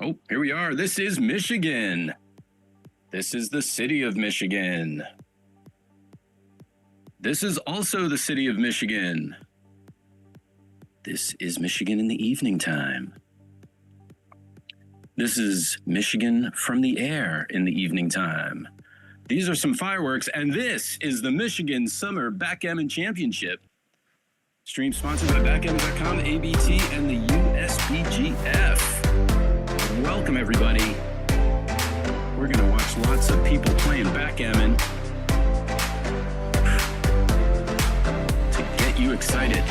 Oh, here we are. This is Michigan. This is the city of Michigan. This is also the city of Michigan. This is Michigan in the evening time. This is Michigan from the air in the evening time. These are some fireworks, and this is the Michigan Summer Backgammon Championship. Stream sponsored by Backgammon.com, ABT, and the USBGF. Welcome, everybody. We're going to watch lots of people playing backgammon to get you excited.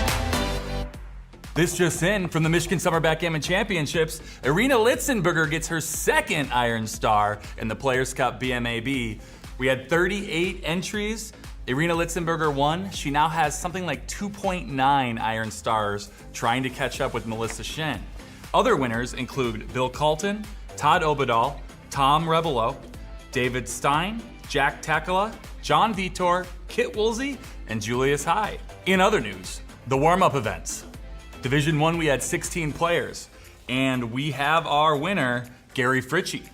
This just in, from the Michigan Summer Backgammon Championships, Irina Litzenberger gets her second Iron Star in the Players' Cup BMAB. We had 38 entries. Irina Litzenberger won. She now has something like 2.9 Iron Stars, trying to catch up with Melissa Shin. Other winners include Bill Calton, Todd Obadal, Tom Rebelo, David Stein, Jack Takala, John Vitor, Kit Woolsey, and Julius High. In other news, the warm-up events. Division 1, we had 16 players, and we have our winner, Gary Fritchie.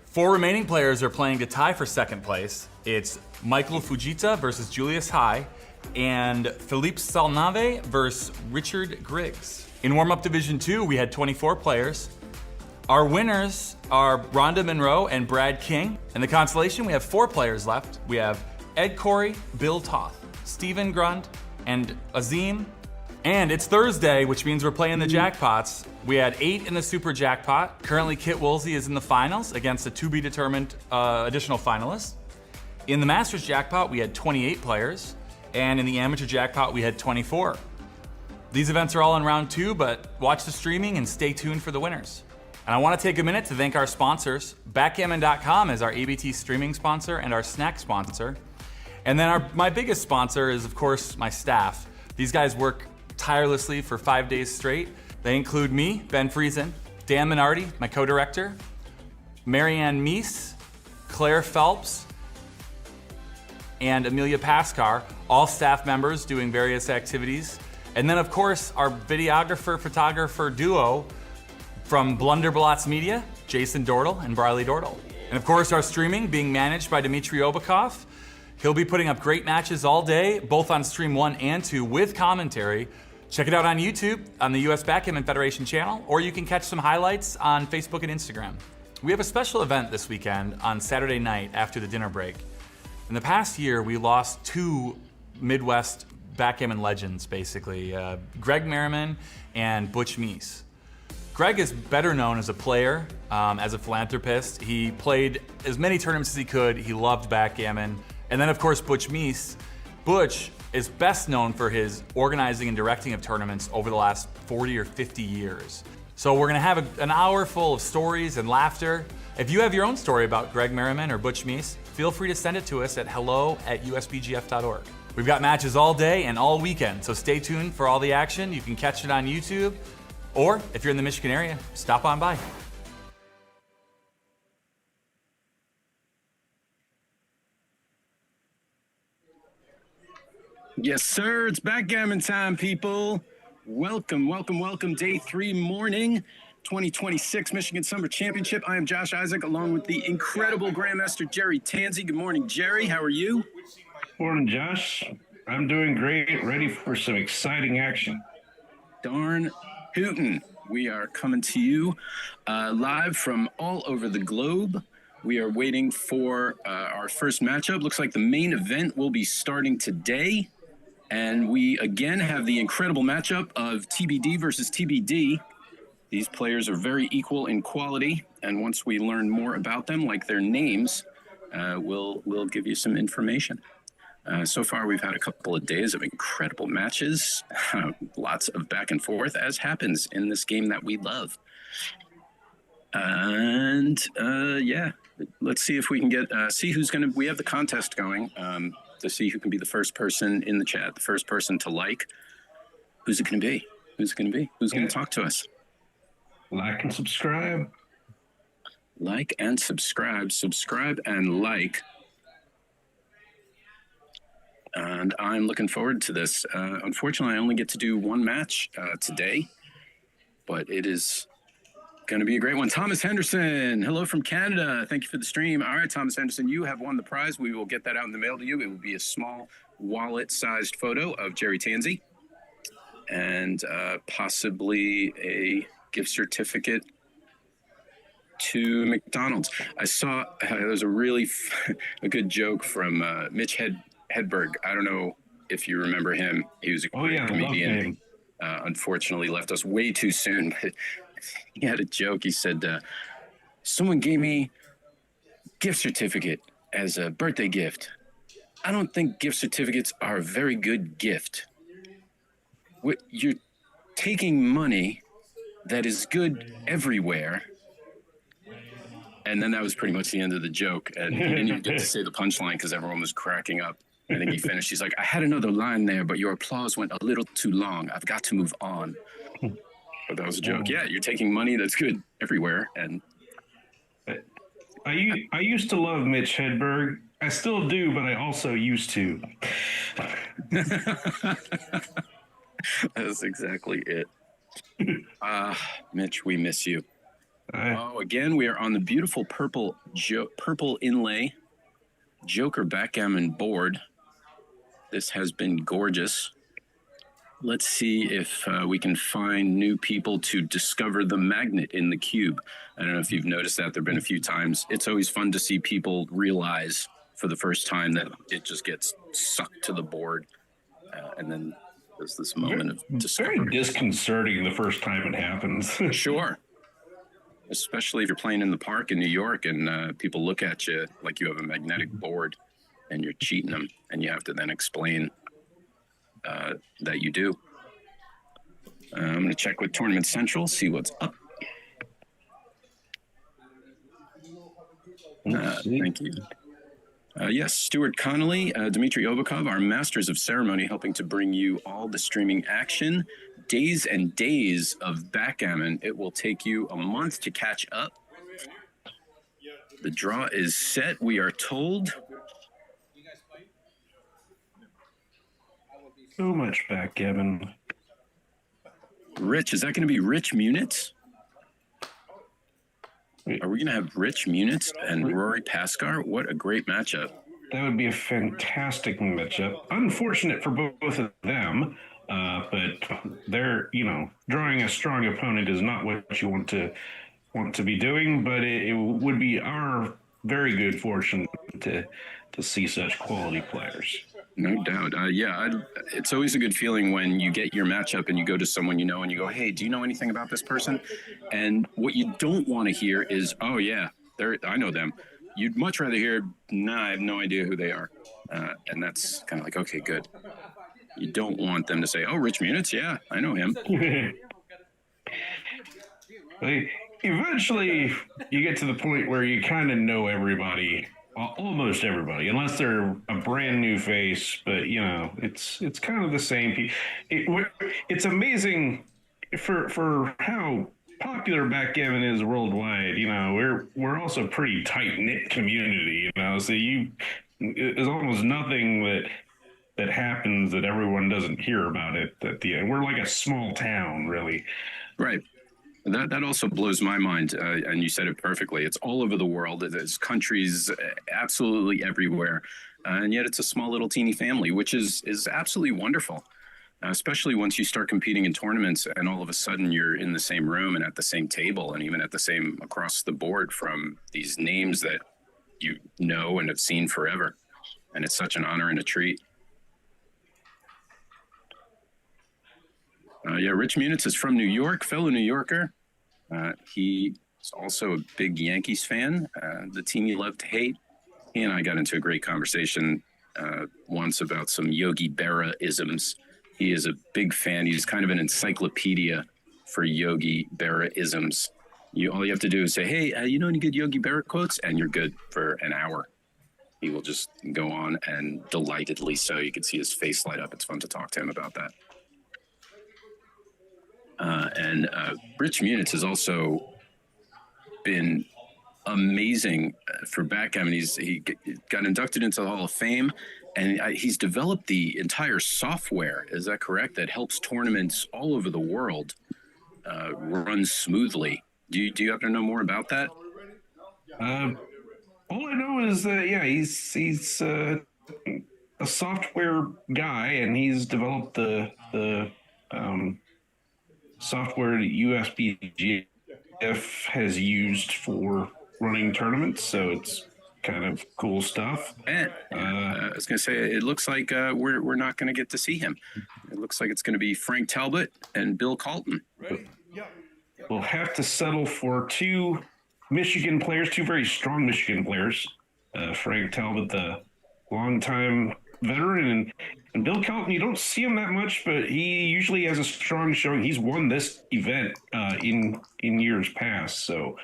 4 remaining players are playing to tie for second place. It's Michael Fujita versus Julius High, and Philippe Salnave versus Richard Griggs. In warm-up Division 2, we had 24 players. Our winners are Rhonda Monroe and Brad King. In the constellation, we have 4 players left. We have Ed Corey, Bill Toth, Stephen Grund, and Azim. And it's Thursday, which means we're playing the Jackpots. We had 8 in the Super Jackpot. Currently, Kit Woolsey is in the finals against a to-be-determined additional finalist. In the Masters Jackpot, we had 28 players. And in the Amateur Jackpot, we had 24. These events are all in round 2, but watch the streaming and stay tuned for the winners. And I want to take a minute to thank our sponsors. Backgammon.com is our ABT streaming sponsor and our snack sponsor. And then my biggest sponsor is, of course, my staff. These guys work tirelessly for 5 days straight. They include me, Ben Friesen, Dan Minardi, my co-director, Marianne Meese, Claire Phelps, and Amelia Pascar, all staff members doing various activities. And then, of course, our videographer-photographer duo from Blunderblots Media, Jason Dordal and Briley Dordal. And of course, our streaming being managed by Dmitry Obakov. He'll be putting up great matches all day, both on Stream 1 and 2 with commentary. Check it out on YouTube, on the US Backgammon Federation channel, or you can catch some highlights on Facebook and Instagram. We have a special event this weekend on Saturday night after the dinner break. In the past year, we lost 2 Midwest backgammon legends, basically, Greg Merriman and Butch Meese. Greg is better known as a player, as a philanthropist. He played as many tournaments as he could. He loved backgammon. And then, of course, Butch Meese. Butch is best known for his organizing and directing of tournaments over the last 40 or 50 years. So we're gonna have an hour full of stories and laughter. If you have your own story about Greg Merriman or Butch Meese, feel free to send it to us at hello@usbgf.org. We've got matches all day and all weekend, so stay tuned for all the action. You can catch it on YouTube, or if you're in the Michigan area, stop on by. Yes, sir. It's backgammon time, people. Welcome, welcome, welcome. Day 3 morning, 2026 Michigan Summer Championship. I am Josh Isaac, along with the incredible Grandmaster Jerry Tanzi. Good morning, Jerry. How are you? Morning, Josh. I'm doing great. Ready for some exciting action. Darn hootin'. We are coming to you live from all over the globe. We are waiting for our first matchup. Looks like the main event will be starting today. And we again have the incredible matchup of TBD versus TBD. These players are very equal in quality. And once we learn more about them, like their names, we'll give you some information. So far, we've had a couple of days of incredible matches. Lots of back and forth, as happens in this game that we love. And yeah, let's see if we can get, see who's going to, we have the contest going to see who can be the first person in the chat, the first person to like. Who's it going to be? Who's it going to be? Who's going to talk to us? Like and subscribe. Like and subscribe. Subscribe and like. And I'm looking forward to this. Unfortunately, I only get to do one match today, but it is Going to be a great one. Thomas Henderson, hello from Canada. Thank you for the stream. All right, Thomas Henderson, you have won the prize. We will get that out in the mail to you. It will be a small wallet-sized photo of Jerry Tansey and possibly a gift certificate to McDonald's. I saw there was a really a good joke from Mitch Hedberg. I don't know if you remember him. He was a great comedian. Unfortunately, left us way too soon. But he had a joke. He said, "Someone gave me a gift certificate as a birthday gift. I don't think gift certificates are a very good gift. You're taking money that is good everywhere." And then that was pretty much the end of the joke. And he didn't even get to say the punchline because everyone was cracking up. I think he finished. He's like, "I had another line there, but your applause went a little too long. I've got to move on." But that was a joke. Yeah, you're taking money that's good everywhere. And I used to love Mitch Hedberg. I still do, but I also used to. That's exactly it. Mitch, we miss you. Again, we are on the beautiful purple inlay Joker backgammon board. This has been gorgeous. Let's see if we can find new people to discover the magnet in the cube. I don't know if you've noticed that. There have been a few times. It's always fun to see people realize for the first time that it just gets sucked to the board. And then there's this moment of discovery. Very disconcerting the first time it happens. Sure. Especially if you're playing in the park in New York and people look at you like you have a magnetic board and you're cheating them, and you have to then explain that you do. I'm going to check with Tournament Central, see what's up. Thank you. Yes, Stuart Connolly, Dmitry Obakov, our masters of ceremony, helping to bring you all the streaming action. Days and days of backgammon. It will take you a month to catch up. The draw is set, we are told. So much backgammon. Rich, is that going to be Rich Munitz? Are we going to have Rich Munitz and Rory Pascar? What a great matchup. That would be a fantastic matchup. Unfortunate for both of them, but they're, drawing a strong opponent is not what you want to be doing, but it would be our very good fortune to see such quality players. No doubt. It's always a good feeling when you get your matchup and you go to someone and you go, "Hey, do you know anything about this person?" And what you don't want to hear is, "Oh, yeah, I know them." You'd much rather hear, "Nah, I have no idea who they are." And that's kind of like, okay, good. You don't want them to say, "Oh, Rich Munitz, yeah, I know him." Eventually, you get to the point where you kind of know everybody. Almost everybody, unless they're a brand new face, but it's kind of the same. It's amazing for how popular backgammon is worldwide. We're also a pretty tight knit community. So there's almost nothing that happens that everyone doesn't hear about it. At the end, we're like a small town, really. Right. That also blows my mind, and you said it perfectly. It's all over the world. There's countries absolutely everywhere, and yet it's a small little teeny family, which is absolutely wonderful, especially once you start competing in tournaments and all of a sudden you're in the same room and at the same table and even at the same across the board from these names that you know and have seen forever. And it's such an honor and a treat. Rich Munitz is from New York, fellow New Yorker. He is also a big Yankees fan, the team you love to hate. He and I got into a great conversation once about some Yogi Berra-isms. He is a big fan. He's kind of an encyclopedia for Yogi Berra-isms. All you have to do is say, "Hey, you know any good Yogi Berra quotes?" And you're good for an hour. He will just go on, and delightedly so. You can see his face light up. It's fun to talk to him about that. And Rich Munitz has also been amazing for backgammon. He got inducted into the Hall of Fame, and he's developed the entire software, is that correct, that helps tournaments all over the world run smoothly. Do you happen to know more about that? All I know is that he's a software guy, and he's developed the um, software that USBGF has used for running tournaments. So it's kind of cool stuff. And I was going to say, it looks like we're not going to get to see him. It looks like it's going to be Frank Talbot and Bill Calton. We'll have to settle for two Michigan players, two very strong Michigan players. Frank Talbot, the longtime veteran, and Bill Calton. You don't see him that much, but he usually has a strong showing. He's won this event in years past, so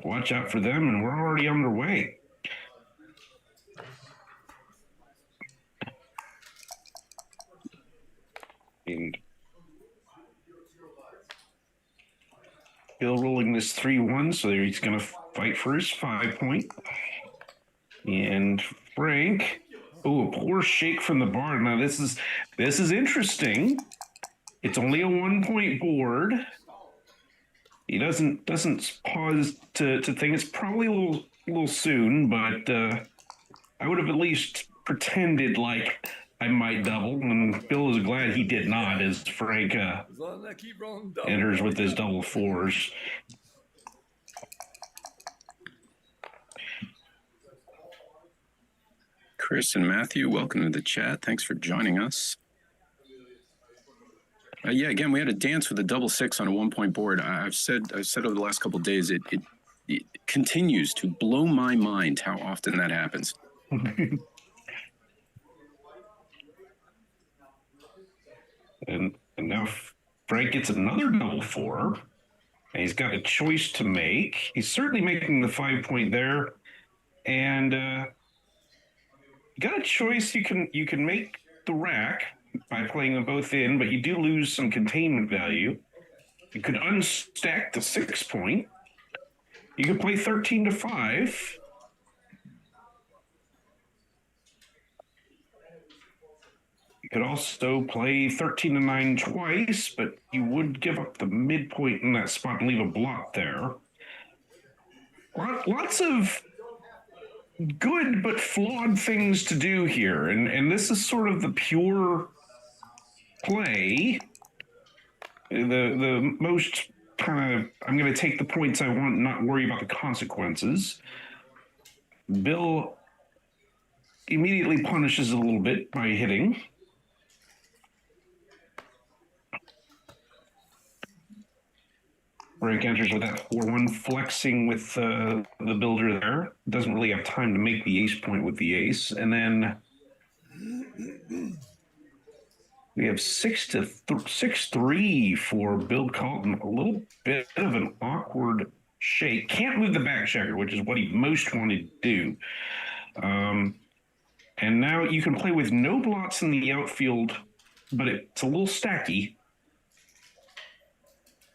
watch out for them. And we're already underway. And Bill rolling this 3-1, so he's going to fight for his 5-point. And Frank, a poor shake from the bar. Now this is interesting. It's only a 1-point board. He doesn't pause to think it's probably a little soon, but I would have at least pretended like I might double, and Bill is glad he did not, as Frank enters with his double fours. Chris and Matthew, welcome to the chat. Thanks for joining us. Again, we had a dance with a double six on a 1-point board. I've said over the last couple of days, it continues to blow my mind how often that happens. And now Frank gets another double four, and he's got a choice to make. He's certainly making the 5-point there, and you got a choice. You can make the rack by playing them both in, but you do lose some containment value. You could unstack the 6-point. You could play 13-5. You could also play 13-9 twice, but you would give up the midpoint in that spot and leave a block there. Lots of good but flawed things to do here, and this is sort of the pure play. The most kind of, I'm going to take the points I want and not worry about the consequences. Bill immediately punishes a little bit by hitting. Frank enters with that 4-1, flexing with the builder there. Doesn't really have time to make the ace point with the ace. And then we have 6-3 for Bill Calton. A little bit of an awkward shake. Can't move the back checker, which is what he most wanted to do. And now you can play with no blots in the outfield, but it's a little stacky.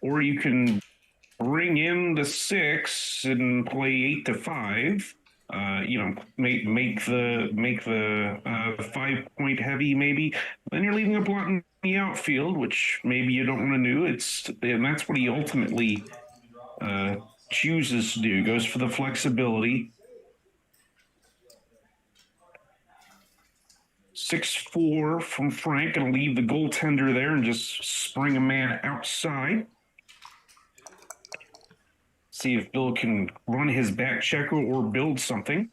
Or you can bring in the 6 and play 8-5. Make the 5-point heavy maybe. Then you're leaving a blot in the outfield, which maybe you don't want to do. And that's what he ultimately chooses to do. Goes for the flexibility. 6-4 from Frank. Gonna leave the goaltender there and just spring a man outside. See if Bill can run his back checker or build something.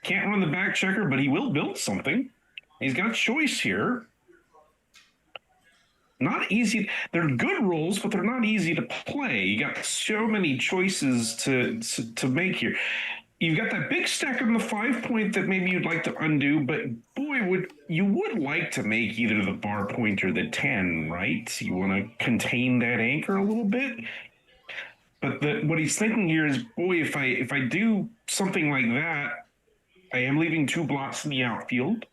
Can't run the back checker, but he will build something. He's got a choice here. Not easy. They're good rolls, but they're not easy to play. You got so many choices to make here. You've got that big stack on the 5-point that maybe you'd like to undo, but boy, you would like to make either the bar point or the 10, right? You want to contain that anchor a little bit. But what he's thinking here is, boy, if I do something like that, I am leaving 2 blots in the outfield.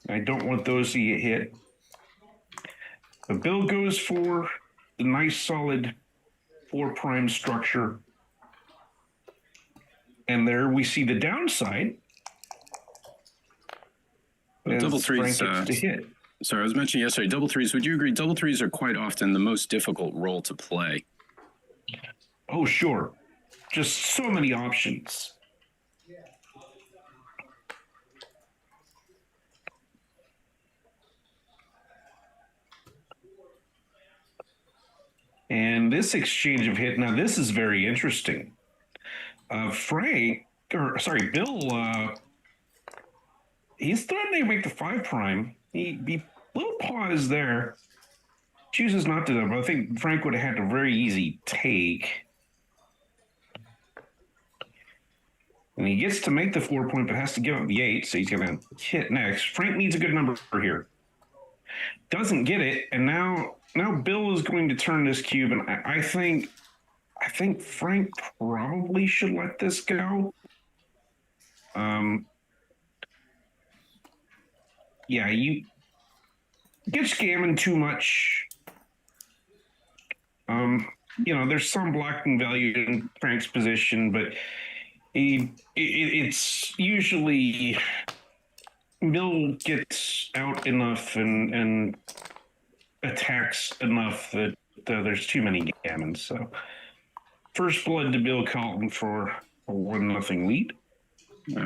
I don't want those to get hit. But Bill goes for the nice solid 4' structure. And there we see the downside. Double threes to hit. Sorry, I was mentioning yesterday, double threes. Would you agree double threes are quite often the most difficult role to play? Oh, sure. Just so many options. And this exchange of hit, now this is very interesting. Bill, he's threatening to make the 5 prime. He little pause there. Chooses not to, but I think Frank would have had a very easy take. And he gets to make the 4 point, but has to give up the 8, so he's going to hit next. Frank needs a good number here. Doesn't get it, and now Bill is going to turn this cube, and I think Frank probably should let this go. Yeah, you get scamming too much. There's some blocking value in Frank's position, but it's usually Bill gets out enough and attacks enough that there's too many gammons. So first blood to Bill Calton for a 1-0 lead.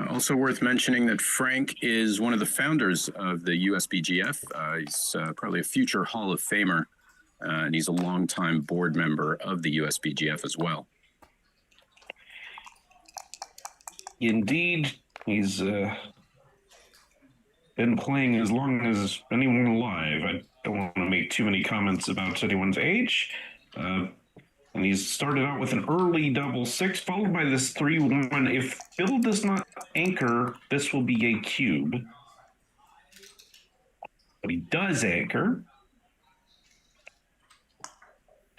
Also worth mentioning that Frank is one of the founders of the USBGF. He's probably a future Hall of Famer, and he's a longtime board member of the USBGF as well. Indeed, he's been playing as long as anyone alive. I don't want to make too many comments about anyone's age. And he's started out with an early double 6, followed by this 3-1. If Bill does not anchor, this will be a cube. But he does anchor.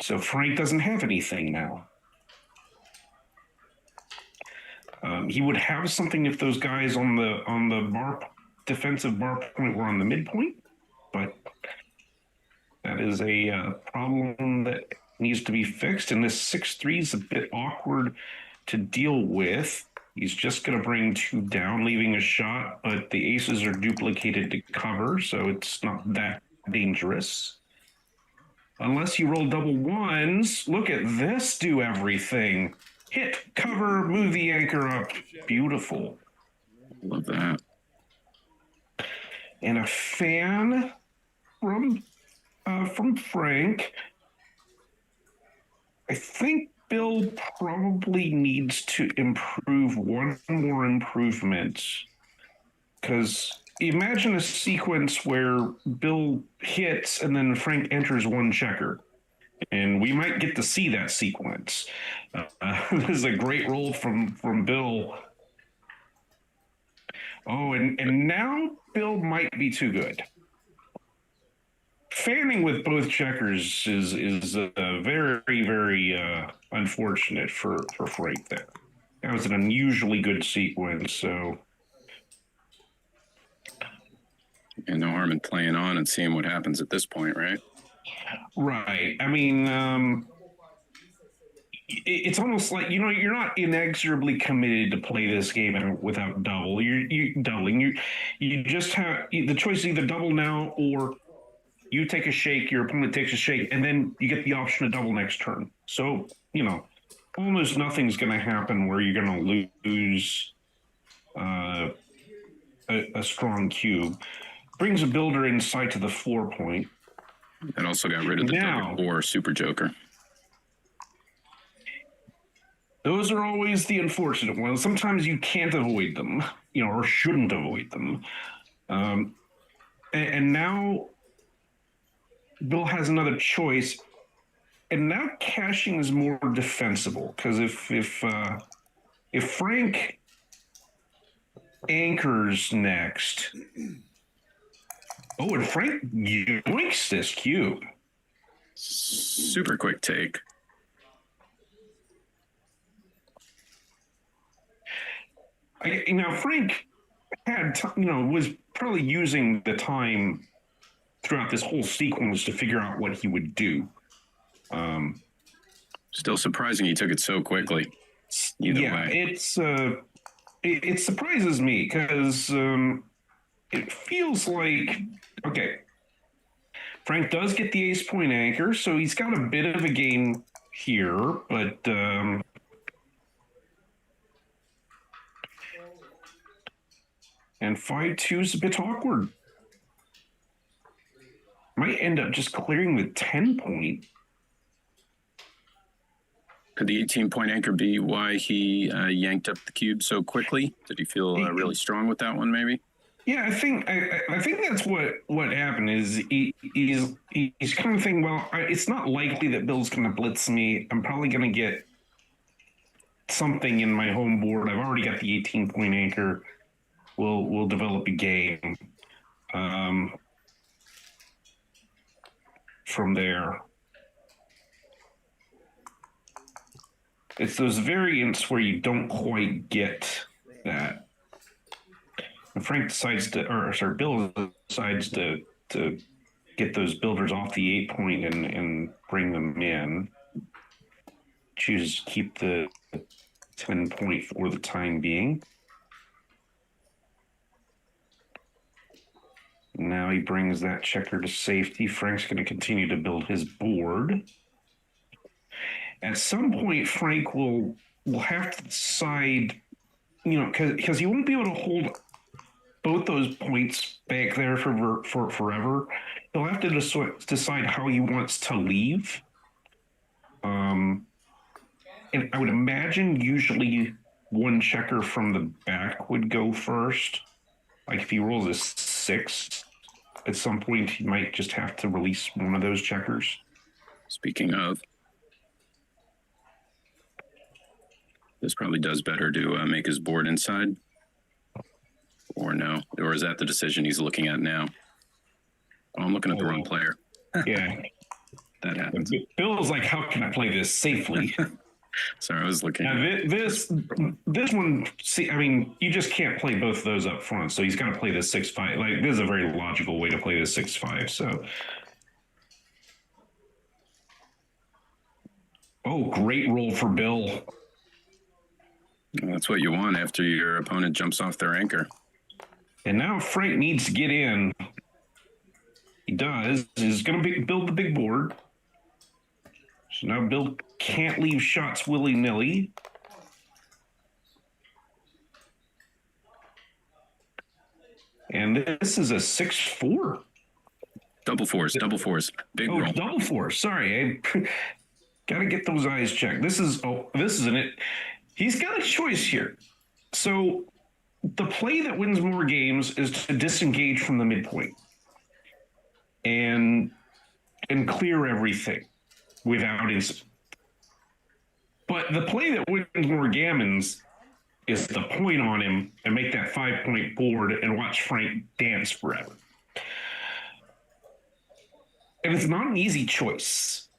So Frank doesn't have anything now. He would have something if those guys on the defensive bar point were on the midpoint, but that is a problem that needs to be fixed, and this 6-3 is a bit awkward to deal with. He's just going to bring 2 down, leaving a shot, but the aces are duplicated to cover, so it's not that dangerous. Unless you roll double 1s. Look at this do everything. Hit, cover, move the anchor up. Beautiful. Love that. And a fan from Frank. I think Bill probably needs to improve one more improvement, because imagine a sequence where Bill hits and then Frank enters 1 checker, and we might get to see that sequence. This is a great roll from Bill. Oh, and now Bill might be too good. Fanning with both checkers is very, very unfortunate for Frank there. That was an unusually good sequence, so. And no harm in playing on and seeing what happens at this point, right? Right. I mean, it's almost like, you're not inexorably committed to play this game without double. You're doubling. You just have the choice is either double now or you take a shake, your opponent takes a shake, and then you get the option to double next turn. So, almost nothing's going to happen where you're going to lose a strong cube. Brings a builder inside to the 4 point. And also got rid of the double 4 super joker. Those are always the unfortunate ones. Sometimes you can't avoid them, or shouldn't avoid them. And now Bill has another choice, and now cashing is more defensible, because if Frank anchors next, and Frank yoinks this cube. Super quick take. Frank had, was probably using the time throughout this whole sequence to figure out what he would do. Still surprising he took it so quickly. Either way. It surprises me because it feels like, okay, Frank does get the ace point anchor, so he's got a bit of a game here, but and 5-2 is a bit awkward. Might end up just clearing the 10 point. Could the 18-point anchor be why he yanked up the cube so quickly? Did he feel really strong with that one, maybe? Yeah, I think that's what happened. Is he's kind of thinking, well, it's not likely that Bill's going to blitz me. I'm probably going to get something in my home board. I've already got the 18-point anchor. We'll develop a game from there. It's those variants where you don't quite get that. And Frank decides Bill decides to get those builders off the 8-point and bring them in. Chooses to keep the 10-point for the time being. Now he brings that checker to safety. Frank's going to continue to build his board. At some point, Frank will have to decide, because he won't be able to hold both those points back there for forever. He'll have to decide how he wants to leave. And I would imagine usually one checker from the back would go first. Like if he rolls a 6, at some point he might just have to release one of those checkers. Speaking of, this probably does better to make his board inside. Or no? Or is that the decision he's looking at now? Oh, I'm looking at the wrong player. Yeah. That happens. Bill's like, how can I play this safely? Sorry, I was looking. This one, see, I mean, you just can't play both of those up front. So he's got to play the 6-5. Like, this is a very logical way to play the 6-5. So. Oh, great roll for Bill. That's what you want after your opponent jumps off their anchor. And now Frank needs to get in. He does. He's going to build the big board. So now Bill can't leave shots willy-nilly. And this is a 6-4. Double fours. Big roll. Double fours. Sorry. Got to get those eyes checked. This is an it. He's got a choice here. So the play that wins more games is to disengage from the midpoint and clear everything without incident. But the play that wins more gammons is to point on him and make that 5-point board and watch Frank dance forever. And it's not an easy choice.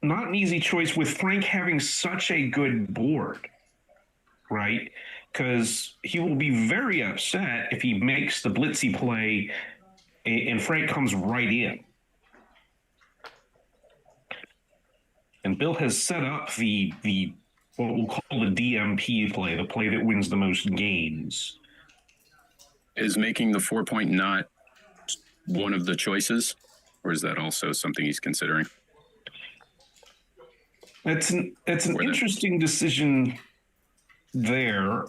Not an easy choice with Frank having such a good board, right? Because he will be very upset if he makes the blitzy play and Frank comes right in. And Bill has set up the what we'll call the DMP play, the play that wins the most games. Is making the 4-point not one of the choices, or is that also something he's considering? It's an interesting decision there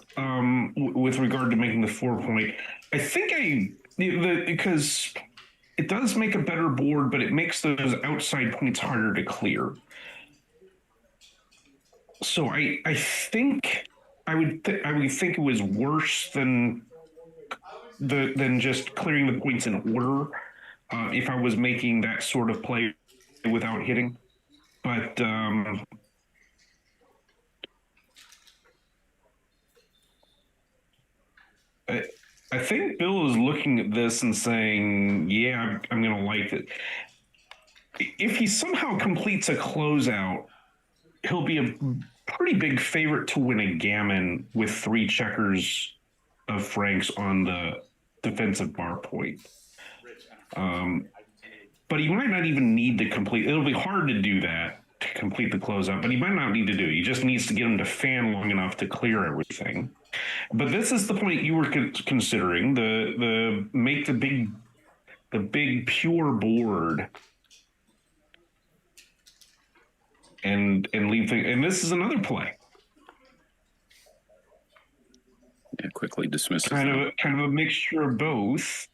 with regard to making the 4-point. I think because it does make a better board, but it makes those outside points harder to clear. So I think I would think it was worse than just clearing the points in order if I was making that sort of play without hitting. But I think Bill is looking at this and saying, yeah, I'm going to like it. If he somehow completes a closeout, he'll be a pretty big favorite to win a gammon with 3 checkers of Frank's on the defensive bar point. But he might not even need to complete. It'll be hard to do that, to complete the closeout, but he might not need to do it. He just needs to get him to fan long enough to clear everything. But this is the point you were considering, the make the big the big pure board and leave the, and this is another play. Yeah, quickly dismisses kind of a mixture of both.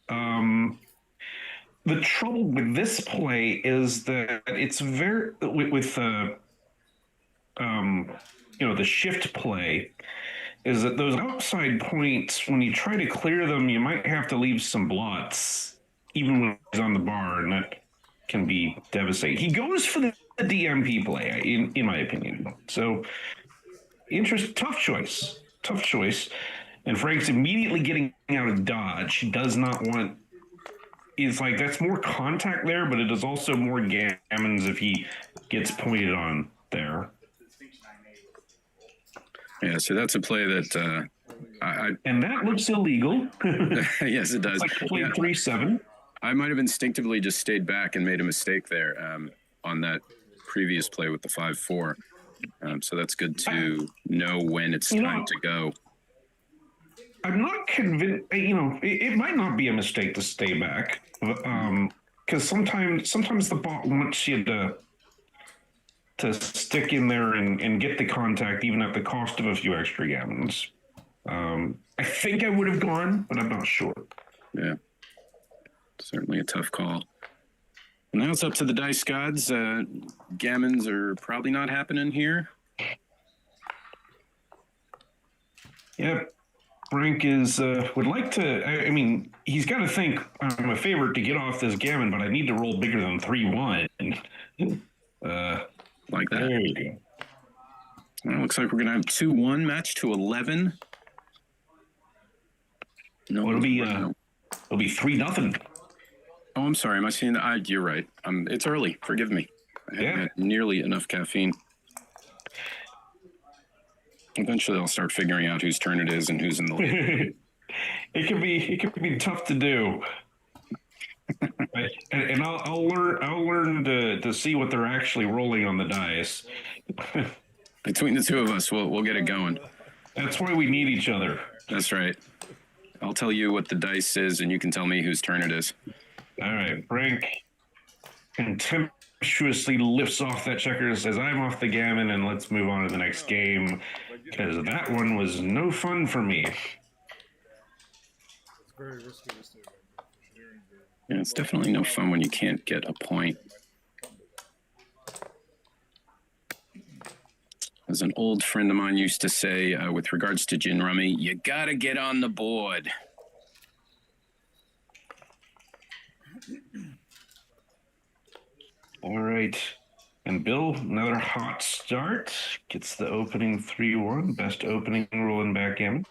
The trouble with this play is that it's very with the shift play is that those outside points, when you try to clear them, you might have to leave some blots, even when he's on the bar, and that can be devastating. He goes for the DMP play, in my opinion. So, tough choice. And Frank's immediately getting out of dodge. He does not want. It's like that's more contact there, but it is also more gammons if he gets pointed on there. Yeah, so that's a play that and that looks illegal. Yes, it does. It's like play 3-7. I might have instinctively just stayed back and made a mistake there on that previous play with the 5-4. So that's good to know when it's time to go. I'm not convinced. It might not be a mistake to stay back, because sometimes the bot wants you to stick in there and get the contact, even at the cost of a few extra gammons. I think I would have gone, but I'm not sure. Yeah, certainly a tough call. Now it's up to the dice gods. Gammons are probably not happening here. Yeah, Frank is would like to. I mean, he's got to think I'm a favorite to get off this gammon, but I need to roll bigger than 3-1. Like that. There you go. Well, looks like we're gonna have 2-1 match to 11. No, it'll be 3-0. Oh, I'm sorry. Am I seeing that? You're right. It's early. Forgive me. I haven't had nearly enough caffeine. Eventually, I'll start figuring out whose turn it is and who's in the lead. It can be tough to do. and I'll learn to see what they're actually rolling on the dice. Between the two of us, we'll get it going. That's why we need each other. That's right. I'll tell you what the dice is, and you can tell me whose turn it is. All right, Frank contemptuously lifts off that checker and says, "I'm off the gammon, and let's move on to the next game, because that one was no fun for me." Yeah, it's definitely no fun when you can't get a point. As an old friend of mine used to say, with regards to gin rummy, you gotta get on the board. All right. And Bill, another hot start. Gets the opening 3-1. Best opening roll in backgammon.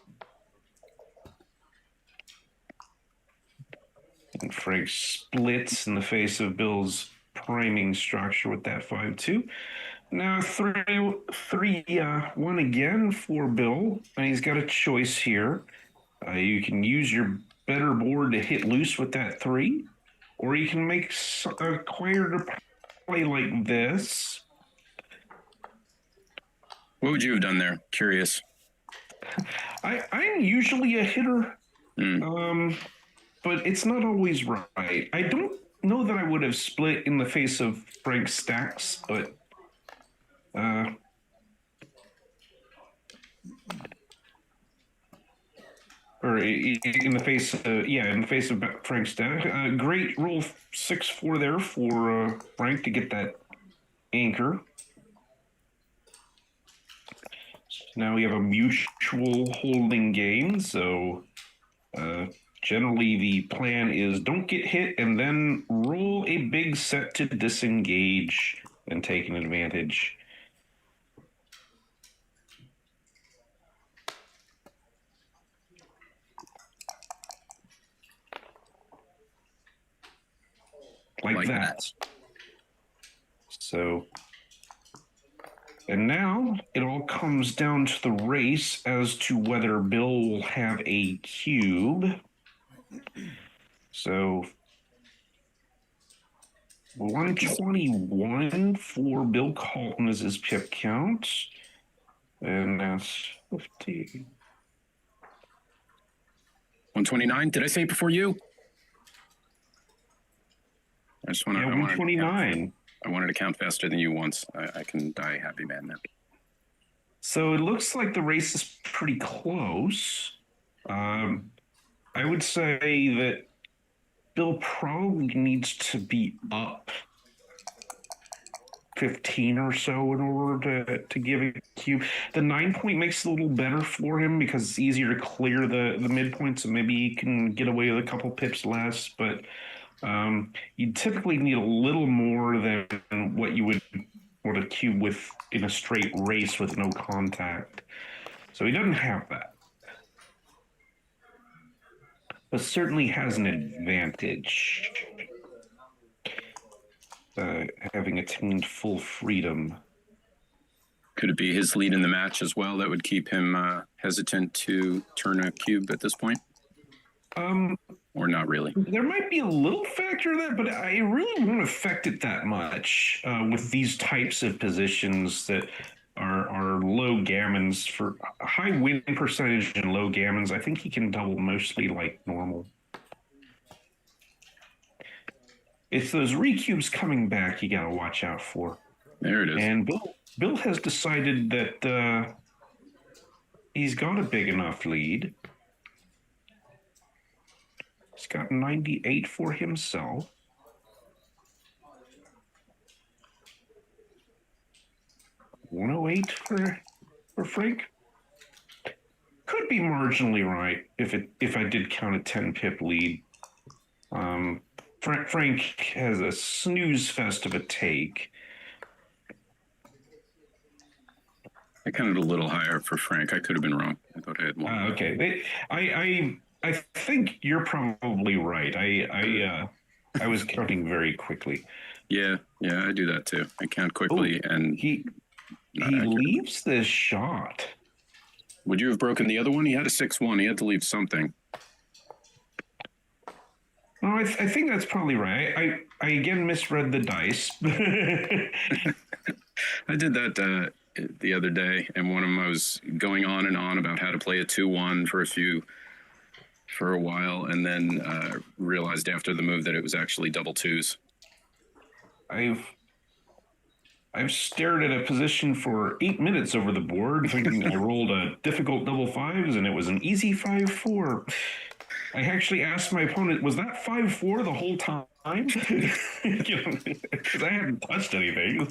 And Frank splits in the face of Bill's priming structure with that 5-2. Now 3-1 again for Bill. And he's got a choice here. You can use your better board to hit loose with that 3. Or you can make a quieter play like this. What would you have done there? Curious. I'm usually a hitter, but it's not always right. I don't know that I would have split in the face of Frank's stacks, but or in the face of Frank's stack. Great roll 6-4 there for Frank to get that anchor. So now we have a mutual holding game. So generally the plan is don't get hit and then roll a big set to disengage and take an advantage. Like that. So, and now it all comes down to the race as to whether Bill will have a cube. So, 121 for Bill Calton is his pip count. And that's 50. 129. Did I say it before you? I just want to. Yeah, 129. I wanted to count faster than you once. I can die happy man now. So it looks like the race is pretty close. I would say that Bill probably needs to be up 15 or so in order to give a cube. The 9-point makes it a little better for him because it's easier to clear the midpoint, so maybe he can get away with a couple pips less. But you typically need a little more than what you would want to cube with in a straight race with no contact. So he doesn't have that. But certainly has an advantage. Having attained full freedom. Could it be his lead in the match as well that would keep him hesitant to turn a cube at this point? Or not really? There might be a little factor of that, but I really won't affect it that much with these types of positions that are low gammons. For a high win percentage and low gammons, I think he can double mostly like normal. It's those recubes coming back you got to watch out for. There it is. And Bill has decided that he's got a big enough lead. He's got 98 for himself. $108 for Frank. Could be marginally right if I did count a 10-pip lead. Frank has a snooze fest of a take. I counted a little higher for Frank. I could have been wrong. I thought I had more. Okay. I think you're probably right. I was counting very quickly. Yeah, I do that too. I count quickly, and he leaves this shot. Would you have broken the other one? He had a 6-1. He had to leave something. No, I think that's probably right. I again misread the dice. I did that the other day, and one of them I was going on and on about how to play a 2-1 for a while, and then realized after the move that it was actually double twos. I've stared at a position for 8 minutes over the board, thinking I rolled a difficult double fives, and it was an easy 5-4. I actually asked my opponent, was that 5-4 the whole time? Because I hadn't touched anything.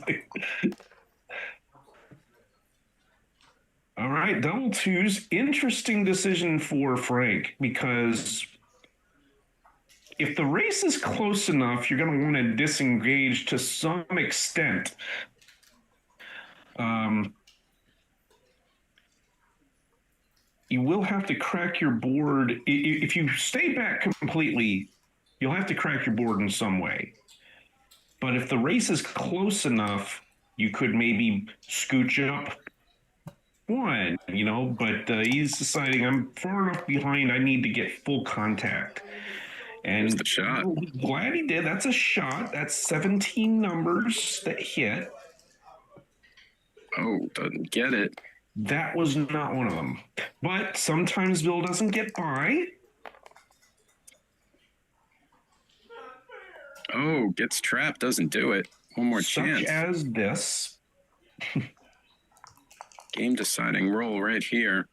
All right, double twos. Interesting decision for Frank, because if the race is close enough, you're going to want to disengage to some extent. You will have to crack your board. If you stay back completely, you'll have to crack your board in some way. But if the race is close enough, you could maybe scooch up one, but he's deciding I'm far enough behind. I need to get full contact. And the shot. Glad he did. That's a shot. That's 17 numbers that hit. Oh, doesn't get it. That was not one of them. But sometimes Bill doesn't get by. Oh, gets trapped, doesn't do it. One more chance. Such as this. Game deciding roll right here.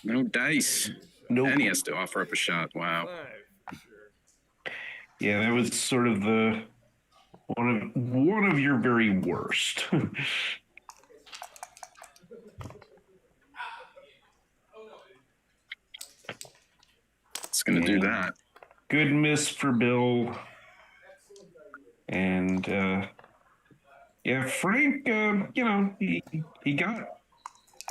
No dice. Nope. And he has to offer up a shot. Wow. Yeah, that was sort of one of your very worst. It's going to do that. Good miss for Bill. And Frank, he got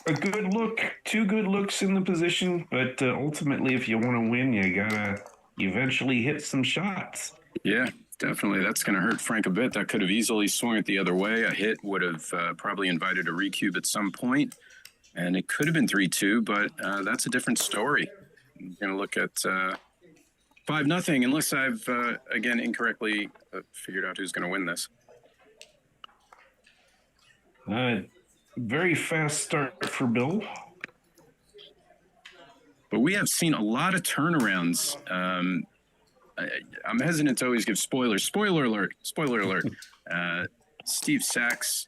a good look, 2 good looks in the position, but ultimately, if you want to win, you gotta eventually hit some shots. Yeah, definitely. That's going to hurt Frank a bit. That could have easily swung it the other way. A hit would have probably invited a recube at some point, and it could have been 3-2, but that's a different story. I'm going to look at 5-0, unless I've, again, incorrectly figured out who's going to win this. Very fast start for Bill. But we have seen a lot of turnarounds I'm hesitant to always give spoilers. Spoiler alert. Spoiler alert. Steve Sachs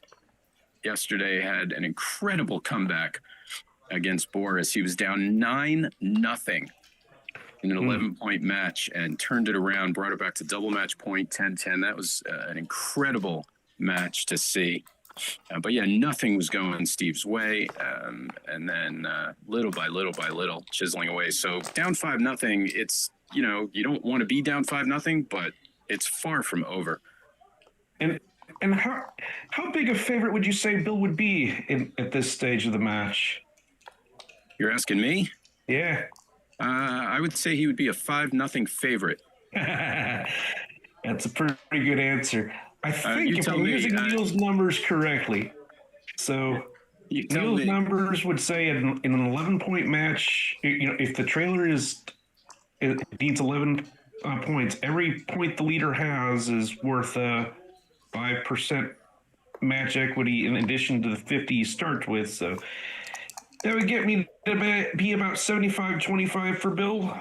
yesterday had an incredible comeback against Boris. He was down 9-0 in an 11-point match and turned it around, brought it back to double match point, 10-10. That was an incredible match to see. But yeah, nothing was going Steve's way. And then little by little, chiseling away. So down 5-0, it's, you know, you don't want to be down 5-0, but it's far from over. And how big a favorite would you say Bill would be at this stage of the match? You're asking me? Yeah. I would say he would be a 5-0 favorite. That's a pretty good answer. I think if I'm using Neil's numbers correctly, so Neil's numbers would say in an 11-point match, you know, if the trailer needs 11 points, every point the leader has is worth 5% match equity in addition to the 50 you start with. So that would get me to be about 75-25 for Bill.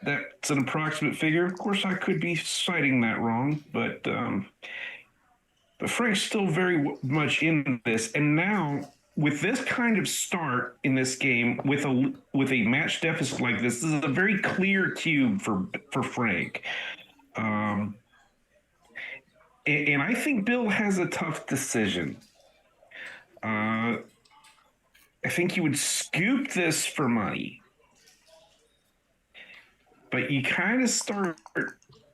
That's an approximate figure. Of course, I could be citing that wrong, but Frank's still very much in this. And now, with this kind of start in this game, with a match deficit like this is a very clear cube for Frank. And I think Bill has a tough decision. I think he would scoop this for money. But you kind of start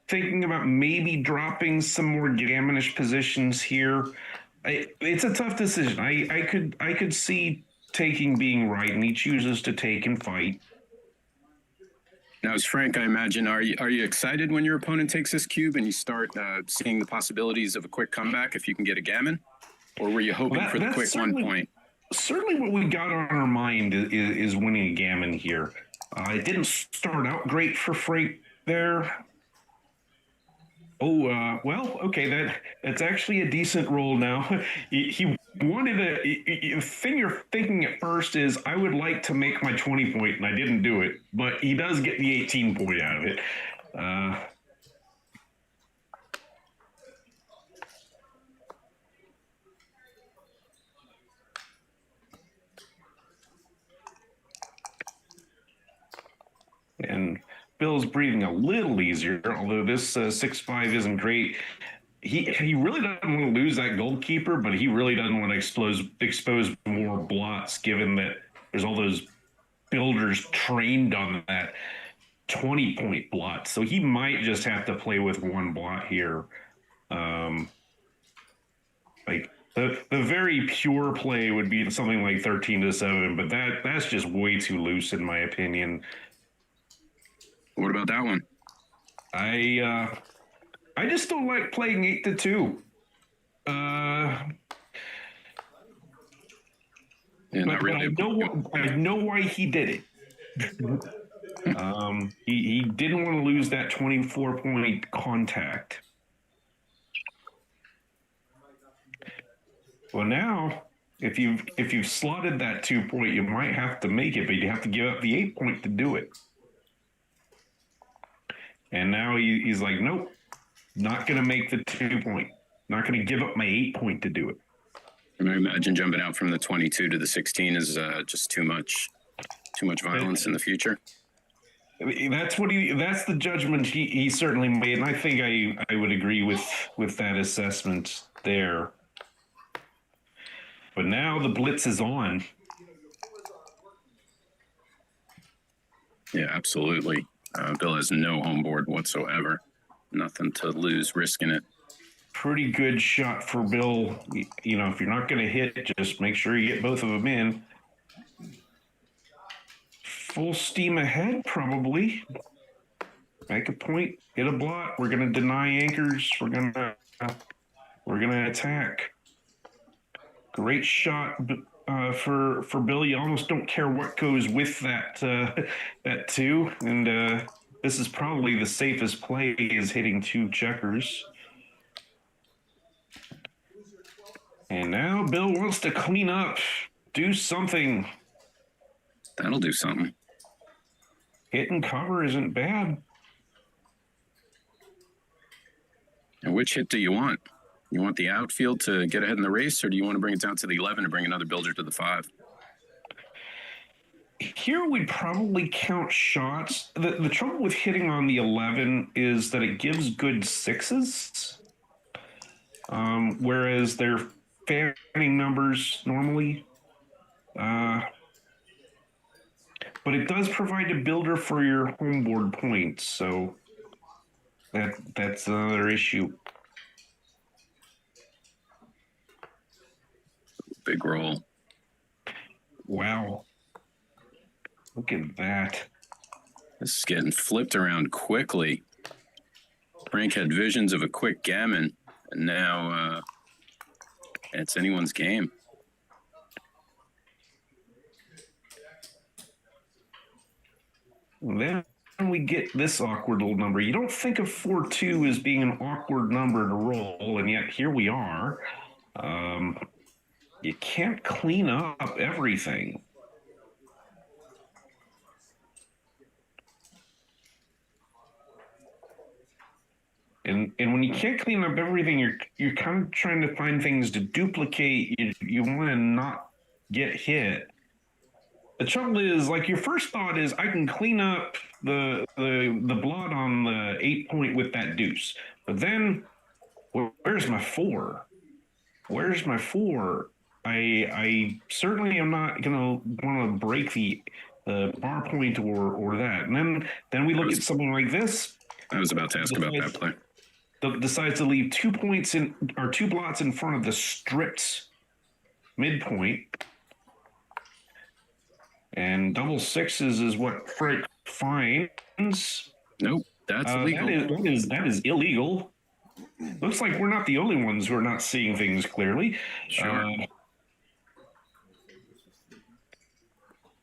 thinking about maybe dropping some more gammonish positions here. It's a tough decision. I could see taking being right, and he chooses to take and fight. Now, as Frank, I imagine, are you excited when your opponent takes this cube and you start seeing the possibilities of a quick comeback if you can get a gammon? Or were you hoping for the quick 1 point? Certainly what we got on our mind is winning a gammon here. It didn't start out great for Frank there. Oh, well, okay, that's actually a decent roll now. He wanted the thing you're thinking at first is, I would like to make my 20 point, and I didn't do it, but he does get the 18 point out of it. And Bill's breathing a little easier, although this 6-5 isn't great. He really doesn't want to lose that goalkeeper, but he really doesn't want to expose more blots, given that there's all those builders trained on that 20-point blot. So he might just have to play with one blot here. Like the very pure play would be something like 13-7, but that's just way too loose in my opinion. What about that one? I just don't like playing 8-2. Not really. I know why he did it. He didn't want to lose that 24-point contact. Well, now if you've slotted that 2 point, you might have to make it, but you have to give up the 8 point to do it. And now he's like, nope, not going to make the 2 point. Not going to give up my 8 point to do it. I imagine jumping out from the 22 to the 16 is just too much violence in the future. That's the judgment he certainly made, and I think I would agree with that assessment there. But now the blitz is on. Yeah, absolutely. Bill has no home board whatsoever. Nothing to lose, risking it. Pretty good shot for Bill. You know, if you're not going to hit, just make sure you get both of them in. Full steam ahead, probably. Make a point, hit a blot. We're going to deny anchors. We're going to attack. Great shot for Bill. You almost don't care what goes with that two. And this is probably the safest play, is hitting 2 checkers. And now Bill wants to clean up, do something. That'll do something. Hit and cover isn't bad. And which hit do you want? You want the outfield to get ahead in the race, or do you want to bring it down to the 11 and bring another builder to the 5? Here we'd probably count shots. The trouble with hitting on the 11 is that it gives good 6s, whereas they're fanning numbers normally. But it does provide a builder for your homeboard points, so that's another issue. Big roll. Wow. Look at that. This is getting flipped around quickly. Frank had visions of a quick gammon, and now it's anyone's game. Then we get this awkward little number. You don't think of 4-2 as being an awkward number to roll, and yet here we are. You can't clean up everything. And when you can't clean up everything, you're kind of trying to find things to duplicate. You want to not get hit. The trouble is, like, your first thought is, I can clean up the blot on the 8-point with that deuce. But then, where's my 4? Where's my 4? I certainly am not gonna want to break the bar point or that. And then we look at something like this. I was about to ask about that play. Decides to leave 2 points or 2 blots in front of the stripped midpoint. And double 6s is what Frank finds. Nope, that's illegal. That is illegal. Looks like we're not the only ones who are not seeing things clearly. Sure.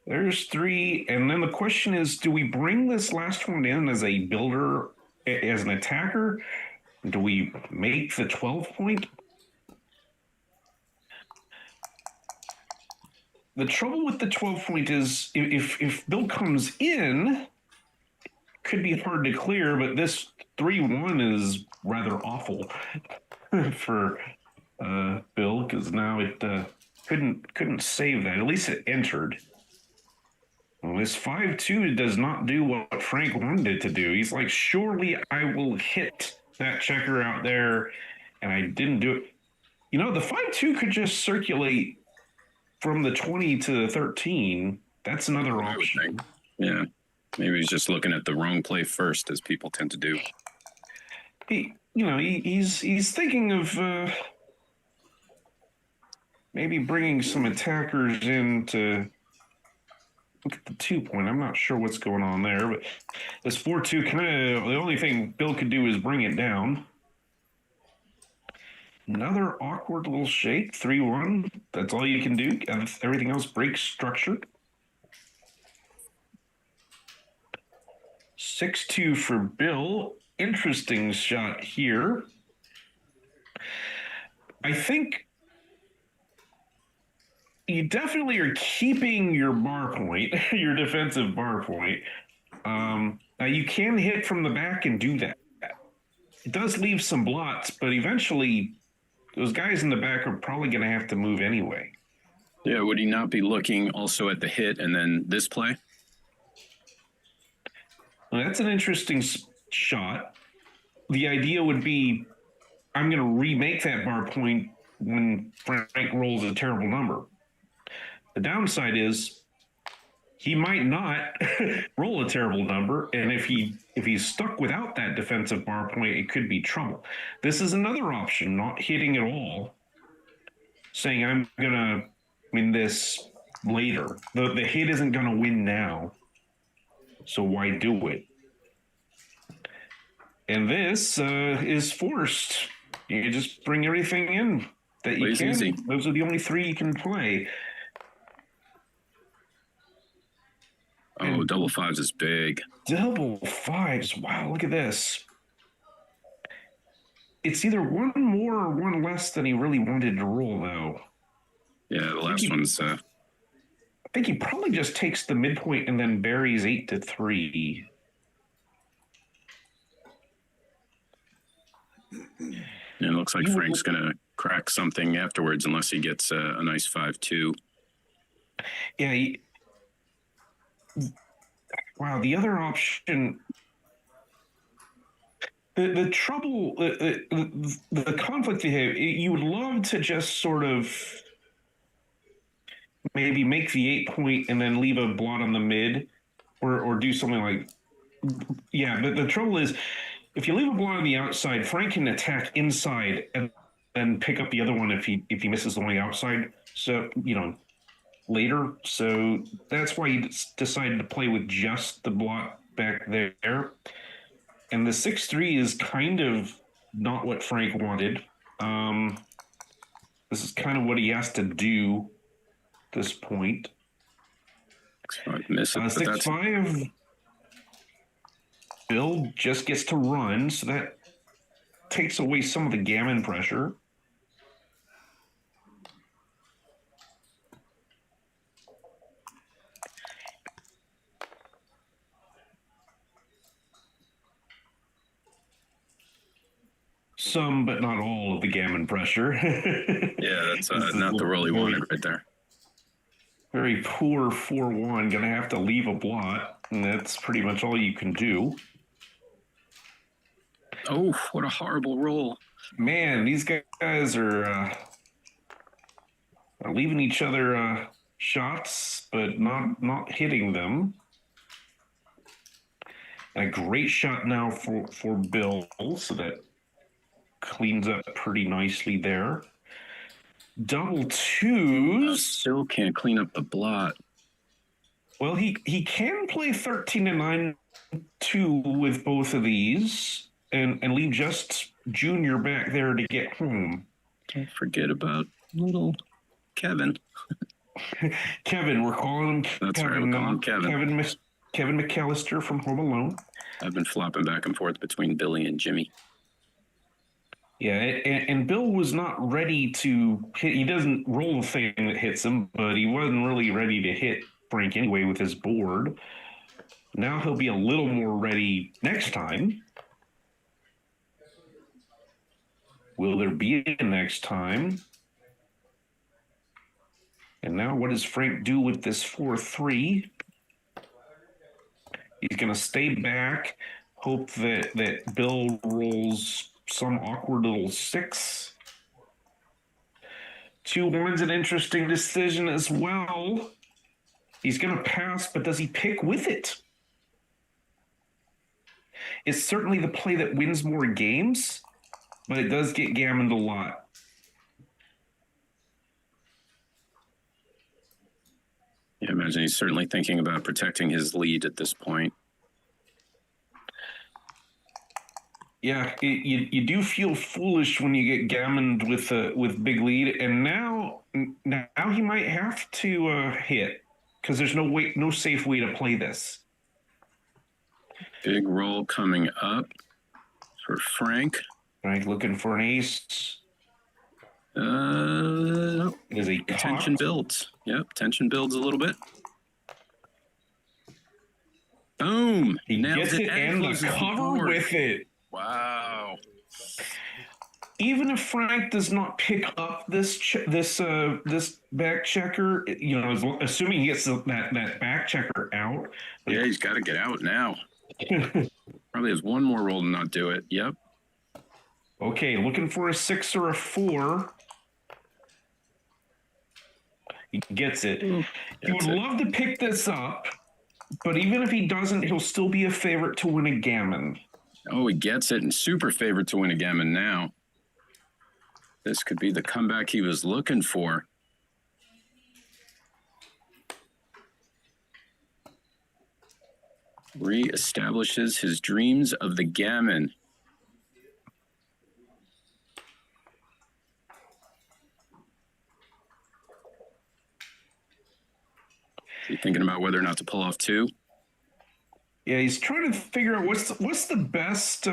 There's 3, and then the question is, do we bring this last one in as a builder, as an attacker? Do we make the 12-point? The trouble with the 12-point is if Bill comes in, could be hard to clear, but this 3-1 is rather awful for Bill, because now it couldn't save that. At least it entered. Well, this 5-2 does not do what Frank wanted it to do. He's like, surely I will hit that checker out there, and I didn't do it. You know, the 5-2 could just circulate from the 20 to the 13. That's another option. Yeah, maybe he's just looking at the wrong play first, as people tend to do. He's thinking of maybe bringing some attackers in to look at the 2-point. I'm not sure what's going on there, but this 4-2 kind of, the only thing Bill could do is bring it down. Another awkward little shake, 3-1. That's all you can do. Everything else breaks structure. 6-2 for Bill. Interesting shot here. I think you definitely are keeping your bar point, your defensive bar point. Now, you can hit from the back and do that. It does leave some blots, but eventually those guys in the back are probably going to have to move anyway. Yeah, would he not be looking also at the hit and then this play? Well, that's an interesting shot. The idea would be, I'm going to remake that bar point when Frank rolls a terrible number. The downside is he might not roll a terrible number, and if he's stuck without that defensive bar point, it could be trouble. This is another option, not hitting at all, saying I'm going to win this later. The hit isn't going to win now, so why do it? And this is forced. You just bring everything in that you can. Easy. Those are the only 3 you can play. Oh, double 5s is big. Double 5s. Wow, look at this. It's either one more or one less than he really wanted to roll, though. Yeah, the last one's... I think he probably just takes the midpoint and then buries 8-3. And it looks like Frank's going to crack something afterwards unless he gets a nice 5-2. Yeah. Wow, the other option. The trouble, the conflict you have, you would love to just sort of maybe make the 8-point and then leave a blot on the mid, or do something like, yeah. But the trouble is, if you leave a blot on the outside, Frank can attack inside and pick up the other one if he misses the one outside. So later. So that's why he decided to play with just the blot back there. And the 6-3 is kind of not what Frank wanted. This is kind of what he has to do at this point. 6-5, Bill just gets to run, so that takes away some of the gammon pressure. Some, but not all, of the gammon pressure. Yeah, that's not the role he wanted right there. Very poor 4-1. Going to have to leave a blot, and that's pretty much all you can do. Oh, what a horrible roll. Man, these guys are leaving each other shots, but not hitting them. And a great shot now for Bill, so that cleans up pretty nicely there. Double twos. Still can't clean up the blot. Well, he can play 13-9-2 with both of these and leave just Junior back there to get home. Don't forget about little Kevin. Kevin, we're calling him That's Kevin. Right, we're calling him Kevin. Kevin McAllister from Home Alone. I've been flopping back and forth between Billy and Jimmy. Yeah, and Bill was not ready to hit. He doesn't roll the thing that hits him, but he wasn't really ready to hit Frank anyway with his board. Now he'll be a little more ready next time. Will there be a next time? And now what does Frank do with this 4-3? He's going to stay back, hope that Bill rolls some awkward little 6. 2-1's an interesting decision as well. He's going to pass, but does he pick with it? It's certainly the play that wins more games, but it does get gammoned a lot. Yeah, I imagine he's certainly thinking about protecting his lead at this point. Yeah, you do feel foolish when you get gammoned with big lead, and now he might have to hit because there's no safe way to play this. Big roll coming up for Frank. Frank looking for an ace. Is a tension builds. Yep, tension builds a little bit. Boom! He gets it and the cover with it. Wow. Even if Frank does not pick up this back checker, assuming he gets that back checker out. Yeah, he's got to get out now. Probably has one more roll to not do it. Yep. Okay, looking for a 6 or a 4. He gets it. He would love to pick this up, but even if he doesn't, he'll still be a favorite to win a gammon. Oh, he gets it and super favorite to win a gammon now. This could be the comeback he was looking for. Re-establishes his dreams of the gammon. Is he thinking about whether or not to pull off 2? Yeah, he's trying to figure out what's the best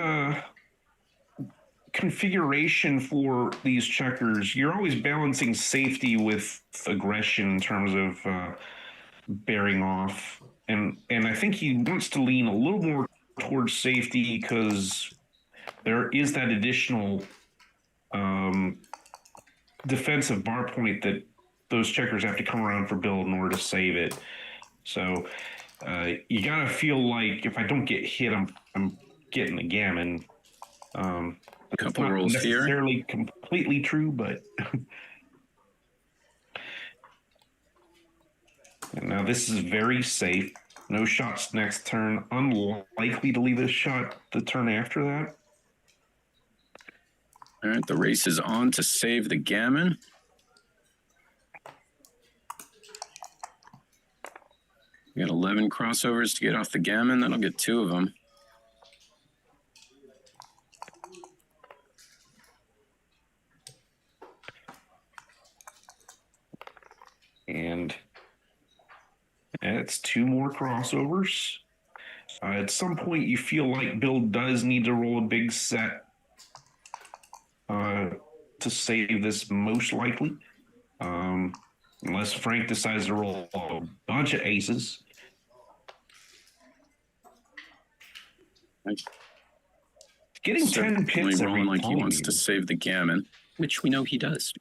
configuration for these checkers. You're always balancing safety with aggression in terms of bearing off, and I think he wants to lean a little more towards safety because there is that additional defensive bar point that those checkers have to come around for Bill in order to save it. So you gotta feel like if I don't get hit, I'm getting the gammon. Couple not rolls here. necessarily completely true, but and now this is very safe. No shots next turn. Unlikely to leave a shot the turn after that. All right, the race is on to save the gammon. We got 11 crossovers to get off the gammon. That'll get 2 of them. And it's 2 more crossovers. At some point, you feel like Bill does need to roll a big set to save this, most likely. Unless Frank decides to roll a bunch of aces. Getting 10 pits rolling like he wants game. to save the gammon, which we know he does.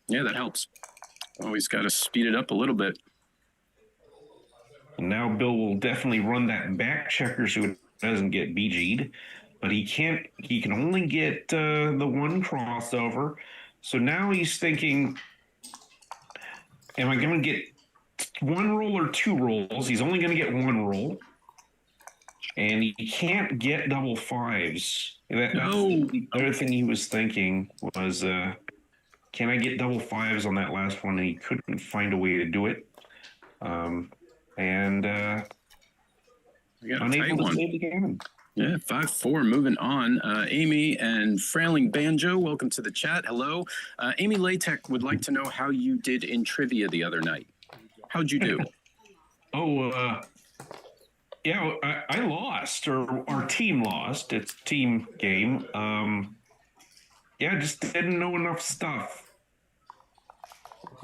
Yeah, that helps. Always got to speed it up a little bit. And now Bill will definitely run that back checker so it doesn't get BG'd. But he can't. He can only get the 1 crossover. So now he's thinking, am I going to get 1 roll or 2 rolls? He's only going to get 1 roll. And he can't get double 5s. No. The other thing he was thinking was, can I get double 5s on that last one? And he couldn't find a way to do it. And unable to save the gammon. Yeah, 5-4, moving on. Amy and Frailing Banjo, welcome to the chat. Hello. Amy Latek would like to know how you did in trivia the other night. How'd you do? Yeah, I lost, or our team lost. It's a team game. Yeah, I just didn't know enough stuff.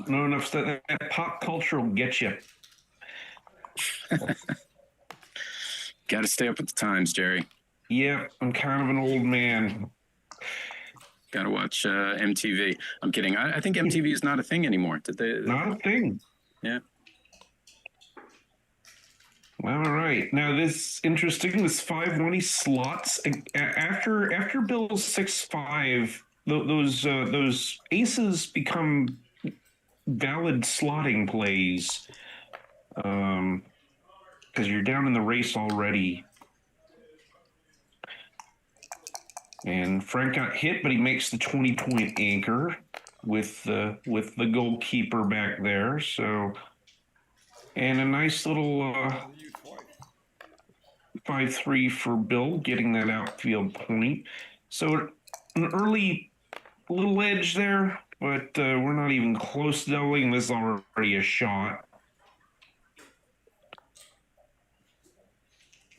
Know enough stuff. That pop culture will get you. Got to stay up with the times, Jerry. Yeah, I'm kind of an old man. Got to watch MTV. I'm kidding. I think MTV is not a thing anymore. Did they? Not a thing. Yeah. All right. Now this interesting. This 5-1 slots after Bill's 6-5. Those aces become valid slotting plays. Because you're down in the race already. And Frank got hit, but he makes the 20-point anchor with the goalkeeper back there. So, and a nice little 5-3 for Bill, getting that outfield point. So an early little edge there, but we're not even close to doubling. This is already a shot.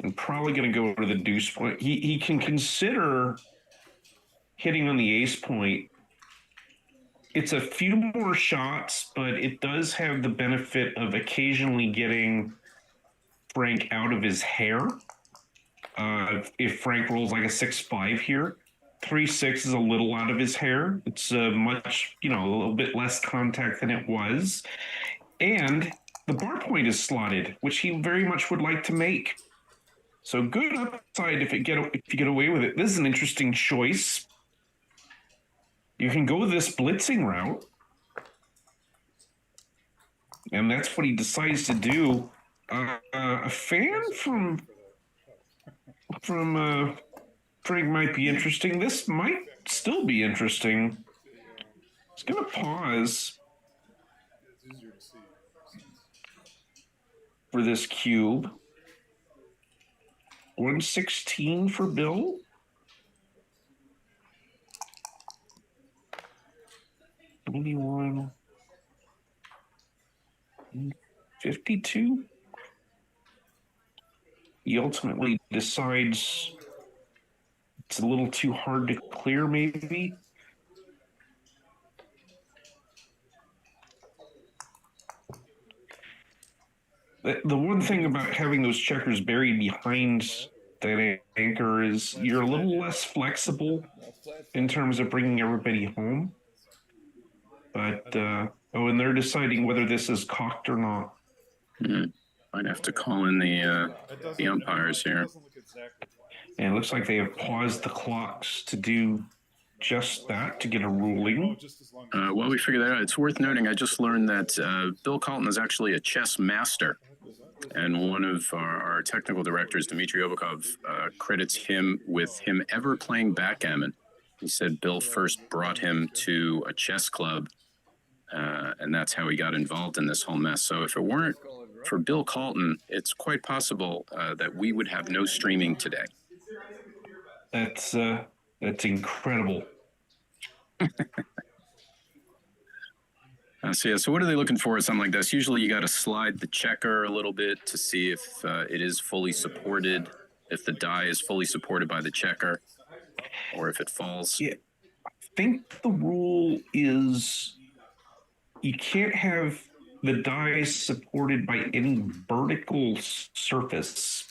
I'm probably going to go to the deuce point. He can consider hitting on the ace point. It's a few more shots, but it does have the benefit of occasionally getting Frank out of his hair. If Frank rolls like a 6-5 here, 3-6 is a little out of his hair. It's much, a little bit less contact than it was. And the bar point is slotted, which he very much would like to make. So good upside if you get away with it. This is an interesting choice. You can go this blitzing route. And that's what he decides to do. A fan from Frank might be interesting. This might still be interesting. It's going to pause for this cube. 116 for Bill. 21. 52. He ultimately decides it's a little too hard to clear, maybe. The one thing about having those checkers buried behind that anchor is you're a little less flexible in terms of bringing everybody home. But and they're deciding whether this is cocked or not. Might have to call in the umpires here. And it looks like they have paused the clocks to do just that, to get a ruling. While we figure that out, it's worth noting I just learned that Bill Calton is actually a chess master. And one of our technical directors, Dmitry Obakov, credits him with him ever playing backgammon. He said Bill first brought him to a chess club, and that's how he got involved in this whole mess. So if it weren't for Bill Calton, it's quite possible that we would have no streaming today. That's incredible. So what are they looking for with something like this? Usually you got to slide the checker a little bit to see if it is fully supported, if the die is fully supported by the checker, or if it falls. Yeah, I think the rule is you can't have the die supported by any vertical surface.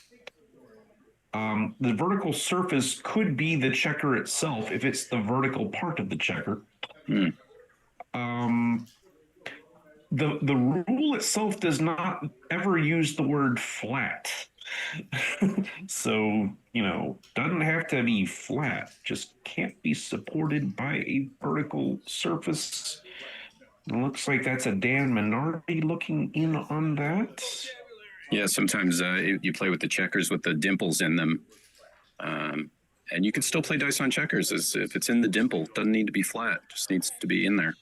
The vertical surface could be the checker itself if it's the vertical part of the checker. The rule itself does not ever use the word flat. So, doesn't have to be flat, just can't be supported by a vertical surface. It looks like that's a Dan Minardi looking in on that. Yeah, sometimes you play with the checkers with the dimples in them. And you can still play dice on checkers as if it's in the dimple. Doesn't need to be flat, just needs to be in there.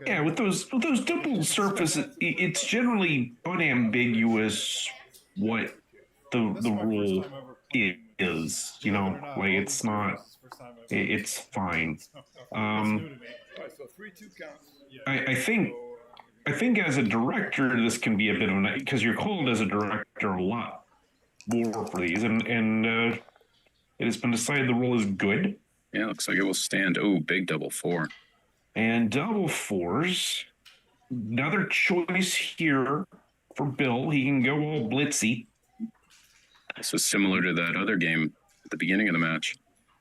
Yeah, with those dimple surfaces, it's generally unambiguous what the rule is. Like it's not. It's fine. I think as a director, this can be a bit of a, because you're called as a director a lot more for these, and it has been decided the rule is good. Yeah, looks like it will stand. Oh, big double four. And double fours, another choice here for Bill. He can go all blitzy. This is similar to that other game at the beginning of the match.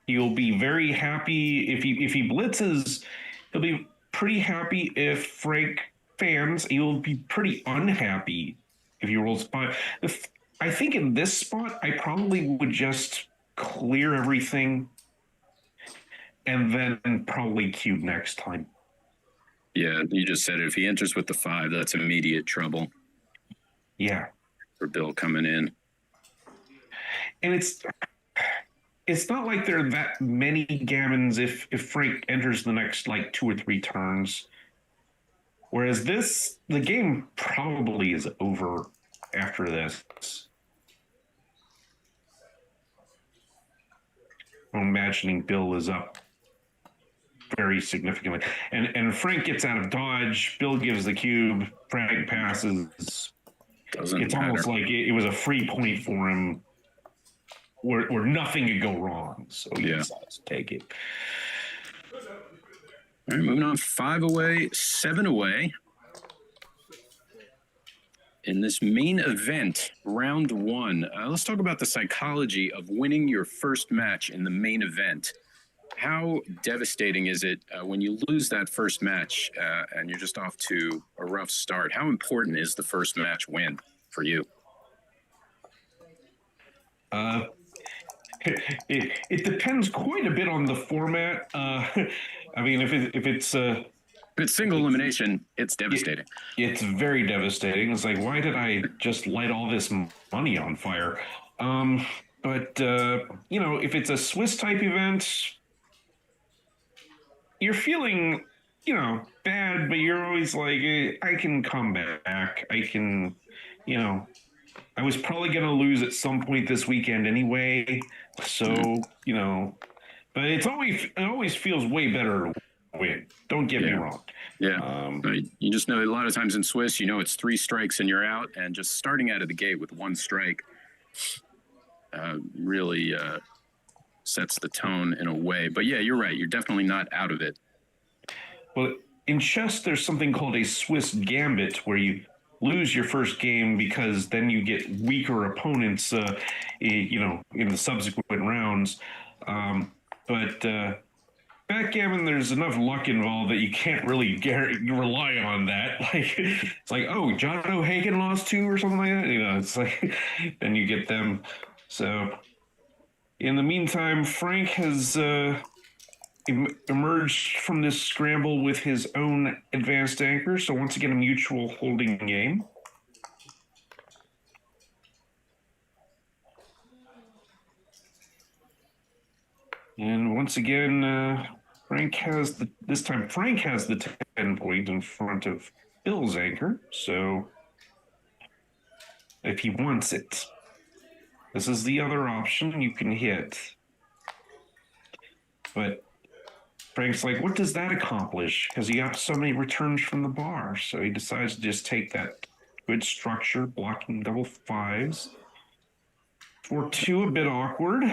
He'll be very happy if he blitzes. He'll be pretty happy if Frank fans. He'll be pretty unhappy if he rolls spot. I think in this spot, I probably would just clear everything and then probably queue next time. Yeah, you just said it. If he enters with the 5, that's immediate trouble. Yeah. For Bill coming in. And it's not like there are that many gammons if Frank enters the next 2 or 3 turns. Whereas the game probably is over after this. I'm imagining Bill is up very significantly. And Frank gets out of dodge. Bill gives the cube. Frank passes. It's almost like it was a free point for him where nothing could go wrong. So he decides to take it. All right, moving on. 5 away, 7 away. In this main event, round 1, let's talk about the psychology of winning your first match in the main event. How devastating is it when you lose that first match and you're just off to a rough start? How important is the first match win for you? It depends quite a bit on the format. I mean, if it's single elimination, it's devastating. It's very devastating. It's like, why did I just light all this money on fire? But if it's a Swiss type event, you're feeling, bad, but you're always like, I can come back. I can, I was probably going to lose at some point this weekend anyway. So, but it always feels way better to win. Don't get me wrong. Yeah. You just know a lot of times in Swiss, it's 3 strikes and you're out, and just starting out of the gate with 1 strike really sets the tone in a way. But yeah, you're right. You're definitely not out of it. Well, in chess, there's something called a Swiss gambit where you lose your first game because then you get weaker opponents, in the subsequent rounds. But backgammon, there's enough luck involved that you can't really rely on that. Like it's like, oh, John O'Hagan lost 2 or something like that. It's like then you get them. So in the meantime, Frank has emerged from this scramble with his own advanced anchor. So once again, a mutual holding game. And once again, Frank has the 10 point in front of Bill's anchor. So if he wants it, this is the other option you can hit. But Frank's like, what does that accomplish? Because he got so many returns from the bar. So he decides to just take that good structure, blocking double 5s. 4-2, a bit awkward.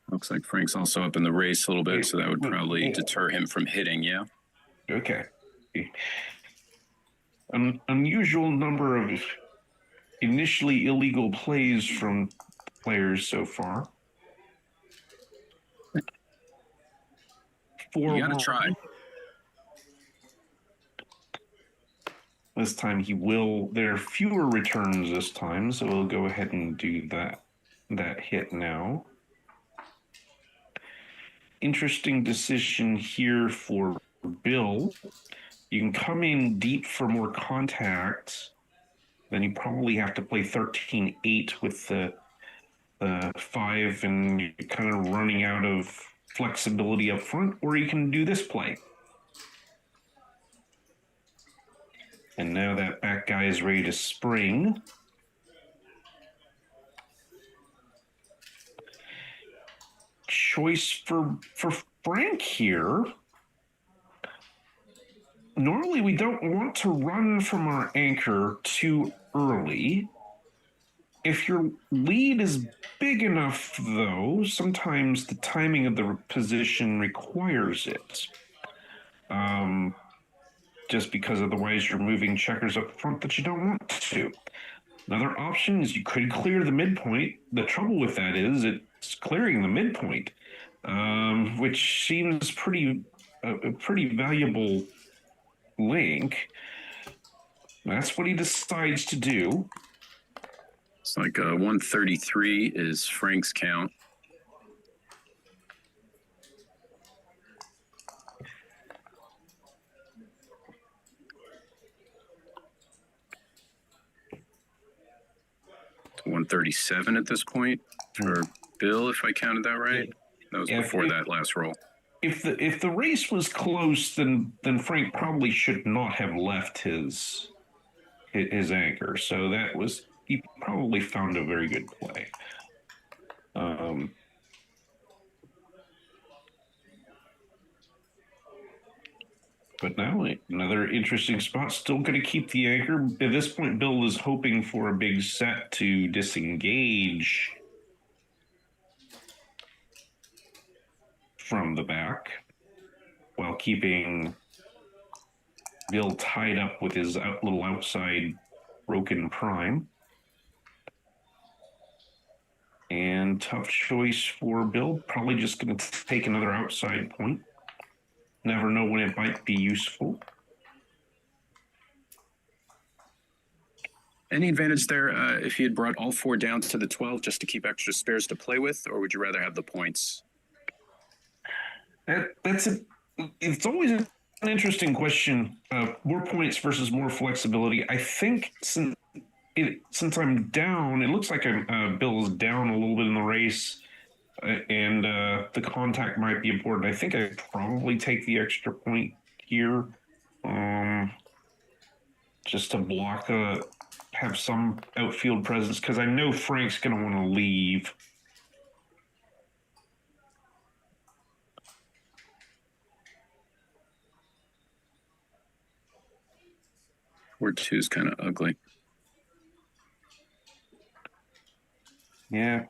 Looks like Frank's also up in the race a little bit, so that would probably deter him from hitting, yeah? Okay. An unusual number of initially illegal plays from players so far. You gotta try. This time there are fewer returns this time, so we'll go ahead and do that hit now. Interesting decision here for Bill. You can come in deep for more contact. Then you probably have to play 13-8 with the 5, and you're kind of running out of flexibility up front, or you can do this play. And now that back guy is ready to spring. Choice for Frank here. Normally we don't want to run from our anchor too early. If your lead is big enough, though, sometimes the timing of the position requires it. Just because otherwise you're moving checkers up front that you don't want to. Another option is you could clear the midpoint. The trouble with that is it's clearing the midpoint, which seems a pretty valuable link. That's what he decides to do. It's like 133 is Frank's count. $137 at this point for Bill, if I counted that right. That was before that last roll. If the race was close, then Frank probably should not have left his anchor. So he probably found a very good play. But now another interesting spot. Still going to keep the anchor. At this point, Bill is hoping for a big set to disengage from the back while keeping Bill tied up with his little outside broken prime. And tough choice for Bill. Probably just going to take another outside point. Never know when it might be useful. Any advantage there if he had brought all 4 down to the 12 just to keep extra spares to play with, or would you rather have the points? It's always an interesting question. More points versus more flexibility. I think since I'm down, it looks like Bill's down a little bit in the race. And the contact might be important. I think I'd probably take the extra point here, just to block have some outfield presence, because I know Frank's going to want to leave. Or 2 is kind of ugly. Yeah,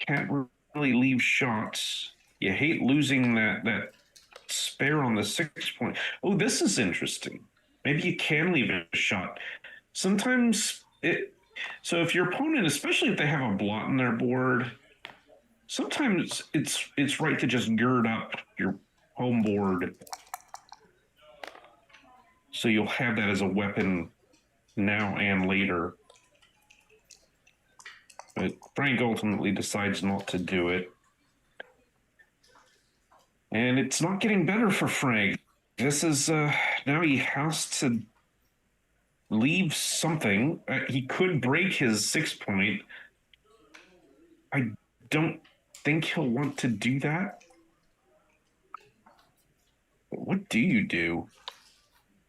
can't really leave shots. You hate losing that spare on the 6 point. Oh, this is interesting. Maybe you can leave a shot. Sometimes so if your opponent, especially if they have a blot on their board, sometimes it's right to just gird up your home board so you'll have that as a weapon now and later. But Frank ultimately decides not to do it. And it's not getting better for Frank. This is now he has to leave something. He could break his 6 point. I don't think he'll want to do that. What do you do?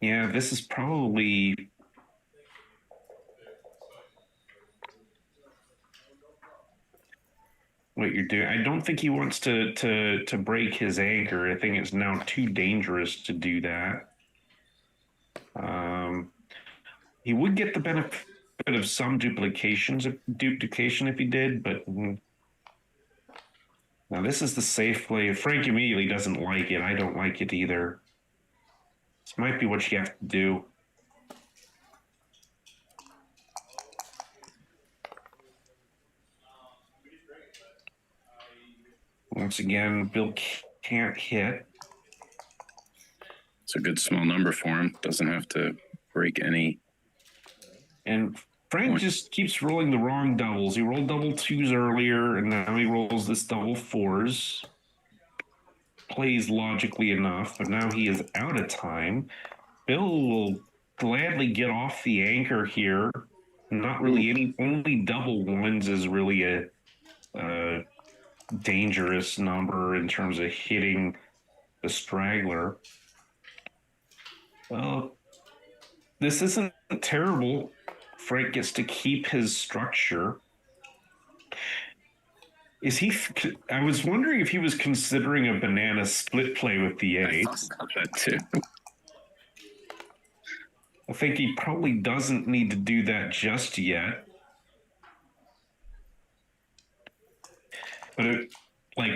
Yeah, this is probably what you're doing. I don't think he wants to break his anchor. I think it's now too dangerous to do that. He would get the benefit of some duplication if he did, but now this is the safe play. Frank immediately doesn't like it. I don't like it either. This might be what you have to do. Once again, Bill can't hit. It's a good small number for him. Doesn't have to break any. And Frank just keeps rolling the wrong doubles. He rolled double twos earlier, and now he rolls this double fours. Plays logically enough, but now he is out of time. Bill will gladly get off the anchor here. Not really only double ones is really a dangerous number in terms of hitting the straggler. Well, this isn't terrible. Frank gets to keep his structure. I was wondering if he was considering a banana split play with the 8. I thought that too. I think he probably doesn't need to do that just yet. But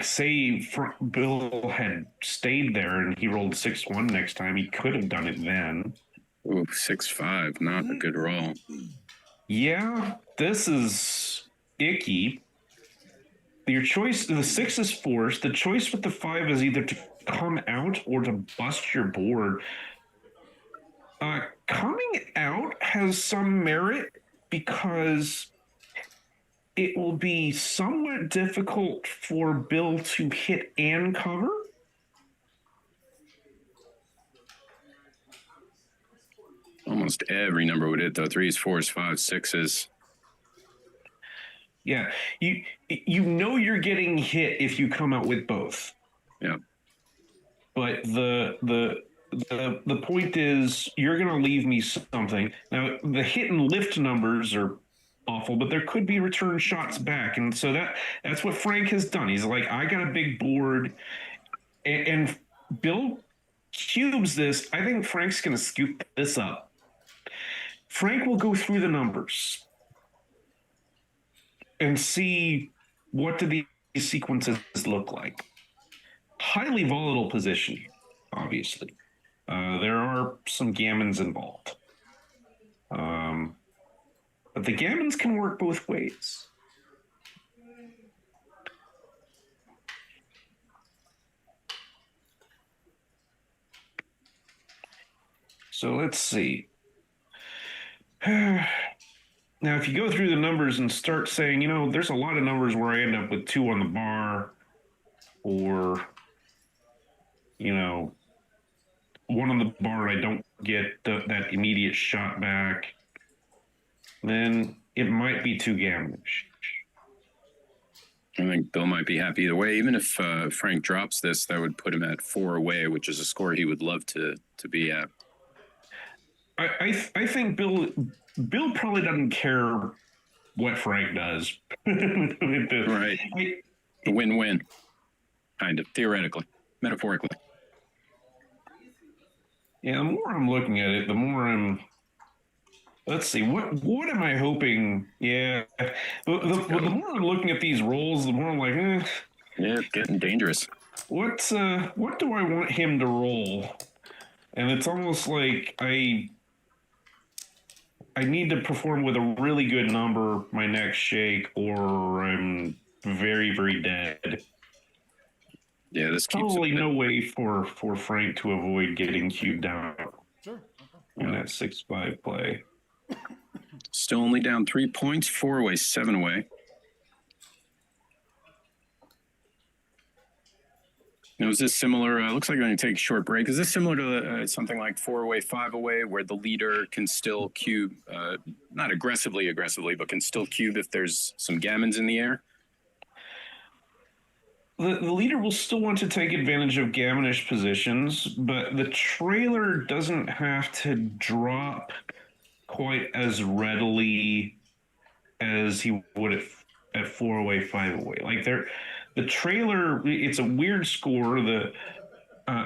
say Bill had stayed there and he rolled 6-1 next time, he could have done it then. Ooh, 6-5, not a good roll. Yeah, this is icky. Your choice, the 6 is forced. The choice with the 5 is either to come out or to bust your board. Coming out has some merit because it will be somewhat difficult for Bill to hit and cover. Almost every number would hit, though. 3s, 4s, 5s, 6s. Yeah, you know you're getting hit if you come out with both. Yeah. But the point is you're going to leave me something. Now, the hit and lift numbers are awful, but there could be return shots back. And so that's what Frank has done. He's like, I got a big board. And Bill cubes this. I think Frank's going to scoop this up. Frank will go through the numbers and see what do these sequences look like. Highly volatile position, obviously. There are some gammons involved. But the gammons can work both ways. So let's see. Now, if you go through the numbers and start saying, there's a lot of numbers where I end up with 2 on the bar or, 1 on the bar and I don't get that immediate shot back, then it might be too gammonish. I think Bill might be happy either way. Even if Frank drops this, that would put him at 4 away, which is a score he would love to be at. I think Bill probably doesn't care what Frank does. Right. A win-win, kind of, theoretically, metaphorically. Yeah, the more I'm looking at it, the more let's see, what am I hoping? Yeah, the more I'm looking at these rolls, the more I'm like, Yeah, it's getting dangerous. what do I want him to roll? And it's almost like I need to perform with a really good number my next shake, or I'm very, very dead. Yeah, this keeps Probably no way for Frank to avoid getting cubed out Sure. in that 6-5 play. Still only down 3 points, 4 away, 7 away. Now, is this similar? Looks like we're going to take a short break. Is this similar to something like 4 away, 5 away, where the leader can still cube, not aggressively, but can still cube if there's some gammons in the air? The leader will still want to take advantage of gammonish positions, but the trailer doesn't have to drop quite as readily as he would at 4 away, 5 away. Like the trailer, it's a weird score. The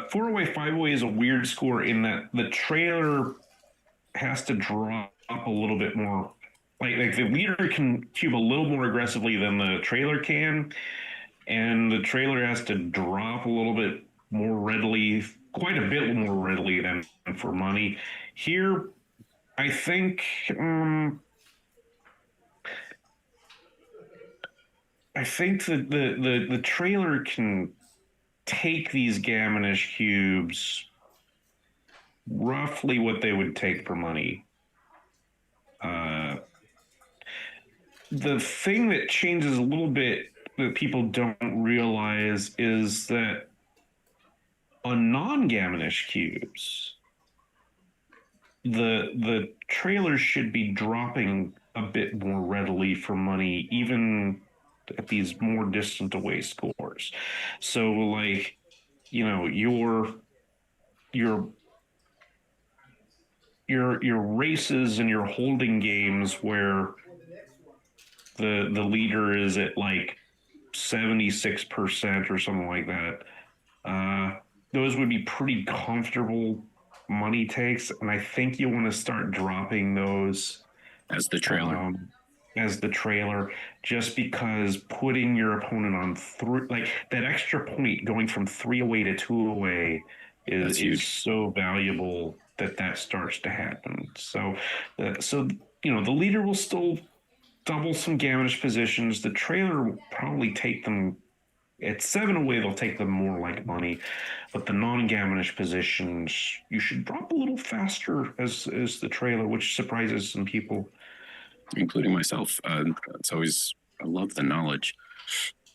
4 away, 5 away is a weird score in that the trailer has to drop a little bit more. Like the leader can cube a little more aggressively than the trailer can, and the trailer has to drop a little bit more readily, quite a bit more readily than for money. Here, I think that the trailer can take these gammonish cubes roughly what they would take for money. The thing that changes a little bit that people don't realize is that on non-gammonish cubes, the trailers should be dropping a bit more readily for money, even at these more distant away scores. So, like, you know, your races and your holding games where the leader is at like 76% or something like that, those would be pretty comfortable money takes, and I think you want to start dropping those As the trailer. Just because putting your opponent on like that extra point going from 3 away to 2 away is so valuable that starts to happen. So you know, the leader will still double some gammonish positions. The trailer will probably take them at 7 away. They'll take them more like money, but the non-gammonish positions you should drop a little faster as the trailer, which surprises some people, including myself. It's always, I love the knowledge.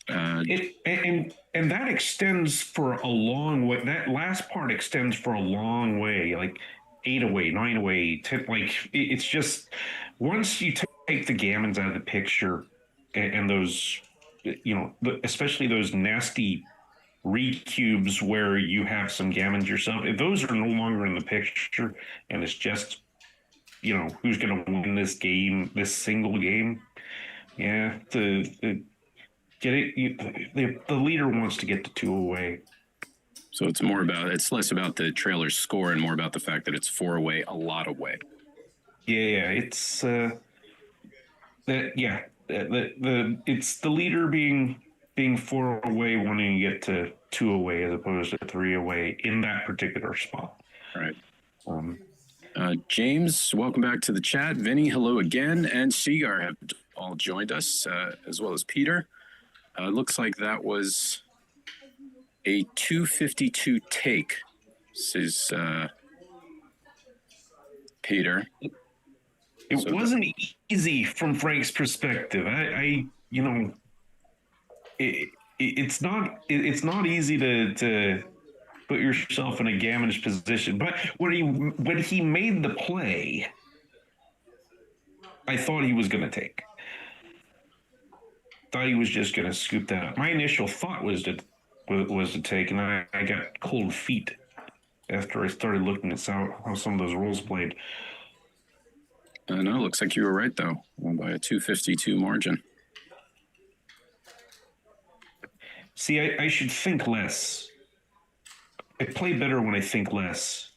And that extends for a long way. That last part extends for a long way, like 8 away, 9 away, 10. Like it's just once you take the gammons out of the picture, and those, you know, especially those nasty recubes where you have some gammons yourself, if those are no longer in the picture, and it's just, you know, who's going to win this game, this single game. Yeah, the leader wants to get the 2 away. So it's less about the trailer score and more about the fact that it's 4 away, a lot away. Yeah, it's it's the leader being 4 away, wanting to get to 2 away as opposed to 3 away in that particular spot. All right. James, welcome back to the chat. Vinny, hello again, and Seagar have all joined us, as well as Peter. Looks like that was a 252 take. This is Peter. It wasn't easy from Frank's perspective. I you know, it's not easy to put yourself in a gammonish position. But when he made the play, I thought he was going to take. Thought he was just going to scoop that up. My initial thought was to take, and I got cold feet after I started looking at how some of those rolls played. No, looks like you were right, though. Won by a 252 margin. See, I should think less. I play better when I think less.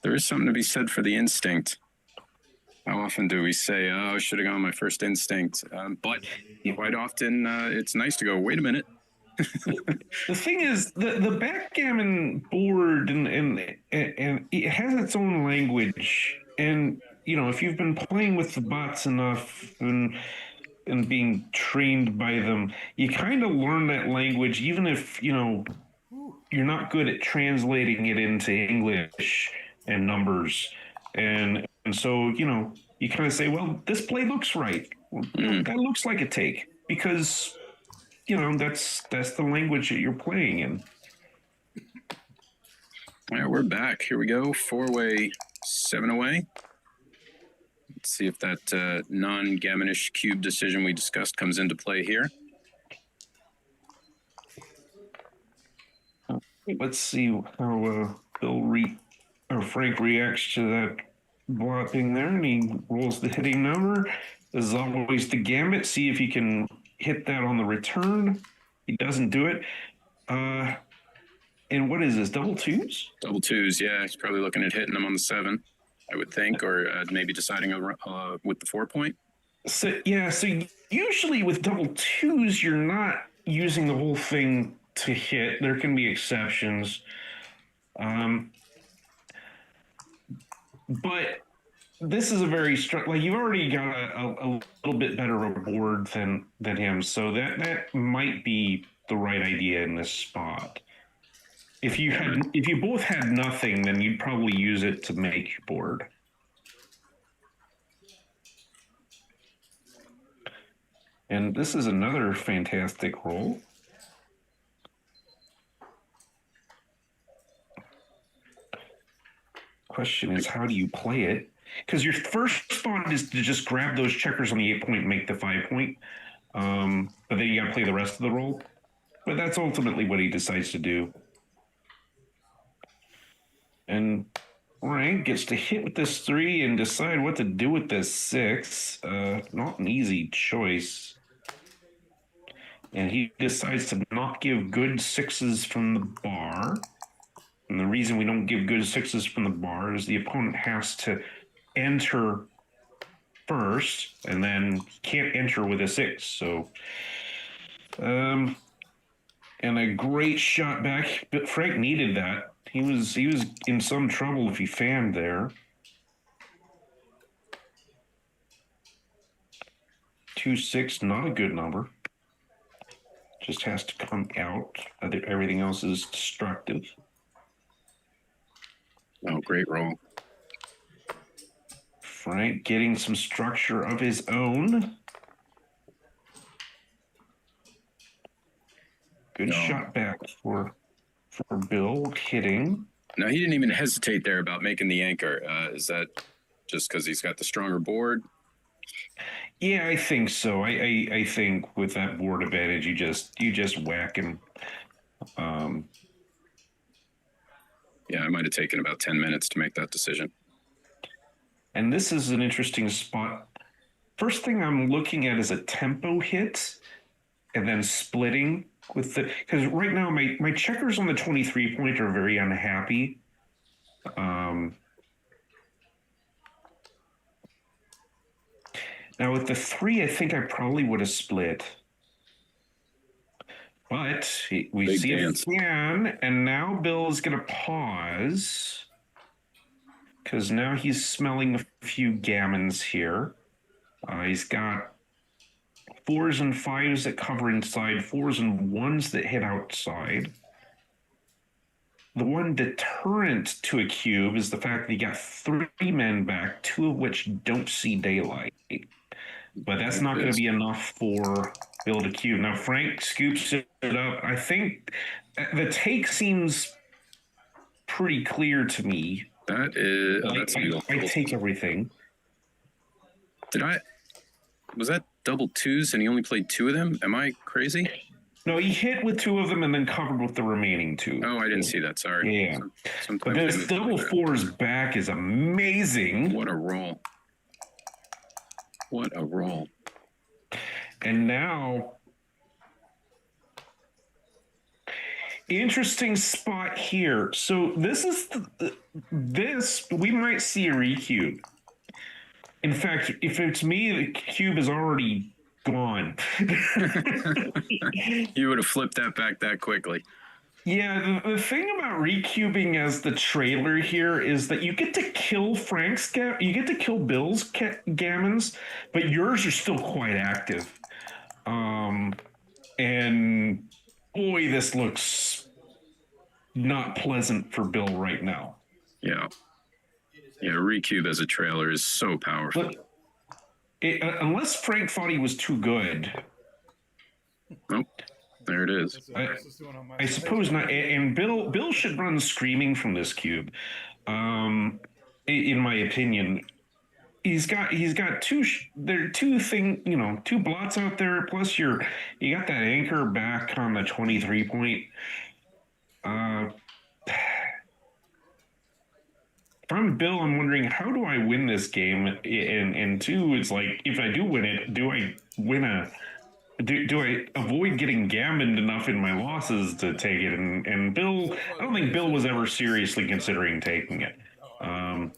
There is something to be said for the instinct. How often do we say, oh, I should have gone my first instinct? But quite often it's nice to go, wait a minute. The thing is, the backgammon board and it has its own language, and you know, if you've been playing with the bots enough and being trained by them, you kind of learn that language, even if you know you're not good at translating it into English and numbers, and so you know you kind of say, well, this play looks right. Well, that looks like a take because you know that's the language that you're playing in. All right, we're back. Here we go. 4-way, 7-away. Let's see if that non-gammonish cube decision we discussed comes into play here. Let's see how Frank reacts to that blocking there, and he rolls the hitting number. As always, the gambit. See if he can hit that on the return. He doesn't do it. And what is this? Double twos? Double twos, yeah. He's probably looking at hitting them on the 7, I would think, or maybe deciding with the 4-point. So yeah, so usually with double twos, you're not using the whole thing to hit. There can be exceptions. But this is a very strong, like you've already got a little bit better a board than him. So that might be the right idea in this spot. If you both had nothing, then you'd probably use it to make your board. And this is another fantastic roll. Question is, how do you play it? Because your first thought is to just grab those checkers on the 8-point and make the 5-point. But then you got to play the rest of the roll. But that's ultimately what he decides to do. And Frank gets to hit with this 3 and decide what to do with this 6. Not an easy choice. And he decides to not give good 6s from the bar. And the reason we don't give good 6s from the bar is the opponent has to enter first, and then can't enter with a 6. So, and a great shot back. But Frank needed that. He was in some trouble if he fanned there. 2-6, not a good number. Just has to come out. Everything else is destructive. Oh, great roll. Frank getting some structure of his own. Good shot back for Bill hitting. Now, he didn't even hesitate there about making the anchor. Is that just because he's got the stronger board? Yeah, I think so. I think with that board advantage, you just whack him. Yeah, I might have taken about 10 minutes to make that decision. And this is an interesting spot. First thing I'm looking at is a tempo hit and then splitting with the, because right now my checkers on the 23-point are very unhappy. Now with the 3, I think I probably would have split. But we Big see dance. a fan, and now Bill is going to pause because now he's smelling a few gammons here. He's got 4s and 5s that cover inside, 4s and 1s that hit outside. The one deterrent to a cube is the fact that he got 3 men back, 2 of which don't see daylight. But that's not going to be enough for Bill to cube. Now, Frank scoops it up. I think the take seems pretty clear to me. That is... I take everything. Was that double 2s and he only played 2 of them? Am I crazy? No, he hit with 2 of them and then covered with the remaining 2. Oh, I didn't see that. Sorry. Yeah. Sometimes but this double 4s back is amazing. What a roll. What a roll. And now, interesting spot here. So this is this we might see a recube. In fact, if it's me, the cube is already gone. You would have flipped that back that quickly. Yeah, the thing about recubing as the trailer here is that you get to kill you get to kill Bill's gammons, but yours are still quite active. And boy, this looks not pleasant for Bill right now. Yeah. Yeah, recube as a trailer is so powerful. Look, unless Frank thought he was too good. Nope. There it is. I suppose not. And Bill should run screaming from this cube. In my opinion, he's got two two blots out there. Plus you got that anchor back on the 23 point. If I'm Bill, I'm wondering, how do I win this game? And two, it's like, if I do win it, do I win do I avoid getting gammoned enough in my losses to take it? And Bill, I don't think Bill was ever seriously considering taking it. I'm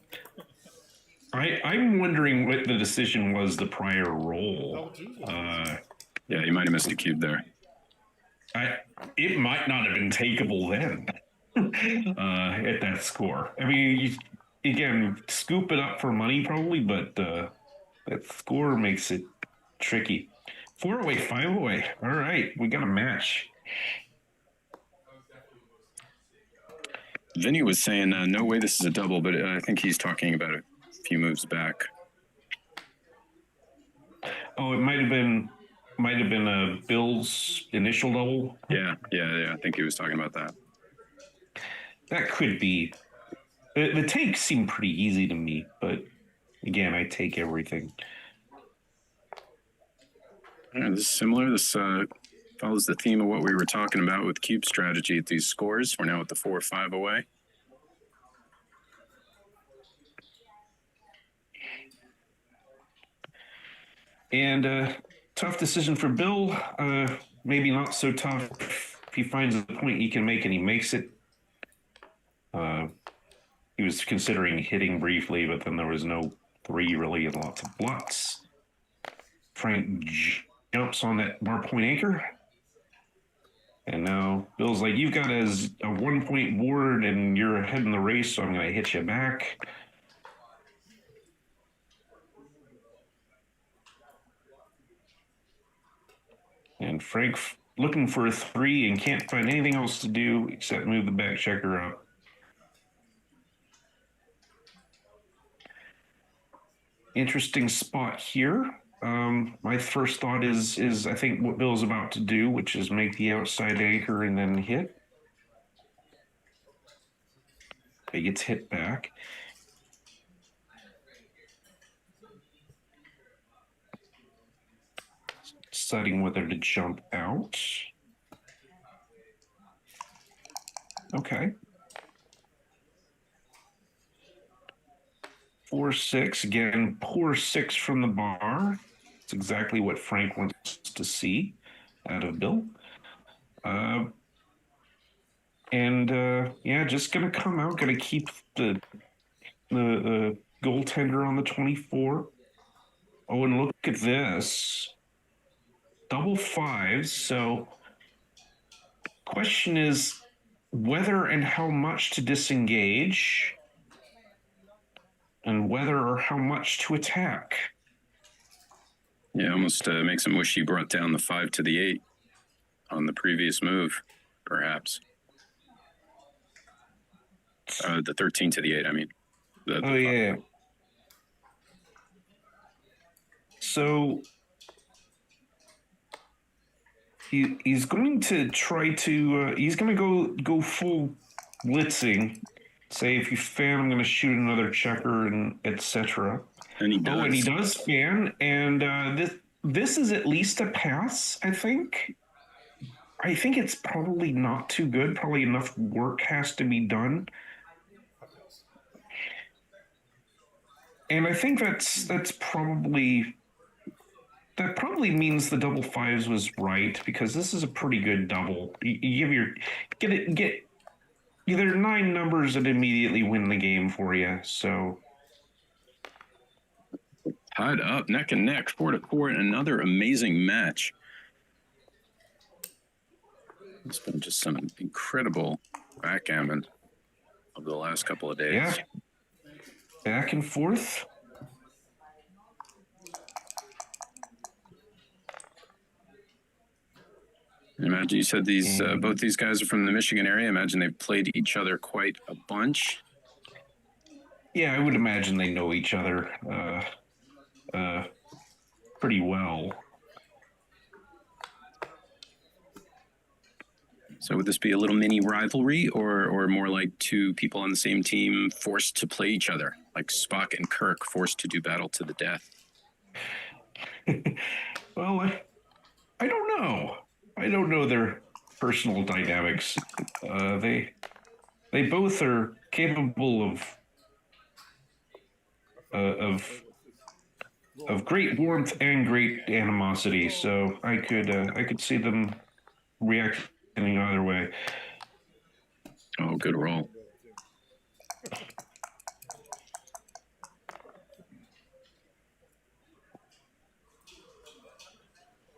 wondering what the decision was the prior roll. Yeah, you might have missed a cube there. It might not have been takeable then at that score. I mean, again, scoop it up for money probably, but that score makes it tricky. 4 away, 5 away. All right, we got a match. Vinny was saying, no way this is a double, but I think he's talking about a few moves back. Oh, it might have been a Bill's initial double. Yeah. I think he was talking about that. That could be. The takes seem pretty easy to me, but again, I take everything. Yeah, this is similar. This follows the theme of what we were talking about with cube strategy at these scores. We're now at the 4 or 5 away. And tough decision for Bill. Maybe not so tough if he finds a point he can make and he makes it. He was considering hitting briefly, but then there was no 3 really and lots of blots. Frank jumps on that bar point anchor. And now Bill's like, you've got as a 1 point board and you're ahead in the race, so I'm going to hit you back. And Frank looking for a 3 and can't find anything else to do except move the back checker up. Interesting spot here. My first thought is I think what Bill's about to do, which is make the outside anchor and then hit. He gets hit back. Deciding whether to jump out. Okay. 4-6, again, poor 6 from the bar. It's exactly what Frank wants to see out of Bill. Just gonna come out, gonna keep the goaltender on the 24. Oh, and look at this. Double 5s, so question is whether and how much to disengage and whether or how much to attack. Yeah, almost makes him wish he brought down the 5 to the 8 on the previous move, perhaps. The 13 to the 8, I mean. Yeah. So he's going to try to, he's going to go full blitzing. Say, if you fan, I'm going to shoot another checker and etc. And he does. Oh, and he does fan. And this is at least a pass, I think. I think it's probably not too good. Probably enough work has to be done. And I think that probably means the double 5s was right, because this is a pretty good double. You get either 9 numbers that immediately win the game for you. So Tied up, neck and neck, 4-4, and another amazing match. It's been just some incredible backgammon over the last couple of days. Yeah. Back and forth. Imagine you said these both these guys are from the Michigan area. Imagine they've played each other quite a bunch. Yeah, I would imagine they know each other pretty well. So would this be a little mini rivalry, or more like two people on the same team forced to play each other, like Spock and Kirk forced to do battle to the death? Well, I don't know. I don't know their personal dynamics. They both are capable of great warmth and great animosity. So I could see them reacting either way. Oh, good roll.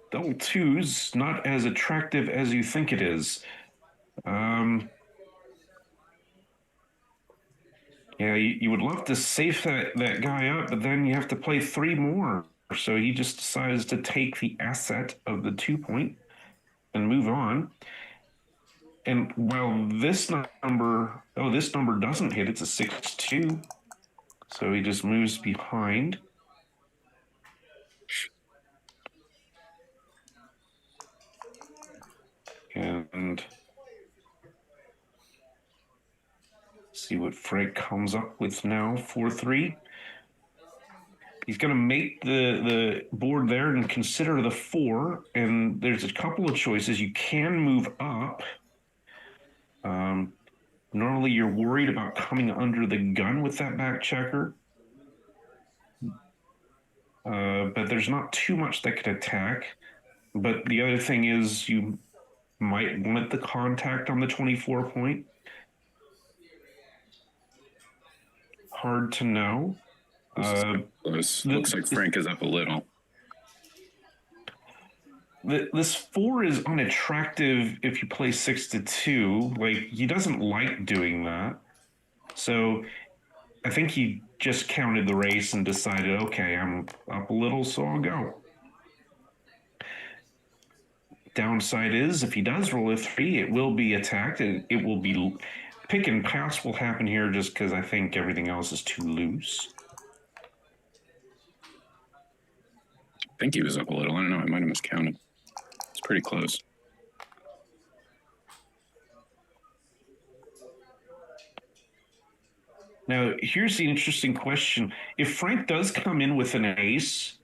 Double twos, not as attractive as you think it is. Yeah, you would love to safe that guy up, but then you have to play 3 more. So he just decides to take the asset of the 2 point and move on. And while this number doesn't hit, it's a 6-2. So he just moves behind. And see what Frank comes up with now, 4-3. He's going to make the board there and consider the 4. And there's a couple of choices. You can move up. Normally you're worried about coming under the gun with that back checker. But there's not too much that could attack. But the other thing is you might want the contact on the 24 point. Hard to know. Looks like Frank is up a little. This 4 is unattractive if you play 6-2. Like, he doesn't like doing that. So I think he just counted the race and decided, okay, I'm up a little, so I'll go. Downside is, if he does roll a 3, it will be attacked, and it will be pick and pass will happen here just because I think everything else is too loose. I think he was up a little. I don't know. I might have miscounted. It's pretty close. Now, here's the interesting question. If Frank does come in with an ace,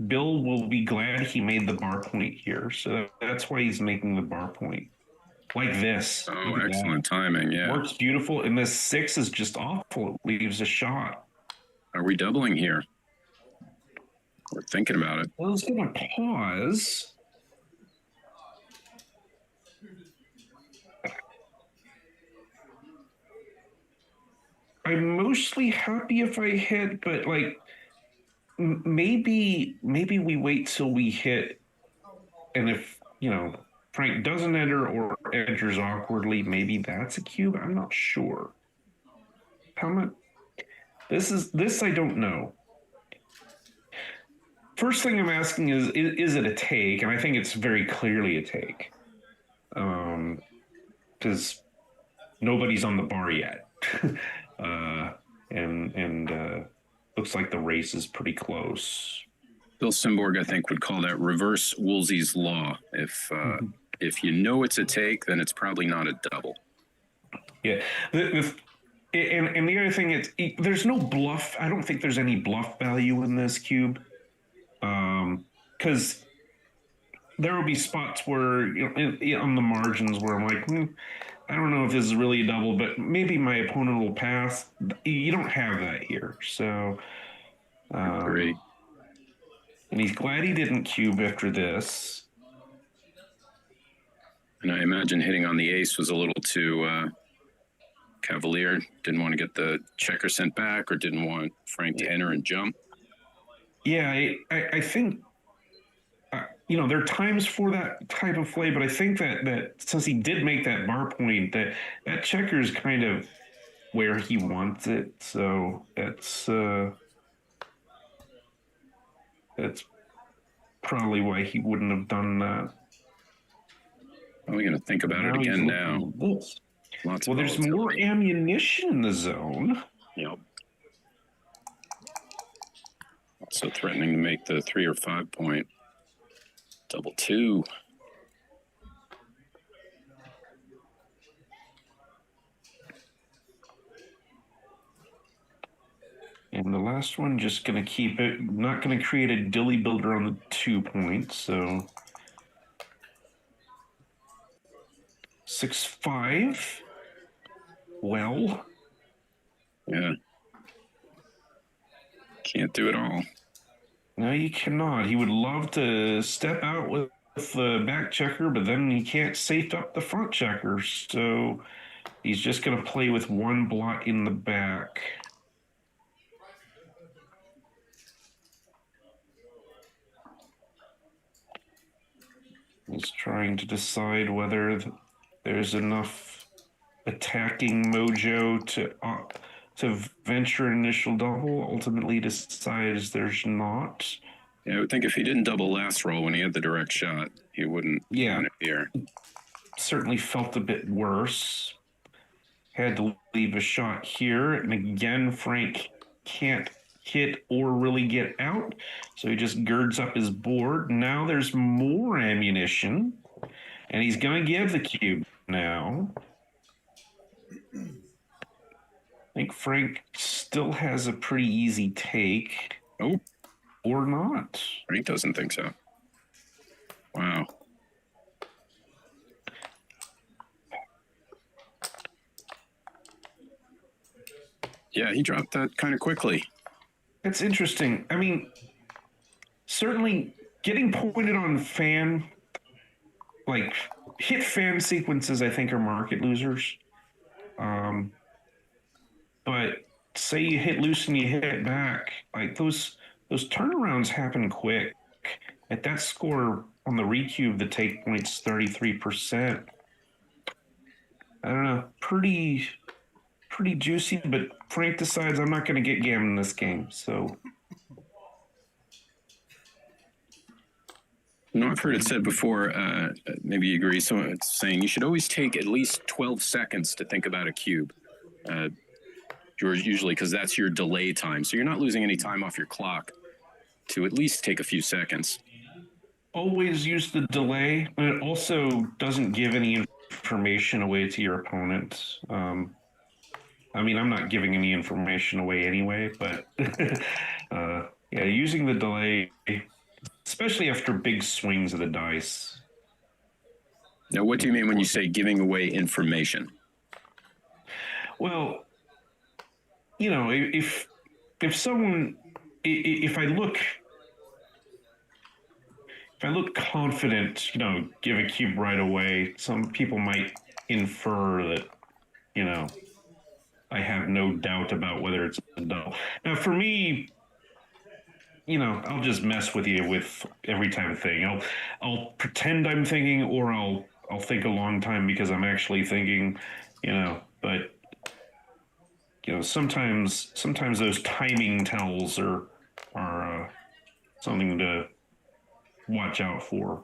Bill will be glad he made the bar point here. So that's why he's making the bar point. Like this. Oh, excellent timing, yeah. Works beautiful. And this 6 is just awful. It leaves a shot. Are we doubling here? We're thinking about it. Well, I was going to pause. I'm mostly happy if I hit, but like maybe we wait till we hit, and if Frank doesn't enter or enters awkwardly, maybe that's a cube. I'm not sure. How much? This I don't know. First thing I'm asking is it a take? And I think it's very clearly a take, because nobody's on the bar yet. And looks like the race is pretty close. Bill Simborg, I think, would call that reverse Woolsey's law. If you know it's a take, then it's probably not a double. Yeah. And the other thing is, there's no bluff. I don't think there's any bluff value in this cube. Because there will be spots where, on the margins where I'm like, I don't know if this is really a double, but maybe my opponent will pass. You don't have that here. So, Great. And he's glad he didn't cube after this. And I imagine hitting on the ace was a little too cavalier. Didn't want to get the checker sent back, or didn't want Frank to enter and jump. Yeah, I think there are times for that type of play, but I think that since he did make that bar point, that checker is kind of where he wants it. So that's probably why he wouldn't have done that. We're going to think about it Now he's again looking now. at this. Lots Well, of there's more volatility. ammunition in the zone. Yep. Also threatening to make the 3 or 5 point. Double 2. And the last one, just going to keep it, not going to create a dilly builder on the 2 points. So 6-5. Well. Yeah. Can't do it all. No, you cannot. He would love to step out with the back checker, but then he can't safe up the front checker. So he's just going to play with one blot in the back. He's trying to decide whether there's enough attacking mojo to venture an initial double. Ultimately decides there's not. Yeah, I would think if he didn't double last roll when he had the direct shot, he wouldn't win it here. Certainly felt a bit worse. Had to leave a shot here. And again, Frank can't hit or really get out. So he just girds up his board. Now there's more ammunition. And he's going to give the cube now. I think Frank still has a pretty easy take. Oh. Or not. Frank doesn't think so. Wow. Yeah, he dropped that kind of quickly. It's interesting. I mean, certainly getting pointed on fan, like hit fan sequences, I think are market losers. But say you hit loose and you hit it back, like those turnarounds happen quick. At that score on the recube, the take point's 33%. I don't know, pretty juicy, but Frank decides I'm not going to get gammon in this game, so. No, I've heard it said before, maybe you agree, someone's saying you should always take at least 12 seconds to think about a cube. George, usually because that's your delay time. So you're not losing any time off your clock to at least take a few seconds. Always use the delay, but it also doesn't give any information away to your opponent. I mean, I'm not giving any information away anyway, but yeah, using the delay, especially after big swings of the dice. Now, what do you mean when you say giving away information? Well, if someone, if I look confident, give a cube right away, some people might infer that, I have no doubt about whether it's a double. Now, for me, I'll just mess with you with every time thing. I'll pretend I'm thinking, or I'll think a long time because I'm actually thinking, but sometimes those timing tells are something to watch out for.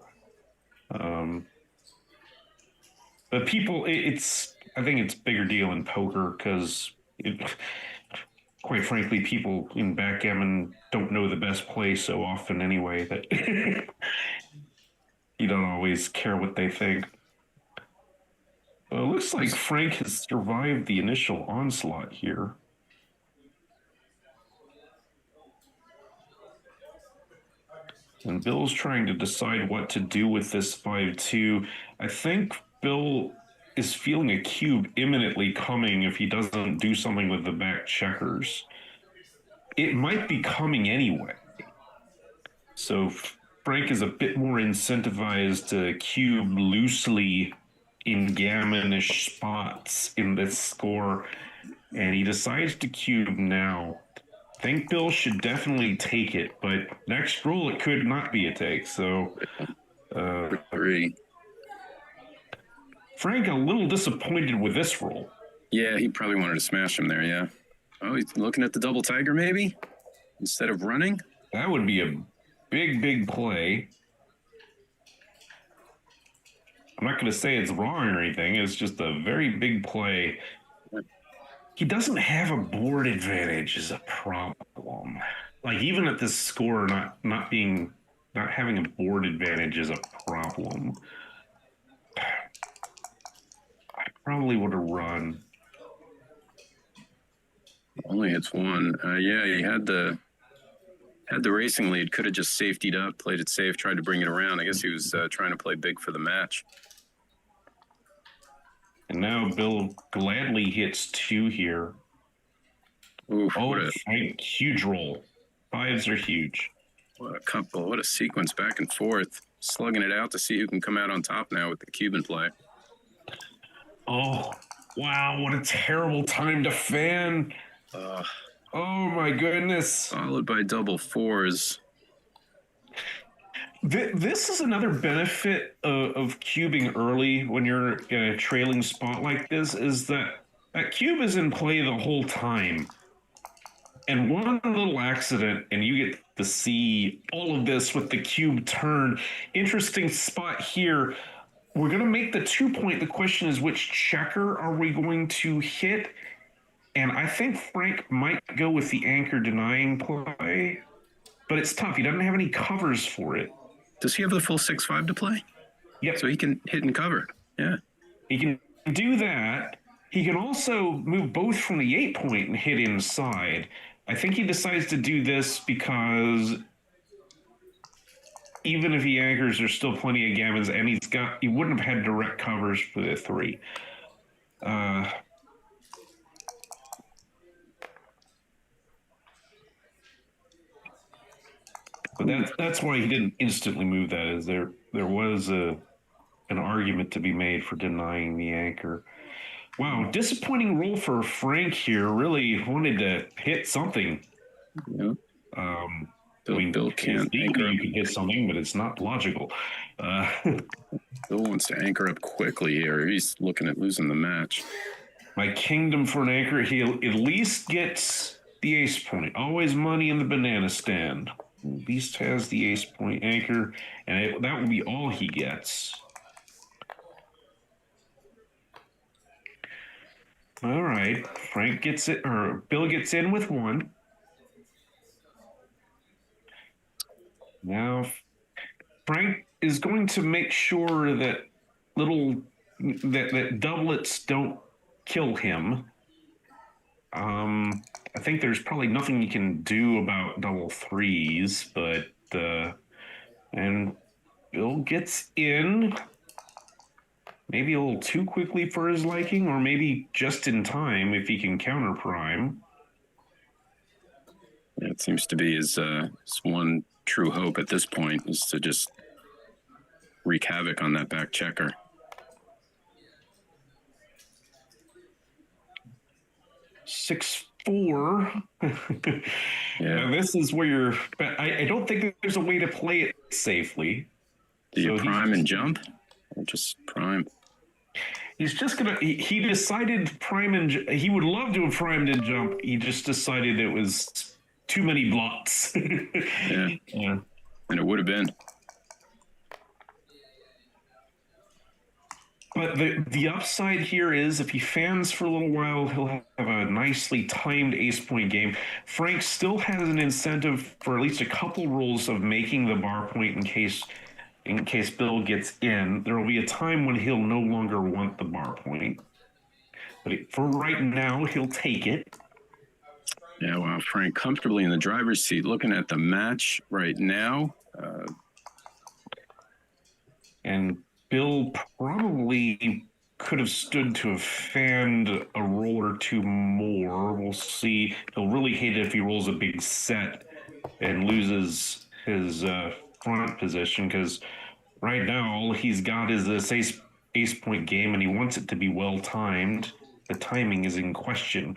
But people, I think it's a bigger deal in poker because, quite frankly, people in backgammon don't know the best play so often anyway that you don't always care what they think. Well, it looks like Frank has survived the initial onslaught here. And Bill's trying to decide what to do with this 5-2. I think Bill is feeling a cube imminently coming if he doesn't do something with the back checkers. It might be coming anyway. So Frank is a bit more incentivized to cube loosely in gammonish spots in this score, and he decides to cube now. think Bill should definitely take it, but next roll it could not be a take. So, Three. Frank a little disappointed with this roll. Yeah, he probably wanted to smash him there. Yeah. Oh, he's looking at the double tiger maybe instead of running. That would be a big play. I'm not going to say it's wrong or anything. It's just a very big play. He doesn't have a board advantage is a problem. Like even at this score, not having a board advantage is a problem. I probably would have run. Only hits one. Yeah, he had the racing lead. Could have just safetied up, played it safe, tried to bring it around. I guess he was trying to play big for the match. And now Bill gladly hits 2 here. Oof, huge roll. 5s are huge. What a couple. What a sequence back and forth. Slugging it out to see who can come out on top now with the Cuban play. Oh, wow. What a terrible time to fan. Oh, my goodness. Followed by double 4s. This is another benefit of cubing early when you're in a trailing spot like this, is that cube is in play the whole time. And one little accident, and you get to see all of this with the cube turn. Interesting spot here. We're going to make the 2-point. The question is, which checker are we going to hit? And I think Frank might go with the anchor denying play. But it's tough. He doesn't have any covers for it. Does he have the full 6-5 to play? Yep. So he can hit and cover. Yeah. He can do that. He can also move both from the 8-point and hit inside. I think he decides to do this because even if he anchors, there's still plenty of gammons, and he wouldn't have had direct covers for the 3. But that's why he didn't instantly move that, is there was an argument to be made for denying the anchor. Wow, disappointing roll for Frank here. Really wanted to hit something. Yeah. Bill can't anchor. You can hit something, but it's not logical. Bill wants to anchor up quickly here. He's looking at losing the match. My kingdom for an anchor. He'll at least get the ace point. Always money in the banana stand. At least has the ace point anchor, and that will be all he gets. All right, Frank gets it, or Bill gets in with 1. Now, Frank is going to make sure that that doublets don't kill him. I think there's probably nothing you can do about double 3s, but and Bill gets in. Maybe a little too quickly for his liking, or maybe just in time if he can counter prime. Yeah, it seems to be his one true hope at this point is to just wreak havoc on that back checker. Six 4. Yeah, this is where I don't think there's a way to play it safely. Do you prime and jump, or just prime? He's just gonna. He decided prime and he would love to have primed and jump. He just decided it was too many blocks. Yeah, and it would have been. But the upside here is if he fans for a little while, he'll have a nicely timed ace point game. Frank still has an incentive for at least a couple rolls of making the bar point in case Bill gets in. There will be a time when he'll no longer want the bar point. But for right now, he'll take it. Yeah, wow, Frank comfortably in the driver's seat, looking at the match right now. And Bill probably could have stood to have fanned a roll or 2 more. We'll see. He'll really hate it if he rolls a big set and loses his front position, because right now all he's got is this ace point game, and he wants it to be well timed. The timing is in question.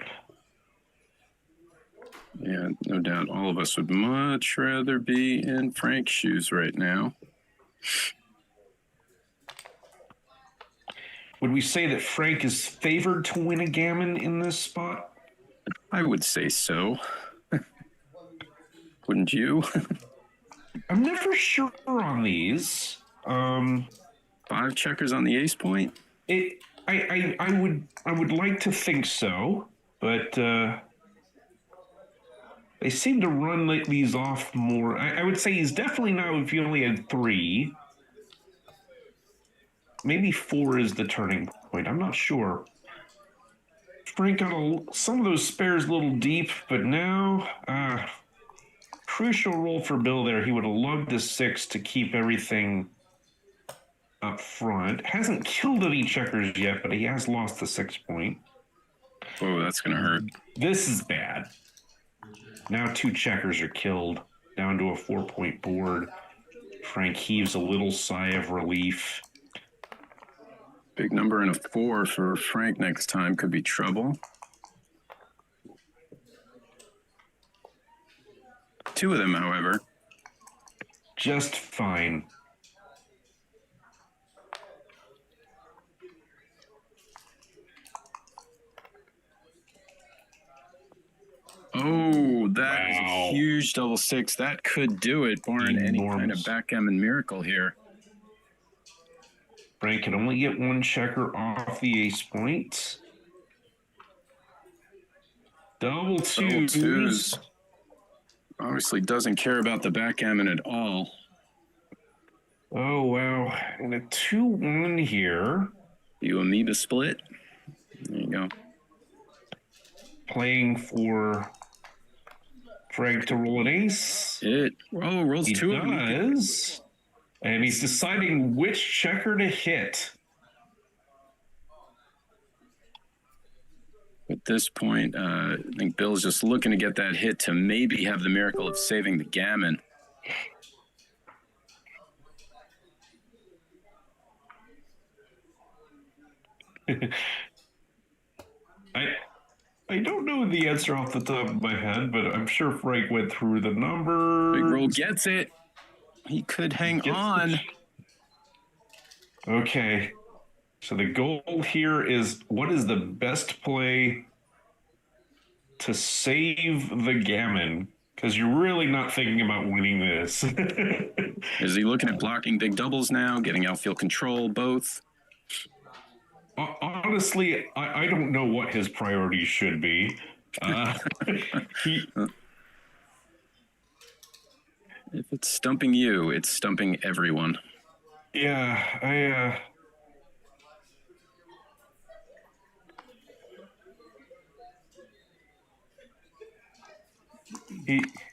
Yeah, no doubt. All of us would much rather be in Frank's shoes right now. Would we say that Frank is favored to win a gammon in this spot? I would say so. Wouldn't you? I'm never sure on these. 5 checkers on the ace point? I would like to think so, but they seem to run these off more. I would say he's definitely now if you only had 3. Maybe 4 is the turning point. I'm not sure. Frank got some of those spares a little deep, but now crucial roll for Bill there. He would have loved a 6 to keep everything up front. Hasn't killed any checkers yet, but he has lost the 6 point. Oh, that's going to hurt. This is bad. Now 2 checkers are killed, down to a 4-point board. Frank heaves a little sigh of relief. Big number and a 4 for Frank next time could be trouble. 2 of them, however. Just fine. Oh, that is a huge double 6. That could do it, barring any kind of backgammon miracle here. Frank can only get 1 checker off the ace point. Double twos. Obviously doesn't care about the backgammon at all. Oh, wow. And a 2-1 here. You amoeba split. There you go. Playing for Frank to roll an ace. Rolls he 2. Does. And he's deciding which checker to hit. At this point, I think Bill's just looking to get that hit to maybe have the miracle of saving the gammon. I don't know the answer off the top of my head, but I'm sure Frank went through the numbers. Big roll gets it. He could hang on. Okay. So the goal here is what is the best play to save the gammon? Because you're really not thinking about winning this. Is he looking at blocking big doubles now, getting outfield control, both? Honestly, I don't know what his priorities should be. If it's stumping you, it's stumping everyone. Yeah,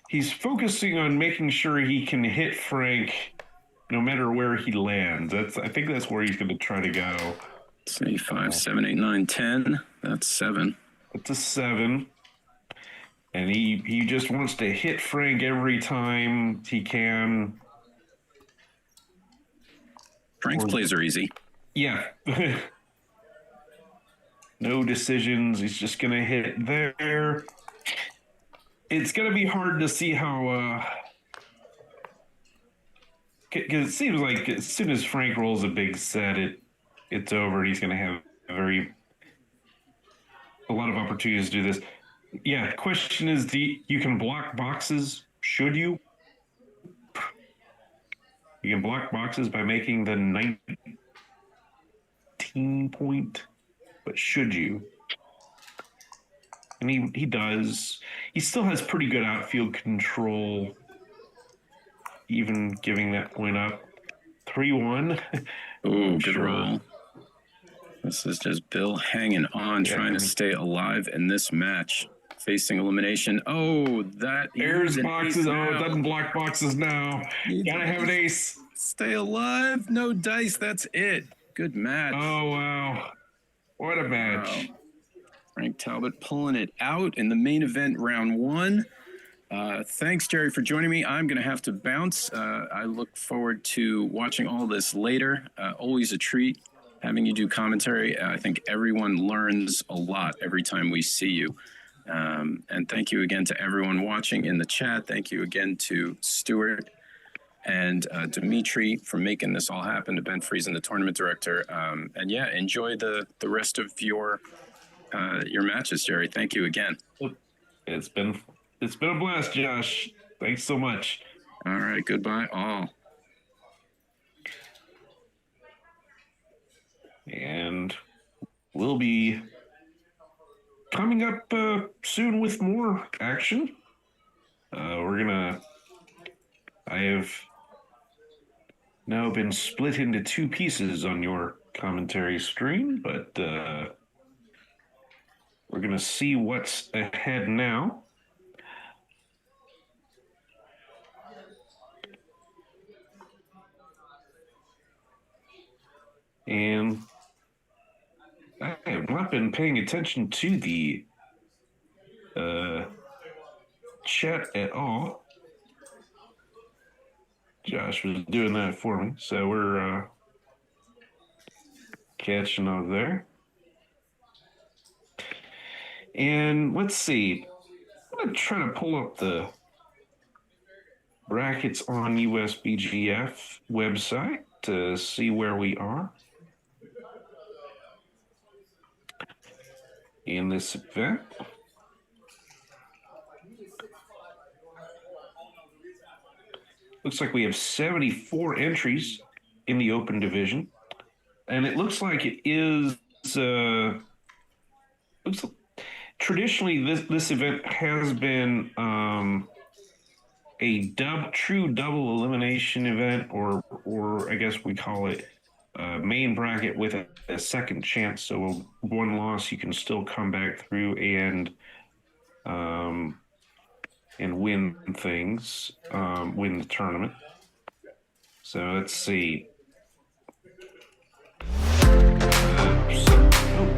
he's focusing on making sure he can hit Frank no matter where he lands. I think that's where he's going to try to go. Say 5, 7, 8, 9, 10. That's 7. It's a 7. And he just wants to hit Frank every time he can. Frank's plays are easy. Yeah. No decisions. He's just going to hit there. It's going to be hard to see how... Because it seems like as soon as Frank rolls a big set, it's over. He's going to have a lot of opportunities to do this. Yeah, question is, you can block boxes. Should you? You can block boxes by making the 19 point, but should you? And he does. He still has pretty good outfield control, even giving that point up. 3-1. Oh, good roll. This is just Bill hanging on, trying to stay alive in this match. Facing elimination. Oh, that airs boxes. Oh, it doesn't block boxes now. Gotta have an ace. Stay alive. No dice. That's it. Good match. Oh, wow. What a match. Wow. Frank Talbot pulling it out in the main event, round 1. Thanks, Jerry, for joining me. I'm going to have to bounce. I look forward to watching all this later. Always a treat having you do commentary. I think everyone learns a lot every time we see you. And thank you again to everyone watching in the chat. Thank you again to Stuart and Dimitri for making this all happen, to Ben Friesen, the tournament director. And yeah, enjoy the rest of your matches, Jerry. Thank you again. It's been a blast, Josh. Thanks so much. All right, goodbye all. And we'll be coming up soon with more action. I have now been split into two pieces on your commentary screen, but we're gonna see what's ahead now. And I have not been paying attention to the chat at all. Josh was doing that for me, so we're catching up there. And let's see. I'm going to try to pull up the brackets on USBGF website to see where we are in this event. Looks like we have 74 entries in the open division. And it looks like it is traditionally this event has been a true double elimination event, or I guess we call it main bracket with a second chance. So one loss, you can still come back through and win things, win the tournament. So let's see.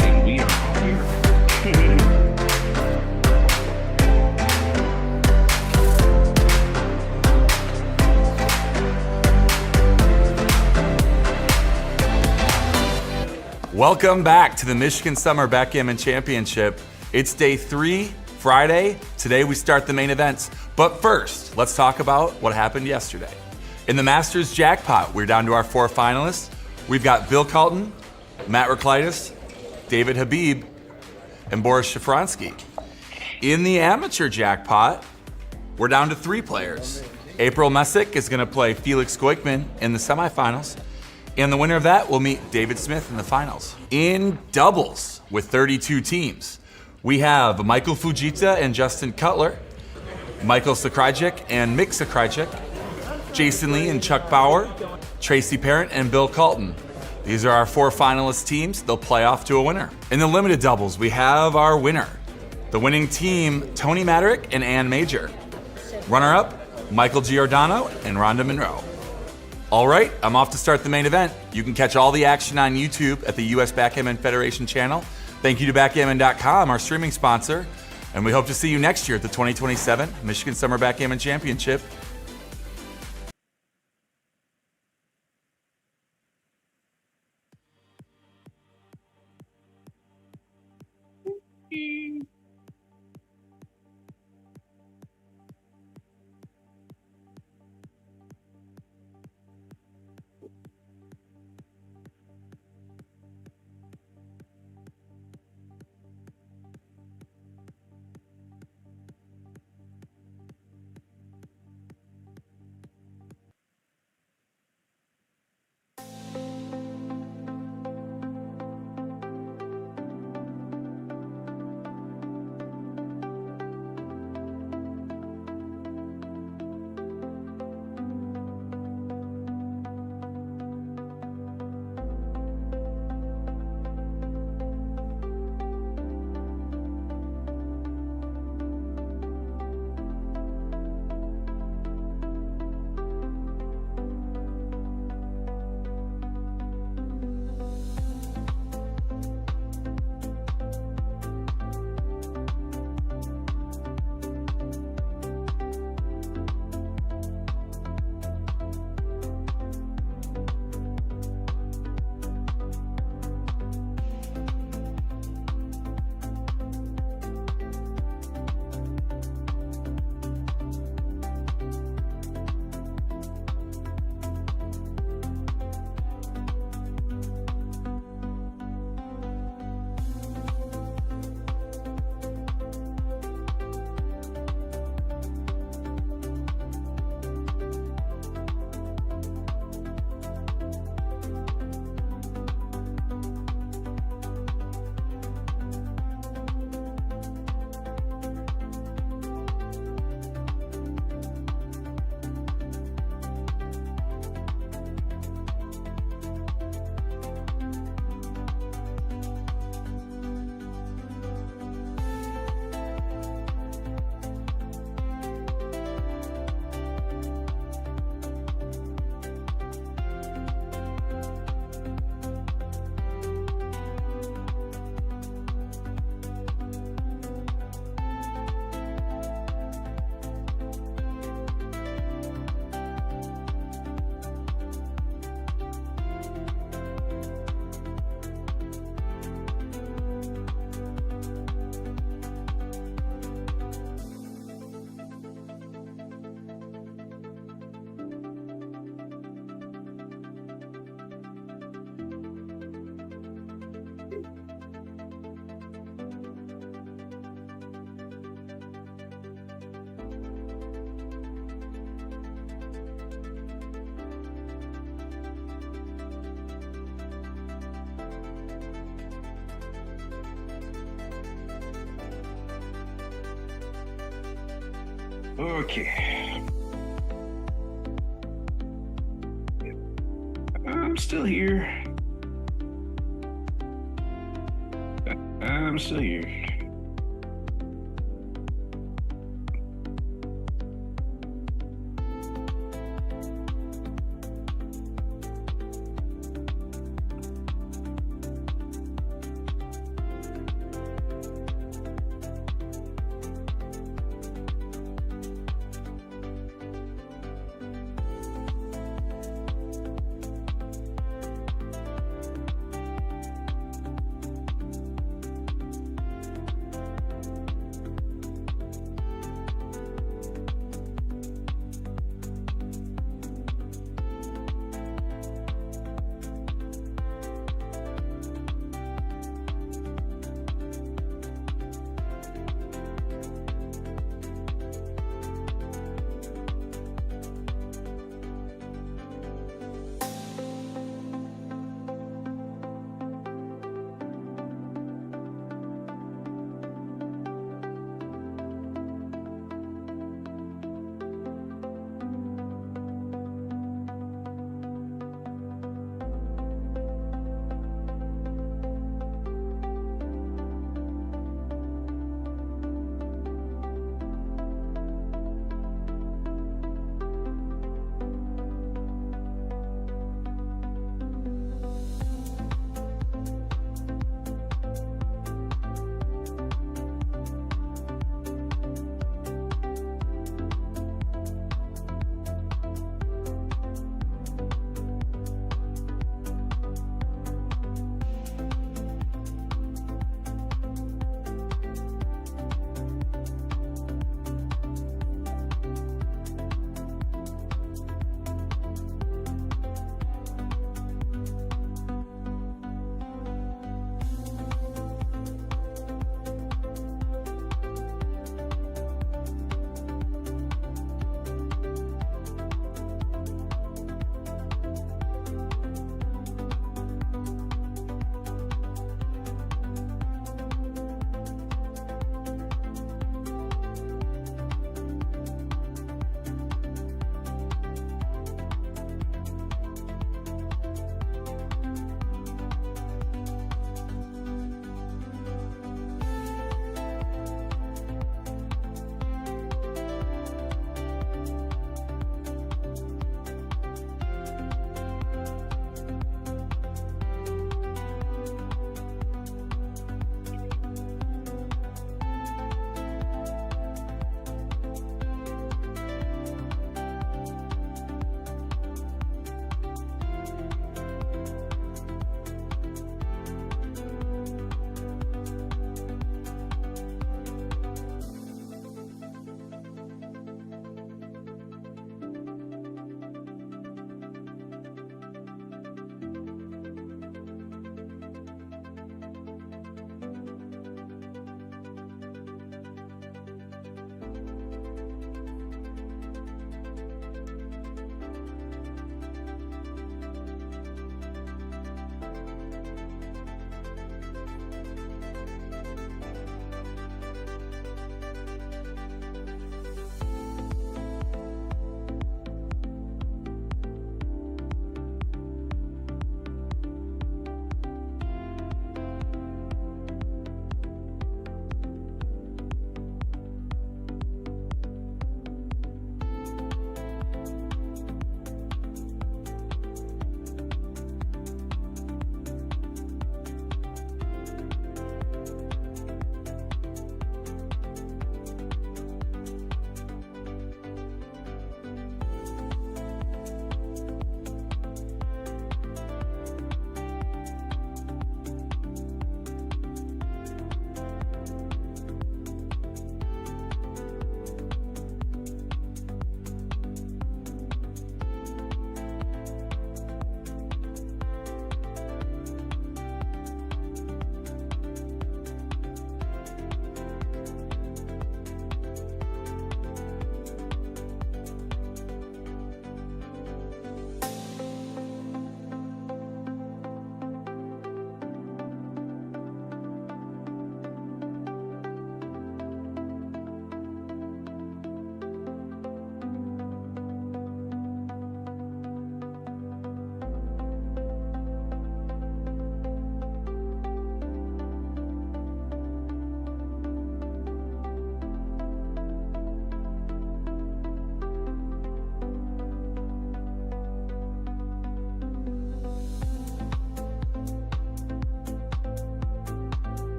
And we are here. Welcome back to the Michigan Summer Backgammon Championship. It's day 3, Friday. Today we start the main events. But first, let's talk about what happened yesterday. In the Masters Jackpot, we're down to our 4 finalists. We've got Bill Calton, Matt Raklitis, David Habib, and Boris Shafransky. In the Amateur Jackpot, we're down to 3 players. April Messick is going to play Felix Goikman in the semifinals. And the winner of that will meet David Smith in the finals. In doubles, with 32 teams, we have Michael Fujita and Justin Cutler, Michael Sakryjek and Mick Sakryjek, Jason Lee and Chuck Bauer, Tracy Parent and Bill Calton. These are our 4 finalist teams. They'll play off to a winner. In the limited doubles, we have our winner. The winning team, Tony Maderick and Ann Major. Runner-up, Michael Giordano and Rhonda Monroe. All right, I'm off to start the main event. You can catch all the action on YouTube at the US Backgammon Federation channel. Thank you to Backgammon.com, our streaming sponsor. And we hope to see you next year at the 2027 Michigan Summer Backgammon Championship. Okay. I'm still here. I'm still here.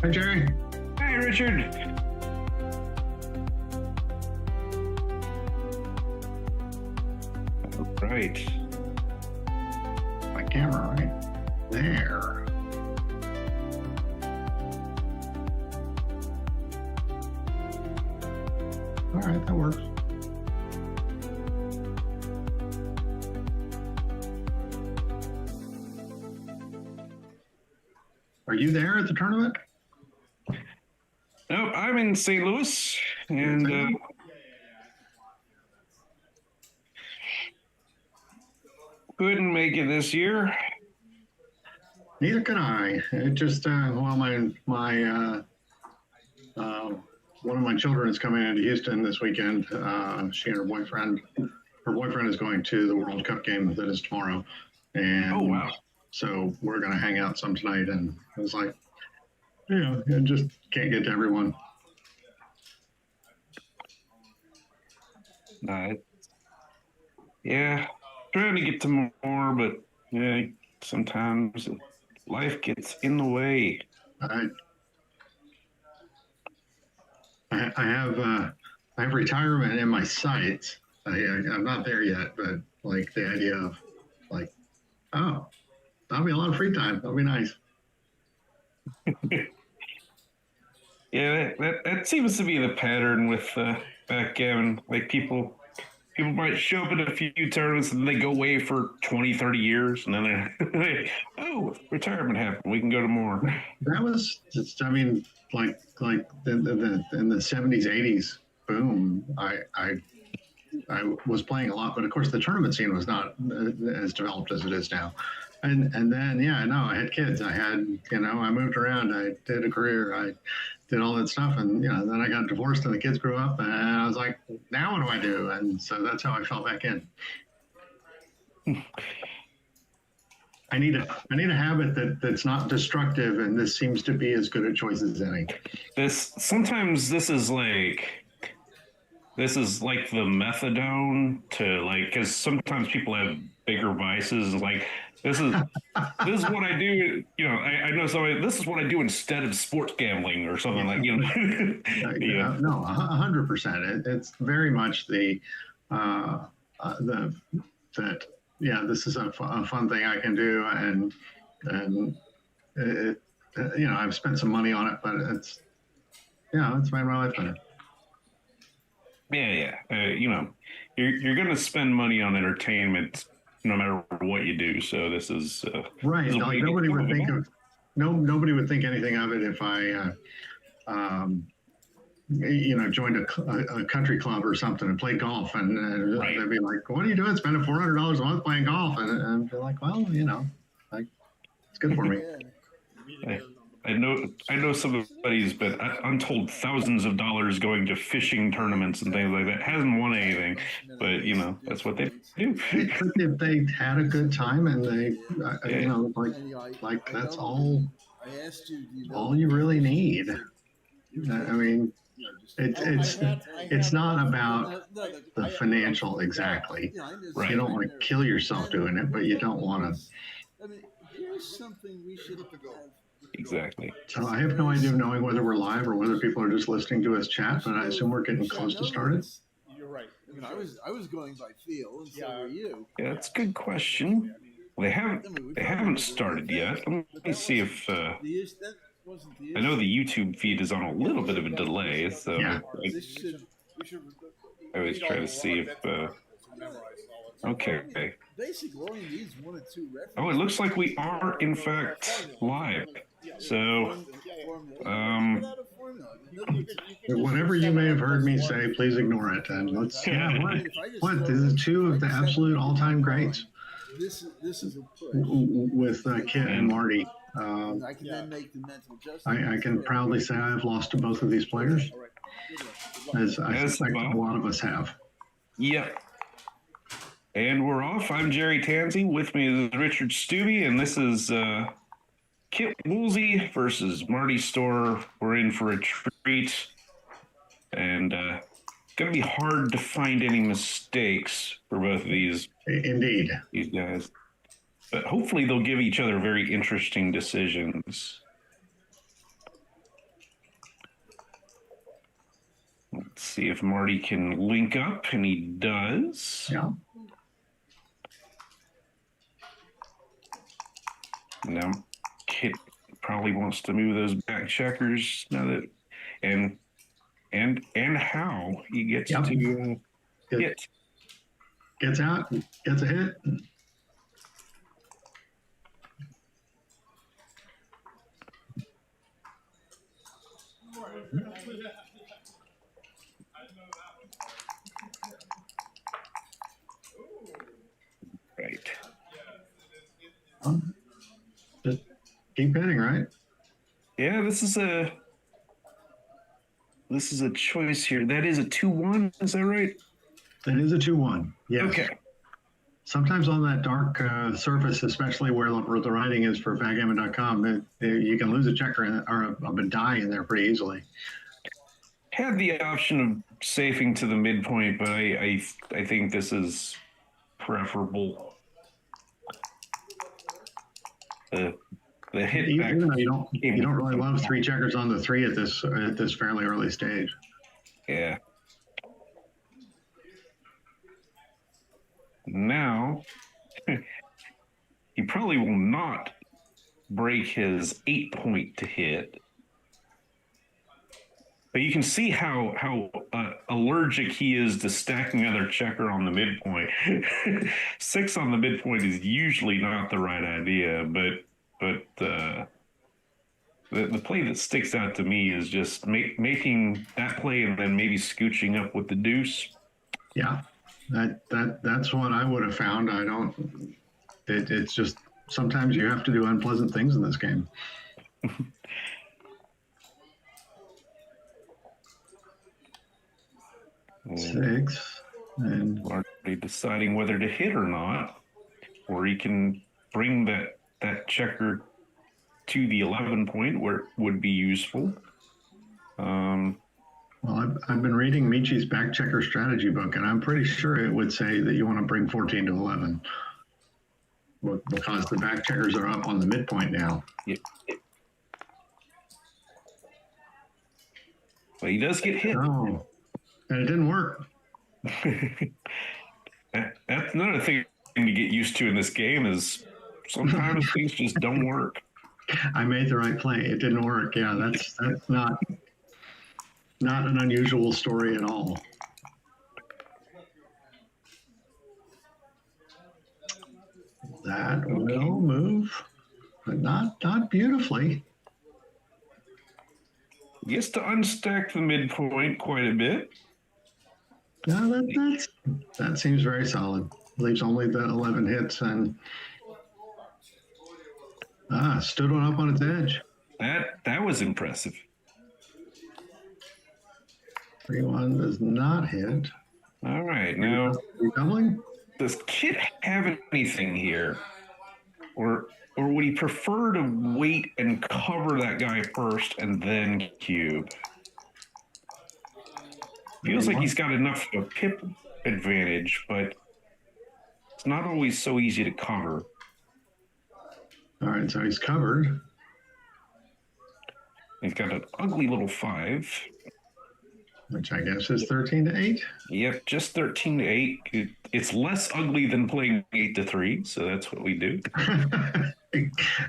Hi, Jerry. Hi, Richard. All right. My camera right there. All right, that works. Are you there at the tournament? Nope, I'm in St. Louis, and couldn't make it this year. Neither can I. It just well, one of my children is coming into Houston this weekend. She and her boyfriend. Her boyfriend is going to the World Cup game that is tomorrow, and Oh, wow. so we're going to hang out some tonight. And I was like, I just can't get to everyone. Yeah, trying to get to more, but yeah, sometimes life gets in the way. I have retirement in my sights. I'm not there yet, but like the idea of like, oh, that'll be a lot of free time. That'll be nice. Yeah, that seems to be the pattern with backgammon. Like people might show up at a few tournaments and they go away for 20, 30 years, and then they're oh, retirement happened. We can go to more. That was, I mean, like in the 70s, 80s, boom. I was playing a lot, but of course the tournament scene was not as developed as it is now. And then, I had kids. I had, I moved around. I did a career. I did all that stuff. And, then I got divorced and the kids grew up. And I was like, now what do I do? And so that's how I fell back in. I need a habit that's not destructive. And this seems to be as good a choice as any. Sometimes this is like the methadone to because sometimes people have bigger vices. Like this is what I do. I know somebody. This is what I do instead of sports gambling or something like. Yeah. No, 100%. It's very much this is a fun thing I can do, and it, I've spent some money on it, but it's made my life better. Yeah. You're going to spend money on entertainment no matter what you do. So this is right. This is like nobody would think anything of it if I, joined a country club or something and played golf, and right. They'd be like, "What are you doing? Spending $400 a month playing golf?" And be like, "Well, it's good for me." I know somebody's been untold thousands of dollars going to fishing tournaments and things like that. Hasn't won anything, but that's what they do. If they had a good time and they, that's all you really need. I mean, it's not about the financial exactly. Right. You don't want to kill yourself doing it, but you don't want to. I mean, here's something we should have. Exactly. So I have no idea of knowing whether we're live or whether people are just listening to us chat, but I assume we're getting close to started. You're right. I mean, I was going by feel, and so were you. Yeah, that's a good question. They haven't started yet. Let me see if I know the YouTube feed is on a little bit of a delay, so I always try to see if okay. Basically, only needs 1 or 2 references. Oh, it looks like we are in fact live. So, whatever you may have heard me say, please ignore it. And let's what this is 2 of the absolute all-time greats. This is a push. With Kit and Marty. I can then make the mental adjustment. I can proudly say I've lost to both of these players, as I suspect a lot of us have. Yep. And we're off. I'm Jerry Tansey. With me is Richard Stubbe, and this is Kit Woolsey versus Marty Storr. We're in for a treat, and going to be hard to find any mistakes for both of these. Indeed. These guys. But hopefully they'll give each other very interesting decisions. Let's see if Marty can link up, and he does. Yeah. Now, Kit probably wants to move those back checkers now that, and how he gets Yep. to hit. Gets out, gets a hit. Right. Just keep hitting, right? Yeah, this is a choice here. That is a 2-1. Is that right? That is a 2-1. Yes. Okay. Sometimes on that dark surface, especially where the writing is for backgammon.com, you can lose a checker or a die in there pretty easily. Had the option of safing to the midpoint, but I think this is preferable. The hit back. Even though you don't really love 3 checkers on the 3 at this fairly early stage. Yeah. Now, he probably will not break his 8-point to hit. But you can see how allergic he is to stacking another checker on the midpoint. 6 on the midpoint is usually not the right idea, but the play that sticks out to me is just making that play and then maybe scooching up with the deuce. Yeah, that's what I would have found. It's just sometimes you have to do unpleasant things in this game. 6 and Largely deciding whether to hit or not, or he can bring that checker to the 11-point where it would be useful. Well, I've been reading Michi's back checker strategy book, and I'm pretty sure it would say that you want to bring 14 to 11 because the back checkers are up on the midpoint now. Yep. But he does get hit. Oh, and it didn't work. That's another thing to get used to in this game is sometimes things just don't work. I made the right play. It didn't work. Yeah, that's not an unusual story at all. That will move, but not beautifully. Gets to unstack the midpoint quite a bit. No, that seems very solid. Leaves only the 11 hits and stood one up on its edge. That was impressive. 3-1 does not hit. All right, now You doubling? does Kit have anything here, or would he prefer to wait and cover that guy first and then cube? Feels like he's got enough of a pip advantage, but it's not always so easy to cover. All right, so he's covered. He's got an ugly little 5. Which I guess is 13 to 8. Yep, just 13 to 8. It's less ugly than playing 8 to 3, so that's what we do.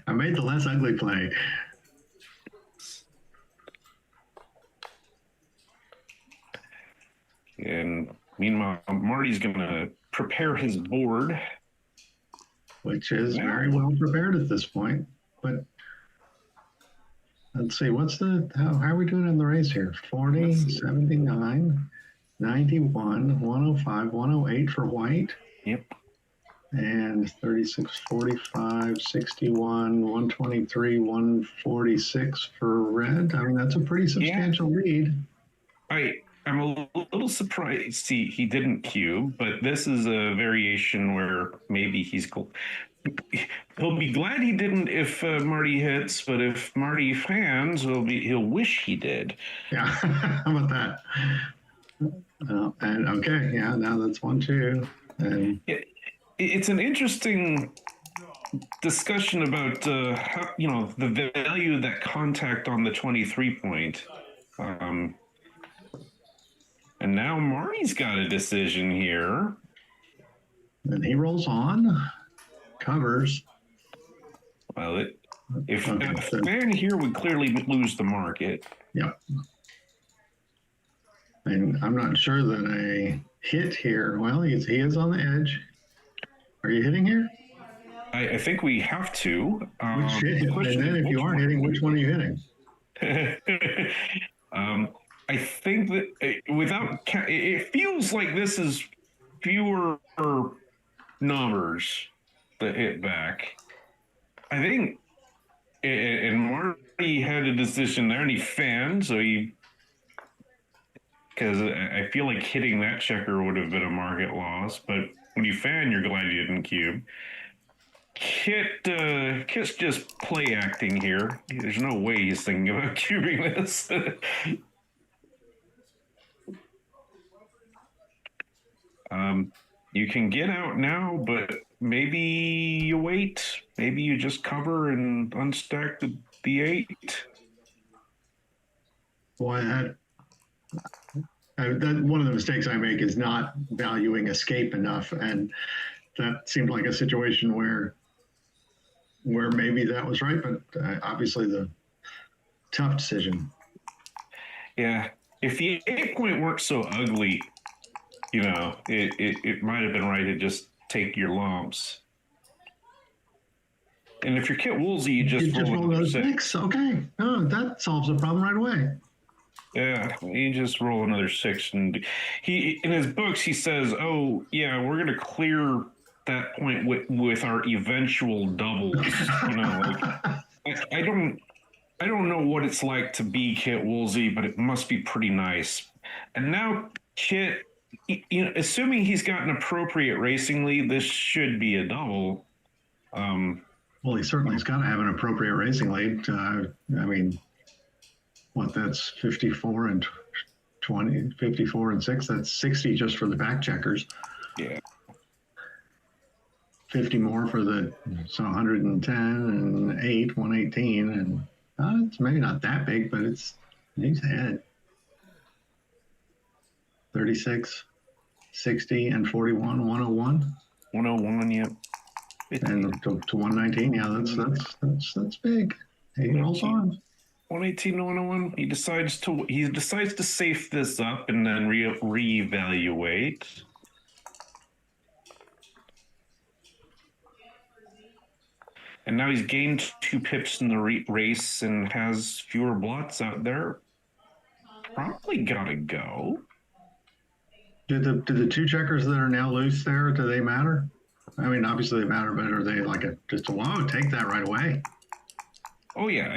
I made the less ugly play. And meanwhile, Marty's going to prepare his board. Which is very well prepared at this point. But let's see, how are we doing in the race here? 40, 79, 91, 105, 108 for white. Yep. And 36, 45, 61, 123, 146 for red. I mean, that's a pretty substantial lead. I'm a little surprised he didn't cube, but this is a variation where maybe he'll be glad he didn't if Marty hits, but if Marty fans, he'll wish he did. Yeah, how about that? And okay, yeah, now that's 1-2. And it's an interesting discussion about how, the value of that contact on the 23 point. And now Marty's got a decision here. And he rolls on, covers. Well, if a fan here would clearly lose the market. Yep. And I'm not sure that a hit here. Well, he is on the edge. Are you hitting here? I think we have to. Which hit? And then if you are hitting, which one are you hitting? I think that without it feels like this is fewer numbers that hit back. I think, and Marty had a decision there, and he fanned, so because I feel like hitting that checker would have been a market loss, but when you fan, you're glad you didn't cube. Kit's just play acting here. There's no way he's thinking about cubing this. You can get out now, but maybe you wait. Maybe you just cover and unstack the B8. Boy, that one of the mistakes I make is not valuing escape enough, and that seemed like a situation where maybe that was right, but obviously the tough decision. Yeah, if the 8-point weren't so ugly, you know, it might have been right to just take your lumps. And if you're Kit Woolsey, you just roll another 6. Okay, that solves the problem right away. Yeah, you just roll another 6, and he in his books he says, "Oh yeah, we're gonna clear that point with our eventual doubles." You know, like I don't know what it's like to be Kit Woolsey, but it must be pretty nice. And now Kit, you know, assuming he's got an appropriate racing lead, this should be a double. Well, he certainly has got to have an appropriate racing lead. I mean, that's 54 and 20, 54 and 6. That's 60 just for the back checkers. Yeah. 50 more for so 110 and 8, 118. And it's maybe not that big, but he's ahead. 36, 60, and 41, 101. 101, yeah. And to 119, yeah, that's big. He rolls on. 118 to 101. He decides to safe this up and then reevaluate. And now he's gained 2 pips in the race and has fewer blots out there. Probably gotta go. Do the 2 checkers that are now loose there, do they matter? I mean, obviously they matter, but are they like take that right away? Oh yeah,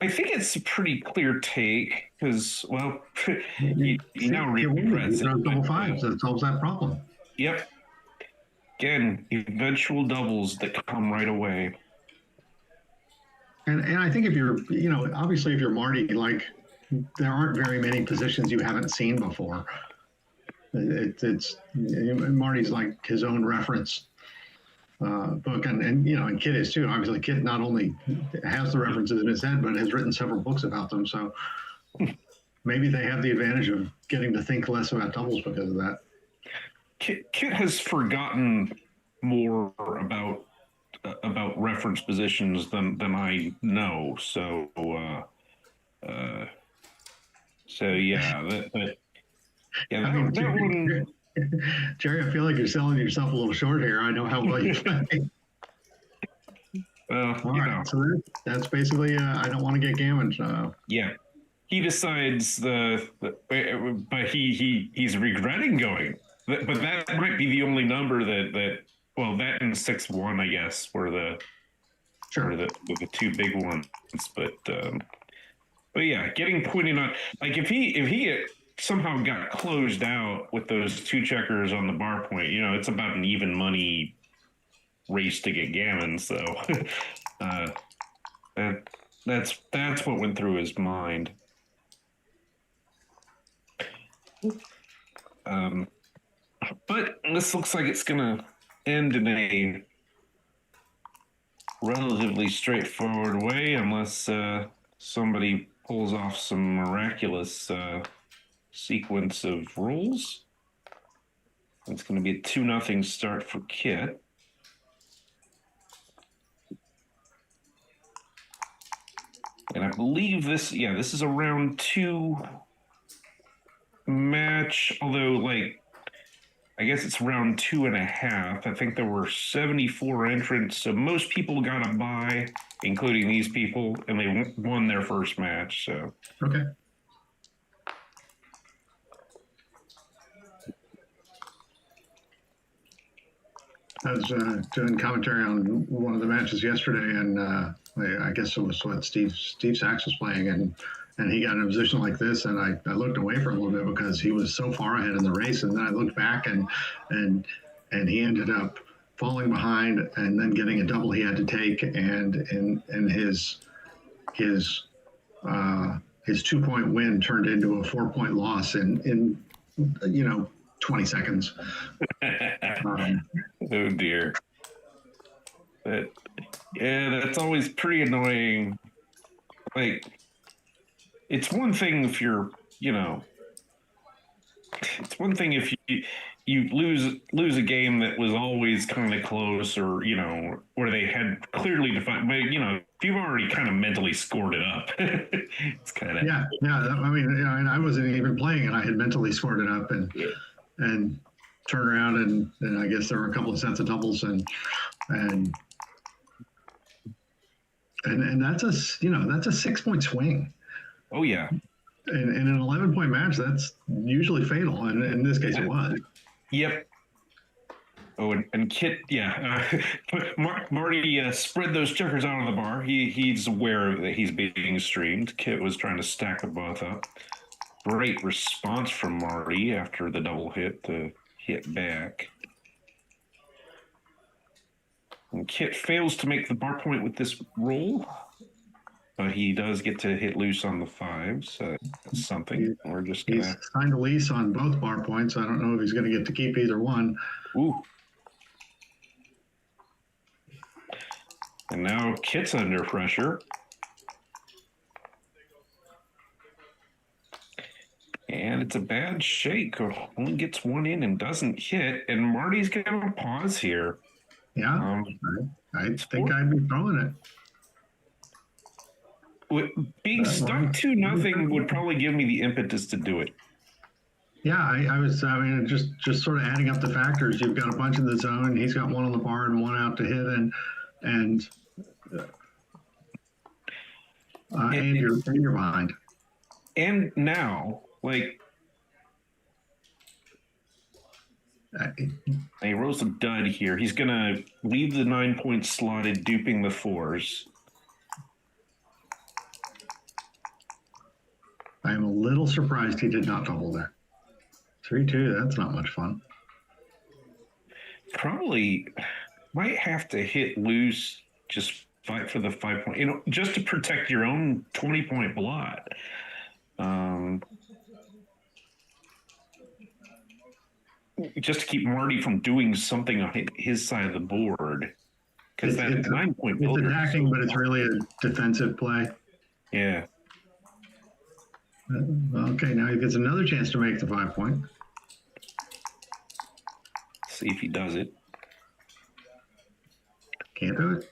I think it's a pretty clear take because, well, you now read double 5s that solves that problem. Yep. Again, eventual doubles that come right away. And I think if you're, obviously if you're Marty, like there aren't very many positions you haven't seen before. It's Marty's like his own reference book, and Kit is too. Obviously, Kit not only has the references in his head, but has written several books about them. So maybe they have the advantage of getting to think less about doubles because of that. Kit has forgotten more about reference positions than I know. So yeah, that one. Jerry, I feel like you're selling yourself a little short here. I know how well you play. All right, so that's basically I don't want to get gammoned. Yeah, he decides but he's regretting going. But that might be the only number that that and 6-1, I guess, were the 2 big ones. But yeah, getting pointed on, like if he somehow got closed out with those 2 checkers on the bar point, it's about an even money race to get gammon. So that's what went through his mind. But this looks like it's gonna end in a relatively straightforward way, unless somebody pulls off some miraculous sequence of rolls. It's going to be a 2-0 start for Kit. And I believe this is a round 2 match, although, like, I guess it's round 2.5. I think there were 74 entrants, so most people got a bye, including these people, and they won their first match. So Okay. I was doing commentary on one of the matches yesterday, and I guess it was what Steve Sachs was playing, and he got in a position like this, and I looked away for a little bit because he was so far ahead in the race, and then I looked back, and he ended up falling behind, and then getting a double he had to take, and his 2-point win turned into a 4-point loss in 20 seconds. Oh dear. That's always pretty annoying. Like, it's one thing if you're, it's one thing if you lose a game that was always kind of close, or where they had clearly defined. But if you've already kind of mentally scored it up, it's kind of yeah. I mean, and I wasn't even playing, and I had mentally scored it up, and turned around, and I guess there were a couple of sets of doubles, and that's a 6-point swing. Oh yeah. In an 11-point match, that's usually fatal, and in this case, it was. Yep. Oh, and Kit, Marty spread those checkers out on the bar. He's aware that he's being streamed. Kit was trying to stack them both up. Great response from Marty after the double hit to hit back. And Kit fails to make the bar point with this roll. But he does get to hit loose on the 5s. So that's something. We're just going to... He's signed a lease on both bar points. I don't know if he's going to get to keep either one. Ooh. And now Kit's under pressure. And it's a bad shake. Only gets one in and doesn't hit. And Marty's going to pause here. Yeah, I think I'd be throwing it. Being stuck 2-0 would probably give me the impetus to do it. Yeah, I mean, just sort of adding up the factors. You've got a bunch in the zone. He's got one on the bar and one out to hit, and you're behind. And now, like, he rolls a dud here. He's gonna leave the 9-point slotted, duping the 4s. I am a little surprised he did not double there. 3-2, that's not much fun. Probably might have to hit loose, just fight for the 5-point, just to protect your own 20-point blot. Just to keep Marty from doing something on his side of the board. Because that 9-point builder. It's attacking, but it's really a defensive play. Yeah. Okay, now he gets another chance to make the 5-point. See if he does it. Can't do it.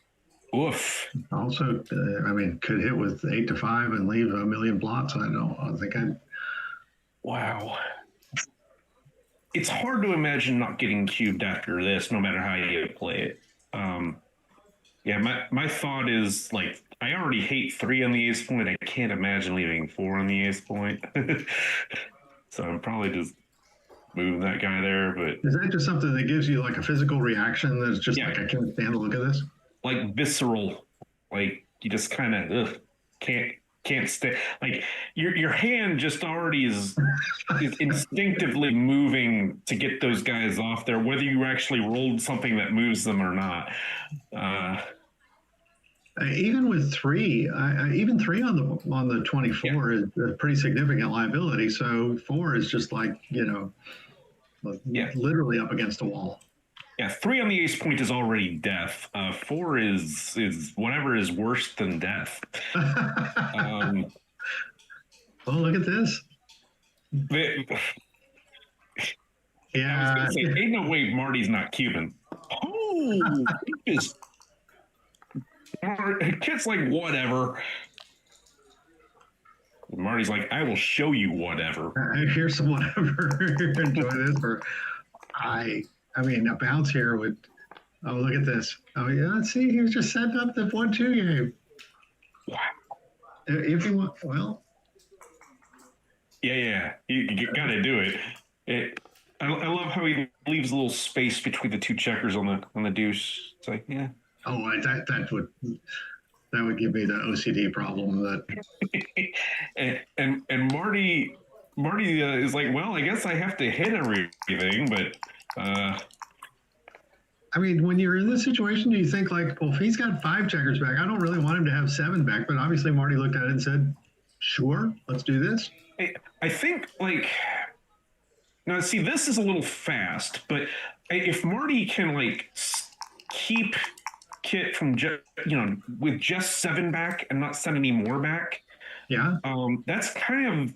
Oof. Also, could hit with 8-5 and leave a million blots. I think I'd. Wow. It's hard to imagine not getting cubed after this, no matter how you play it. My thought is, like, I already hate 3 on the ace point. I can't imagine leaving 4 on the ace point. So I'm probably just moving that guy there. But is that just something that gives you like a physical reaction that's just like, I can't stand the look of this? Like visceral, like you just kind of can't stay. Like your hand just already is instinctively moving to get those guys off there, whether you actually rolled something that moves them or not. Even with 3, even 3 on the 24 is a pretty significant liability. So 4 is just like, literally up against the wall. Yeah, 3 on the ace point is already death. 4 is whatever is worse than death. Oh, look at this. I was Yeah. gonna say, ain't no way Marty's not Cuban. Oh, just Kit's like, whatever. Marty's like, I will show you whatever. Here's some whatever. Enjoy this. I mean, a bounce here would. Oh, look at this. Oh, yeah. Let's see. He was just setting up the 1-2 game. Wow. If you want, well. Yeah. You got to do it. I love how he leaves a little space between the two checkers on the deuce. It's like, yeah. Oh, that would give me the OCD problem that. and Marty is like, well, I guess I have to hit everything, but. I mean, when you're in this situation, do you think like, well, if he's got 5 checkers back, I don't really want him to have 7 back. But obviously, Marty looked at it and said, "Sure, let's do this." I think like now. See, this is a little fast, but if Marty can like keep Kit from with just 7 back and not send any more back, Yeah. That's kind of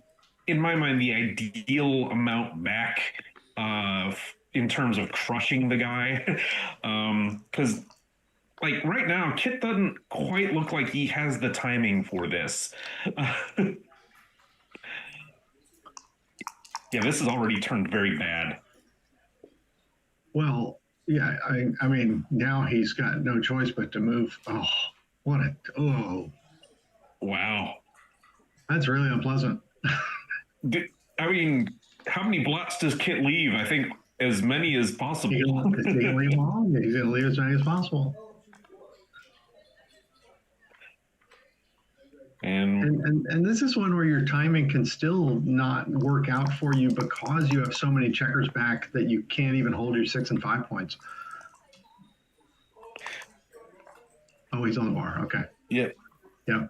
in my mind the ideal amount back. In terms of crushing the guy, because like right now, Kit doesn't quite look like he has the timing for this. Yeah, this has already turned very bad. Well, yeah. I mean, now he's got no choice but to move. Oh, Wow. that's really unpleasant. I mean, how many blots does Kit leave? I think as many as possible. He's going to leave long. He's going to leave as many as possible. And this is one where your timing can still not work out for you because you have so many checkers back that you can't even hold your 6 and 5 points. Oh, he's on the bar. Okay. Yeah. Yeah.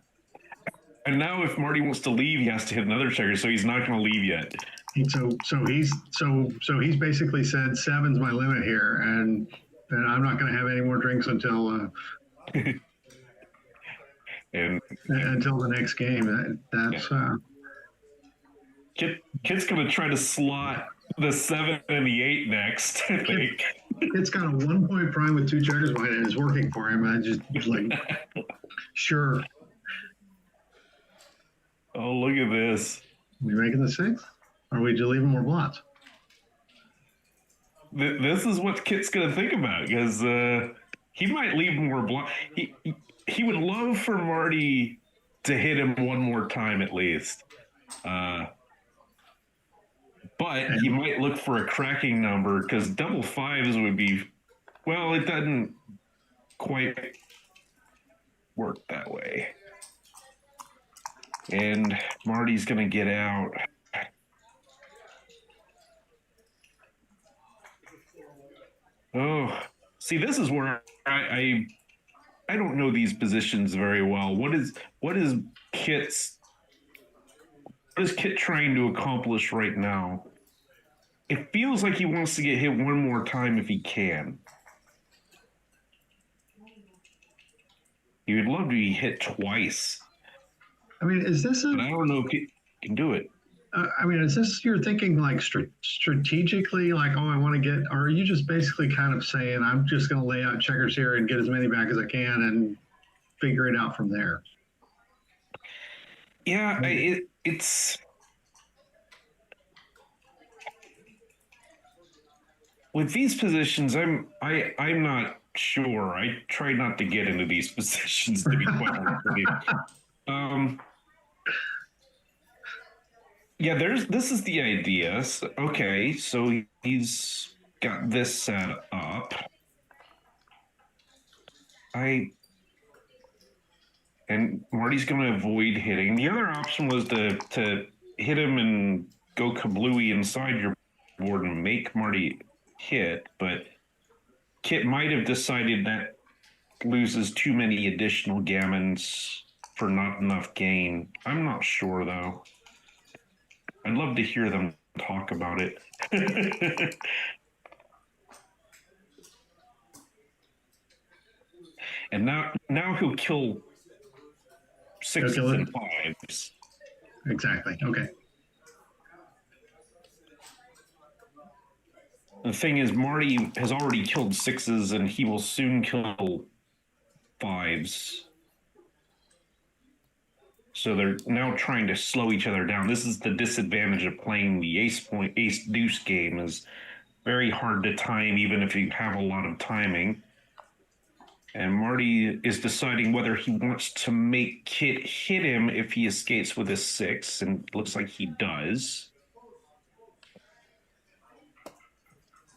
And now if Marty wants to leave, he has to hit another checker, so he's not going to leave yet. So he's basically said 7's my limit here, and I'm not going to have any more drinks until until the next game. That's Kit's going to try to slot the 7 and the 8 next. I think it's got a 1 point prime with 2 checkers behind it. It's working for him. I just like sure. Oh, look at this. We making the 6th? Or are we just leaving more blots? This is what Kit's going to think about, because he might leave more blots. He would love for Marty to hit him one more time at least. But he might look for a cracking number, because double 5s would be, well, it doesn't quite work that way. And Marty's going to get out. Oh, see, this is where I don't know these positions very well. What is Kit trying to accomplish right now? It feels like he wants to get hit one more time if he can. He would love to be hit twice. I mean, is this but I don't know if he can do it. I mean, is this you're thinking like strategically, like, oh, I want to get, or are you just basically kind of saying, I'm just going to lay out checkers here and get as many back as I can and figure it out from there? Yeah, it's with these positions. I'm not sure. I try not to get into these positions, to be quite honest with you. Yeah, this is the idea. So, okay, so he's got this set up. And Marty's going to avoid hitting. The other option was to hit him and go kablooey inside your board and make Marty hit, but Kit might have decided that loses too many additional gammons for not enough gain. I'm not sure, though. I'd love to hear them talk about it. And now he'll kill 6s and 5s. Exactly. Okay. The thing is, Marty has already killed 6s, and he will soon kill 5s. So they're now trying to slow each other down. This is the disadvantage of playing the ace deuce game, is very hard to time, even if you have a lot of timing. And Marty is deciding whether he wants to make Kit hit him if he escapes with a 6, and it looks like he does.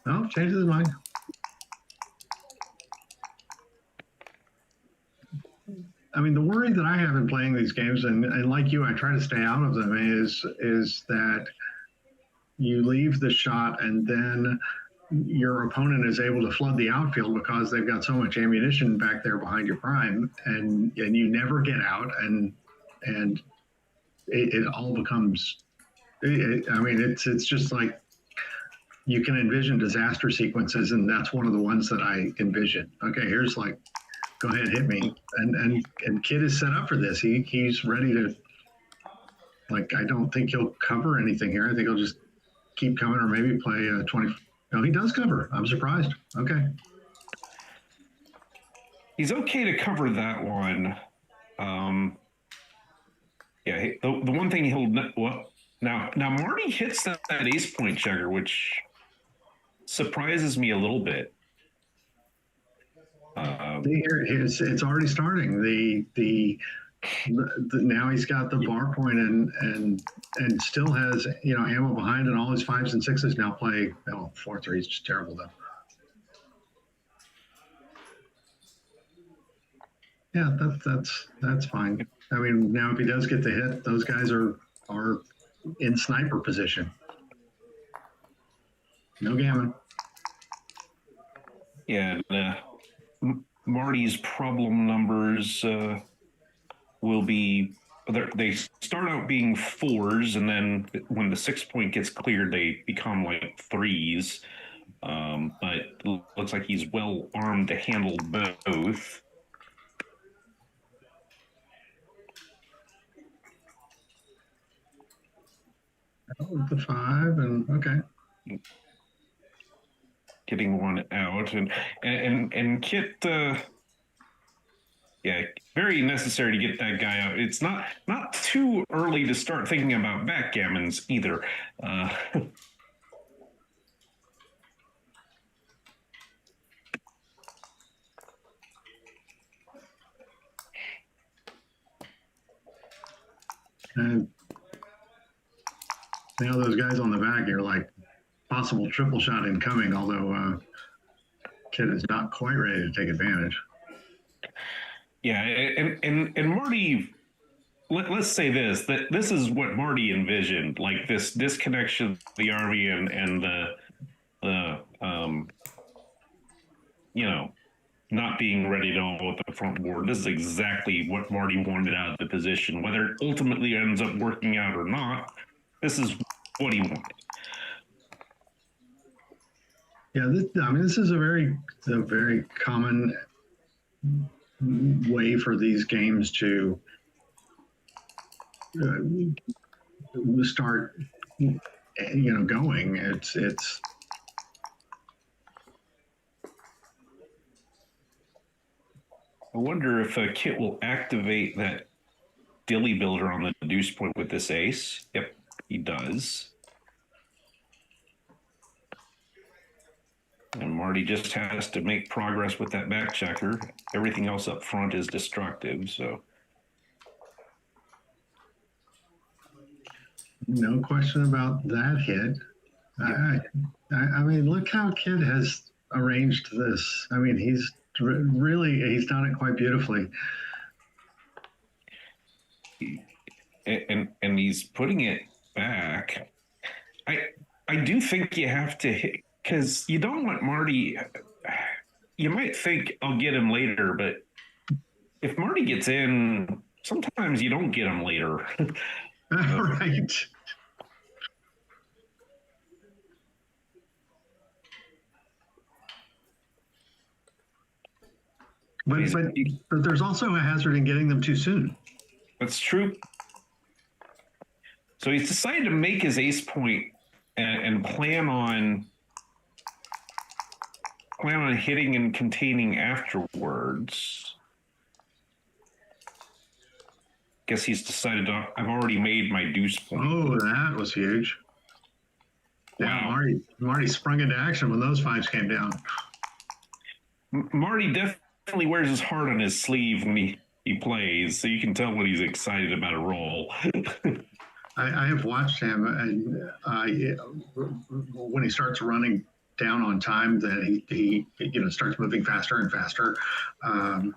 Oh, changes his mind. I mean, the worry that I have in playing these games, and like you, I try to stay out of them, is that you leave the shot and then your opponent is able to flood the outfield because they've got so much ammunition back there behind your prime, and you never get out, and it all becomes. I mean, it's just like you can envision disaster sequences, and that's one of the ones that I envision. Okay, here's like, go ahead, hit me, and Kid is set up for this. He's ready to. Like, I don't think he'll cover anything here. I think he'll just keep coming, or maybe play 20. No, he does cover. I'm surprised. Okay. He's okay to cover that one. Yeah, the one thing now Marty hits that ace point checker, which surprises me a little bit. It's already starting. The now he's got the bar point and still has ammo behind, and all his 5s and 6s now play 4-3 is just terrible though. Yeah, that's fine. I mean, now if he does get the hit, those guys are in sniper position. No gammon. Yeah, Marty's problem numbers will be, they start out being 4s, and then when the 6 point gets cleared, they become like 3s. But it looks like he's well armed to handle both. The 5 and okay. Getting one out, and Kit, yeah, very necessary to get that guy out. It's not too early to start thinking about backgammons either. And now those guys on the back are like possible triple shot incoming, although Kid is not quite ready to take advantage. Yeah, and Marty, let's say that this is what Marty envisioned, like this disconnection of the army and the not being ready to go with the front board. This is exactly what Marty wanted out of the position. Whether it ultimately ends up working out or not, this is what he wanted. Yeah, this is a very common way for these games to start, going. It's. I wonder if Kit will activate that dilly builder on the deuce point with this ace. Yep, he does. And Marty just has to make progress with that back checker. Everything else up front is destructive, so. No question about that hit. Yeah. I mean, look how Kid has arranged this. I mean, he's done it quite beautifully. And he's putting it back. I do think you have to hit, because you don't want Marty. You might think I'll get him later, but if Marty gets in, sometimes you don't get him later. Right. But there's also a hazard in getting them too soon. That's true. So he's decided to make his ace point and plan on plan on hitting and containing afterwards. Guess he's decided I've already made my deuce point. Oh, that was huge. Yeah, Wow. Marty sprung into action when those fives came down. Marty definitely wears his heart on his sleeve when he plays, so you can tell when he's excited about a roll. I have watched him, and when he starts running down on time, that he starts moving faster and faster, and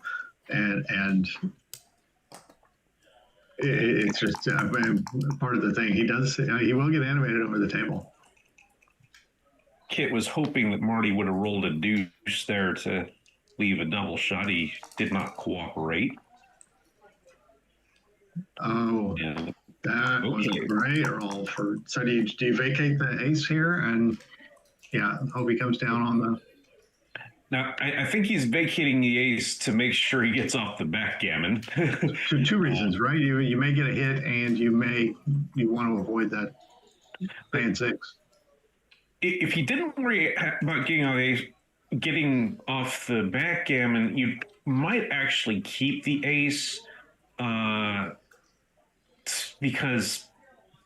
it's just part of the thing. He will get animated over the table. Kit was hoping that Marty would have rolled a deuce there to leave a double shot. He did not cooperate. Oh, Yeah. that was a great roll for. So do you vacate the ace here, and hope he comes down on the. Now, I think he's vacating the ace to make sure he gets off the backgammon. Two reasons, right? You may get a hit, and you want to avoid that band six. If you didn't worry about getting off the backgammon, you might actually keep the ace, because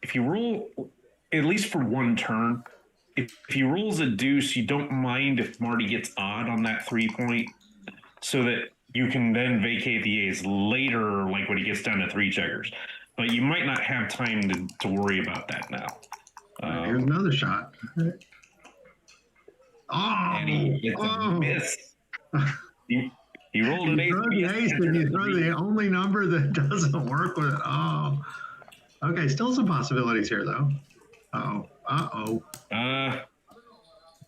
if you roll, at least for one turn, if he rolls a deuce, you don't mind if Marty gets odd on that 3 point, so that you can then vacate the ace later, like when he gets down to 3 checkers. But you might not have time to worry about that now. Here's another shot. Oh, it's a miss. He rolled an ace. You throw the ace, and you throw the only number that doesn't work with it. Oh, okay. Still some possibilities here, though.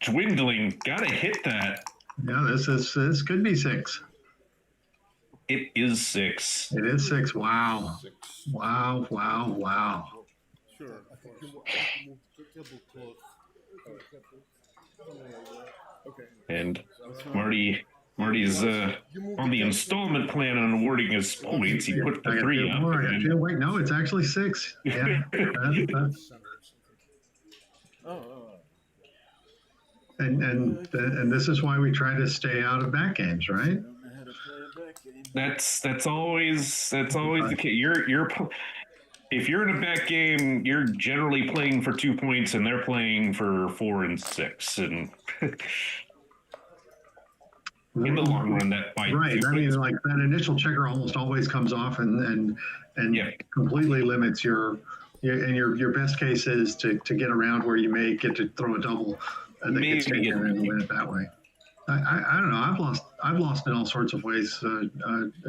Dwindling. Gotta hit that. Yeah, this could be 6. It is 6. It is 6. Wow. Wow. Sure. I think you move the table close. Okay. And Marty's on the installment plan on awarding his points. He put the 3 up. Wait, no, it's actually 6. Yeah. And this is why we try to stay out of back games, right? That's always the case. If you're in a back game, you're generally playing for 2 points, and they're playing for 4 and 6, and in the long run, that bites. Right. I mean, like that initial checker almost always comes off, and completely limits your best case is to get around where you may get to throw a double, and they get taken and win it that way. I don't know. I've lost in all sorts of ways,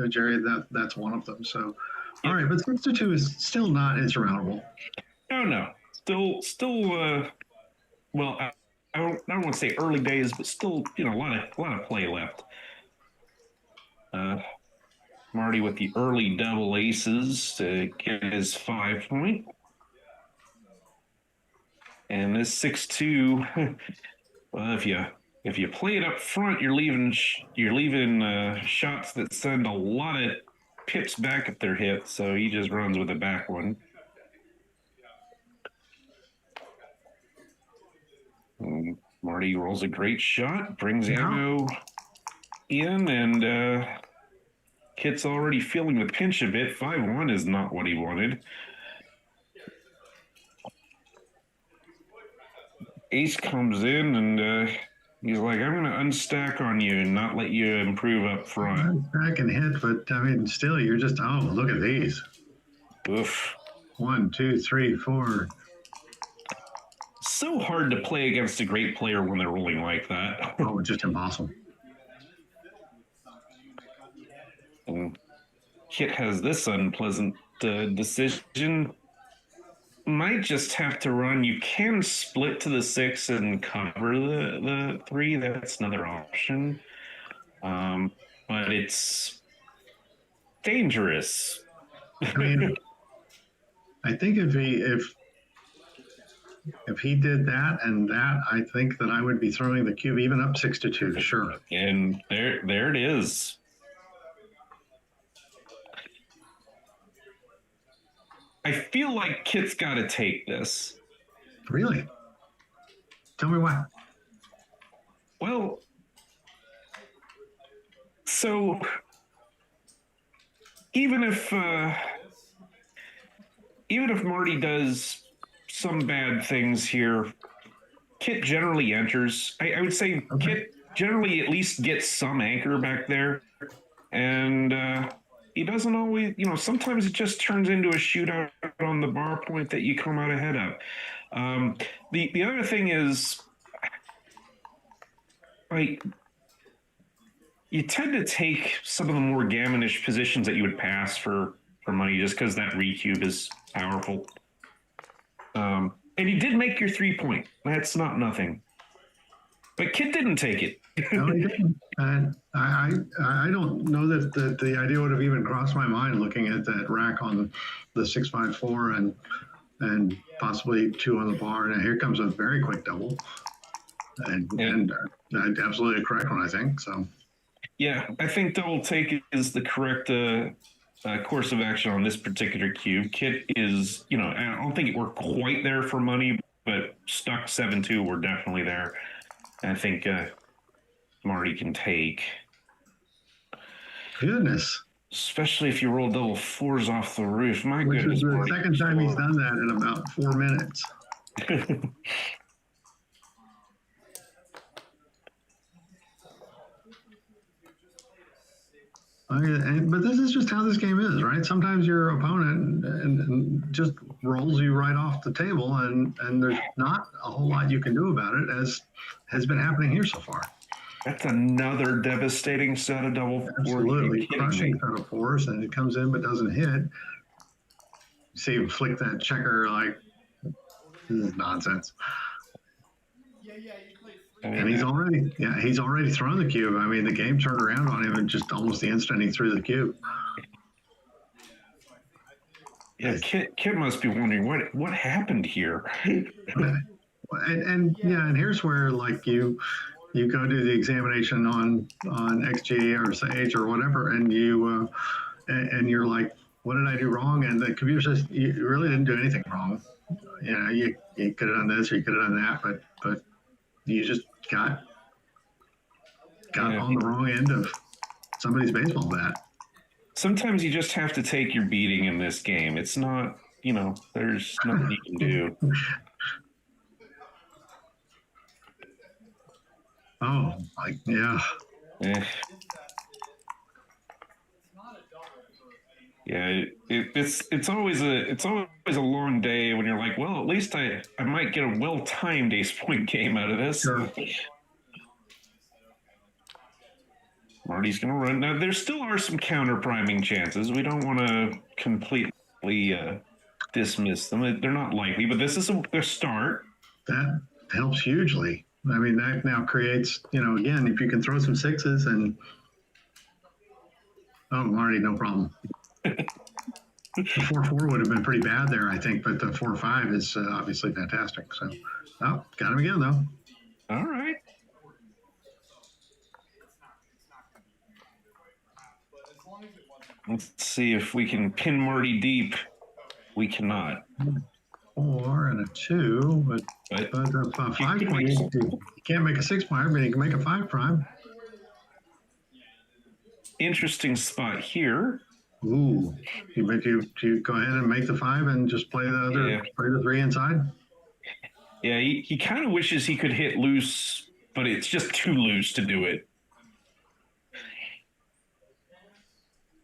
Jerry. That's one of them. So. All right, but 6-2 is still not insurmountable. No. Still. Well, I don't want to say early days, but still, a lot of play left. Marty with the early double aces to get his 5 point, and this 6-2. Well, if you play it up front, you're leaving shots that send a lot of pips back if they're hit, so he just runs with the back one. And Marty rolls a great shot, brings ammo in, and Kit's already feeling the pinch a bit. 5-1 is not what he wanted. Ace comes in, and he's like, I'm going to unstack on you and not let you improve up front. Unstack and hit, but I mean, still, you're just, look at these. Oof. 1, 2, 3, 4. So hard to play against a great player when they're rolling like that. Oh, it's just impossible. And Kit has this unpleasant decision. Might just have to run. You can split to the 6 and cover the 3. That's another option. But it's dangerous. I mean, I think if he did that and that, I think that I would be throwing the cube even up 6-2, sure. And there it is. I feel like Kit's got to take this. Really? Tell me why. Well, So even if Marty does some bad things here, Kit generally enters. I would say Kit generally at least gets some anchor back there, and he doesn't always. Sometimes it just turns into a shootout on the bar point that you come out ahead of. The other thing is, like, you tend to take some of the more gammonish positions that you would pass for money just because that recube is powerful. And you did make your 3-point. That's not nothing. But Kit didn't take it. No, he didn't. And I don't know that the idea would have even crossed my mind looking at that rack on the 6-5-4 and possibly 2 on the bar. And here comes a very quick double. And absolutely a correct one, I think. So. Yeah, I think double take is the correct course of action on this particular cube. Kit is, I don't think we're quite there for money, but stuck 7-2, we're definitely there. I think Marty can take. Goodness. Especially if you roll double 4s off the roof. My Which goodness. is the Marty. second time he's done that in about 4 minutes. But this is just how this game is, right? Sometimes your opponent and just rolls you right off the table, and there's not a whole lot you can do about it, as has been happening here so far. That's another devastating set of double 4s. Absolutely crushing set of 4s, and it comes in but doesn't hit. You see him flick that checker like, this is nonsense. And he's already thrown the cube. I mean, the game turned around on him and just almost the instant he threw the cube. Yeah, Kit must be wondering what happened here. and here's where like you go do the examination on XG or Sage or whatever, and you're like, what did I do wrong? And the computer says you really didn't do anything wrong. You could have done this or you could have done that, but you just got on the wrong end of somebody's baseball bat. Sometimes you just have to take your beating in this game. It's not, there's nothing you can do. Oh, yeah. Yeah, it's always a long day when you're like, well, at least I might get a well-timed ace-point game out of this. Sure. Marty's going to run. Now, there still are some counter-priming chances. We don't want to completely dismiss them. They're not likely, but this is a start. That helps hugely. I mean, that now creates, again, if you can throw some 6s and... Oh, Marty, no problem. The 4-4 would have been pretty bad there, I think, but the 4-5 is obviously fantastic. So, got him again, though. All right. Let's see if we can pin Marty deep. We cannot. 4 and a 2, but a 5 point. You can't make a 6 prime, but you can make a 5 prime. Interesting spot here. Ooh, you go ahead and make the 5 and just play the 3 inside. Yeah, he kind of wishes he could hit loose, but it's just too loose to do it.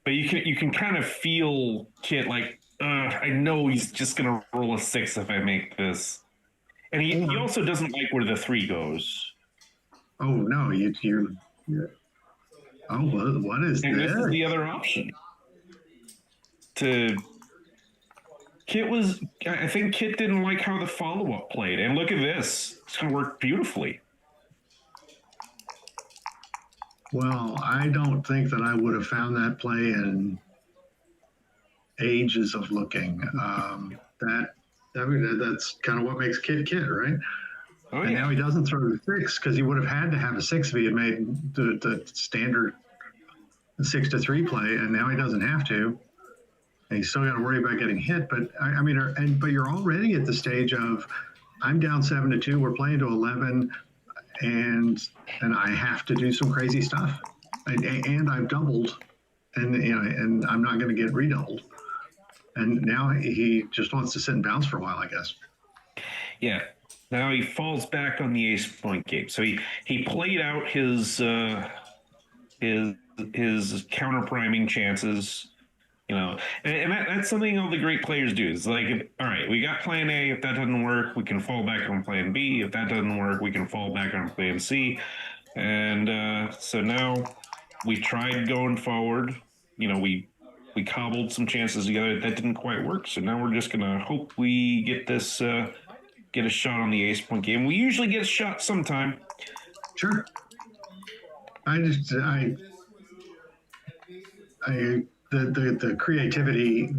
But you can kind of feel Kit like, I know he's just gonna roll a 6 if I make this, and he also doesn't like where the 3 goes. Oh no, oh, what is and this? This is the other option. I think Kit didn't like how the follow-up played. And look at this. It's going to work beautifully. Well, I don't think that I would have found that play in ages of looking. That's kind of what makes Kit, right? Oh, and now he doesn't throw the 6 because he would have had to have a 6 if he had made the standard 6-3 play, and now he doesn't have to. And he's still got to worry about getting hit. But but you're already at the stage of, I'm down 7-2. We're playing to 11, and I have to do some crazy stuff. and I've doubled, and I'm not going to get redoubled. And now he just wants to sit and bounce for a while, I guess. Yeah. Now he falls back on the ace point game. So he played out his counter priming chances, and that's something all the great players do. It's like, all right, we got plan A. If that doesn't work, we can fall back on plan B. If that doesn't work, we can fall back on plan C. And so now we tried going forward. We cobbled some chances together. That didn't quite work. So now we're just gonna hope we get this get a shot on the ace point game. We usually get a shot sometime. Sure. The creativity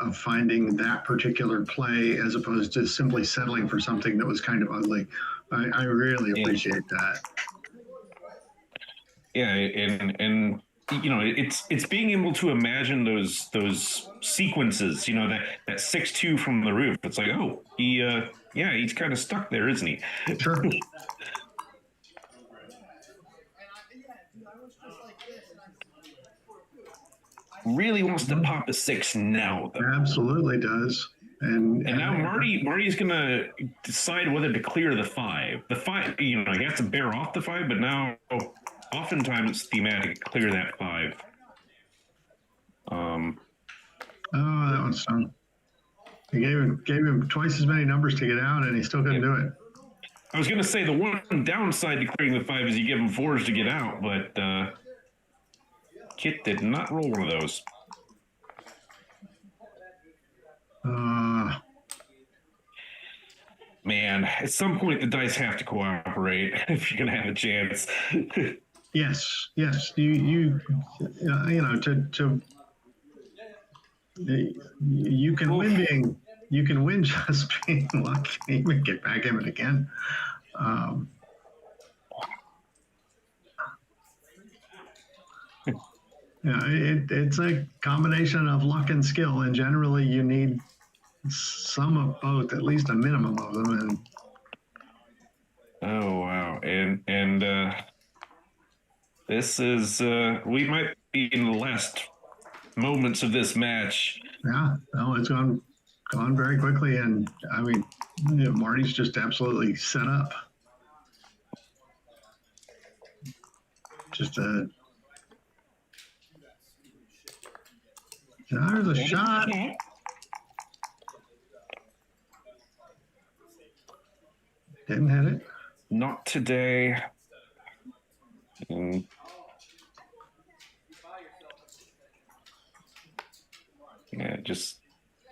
of finding that particular play as opposed to simply settling for something that was kind of ugly. I really appreciate that. Yeah, and it's being able to imagine those sequences. That 6-2 from the roof. It's like, oh, he's kind of stuck there, isn't he? Sure. Really wants to pop a 6 now, though. Absolutely does. And now Marty's gonna decide whether to clear the 5. The 5, he has to bear off the 5, but now oftentimes it's thematic. Clear that 5. Oh, that one's fun. He gave him twice as many numbers to get out, and he still couldn't do it. I was gonna say the one downside to clearing the 5 is you give him 4s to get out, but Kit did not roll one of those. Man, at some point the dice have to cooperate if you're gonna have a chance. Yes. You can win just being lucky. Even get backgammon again. It's a combination of luck and skill, and generally you need some of both, at least a minimum of them. And oh wow, and this is we might be in the last moments of this match. Yeah, no, it's gone very quickly, and I mean, Marty's just absolutely set up. Just there's a shot. Didn't hit it. Not today. Yeah, just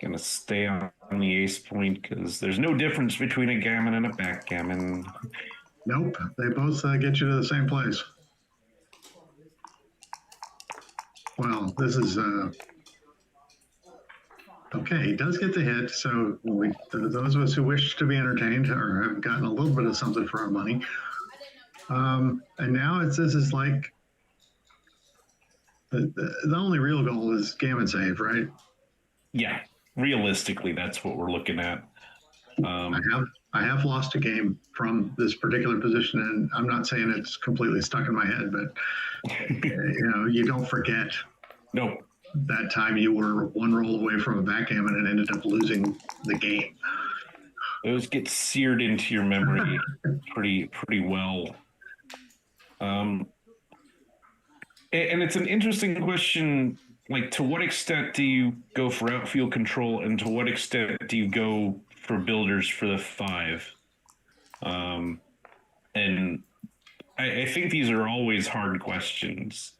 gonna stay on the ace point because there's no difference between a gammon and a backgammon. Nope, they both get you to the same place. Well, this is okay. He does get the hit, so those of us who wish to be entertained or have gotten a little bit of something for our money. And now this is like the only real goal is gammon save, right? Yeah, realistically, that's what we're looking at. I have lost a game from this particular position, and I'm not saying it's completely stuck in my head, but you don't forget. No. That time you were one roll away from a backgammon and ended up losing the game. Those get seared into your memory pretty well. And it's an interesting question. Like, to what extent do you go for outfield control, and to what extent do you go for builders for the 5? And I think these are always hard questions.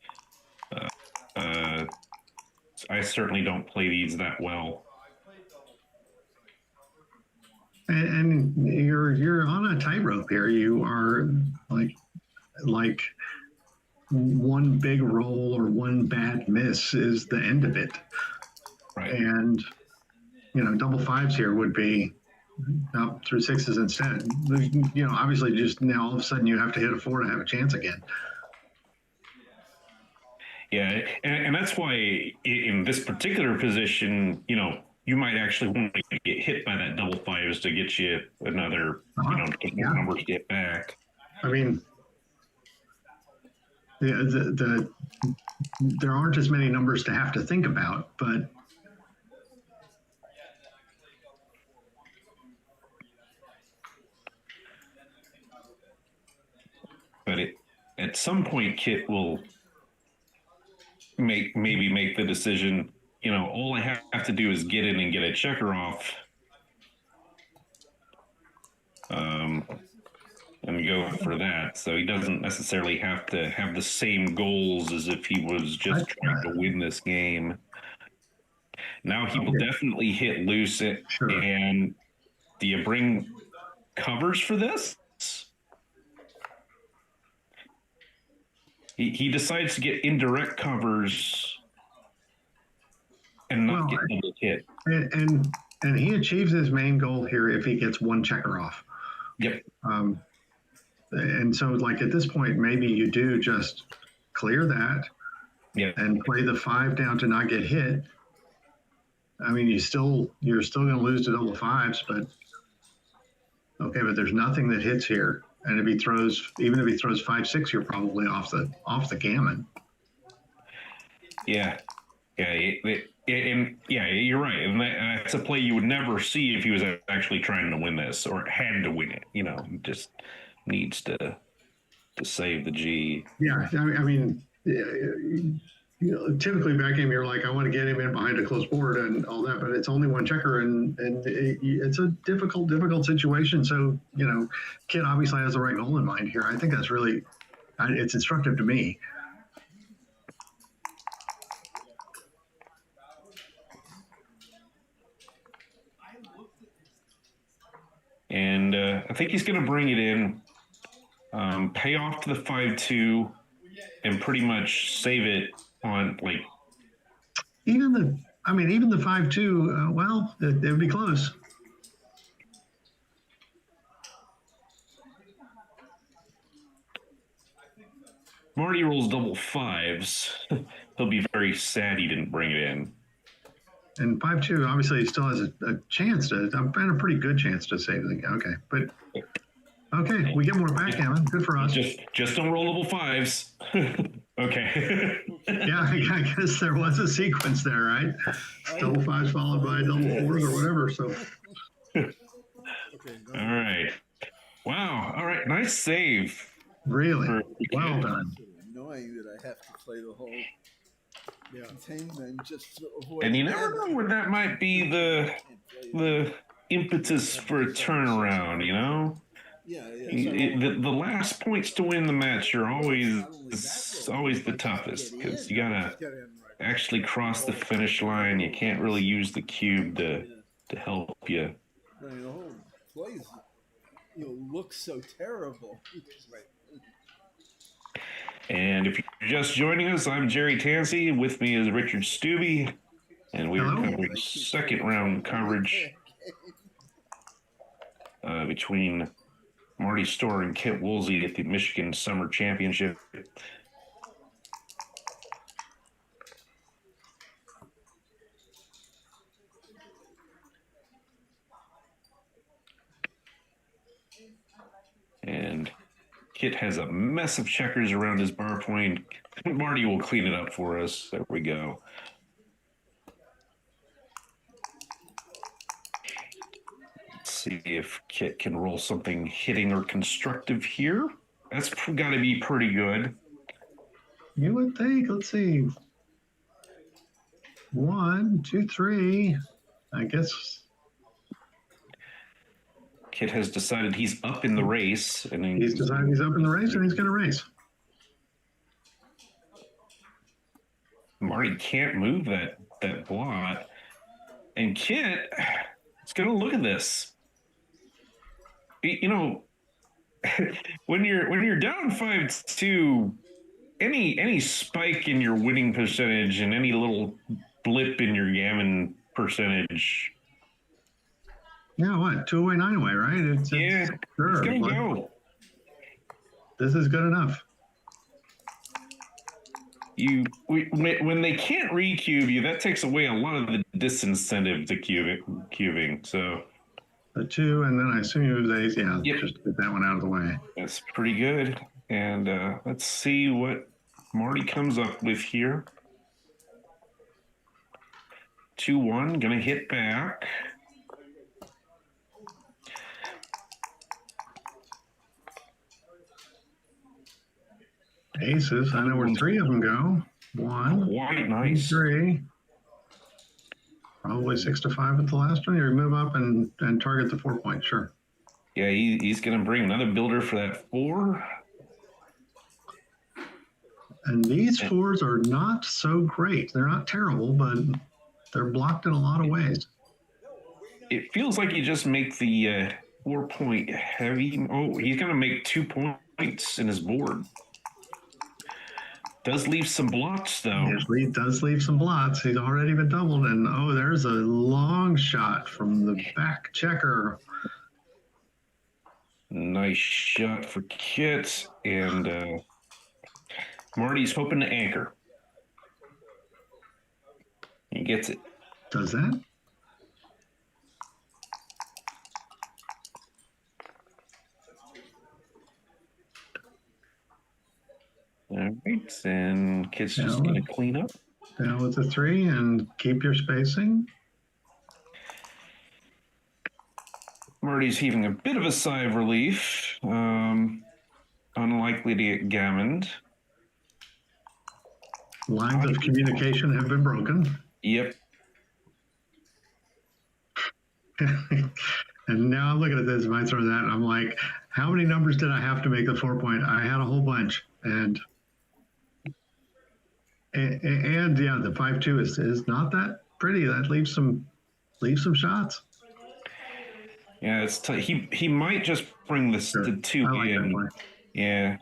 I certainly don't play these that well. And you're on a tightrope here. You are like one big roll or one bad miss is the end of it. Right. And double 5s here would be up through 6s instead. Obviously just now all of a sudden you have to hit a 4 to have a chance again. Yeah, and that's why in this particular position, you might actually want to get hit by that double 5s to get you another, to get more numbers to get back. I mean, there aren't as many numbers to have to think about, but at some point, Kit will maybe make the decision. All I have to do is get in and get a checker off, and go for that. So he doesn't necessarily have to have the same goals as if he was just trying to win this game. Now he will definitely hit loose. Sure. And do you bring covers for this? He decides to get indirect covers and not get double hit. And he achieves his main goal here if he gets one checker off. Yep. And so, like, at this point, maybe you do just clear that and play the 5 down to not get hit. I mean, you're still going to lose to double 5s, but okay, but there's nothing that hits here. And if he throws, even if he throws 5-6, you're probably off the gammon. Yeah, you're right. And that's a play you would never see if he was actually trying to win this or had to win it. He just needs to save the G. Yeah, I mean, typically backgammon, you're like, I want to get him in behind a close board and all that, but it's only one checker, and it's a difficult situation. So, Kid obviously has the right goal in mind here. I think that's really, it's instructive to me. And I think he's going to bring it in, pay off to the 5-2, and pretty much save it on even the 5-2. Well, it would be close. Marty rolls double 5s. He'll be very sad he didn't bring it in. And 5-2, obviously, he still has a chance a pretty good chance to save the game. Okay, but okay, we get more backgammon. Good for us. Just don't roll double 5s. Okay. Yeah, I guess there was a sequence there, right? Double 5s followed by double 4s or whatever. So. All right. Wow. All right. Nice save. Really? Well done. Annoying that I have to play the whole containment just to avoid. And you never know when that might be the impetus for a turnaround. The last points to win the match are always the toughest, because you gotta actually cross the finish line. You can't really use the cube to help you. The whole place, looks so terrible. And if you're just joining us, I'm Jerry Tansey. With me is Richard Stubbe, and we are covering second round coverage between Marty Storr and Kit Woolsey at the Michigan Summer Championship. And Kit has a mess of checkers around his bar point. Marty will clean it up for us. There we go. Let's see if Kit can roll something hitting or constructive here. That's got to be pretty good. You would think. Let's see. 1, 2, 3. I guess. Kit has decided he's up in the race. And he's decided he's up in the race, and he's going to race. Marty can't move that blot. And Kit is going to look at this. When you're down 5-2, any spike in your winning percentage and any little blip in your gammon percentage. Yeah, what? 2 away, 9 away, right? It's sure, it's going to go. This is good enough. When they can't recube you, that takes away a lot of the disincentive to cubing. So a 2, and then I assume you lose 8. Yeah, yep. Just get that one out of the way. That's pretty good. And let's see what Marty comes up with here. 2-1, gonna hit back. Aces. I know where 3 of them go. 1, Quite nice. 3. Probably 6 to 5 at the last one. You move up and target the 4 point. Sure. Yeah, he's gonna bring another builder for that 4. And these 4s are not so great. They're not terrible, but they're blocked in a lot of ways. It feels like you just make the 4 point heavy. Oh, he's gonna make 2 points in his board. Does leave some blots though. Yes, he does leave some blots. He's already been doubled, and oh, there's a long shot from the back checker. Nice shot for Kit, and Marty's hoping to anchor. He gets it. Does that? All right, and Kit's just going to clean up. Down with the 3 and keep your spacing. Marty's heaving a bit of a sigh of relief. Unlikely to get gammoned. Lines of communication have been broken. Yep. And now I'm looking at this, if I throw that, I'm like, how many numbers did I have to make the 4 point? I had a whole bunch. And yeah, the 5-2 is not that pretty. That leaves some shots. Yeah, it's he might just bring this Sure. the 2 I like that in. play. Yeah.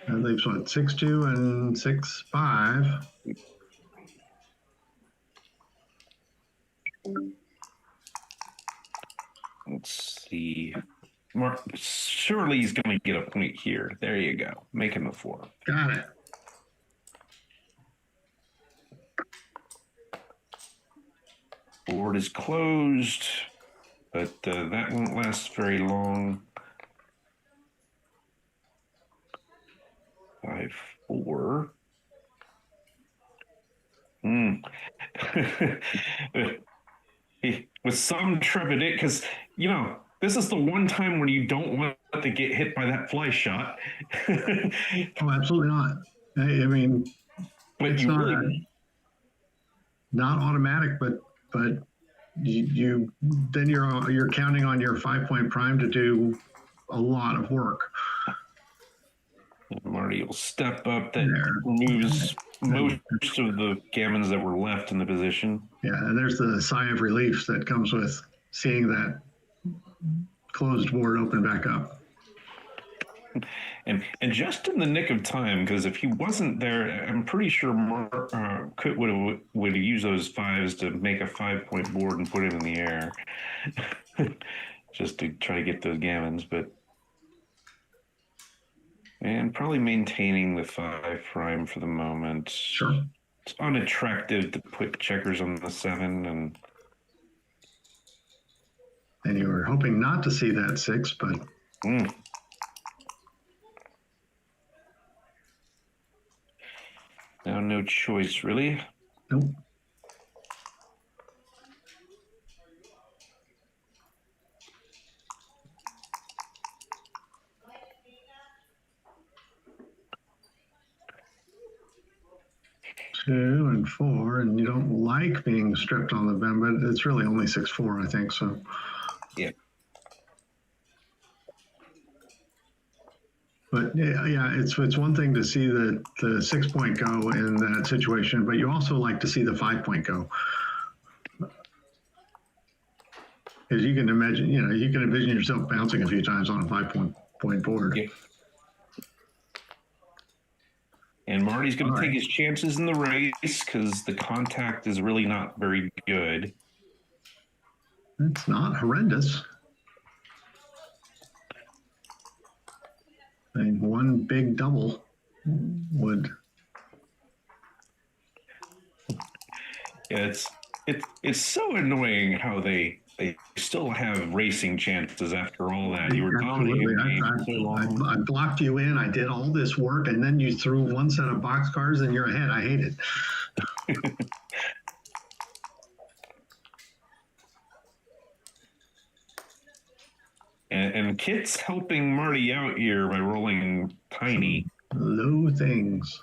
That leaves what, 6-2 and 6-5. Let's see. Surely he's going to get a point here. There you go. Making the 4. Got it. Board is closed, but that won't last very long. 5-4. With some trepidation, because, this is the one time when you don't want to get hit by that fly shot. Oh, absolutely not. I mean, But it's you not, really... not automatic, but you then you're counting on your 5 point prime to do a lot of work. Marty will step up. That There. removes most of the gammons that were left in the position. Yeah, and there's the sigh of relief that comes with seeing that closed board open back up. And just in the nick of time, because if he wasn't there, I'm pretty sure Mark would have used those 5s to make a 5 point board and put it in the air, just to try to get those gammons. And probably maintaining the 5 prime for the moment. Sure. It's unattractive to put checkers on the 7, and you were hoping not to see that 6, but now no choice, really. nope. Two and 4, and you don't like being stripped on the bend, but it's really only 6-4, I think. So Yeah. but yeah, it's one thing to see the 6 point go in that situation, but you also like to see the 5 point go. Because you can imagine, you can envision yourself bouncing a few times on a 5 point board. Yeah. And Marty's going to take his chances in the race because the contact is really not very good. It's not horrendous. I mean, one big double would. Yeah, it's so annoying how they they still have racing chances after all that. You were Absolutely. dominating the game for so long. I blocked you in. I did all this work, and then you threw one set of boxcars and you're ahead. I hate it. And Kit's helping Marty out here by rolling tiny. Low things.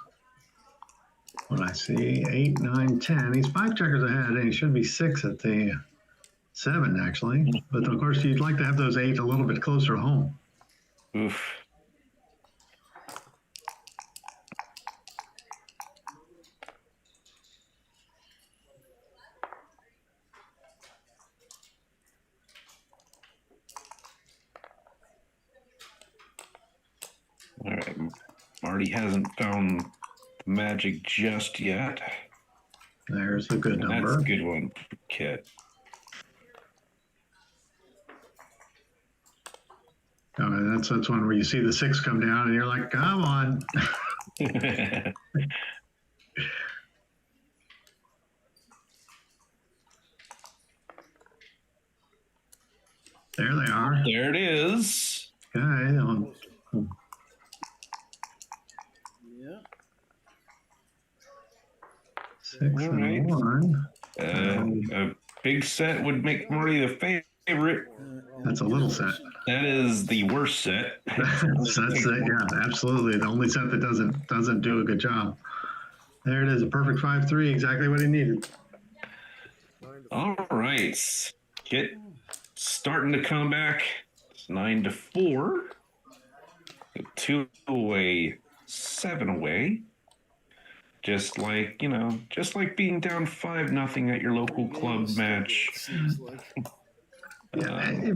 When I see 8, 9, 10, he's 5 checkers ahead, and he should be 6 at the 7, actually. But of course, you'd like to have those 8 a little bit closer home. Oof. All right, Marty hasn't found the magic just yet. There's a good number. That's a good one, Kit. That's one where you see the 6 come down, and you're like, come on. There they are. There it is. Okay. Yeah. 6 and 1. A big set would make Marty the favorite. That's a little set. That is the worst set. That's it. Yeah, absolutely. The only set that doesn't do a good job. There it is, a perfect 5-3, exactly what he needed. All right, Kit starting to come back. It's 9-4. 2 away, 7 away. Just like being down 5-0 at your local club match. Seems like. Yeah,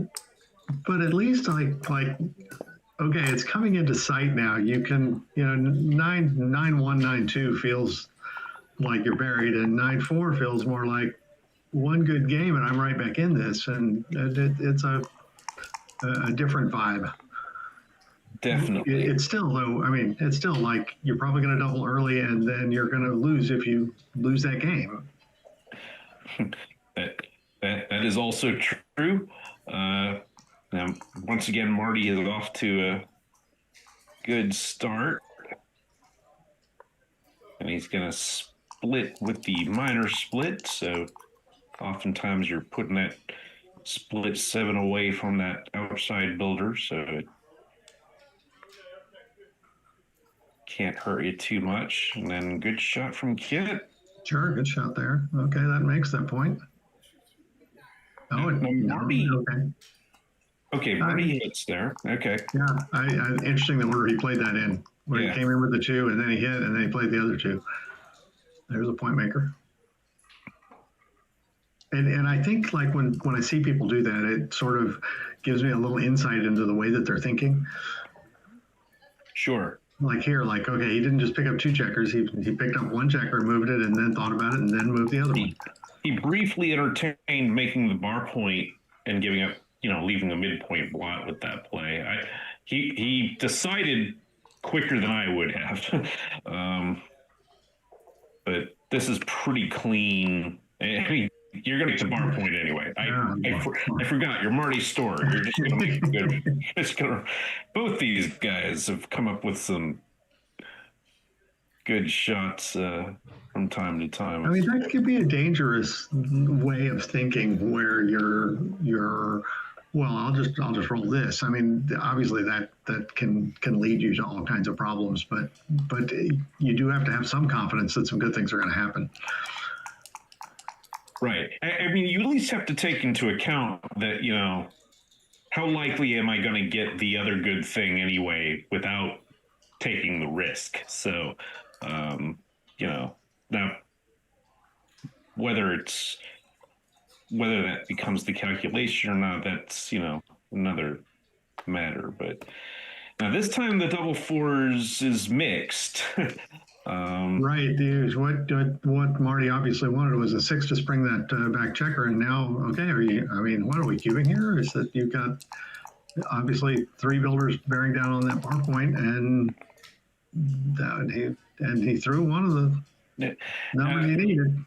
but at least like okay, it's coming into sight now. You can 9-1, 9-2 feels like you're buried, and 9-4 feels more like one good game, and I'm right back in this, and it's a different vibe. Definitely. It's still though. I mean, it's still like you're probably going to double early, and then you're going to lose if you lose that game. That is also true. Now, once again, Marty is off to a good start. And he's going to split with the minor split. So oftentimes you're putting that split 7 away from that outside builder. So it can't hurt you too much. And then good shot from Kit. Sure, good shot there. Okay, that makes that point. Oh, Marty. Okay. Okay, Marty hits there. Okay. Yeah, interesting the order he played that in. Where he came in with the 2, and then he hit, and then he played the other 2. There's a point maker. And I think like when I see people do that, it sort of gives me a little insight into the way that they're thinking. Sure. Like here, like, okay, he didn't just pick up 2 checkers. He picked up 1 checker, moved it, and then thought about it, and then moved the other one. He briefly entertained making the bar point and giving up, leaving a midpoint blot with that play. He decided quicker than I would have. But this is pretty clean. I mean, you're going to get the bar point anyway. I forgot. You're Marty Store. You're just going to make it good. Both these guys have come up with some good shots from time to time. I mean, that could be a dangerous way of thinking where you're well, I'll just roll this. I mean, obviously that can lead you to all kinds of problems, but you do have to have some confidence that some good things are going to happen. Right. I mean, you at least have to take into account that, how likely am I going to get the other good thing anyway without taking the risk? So, now whether that becomes the calculation or not, that's, another matter. But now this time the double 4s is mixed. Right, dude. What Marty obviously wanted was a 6 to spring that back checker, and now, okay, what are we cubing here? Is that you've got obviously 3 builders bearing down on that bar point, and he threw one of the numbers he needed.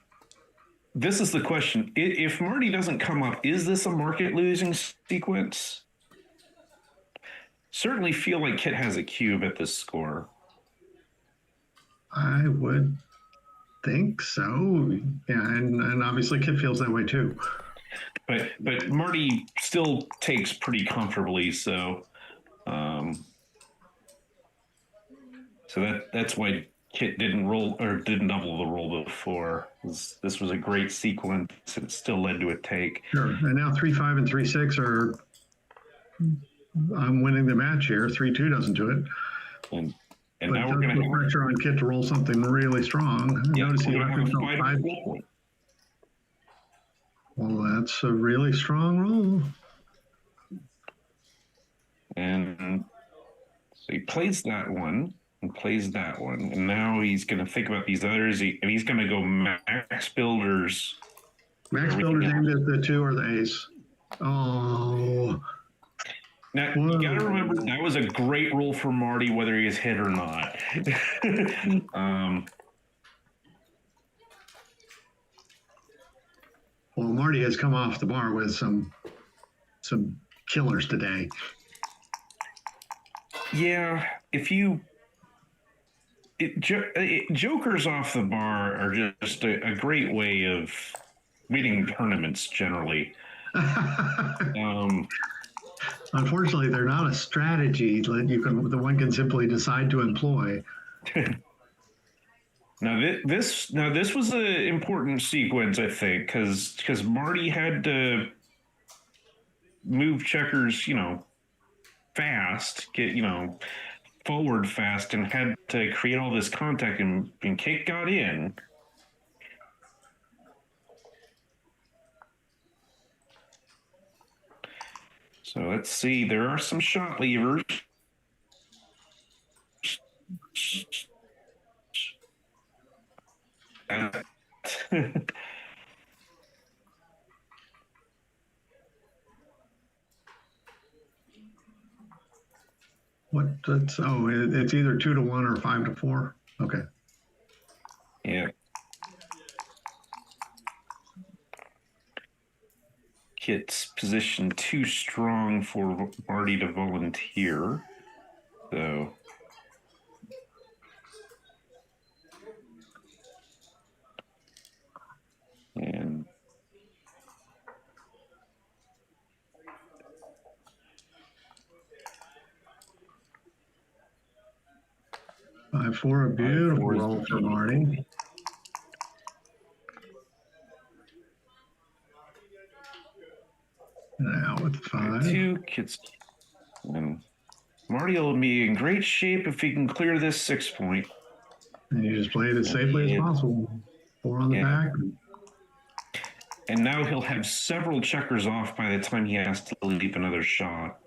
this is the question. If Marty doesn't come up, is this a market losing sequence? Certainly feel like Kit has a cube at this score. I would think so. Yeah, and obviously Kit feels that way too. But Marty still takes pretty comfortably, so that's why Kit didn't roll or didn't double the roll before. This was a great sequence. It still led to a take. Sure. And now 3-5 and 3-6 are. I'm winning the match here. 3-2 doesn't do it. And but now we're going to put pressure on Kit to roll something really strong. Yeah, Notice he we're gonna have a fight 5. roll. Well, that's a really strong roll. And so he plays that one and plays that one. And now he's going to think about these others. He's going to go max builders. Max builders aimed at the 2 or the ace. Oh. Now, you got to remember, that was a great roll for Marty, whether he is hit or not. Well, Marty has come off the bar with some killers today. Yeah, jokers off the bar are just a great way of winning tournaments generally. Unfortunately, they're not a strategy that the one can simply decide to employ. Now this was an important sequence, I think, because Marty had to move checkers, fast, get forward fast, and had to create all this contact, and Kate got in. So let's see. There are some shot levers. It's either 2-1 or 5-4. Okay. Yeah. Kit's position too strong for Marty to volunteer. So. And. 5-4, a beautiful roll for Marty. Now with 5. 2 Kits. And Marty will be in great shape if he can clear this 6 point. And you just play it as safely as possible. 4 on the back. And now he'll have several checkers off by the time he has to leap another shot.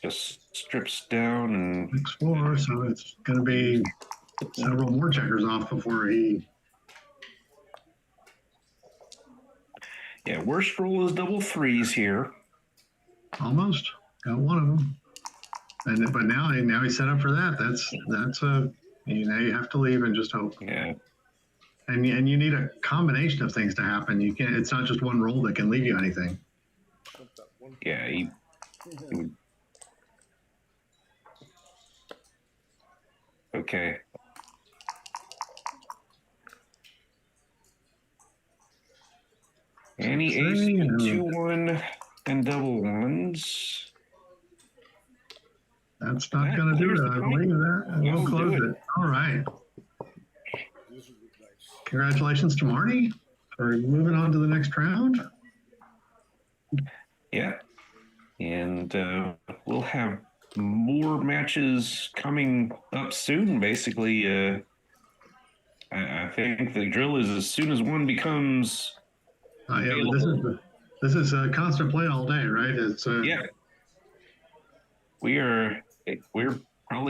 Just strips down and 6-4, so it's going to be several more checkers off before he. Yeah, worst roll is double 3s here. Almost got one of them, but now he's set up for that. That's you have to leave and just hope. Yeah, and you need a combination of things to happen. You can't. It's not just one roll that can leave you anything. Yeah, he okay. Any ace, 2-1, and double 1s. That's not going to do it. I believe that. We'll close it. All right. Congratulations to Marty for moving on to the next round. Yeah. And we'll have more matches coming up soon, basically. I think the drill is as soon as one becomes this is a constant play all day, right? It's yeah. We're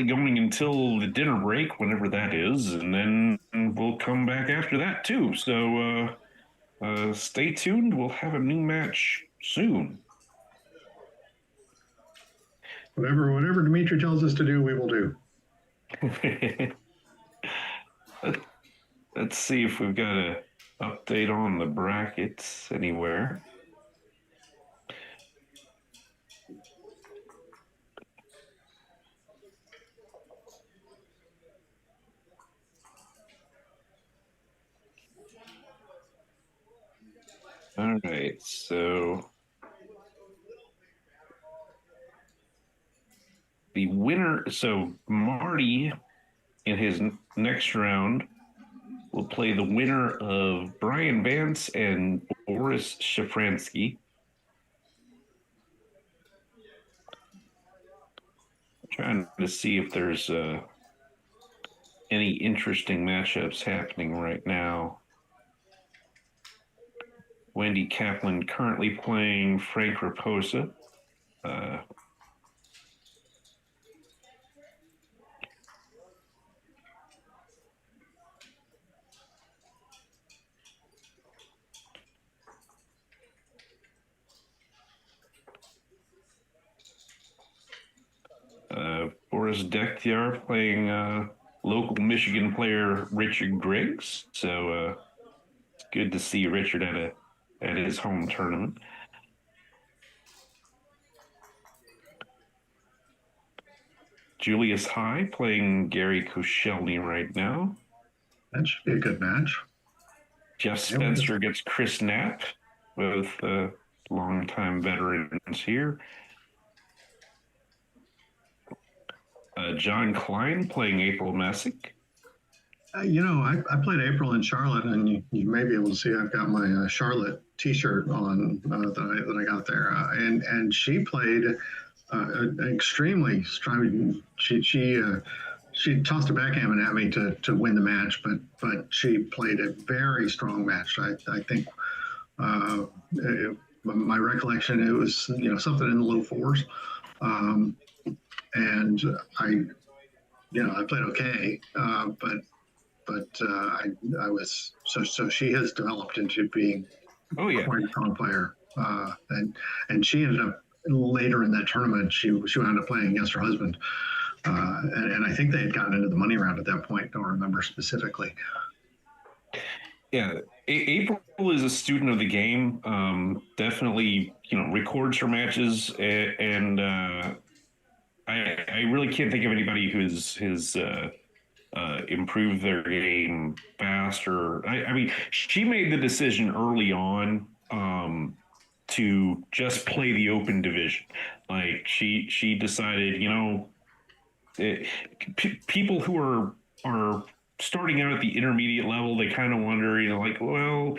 probably going until the dinner break, whenever that is, and then we'll come back after that too. So stay tuned. We'll have a new match soon. Whatever Dimitri tells us to do, we will do. Let's see if we've got an update on the brackets anywhere. All right, so the winner, so Marty in his next round will play the winner of Brian Vance and Boris Shafransky. Trying to see if there's any interesting matchups happening right now. Wendy Kaplan currently playing Frank Raposa. Boris Dektiar playing local Michigan player Richard Griggs. So it's good to see Richard at his home tournament. Julius High playing Gary Koscielny right now. That should be a good match. Jeff Spencer gets Chris Knapp, both longtime veterans here. John Klein playing April Messick. I played April in Charlotte, and you may be able to see I've got my Charlotte T-shirt on that I got there, and she played extremely strong. She tossed a backgammon at me to win the match, but she played a very strong match. I think my recollection, it was something in the low fours, and I played okay, but I was so she has developed into being quite a strong player, and she ended up later in that tournament. She wound up playing against her husband, and I think they had gotten into the money round at that point. Don't remember specifically. Yeah, April is a student of the game. Definitely, records her matches, and I really can't think of anybody who's improved their game faster. I mean, she made the decision early on to just play the open division. Like she decided, people who are starting out at the intermediate level, they kind of wonder, well,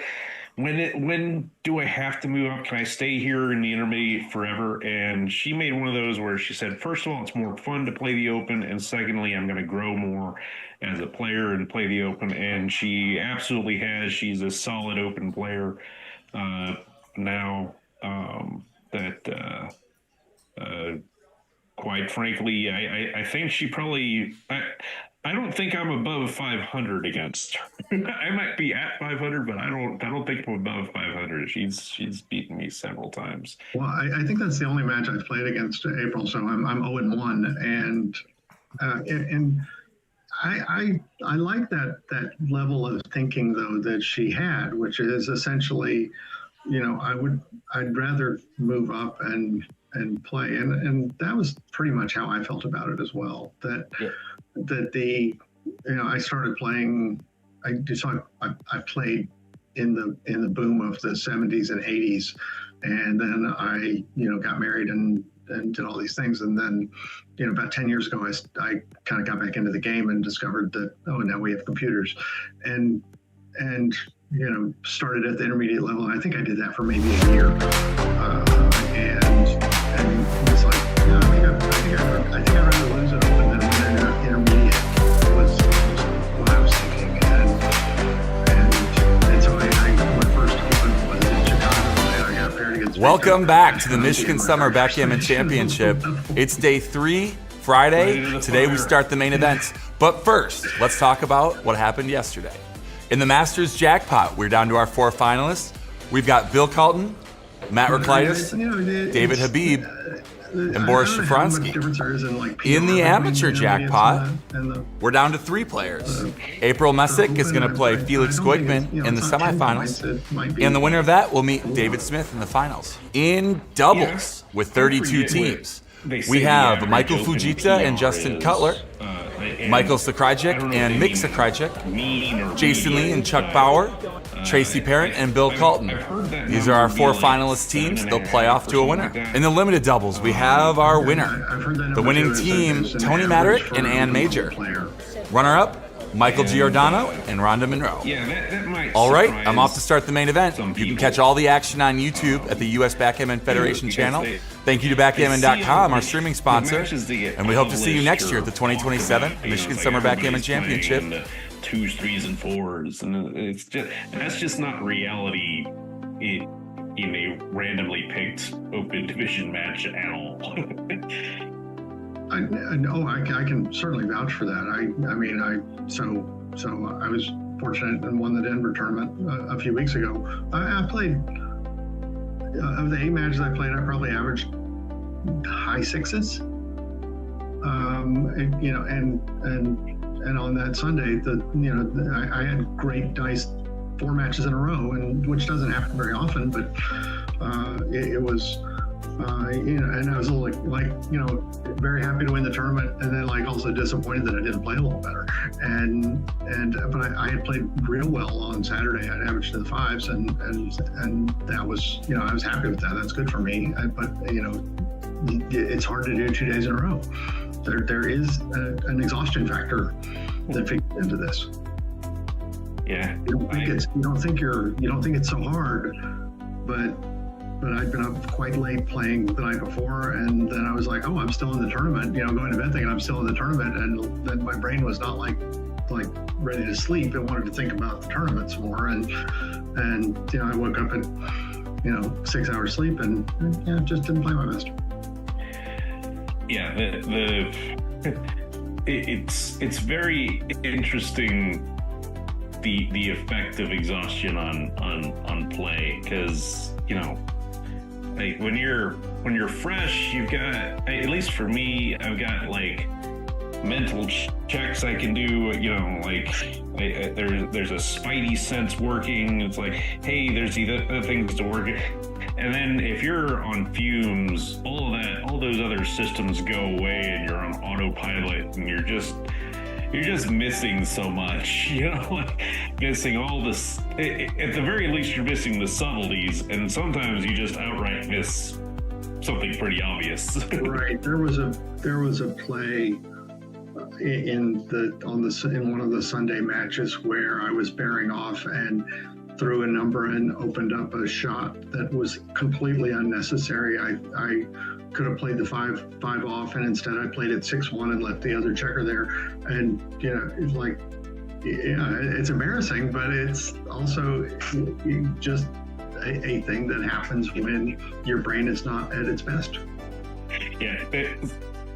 when do I have to move up? Can I stay here in the intermediate forever? And she made one of those where she said, first of all, it's more fun to play the open, and secondly, I'm going to grow more as a player and play the open. And she absolutely has. She's a solid open player now. Quite frankly, I think she probably. I don't think I'm above 500 against her. I might be at 500, but I don't think I'm above 500. She's beaten me several times. Well, I think that's the only match I've played against April, so I'm 0-1, and I like that level of thinking though that she had, which is essentially, I'd rather move up and play, and that was pretty much how I felt about it as well. I started playing. I played in the boom of the 70s and 80s, and then I got married and did all these things, and then about 10 years ago I kind of got back into the game and discovered that now we have computers, and started at the intermediate level. And I think I did that for maybe a year, and it's like I think I'd rather lose it open than win an intermediate was what I was thinking, and so my first open was in Chicago, and I got paired against. Welcome back to the Michigan Summer Backgammon Championship. It's day 3 Friday. Ready to the Today we fire. start the main events. But first, let's talk about what happened yesterday. In the Masters Jackpot, we're down to our 4 finalists. We've got Bill Calton, Matt Roklitis, David Habib, and Boris Shafransky. In the amateur jackpot, we're down to 3 players. April Messick is going to play Felix Goikman in the semifinals, and the winner of that will meet David Smith in the finals. In doubles, with 32 teams, we have Michael Fujita and Justin Cutler, Michael Sakrajek and Mick Sakrajek, Jason Lee and Chuck Bauer, Tracy Parent and Bill Calton. These are our 4 finalist teams. They'll play off to a winner. In the limited doubles, we have our winner. The winning team, Tony Maderick and Ann Major. Runner-up, Michael Giordano and Rhonda Monroe. That might All right, surprise I'm off to start the main event. some You can people. catch all the action on YouTube at the U.S. Backgammon Federation because channel. they- Thank you to they Backgammon.com, see our the streaming sponsor. matches they get And we hope to see you published next year at the or 2027 talked about, Michigan it's like Summer Backgammon everybody's playing Championship. in the 2s, 3s, and 4s, and it's just that's just not reality in a randomly picked open division match at all. I can certainly vouch for that. I was fortunate and won the Denver tournament a few weeks ago. I played of the 8 matches I played, I probably averaged high 6s. And on that Sunday, I had great dice 4 matches in a row, and which doesn't happen very often, but it was. And I was a little very happy to win the tournament, and then also disappointed that I didn't play a little better. But I had played real well on Saturday. I'd averaged in the 5s, and that was, I was happy with that. That's good for me. But it's hard to do 2 days in a row. There is an exhaustion factor that figures into this. Yeah, You don't think it's so hard, but I'd been up quite late playing the night before, and then I was like, oh, I'm still in the tournament, going to bed thinking I'm still in the tournament, and then my brain was not like ready to sleep. It wanted to think about the tournaments more, and I woke up at 6 hours sleep, and just didn't play my best. Yeah, it's very interesting the effect of exhaustion on play, because like when you're fresh, you've got, at least for me, I've got mental checks I can do, there's a spidey sense working. It's like, hey, there's these other things to work. And then if you're on fumes, all those other systems go away, and you're on autopilot, and you're just missing so much, missing all this. At the very least, you're missing the subtleties, and sometimes you just outright miss something pretty obvious. Right. There was a play in one of the Sunday matches where I was bearing off and threw a number and opened up a shot that was completely unnecessary. I could have played the 5 off, and instead I played it 6-1 and left the other checker there. And it's like, it's embarrassing, but it's also just a thing that happens when your brain is not at its best. Yeah,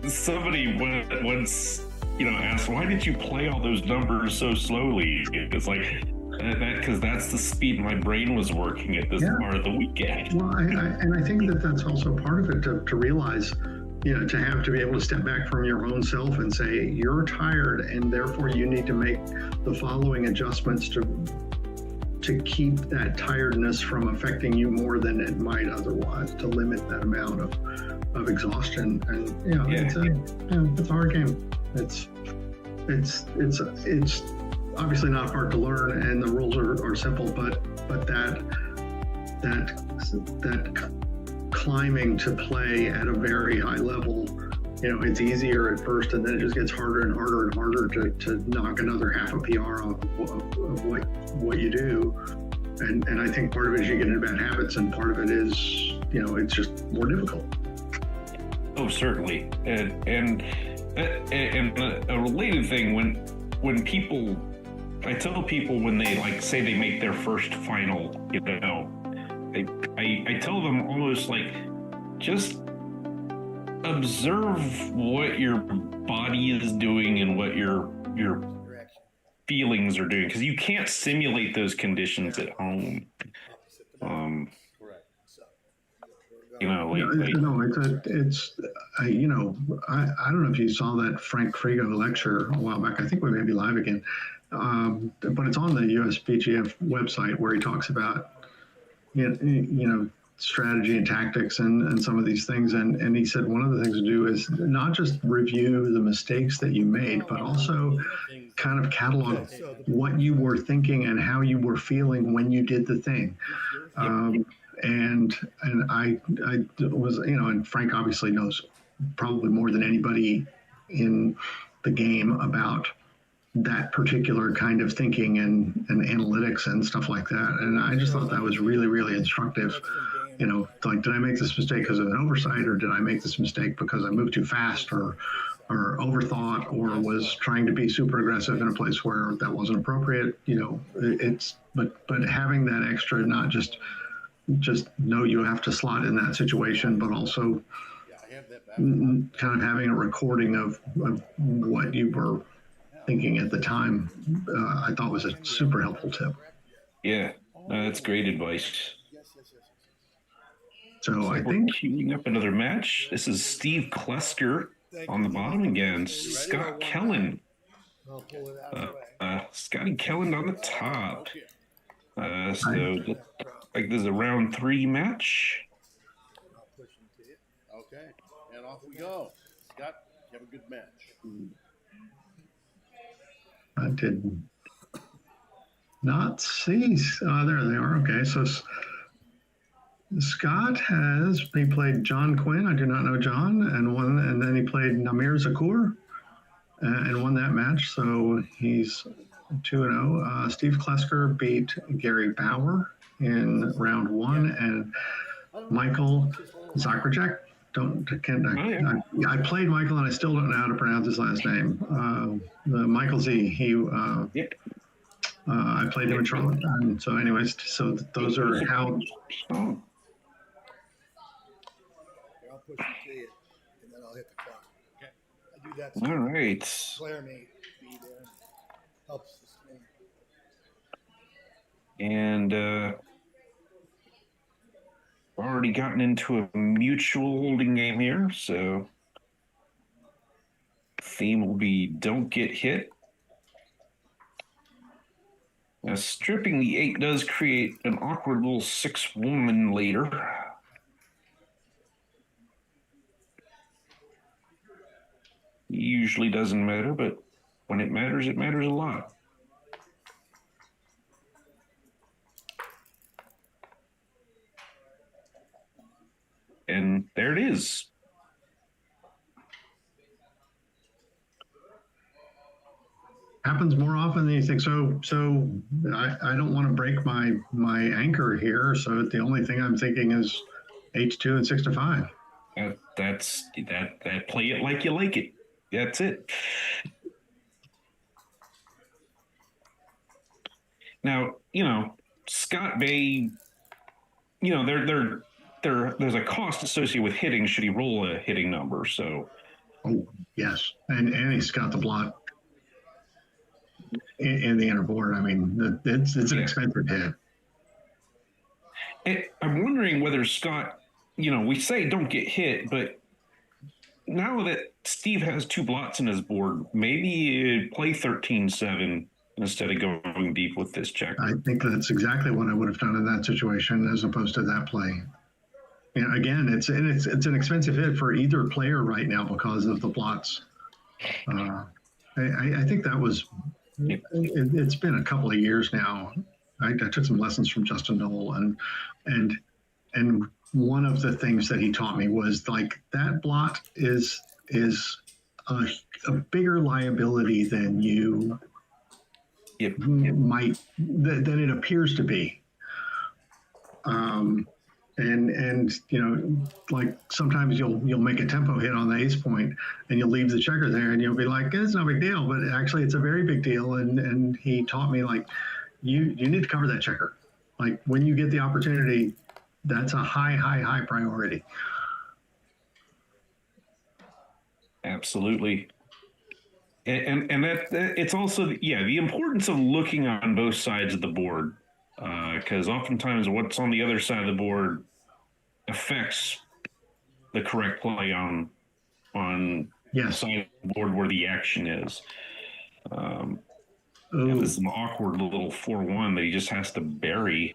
somebody once asked, why did you play all those numbers so slowly? It's like, because that's the speed my brain was working at this part of the weekend. Well, I think that's also part of it, to realize, to be able to step back from your own self and say, you're tired, and therefore you need to make the following adjustments to keep that tiredness from affecting you more than it might otherwise, to limit that amount of exhaustion. And it's a hard game. It's obviously not hard to learn, and the rules are simple, but that climbing to play at a very high level, it's easier at first, and then it just gets harder and harder and harder to knock another half a PR off of what you do. And I think part of it is you get into bad habits, and part of it is, it's just more difficult. Oh, certainly. And a related thing, when people, I tell people when they say they make their first final, I tell them almost just observe what your body is doing and what your feelings are doing, because you can't simulate those conditions at home. You know, No, I don't know if you saw that Frank Frigo lecture a while back. I think we may be live again, but it's on the USPGF website where he talks about strategy and tactics and some of these things. And he said one of the things to do is not just review the mistakes that you made, but also kind of catalog what you were thinking and how you were feeling when you did the thing. And I was, and Frank obviously knows probably more than anybody in the game about that particular kind of thinking and analytics and stuff like that. And I just thought that was really, really instructive. Like, did I make this mistake because of an oversight, or did I make this mistake because I moved too fast or overthought, or was trying to be super aggressive in a place where that wasn't appropriate? But having that extra, not just know you have to slot in that situation, but also kind of having a recording of what you were thinking at the time, I thought was a super helpful tip. Yeah, that's great advice. So I think queuing up another match. This is Steve Klesker on the bottom against Scott Kelland. Scotty Kelland on the top. So like this is a round 3 match. Okay, and off we go. Scott, you have a good match. I did not see. There they are. Okay, so Scott he played John Quinn. I do not know John, and then he played Namir Zakur and won that match. So he's 2-0. Steve Klesker beat Gary Bauer in round 1, and Michael Zakrajek. I played Michael, and I still don't know how to pronounce his last name. Michael Z. I played him in Charlotte. And so, anyways, so those are how. I'll push and see it, and then I'll hit the clock. Okay. I do that. All right. Claire may be there. Helps the stream. And already gotten into a mutual holding game here, so theme will be don't get hit. Now, stripping the 8 does create an awkward little 6-woman later. Usually doesn't matter, but when it matters a lot. And there it is. Happens more often than you think. So I don't want to break my anchor here. So the only thing I'm thinking is H2 and 6-5. That's play it like you like it. That's it. Now, Scott Bay, there's a cost associated with hitting should he roll a hitting number. So, oh yes, and he's got the blot in the inner board. I mean, it's an expensive hit. I'm wondering whether Scott, we say don't get hit, but now that Steve has 2 blots in his board, maybe play 13-7 instead of going deep with this check. I think that's exactly what I would have done in that situation, as opposed to that play. Again, it's an expensive hit for either player right now because of the blots. I think that was. It's been a couple of years now. I took some lessons from Justin Knoll, and one of the things that he taught me was like that blot is a bigger liability than you than it appears to be. And like sometimes you'll make a tempo hit on the ace point and you'll leave the checker there and you'll be like, it's no big deal, but actually it's a very big deal. And he taught me, like, you need to cover that checker. Like, when you get the opportunity, that's a high priority. Absolutely. And that it's also, yeah, the importance of looking on both sides of the board, because oftentimes what's on the other side of the board affects the correct play on the Yes. side of the board where the action is. Ooh. And this is an awkward little 4-1 that he just has to bury.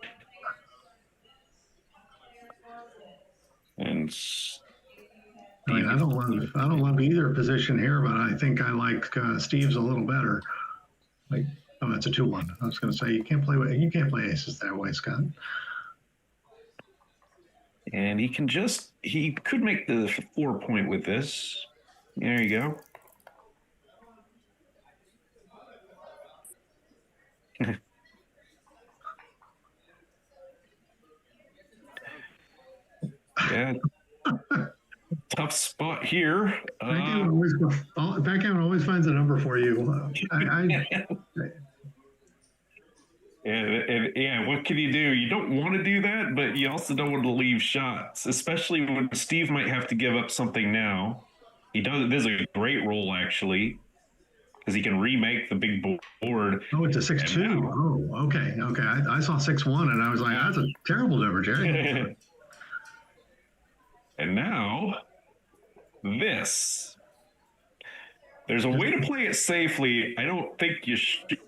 And I mean, I don't love either position here, but I think I like Steve's a little better. Like, oh, it's a 2-1. I was going to say you can't play aces that way, Scott. And he could make the 4-point with this. There you go. Yeah. Tough spot here. Backgammon always finds a number for you. Yeah, what can you do? You don't want to do that, but you also don't want to leave shots, especially when Steve might have to give up something now. This is a great roll, actually, because he can remake the big board. Oh, it's a 6-2. Oh, okay. I saw 6-1, and I was like, that's a terrible number, Jerry. And now, this. There's a way to play it safely. I don't think you should.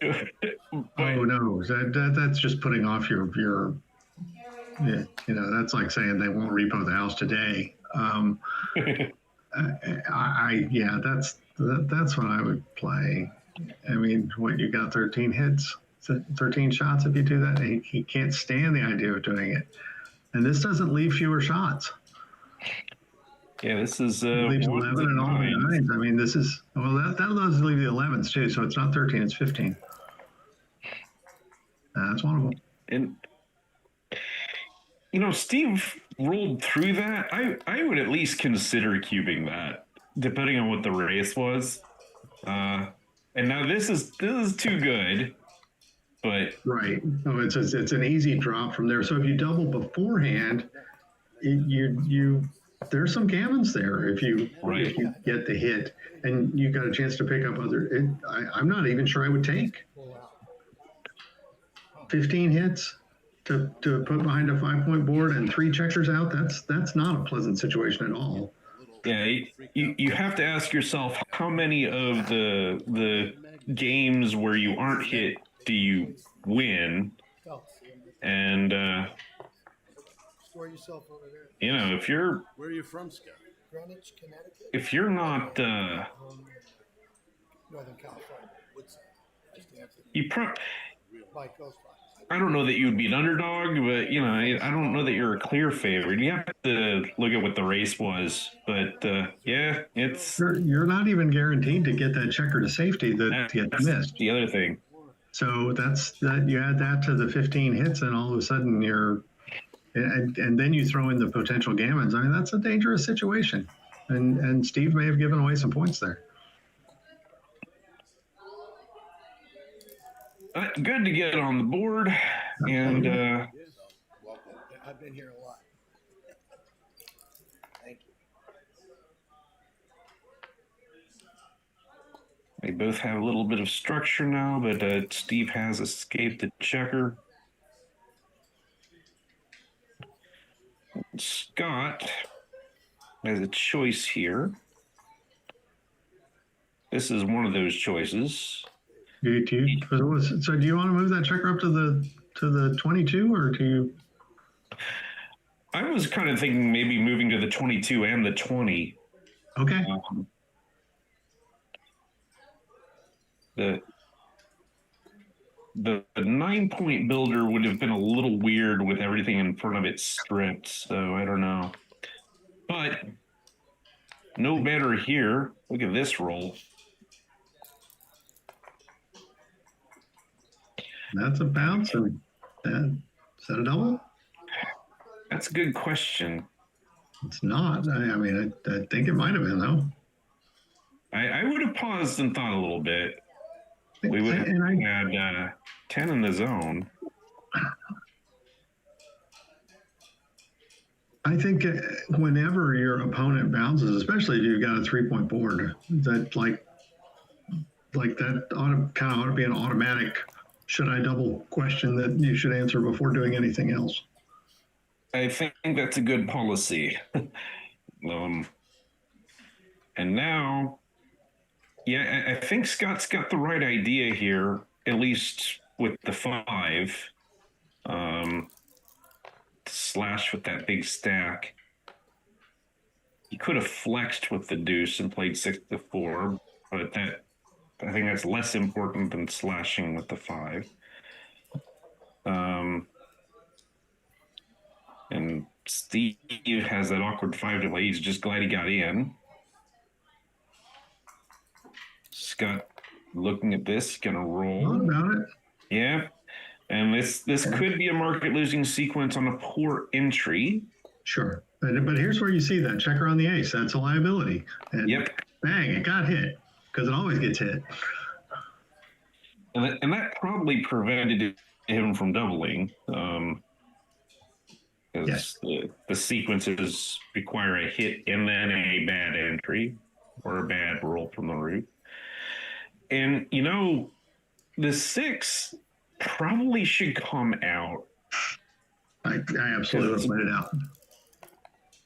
Oh no, that's just putting off your yeah, that's like saying they won't repo the house today. That's what I would play. I mean, what, you got 13 hits, 13 shots if you do that. He can't stand the idea of doing it, and this doesn't leave fewer shots. Yeah, this is leaves 11 and all the nines. I mean, this is that does leave the 11s too. So it's not 13, it's 15. That's one of them. And Steve rolled through that. I would at least consider cubing that, depending on what the race was. And now this is too good, but right. Oh, it's an easy drop from there. So if you double beforehand, there's some gammons there if you get the hit and you got a chance to pick up other. I'm not even sure I would take 15 hits to put behind a 5-point board and 3 checkers out. That's not a pleasant situation at all. Yeah, you have to ask yourself, how many of the games where you aren't hit do you win? And Store yourself over there. If you're Where are you from, Scott? Greenwich, Connecticut. if you're not Northern California. Woodside. By coastline. I don't know that you would be an underdog, but I don't know that you're a clear favorite. You have to look at what the race was, but it's you're not even guaranteed to get that checker to safety that gets missed. The other thing. So that you add that to the 15 hits, and all of a sudden and then you throw in the potential gammons. I mean, that's a dangerous situation, and Steve may have given away some points there. Good to get on the board, and I've been here a lot. Thank you. they both have a little bit of structure now, but Steve has escaped the checker. Scott has a choice here. This is one of those choices. So do you want to move that checker up to the 22, or do you? I was kind of thinking maybe moving to the 22 and the 20. Okay. The 9-point builder would have been a little weird with everything in front of it stripped, so I don't know. But no better here. Look at this roll. That's a bounce. Is that a double? That's a good question. It's not. I mean, I think it might have been, though. I would have paused and thought a little bit. We would have had 10 in the zone. I think whenever your opponent bounces, especially if you've got a 3-point board, that that kind of ought to be an automatic should I double question that you should answer before doing anything else. I think that's a good policy. And now, yeah, I think Scott's got the right idea here, at least with the 5. Slash with that big stack. He could have flexed with the deuce and played 6-4, but I think that's less important than slashing with the 5. And Steve has that awkward 5 to play. He's just glad he got in. Scott looking at this, gonna roll. What about it? Yeah. And this could be a market losing sequence on a poor entry. Sure. But here's where you see that checker on the ace. That's a liability. And Yep. Bang, it got hit because it always gets hit. And that probably prevented him from doubling. Yes. The sequences require a hit and then a bad entry or a bad roll from the root. And, the 6 probably should come out. I absolutely put it out.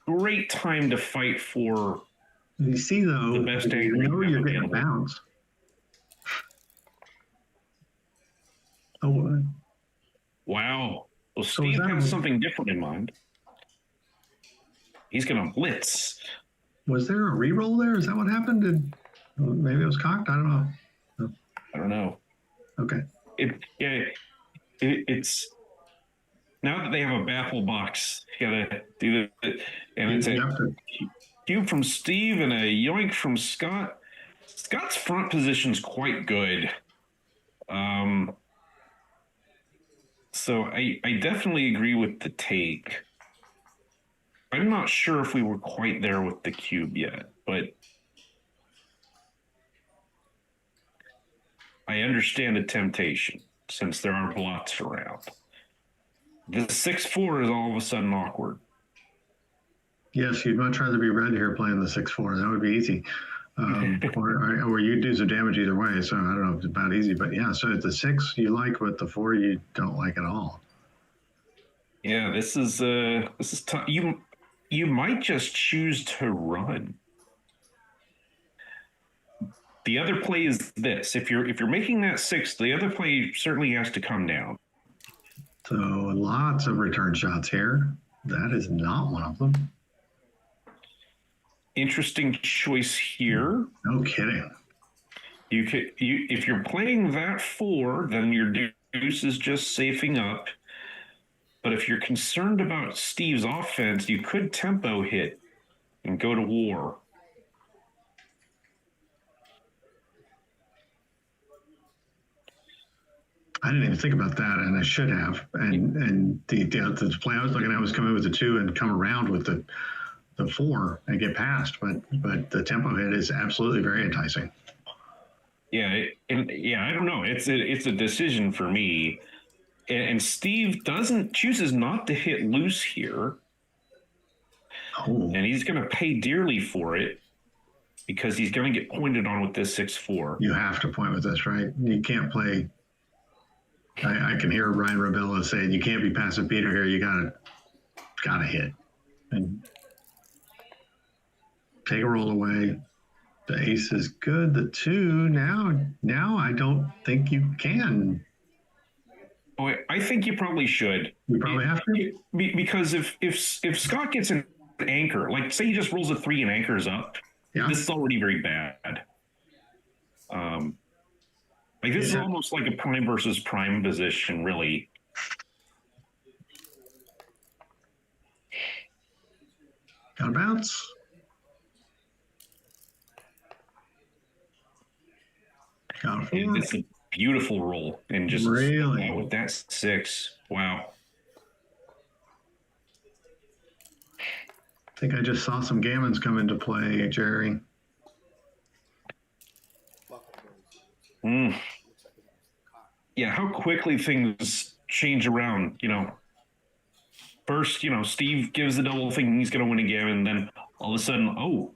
Great time to fight for. You see, though, the best you know you're getting bounced. Oh, wow. Well, Steve has something different in mind. He's going to blitz. Was there a re-roll there? Is that what happened? Maybe it was cocked? I don't know. I don't know. Okay. It's now that they have a baffle box, you gotta do it, and it's a cube from Steve and a yoink from Scott. Scott's front position's quite good. So I definitely agree with the take. I'm not sure if we were quite there with the cube yet, but I understand the temptation since there are blots around. The 6-4 is all of a sudden awkward. Yes, you'd much rather be red here playing the 6-4. That would be easy. Or you'd do some damage either way. So I don't know if it's about easy, but yeah. So the 6 you like, but the 4 you don't like at all. Yeah, this is tough. You might just choose to run. The other play is this: if you're making that 6, the other play certainly has to come down. So lots of return shots here. That is not one of them. Interesting choice here. No kidding. If you're playing that 4, then your deuce is just safing up. But if you're concerned about Steve's offense, you could tempo hit and go to war. I didn't even think about that, and I should have. And the play I was looking at was come in with the 2 and come around with the 4 and get past. But the tempo hit is absolutely very enticing. Yeah, I don't know. It's a decision for me. And Steve chooses not to hit loose here. Oh. And he's going to pay dearly for it because he's going to get pointed on with this 6-4. You have to point with this, right? You can't play. I can hear Ryan Rabella saying you can't be passive Peter here. You gotta hit and take a roll away. The ace is good. The 2 now I don't think you can. Oh, I think you probably should. You probably have to, because if Scott gets an anchor, like say he just rolls a 3 and anchors up, this is already very bad. Like this is almost like a prime versus prime position, really. Got a bounce. Got a 4. It's a beautiful roll, and just really with that 6, wow. I think I just saw some gammons come into play, Jerry. Yeah, how quickly things change around, first, Steve gives the double thinking he's going to win a gammon, and then all of a sudden, oh,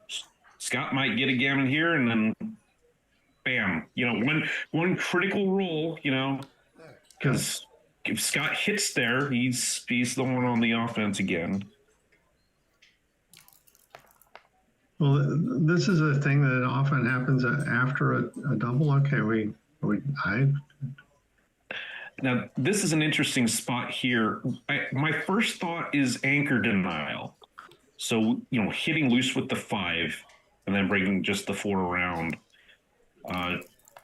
Scott might get a gammon here, and then bam, one critical roll, because if Scott hits there, he's the one on the offense again. Well, this is a thing that often happens after a double. Okay, Now, this is an interesting spot here. My first thought is anchor denial. So, hitting loose with the 5 and then breaking just the 4 around.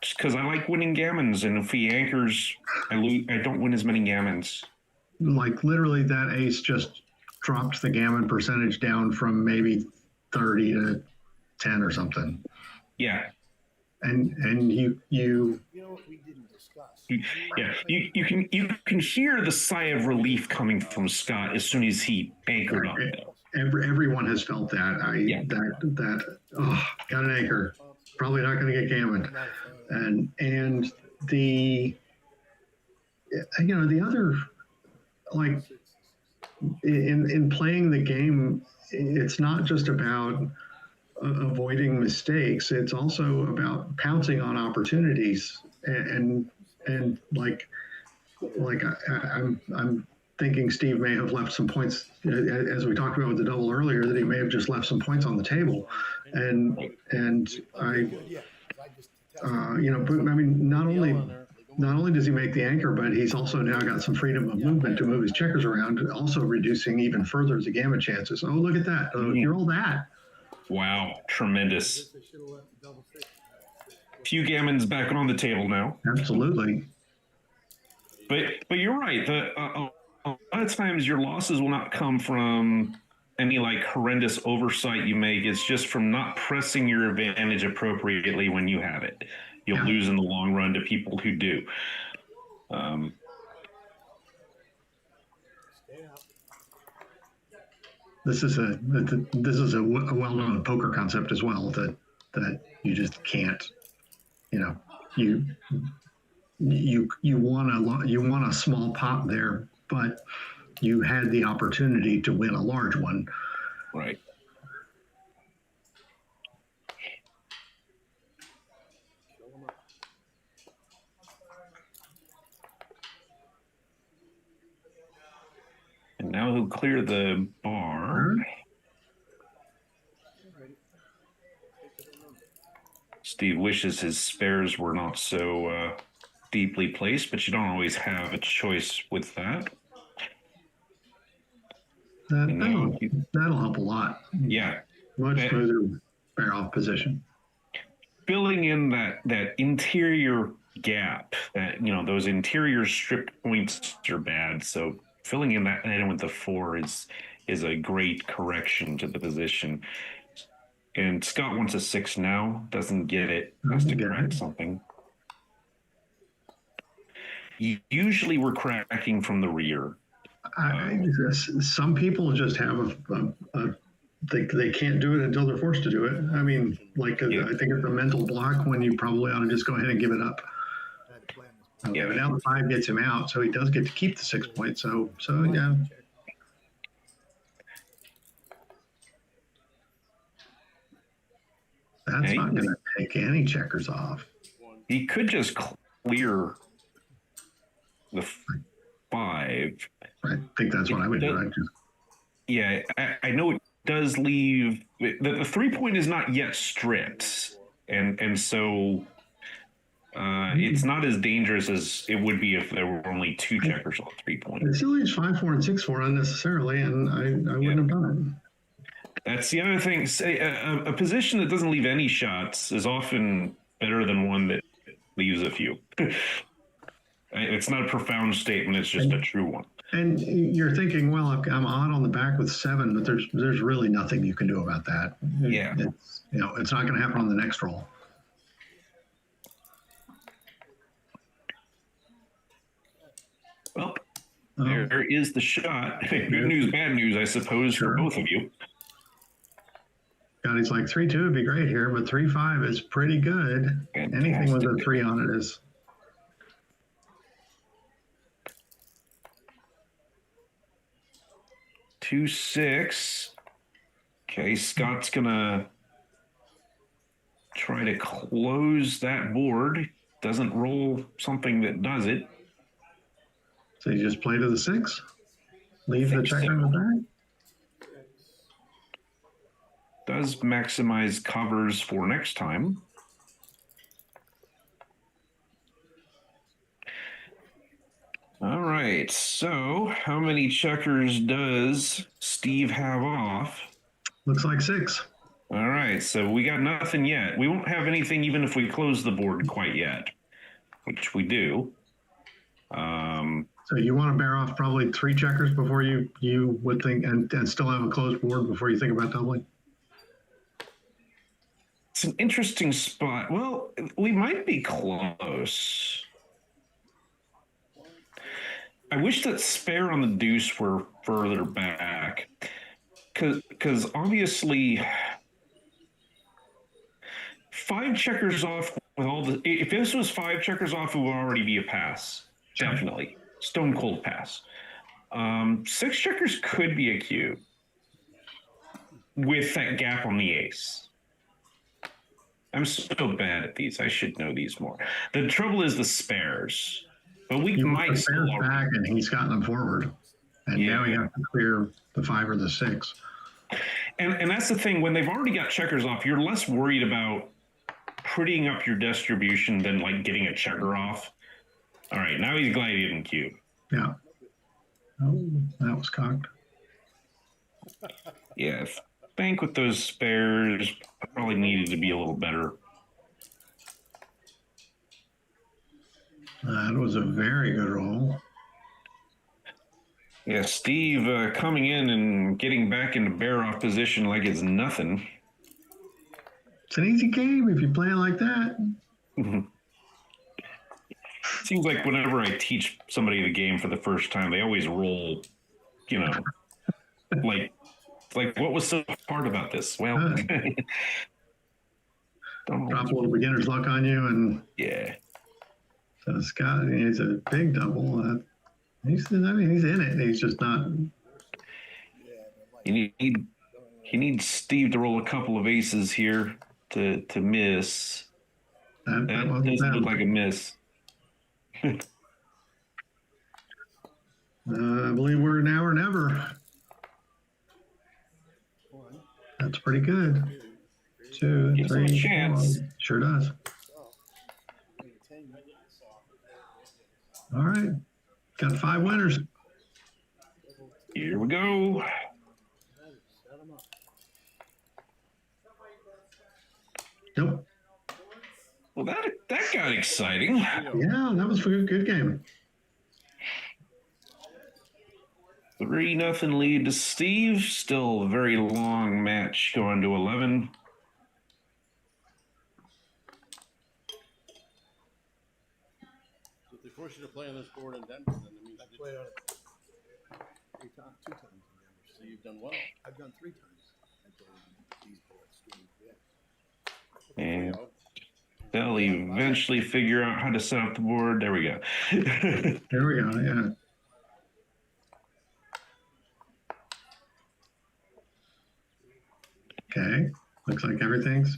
Just because I like winning gammons, and if he anchors, I don't win as many gammons. Like literally that ace just dropped the gammon percentage down from maybe 30 to 10 or something. Yeah. And you know what we didn't discuss. Yeah, you can hear the sigh of relief coming from Scott as soon as he anchored on it. Everyone has felt that. Got an anchor. Probably not going to get gammon. And the other, like in playing the game, it's not just about avoiding mistakes. It's also about pouncing on opportunities and I'm thinking Steve may have left some points, as we talked about with the double earlier, that he may have just left some points on the table, and I mean, not only does he make the anchor, but he's also now got some freedom of movement to move his checkers around, also reducing even further the gammon chances. Oh, look at that! You roll that. Wow, tremendous. Few gammons back on the table now. Absolutely. But you're right. A lot of times your losses will not come from any like horrendous oversight you make. It's just from not pressing your advantage appropriately when you have it. You'll lose in the long run to people who do. This is a well-known poker concept as well, that you just can't, you want a small pot there, but you had the opportunity to win a large one. Right. And now he'll clear the bar. Steve wishes his spares were not so deeply placed, but you don't always have a choice with that. That'll help a lot. Yeah. Much smoother bear off position. Filling in that interior gap, that those interior stripped points are bad. So filling in that item with the 4 is a great correction to the position. And Scott wants a 6 now, doesn't get it, has to correct something. Usually we're cracking from the rear. Some people just have they can't do it until they're forced to do it. I mean, I think it's a mental block when you probably ought to just go ahead and give it up. But now the 5 gets him out, so he does get to keep the 6 points. So yeah. That's not going to take any checkers off. He could just clear the 5. I think that's what I would do. Yeah, I know it does leave the 3 point is not yet stripped, and so it's not as dangerous as it would be if there were only 2 checkers on 3 point. It still leaves 5-4 and 6-4 unnecessarily, and I wouldn't have done it. That's the other thing. Say a position that doesn't leave any shots is often better than one that leaves a few. It's not a profound statement. It's just a true one. And you're thinking, well, I'm odd on the back with 7, but there's really nothing you can do about that. Yeah. It's not going to happen on the next roll. Well, there is the shot. Good news, bad news, I suppose, for both of you. God, he's like 3-2 would be great here, but 3-5 is pretty good. Fantastic. Anything with a 3 on it is. 2-6. Okay, Scott's gonna try to close that board. Doesn't roll something that does it. So you just play to the 6? Leave the Think checker so. in the back? Does maximize covers for next time. All right, so how many checkers does Steve have off? Looks like 6. All right, so we got nothing yet. We won't have anything even if we close the board quite yet, which we do. So you want to bear off probably 3 checkers before you would think, and still have a closed board before you think about doubling? It's an interesting spot. Well, we might be close. I wish that spare on the deuce were further back. Because obviously 5 checkers off with all the, if this was 5 checkers off, it would already be a pass. Definitely. Stone cold pass. 6 checkers could be a cube with that gap on the ace. I'm so bad at these. I should know these more. The trouble is the spares. But we You might still spares back, and he's gotten them forward. And now you have to clear the 5 or the 6. And that's the thing. When they've already got checkers off, you're less worried about prettying up your distribution than like getting a checker off. All right, now he's glad he didn't cube. Yeah. Oh, that was cocked. Yeah, bank with those spares probably needed to be a little better. That was a very good roll. Yeah, Steve coming in and getting back into bear off position like it's nothing. It's an easy game if you play it like that. Seems like whenever I teach somebody the game for the first time, they always roll, you know, like what was so hard about this? Well, Drop a little beginner's luck on you, and yeah. so Scott, he's a big double. He's in it. He's just not. He needs Steve to roll a couple of aces here to miss. That doesn't look like a miss. I believe we're now or never. That's pretty good. 2, Gives him a 3, chance. 4. Sure does. All right. Got 5 winners. Here we go. Yep. Well, that got exciting. Yeah, that was a good game. 3-0 lead to Steve. Still a very long match going to 11. So if they force you to play on this board in Denver, then it means Played on it 2 times in Denver. so you've done well. I've done 3 times. I played on these boards. Yeah. And they'll eventually figure out how to set up the board. There we go. There we go. Yeah. Okay. Looks like everything's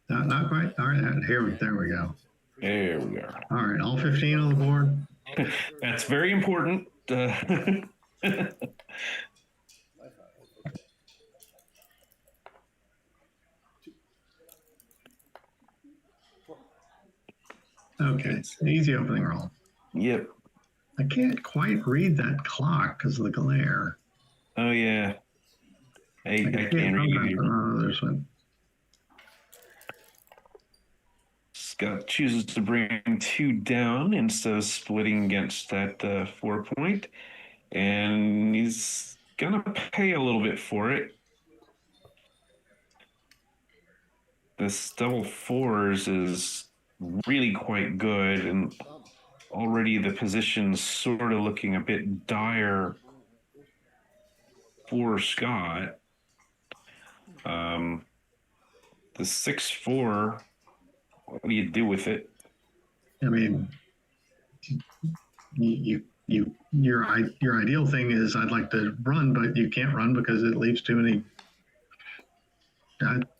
not quite. All right. There we go. There we go. All right. All 15 on the board. That's very important. Okay. Easy opening roll. Yep. I can't quite read that clock because of the glare. Oh, yeah. I can't read it. Oh, there's one. Scott chooses to bring 2 down instead of splitting against that 4 point. And he's going to pay a little bit for it. This double 4s is really quite good. And already the position's sort of looking a bit dire for Scott. The 6-4, what do you do with it? I mean, you your ideal thing is I'd like to run, but you can't run because it leaves too many.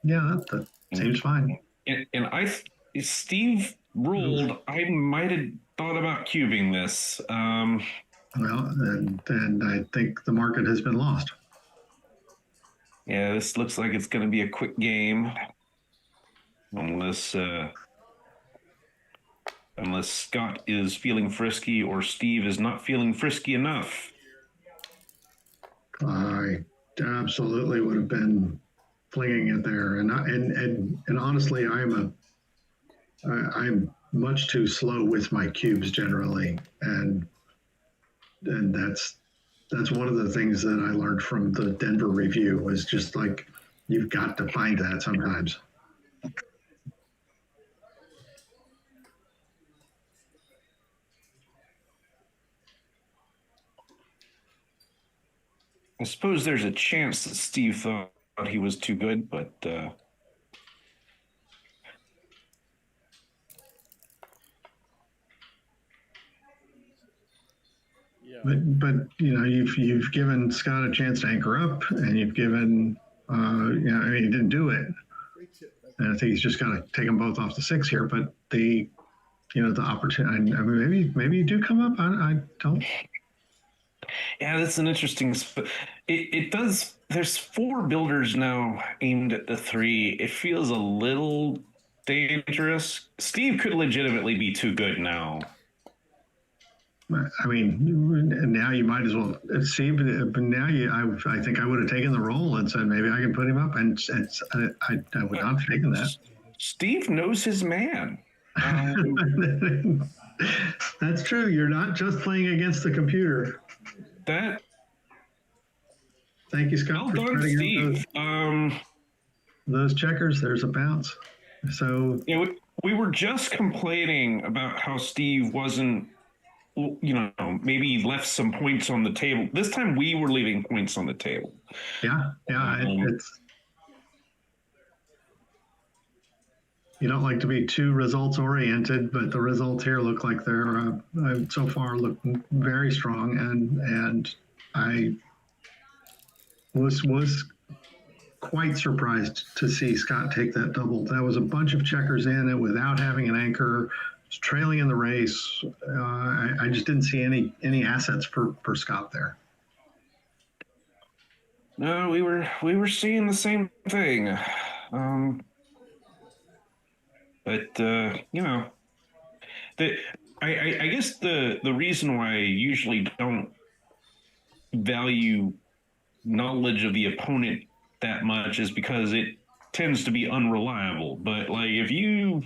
Yeah, that seems fine. And Steve ruled. I might have thought about cubing this. Well, and I think the market has been lost. Yeah, this looks like it's going to be a quick game, unless Scott is feeling frisky or Steve is not feeling frisky enough. I absolutely would have been flinging it there, and honestly, I'm much too slow with my cubes generally, and that's one of the things that I learned from the Denver review was just like you've got to find that sometimes. I suppose there's a chance that Steve thought he was too good, but Yeah. But you've given Scott a chance to anchor up, and you've given I mean he didn't do it, and I think he's just got to take them both off the 6 here. But the opportunity. I mean maybe you do come up. I don't. yeah, that's an interesting. It does. There's 4 builders now aimed at the 3. It feels a little dangerous. Steve could legitimately be too good now. I mean, now you might as well see. But now I think I would have taken the role and said maybe I can put him up, and I would not have taken that. Steve knows his man. That's true. You're not just playing against the computer. That. Thank you, Scott, Well for done, spreading Steve. those checkers. There's a bounce. So we were just complaining about how Steve wasn't, maybe left some points on the table. This time we were leaving points on the table. yeah, it's. You don't like to be too results oriented, but the results here look like they're so far look very strong, and I was quite surprised to see Scott take that double. That was a bunch of checkers in it without having an anchor, trailing in the race. I just didn't see any assets for Scott there. No, we were seeing the same thing. But I guess the reason why I usually don't value knowledge of the opponent that much is because it tends to be unreliable. But like if you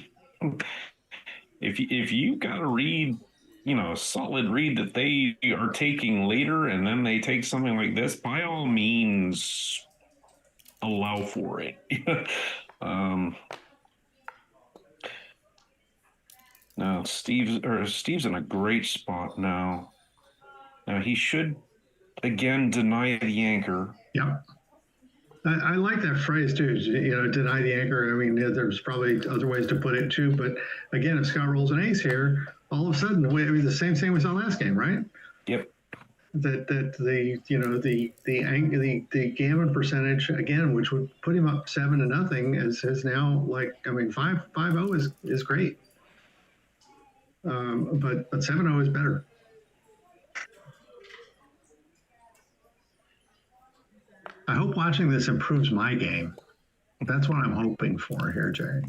got a read, a solid read that they are taking later, and then they take something like this, by all means, allow for it. No, Steve's in a great spot now. Now he should again deny the anchor. Yeah. I like that phrase too. Deny the anchor. I mean, there's probably other ways to put it too. But again, if Scott rolls an ace here, all of a sudden, the same thing we saw last game, right? Yep. That the gammon percentage again, which would put him up 7-0, is now 5-0 is great. But 7-0 is better. I hope watching this improves my game. That's what I'm hoping for here, Jerry.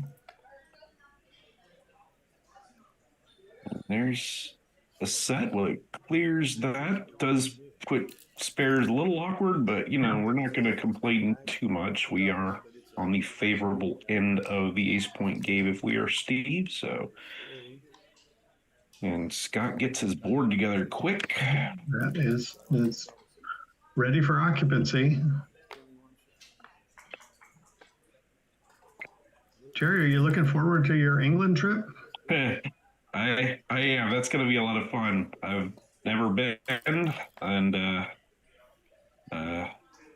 There's a set. Well, it clears that. Does put spares a little awkward, but we're not going to complain too much. We are on the favorable end of the ace point game if we are Steve. So. And Scott gets his board together quick. That is ready for occupancy. Jerry, are you looking forward to your England trip? I am. That's going to be a lot of fun. I've never been, and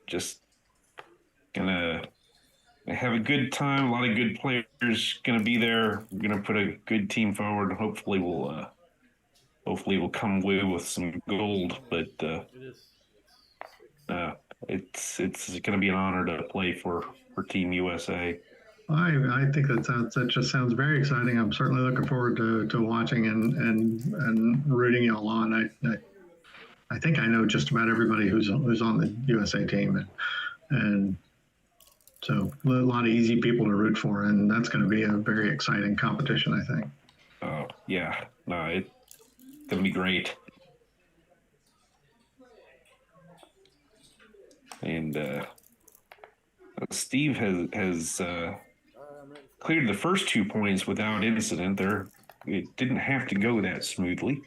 just gonna have a good time. A lot of good players going to be there. We're going to put a good team forward. Hopefully, we'll hopefully will come away with some gold. But It is. it's going to be an honor to play for Team USA. I think that just sounds very exciting. I'm certainly looking forward to watching and rooting you all on. I think I know just about everybody who's on the USA team, and so a lot of easy people to root for, and that's going to be a very exciting competition, I think. Oh yeah, no, it's going to be great. And Steve has cleared the first 2 points without incident. It didn't have to go that smoothly.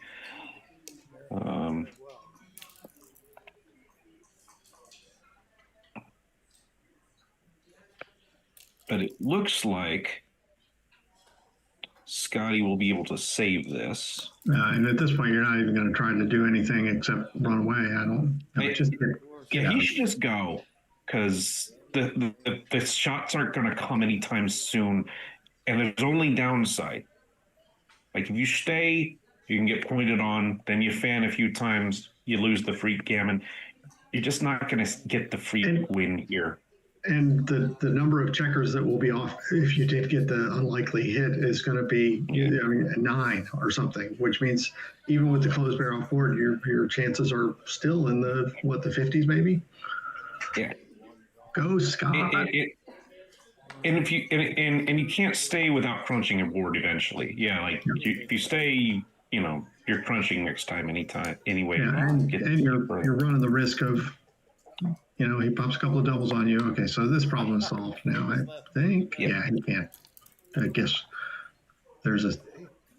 But it looks like Scotty will be able to save this. And at this point, you're not even going to try to do anything except run away. I don't. He should just go, because the shots aren't going to come anytime soon, and there's only downside. Like if you stay, you can get pointed on, then you fan a few times, you lose the free gammon. You're just not going to get the free win here. And the number of checkers that will be off if you did get the unlikely hit is going to be 9 or something, which means even with the closed barrel off board, your chances are still in the 50s maybe. Yeah. Go Scott. And if you can't stay without crunching a board eventually. Yeah, like if you stay, you're crunching next time anyway. Yeah, and you're running the risk of. He pops a couple of doubles on you. Okay, so this problem is solved now, I think. Yeah, he can't. I guess there's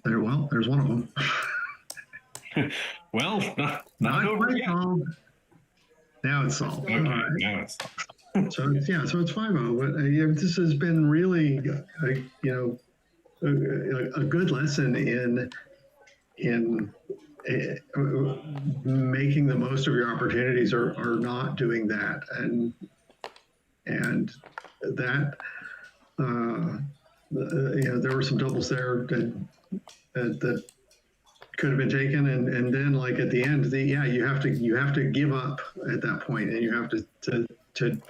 one of them. Well, not over yet. Solved. Now it's solved. Okay, right. now it's solved. So it's 5-0. But this has been really, a good lesson in making the most of your opportunities or not doing that, and that there were some doubles there that could have been taken, and then like at the end, you have to give up at that point, and you have to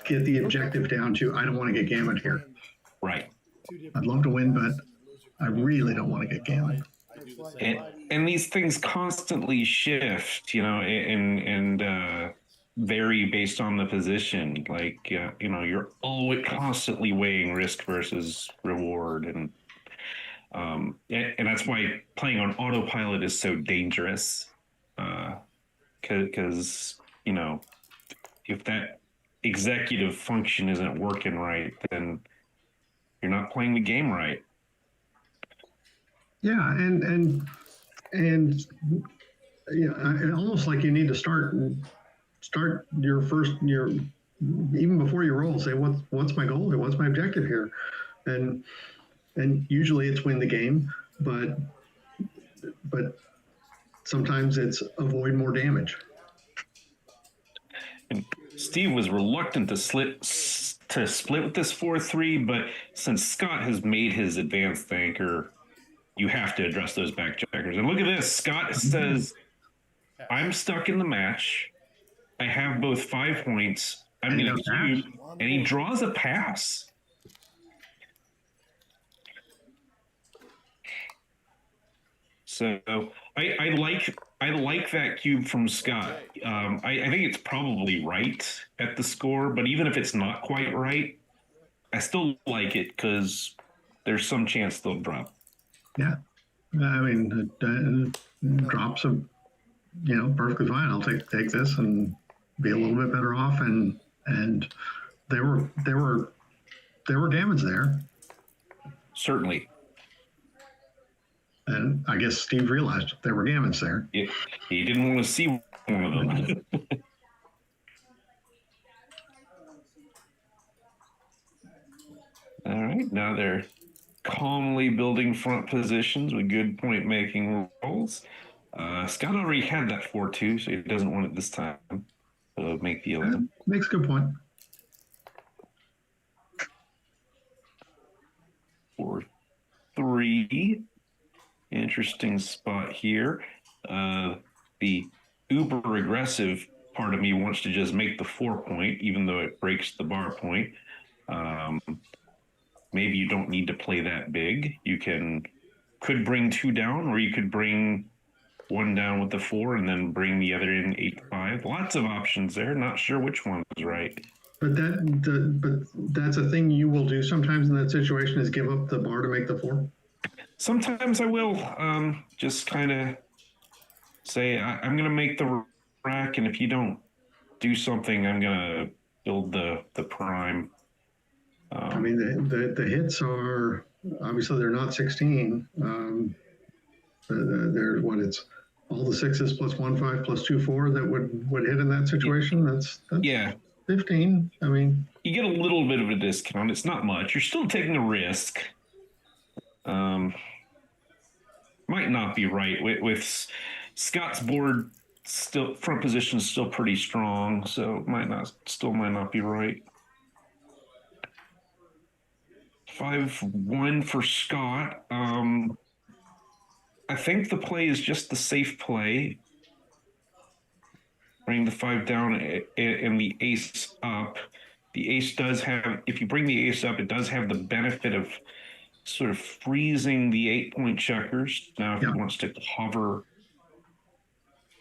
get the objective down to I don't want to get gammoned here. Right. I'd love to win, but I really don't want to get gammoned. And these things constantly shift, and vary based on the position. Like, you're always constantly weighing risk versus reward. And that's why playing on autopilot is so dangerous. Because, if that executive function isn't working right, then you're not playing the game right. Yeah, and almost like you need to start your even before you roll, say what's my goal here, what's my objective here, and usually it's win the game, but sometimes it's avoid more damage. And Steve was reluctant to split with this 4-3, but since Scott has made his advanced anchor, you have to address those back checkers. And look at this. Scott says, I'm stuck in the match. I have both 5 points. I'm going to cube. And he draws a pass. So I like that cube from Scott. I think it's probably right at the score, but even if it's not quite right, I still like it because there's some chance they'll drop. Yeah, I mean, drops are, perfectly fine. I'll take this and be a little bit better off. And there were gammons there. Certainly. And I guess Steve realized there were gammons there. Yeah, he didn't want to see one of them. All right, now they're calmly building front positions with good point making rolls. Scott already had that 4-2, so he doesn't want it this time. So make the 11. Makes a good point. 4-3. Interesting spot here. The uber aggressive part of me wants to just make the 4 point, even though it breaks the bar point. Maybe you don't need to play that big. You could bring 2 down, or you could bring 1 down with the 4 and then bring the other in 8-5. Lots of options there. Not sure which one is right. But that's a thing you will do sometimes in that situation, is give up the bar to make the 4. Sometimes I will just kind of say, I'm going to make the rack, and if you don't do something, I'm going to build the prime. I mean, the hits are, obviously they're not 16. They're what, it's all the 6s plus 1-5 plus 2-4 that would hit in that situation. That's yeah, 15. I mean, you get a little bit of a discount. It's not much. You're still taking a risk. Might not be right with Scott's board. Still, front position is still pretty strong, so might not be right. 5-1 for Scott. I think the play is just the safe play. Bring the 5 down and the ace up. The ace does have, if you bring the ace up, it does have the benefit of sort of freezing the 8-point checkers. Now, if he wants to cover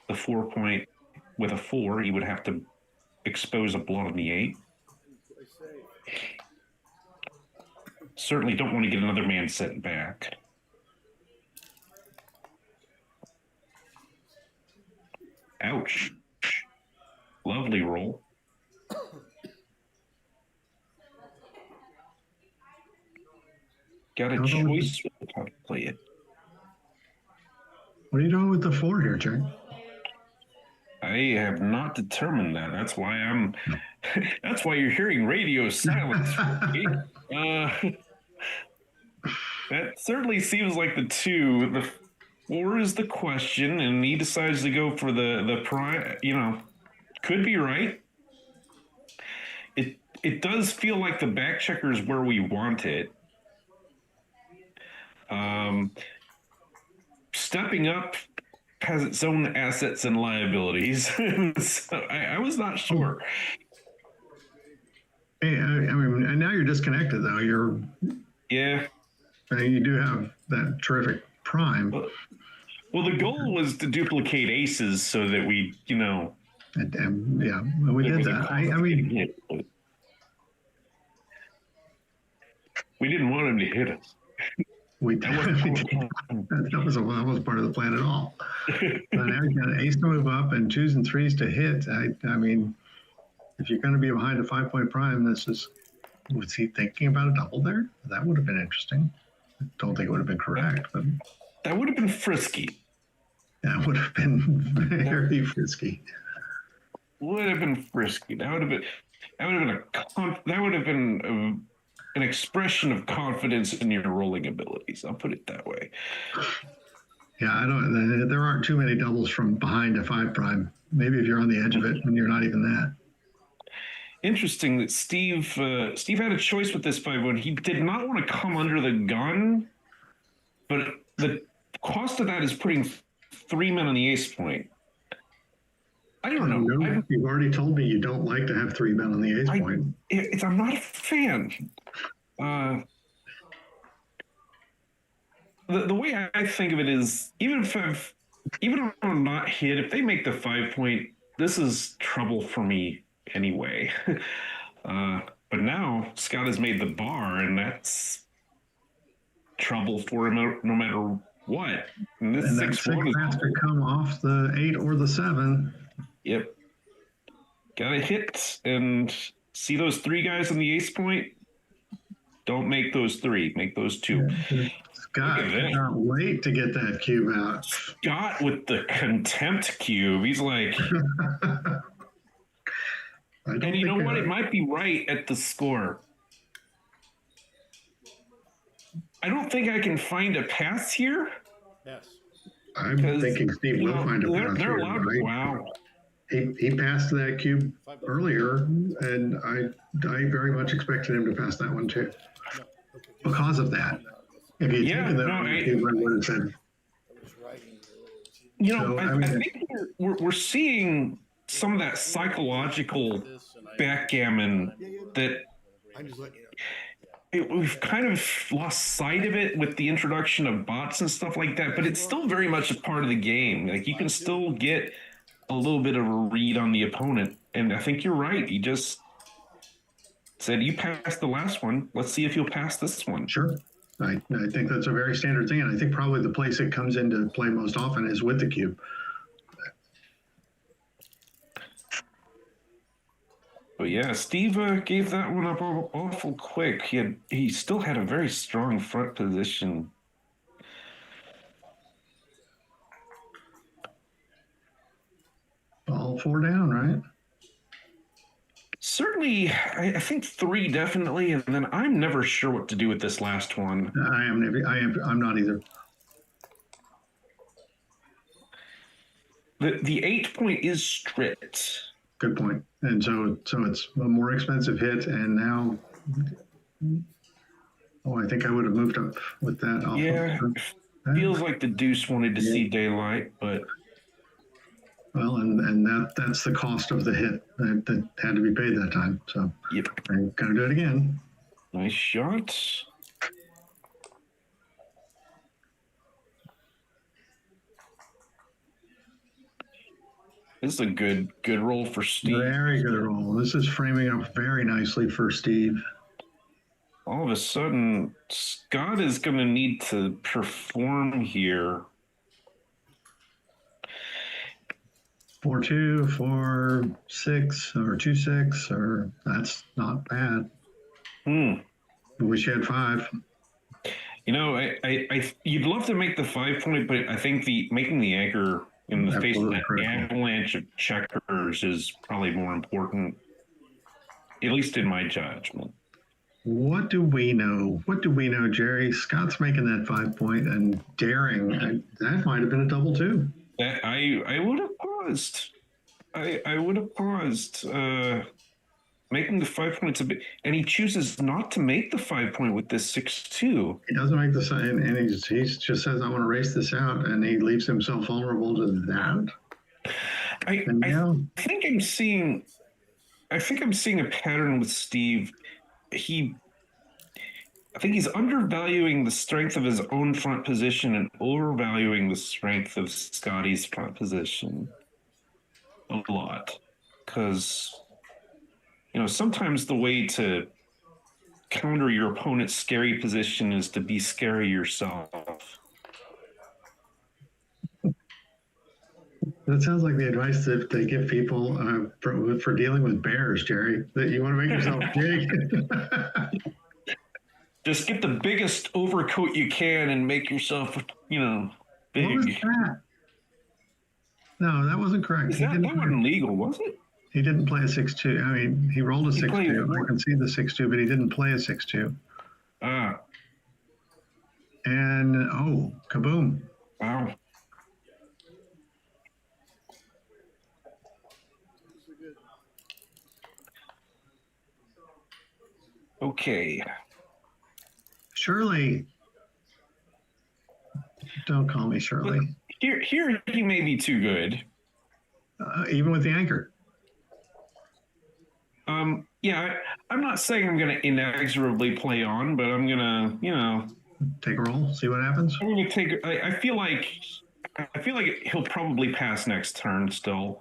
the 4 point with a 4, he would have to expose a blow on the 8. Certainly don't want to get another man set back. Ouch. Lovely roll. Got a choice with how to play it. what are you doing with the 4 here, Jack? I have not determined that. That's why that's why you're hearing radio silence. That certainly seems like the 2. The 4 is the question, and he decides to go for the prime. Could be right. It does feel like the back checker is where we want it. Stepping up has its own assets and liabilities. So I was not sure. Hey, I mean, and now you're disconnected though. Yeah. You do have that terrific prime. Well, the goal was to duplicate aces so that we, And yeah, we did that. I mean, we didn't want him to hit us. That was part of the plan at all. But now you got an ace to move up and 2s and 3s to hit. I mean, if you're going to be behind a 5-point prime, was he thinking about a double there? That would have been interesting. I don't think it would have been correct, but that would have been frisky. That would have been very frisky. Would have been frisky. That would have been an expression of confidence in your rolling abilities. I'll put it that way. Yeah, there aren't too many doubles from behind a 5 prime. Maybe if you're on the edge of it and you're not even that. Interesting that Steve had a choice with this 5-1. He did not want to come under the gun, but the cost of that is putting 3 men on the ace point. I don't know. You've already told me you don't like to have 3 men on the ace point. I'm not a fan. The way I think of it is, even if I'm not hit, if they make the 5 point, this is trouble for me anyway. But now Scott has made the bar, and that's trouble for him no matter what. And this 6-1 has to come off the 8 or the 7. Yep. Gotta hit and see those 3 guys on the ace point. Don't make those 3. Make those 2. Yeah. Scott cannot wait to get that cube out. Scott with the contempt cube. He's like, and you know what? It might be right at the score. I don't think I can find a pass here. Yes. I'm thinking Steve will find a pass. They're allowed. Right? Wow. He passed that cube earlier, and I very much expected him to pass that one too. Because of that. If he had taken that cube, I would have said, I mean, think we're seeing some of that psychological backgammon that I'm just letting you know. we've kind of lost sight of it with the introduction of bots and stuff like that, but it's still very much a part of the game. Like, you can still get a little bit of a read on the opponent. And I think you're right. He just said, you passed the last one. Let's see if you'll pass this one. sure. I think that's a very standard thing. And I think probably the place it comes into play most often is with the cube. But yeah, Steve gave that one up awful quick. He still had a very strong front position. All 4 down, right? Certainly, I think 3 definitely, and then I'm never sure what to do with this last one. I'm not either. The 8 point is stripped. Good point. And so it's a more expensive hit, and now, I think I would have moved up with that. Yeah, feels like the deuce wanted to see daylight, but well, and that's the cost of the hit that had to be paid that time. So yep. I'm gonna do it again. Nice shot. This is a good roll for Steve. Very good roll. This is framing up very nicely for Steve. All of a sudden, Scott is going to need to perform here. 4-2, 4-6, or 2-6, or that's not bad. I wish you had 5. You know, I you'd love to make the 5 point, but I think making the anchor in the face of that avalanche of checkers is probably more important, at least in my judgment. What do we know? What do we know, Jerry? Scott's making that 5 point and daring. That might have been a double too. I would have paused. I would have paused. Making the 5 points a bit, and he chooses not to make the 5 point with this 6-2. He doesn't make the sign, and he just says, "I want to race this out," and he leaves himself vulnerable to that. I think I'm seeing a pattern with Steve. I think he's undervaluing the strength of his own front position and overvaluing the strength of Scotty's front position a lot, because sometimes the way to counter your opponent's scary position is to be scary yourself. That sounds like the advice that they give people for dealing with bears, Jerry, that you want to make yourself big. Just get the biggest overcoat you can and make yourself, big. What was that? No, that wasn't correct. That wasn't legal, was it? He didn't play a 6-2. I mean, he rolled a 6-2. I can see the 6-2, but he didn't play a 6-2. Ah. And, kaboom. Wow. Okay. Shirley. Don't call me Shirley. Here he may be too good. Even with the anchor. Yeah, I'm not saying I'm going to inexorably play on, but I'm going to, take a roll, see what happens. I'm going to take. I feel like he'll probably pass next turn still,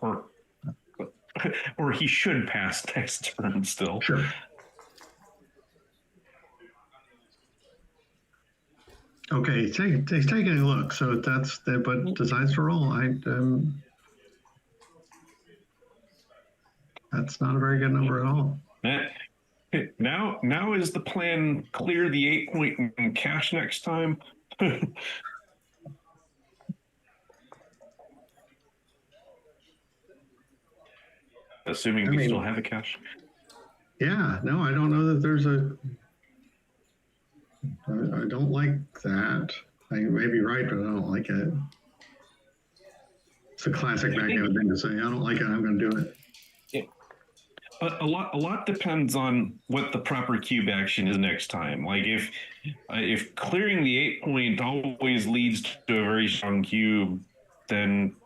or he should pass next turn still. Sure. Okay, he's taking a look. So but decides to roll. That's not a very good number at all. Now is the plan clear the 8 point and cash next time? Assuming we still have a cash. Yeah, no, I don't know that there's I don't like that. I may be right, but I don't like it. It's a classic backgammon thing to say. I don't like it. I'm going to do it. Yeah. A lot depends on what the proper cube action is next time. Like if clearing the 8 point always leads to a very strong cube, then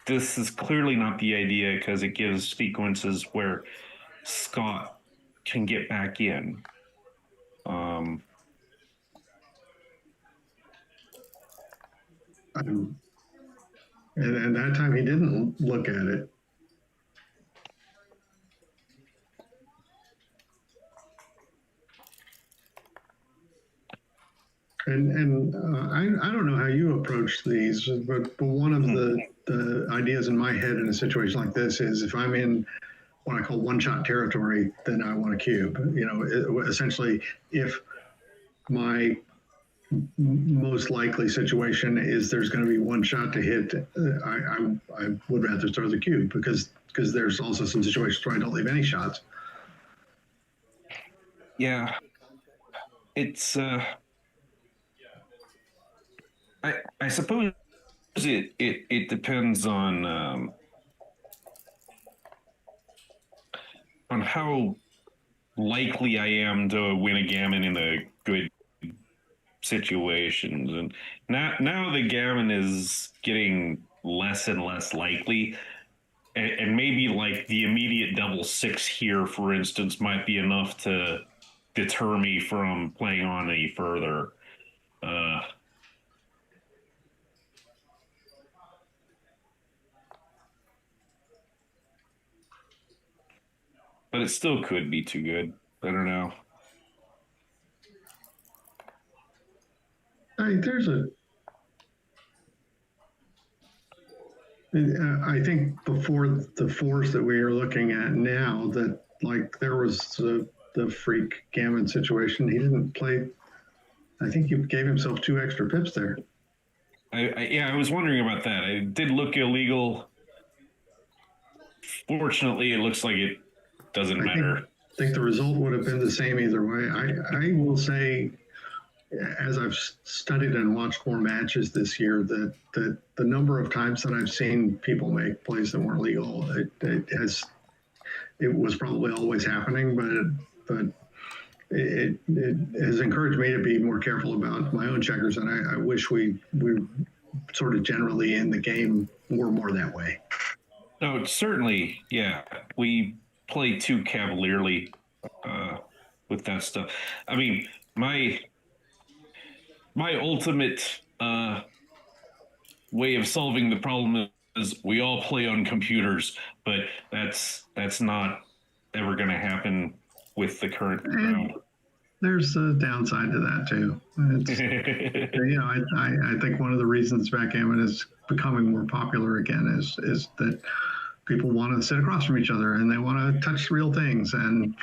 this is clearly not the idea, because it gives sequences where Scott can get back in. And that time he didn't look at it. And I don't know how you approach these, but one of the ideas in my head in a situation like this is, if I'm in what I call one-shot territory, then I want a cube. You know, essentially, if my most likely situation is there's going to be one shot to hit, I would rather throw the cube, because there's also some situations where I don't leave any shots. Yeah, it's I suppose it depends on how likely I am to win a gammon in a good situations. And now the gammon is getting less and less likely, and maybe like the immediate double six here, for instance, might be enough to deter me from playing on any further. But it still could be too good. I don't know. I think before the force that we are looking at now, that like there was the freak gammon situation. He didn't play. I think he gave himself 2 extra pips there. I was wondering about that. It did look illegal. Fortunately, it looks like it doesn't matter. I think the result would have been the same either way. I will say, as I've studied and watched more matches this year, that the number of times that I've seen people make plays that weren't legal, it was probably always happening, but it has encouraged me to be more careful about my own checkers, and I wish we sort of generally in the game were more that way. No, certainly, yeah. We play too cavalierly with that stuff. I mean, my ultimate way of solving the problem is we all play on computers, but that's not ever going to happen with the current crowd. There's a downside to that too. You know, I think one of the reasons backgammon is becoming more popular again is that people want to sit across from each other and they want to touch real things. And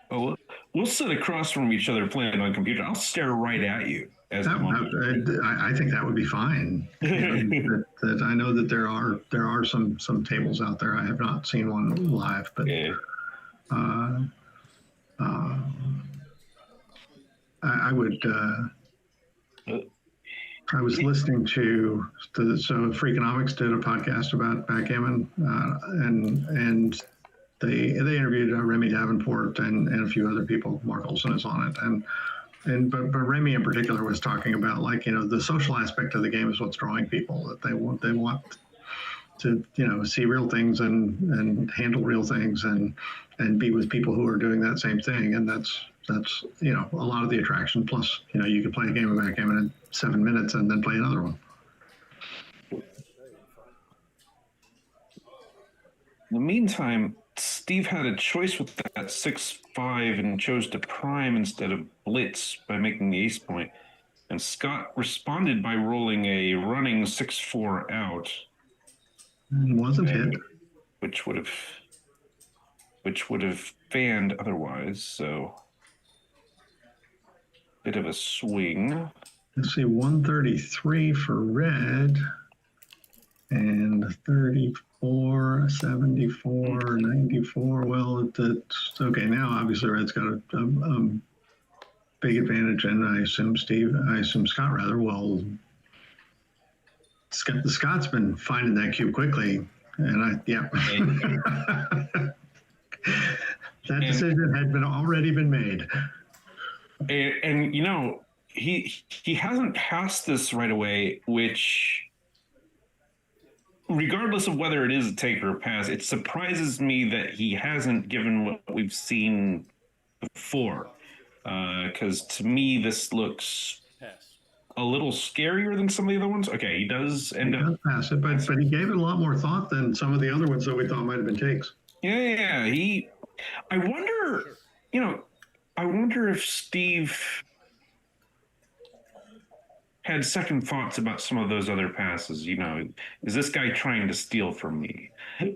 we'll sit across from each other playing on computer. I'll stare right at you. I think that would be fine. You know, that I know that there are some tables out there. I have not seen one live, but yeah. I would. I was listening to Freakonomics did a podcast about backgammon, and they interviewed Remy Davenport and a few other people. Mark Olson is on it, but Remy in particular was talking about, like, you know, the social aspect of the game is what's drawing people. That they want to, you know, see real things and handle real things and be with people who are doing that same thing, and that's you know, a lot of the attraction. Plus, you know, you can play a game of backgammon in 7 minutes and then play another one. In the meantime, Steve had a choice with that 6-5 and chose to prime instead of blitz by making the ace point. And Scott responded by rolling a running 6-4 out. Wasn't hit. Which would have fanned otherwise, so bit of a swing. Let's see, 133 for red and 34, 74, 94. Well, that's okay. Now, obviously, red's got a big advantage, and I assume Scott rather. Well, Scott's been finding that cube quickly, and that decision had already been made. And you know, he hasn't passed this right away, which, regardless of whether it is a take or a pass, it surprises me that he hasn't, given what we've seen before. Because to me, this looks Pass. a little scarier than some of the other ones. Okay, he does He end up. does pass it, but he gave it a lot more thought than some of the other ones that we thought might have been takes. Yeah. I wonder, I wonder if Steve had second thoughts about some of those other passes. Is this guy trying to steal from me? I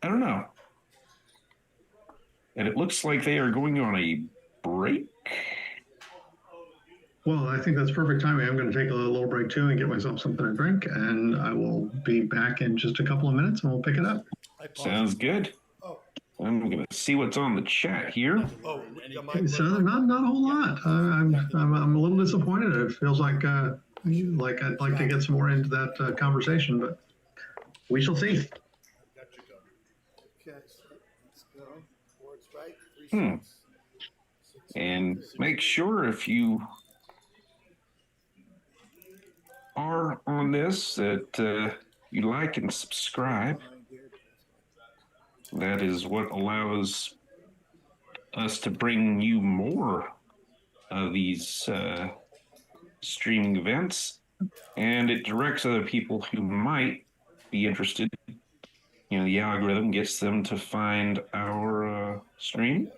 don't know. And it looks like they are going on a break. Well, I think that's perfect timing. I'm going to take a little break too and get myself something to drink, and I will be back in just a couple of minutes, and we'll pick it up. Sounds good. I'm going to see what's on the chat here. So not a whole lot. I'm a little disappointed. It feels like I'd like to get some more into that conversation, but we shall see. Okay, let's go. Board's right. 3 shots. And make sure, if you are on this, that you like and subscribe. That is what allows us to bring you more of these streaming events, and it directs other people who might be interested. The algorithm gets them to find our stream.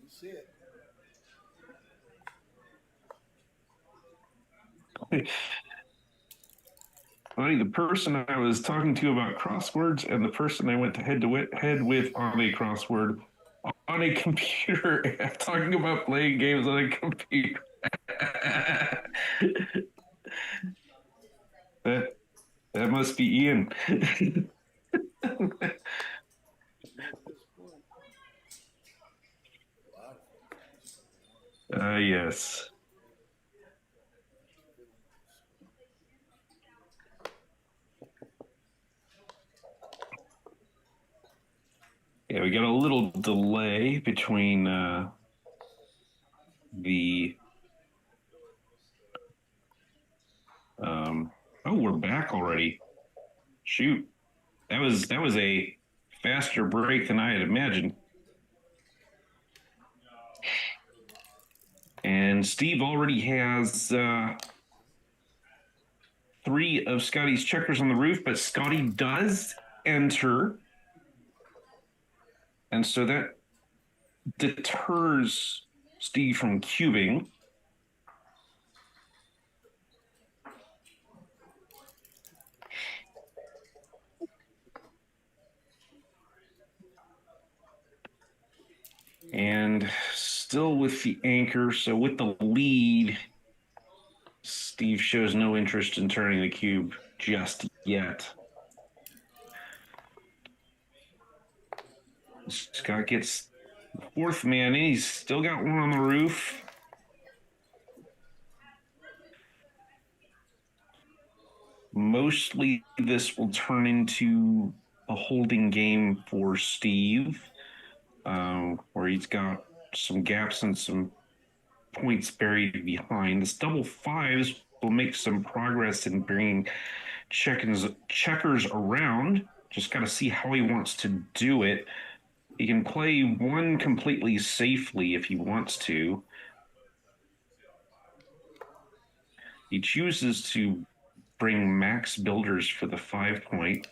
You see it. Funny, the person I was talking to about crosswords and the person I went head to head with on a crossword on a computer, talking about playing games on a computer. that must be Ian. Yes. Yeah, we got a little delay between the. Oh, we're back already. Shoot, that was a faster break than I had imagined. And Steve already has 3 of Scotty's checkers on the roof, but Scotty does enter. And so that deters Steve from cubing. And still with the anchor, so with the lead, Steve shows no interest in turning the cube just yet. Scott gets the 4th man in. He's still got one on the roof. Mostly this will turn into a holding game for Steve, where he's got some gaps and some points buried behind. This double 5s will make some progress in bringing checkers around. Just got to see how he wants to do it. He can play one completely safely if he wants to. He chooses to bring max builders for the 5-point.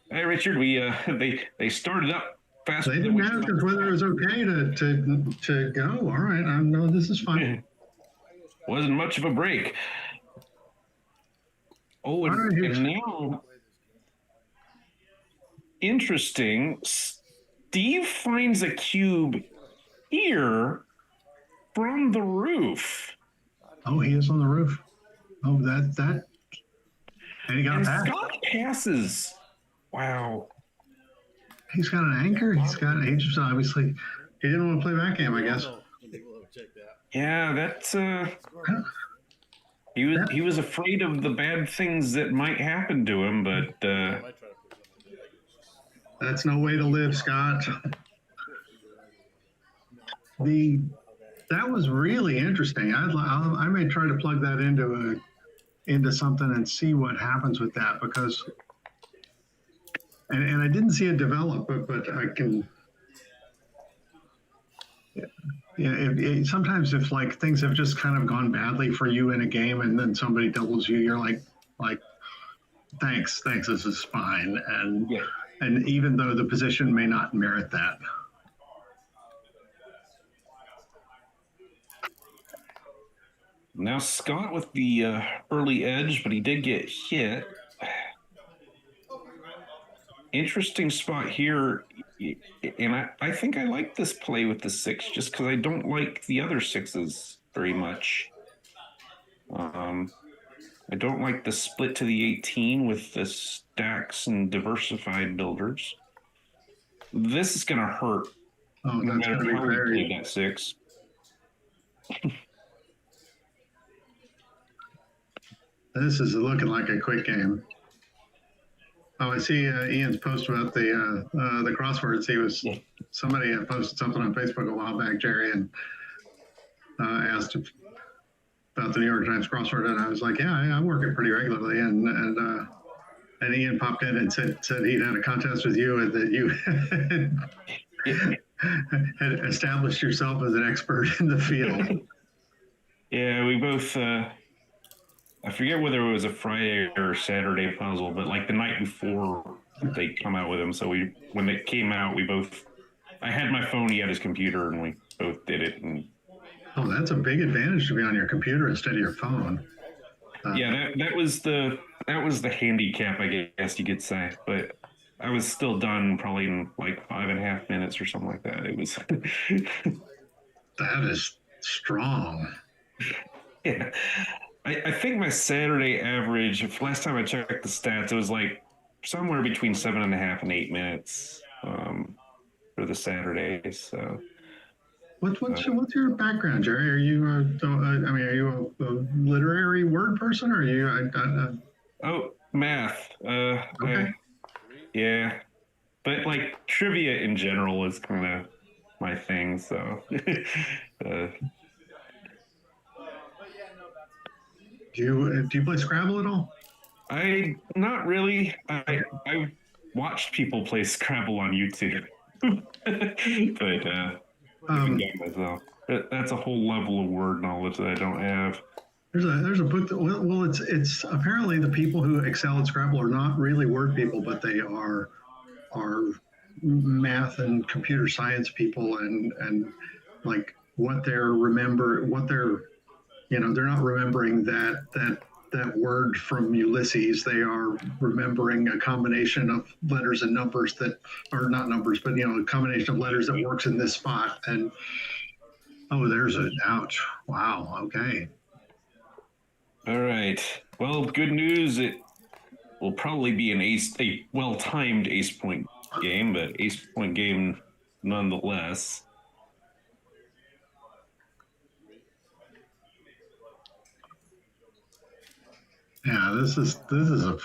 Hey, Richard, they started up fast. They didn't ask us whether it was okay to go. All right, I know this is fine. Wasn't much of a break. Oh, and now, interesting. Steve finds a cube here from the roof. Oh, he is on the roof. Oh, that. And he got and that. Scott passes. Wow. He's got an anchor. He just obviously he didn't want to play backgammon, I guess. Yeah, that's he was afraid of the bad things that might happen to him, but that's no way to live, Scott. The That was really interesting. I may try to plug that into something and see what happens with that, because and I didn't see it develop, but I can. Yeah, sometimes if like things have just kind of gone badly for you in a game, and then somebody doubles you, you're like, thanks, this is fine, and even though the position may not merit that. Now Scott with the early edge, but he did get hit. Interesting spot here, and I think I like this play with the 6 just because I don't like the other 6s very much. I don't like the split to the 18 with the stacks and diversified builders. This is going to hurt. Oh, no that's matter going to how be we play very. that 6. This is looking like a quick game. Oh, I see Ian's post about the crosswords. Somebody had posted something on Facebook a while back, Jerry, and asked about the New York Times crossword, and I was like, yeah, I work it pretty regularly, and Ian popped in and said he'd had a contest with you and that you had established yourself as an expert in the field. Yeah, we both. I forget whether it was a Friday or Saturday puzzle, but like the night before they come out with them. So when they came out, I had my phone, he had his computer, and we both did it. And oh, that's a big advantage to be on your computer instead of your phone. Yeah, that was the handicap, I guess you could say. But I was still done probably in like 5.5 minutes or something like that. It was. That is strong. Yeah. I think my Saturday average, last time I checked the stats, it was like somewhere between 7.5 and 8 minutes for the Saturdays. So, what's your background, Jerry? Are you are you a literary word person, or are you? Oh, math. Okay. Yeah, but like trivia in general is kind of my thing. So. Do you play Scrabble at all? Not really. I watched people play Scrabble on YouTube, but myself. That's a whole level of word knowledge that I don't have. There's a book that, well, it's apparently the people who excel at Scrabble are not really word people, but they are math and computer science people, and like they're not remembering that word from Ulysses. They are remembering a combination of letters and numbers that are not numbers, but a combination of letters that works in this spot. And there's an ouch. Wow. Okay. All right. Well, good news. It will probably be a well-timed ace point game, but ace point game nonetheless. Yeah, this is a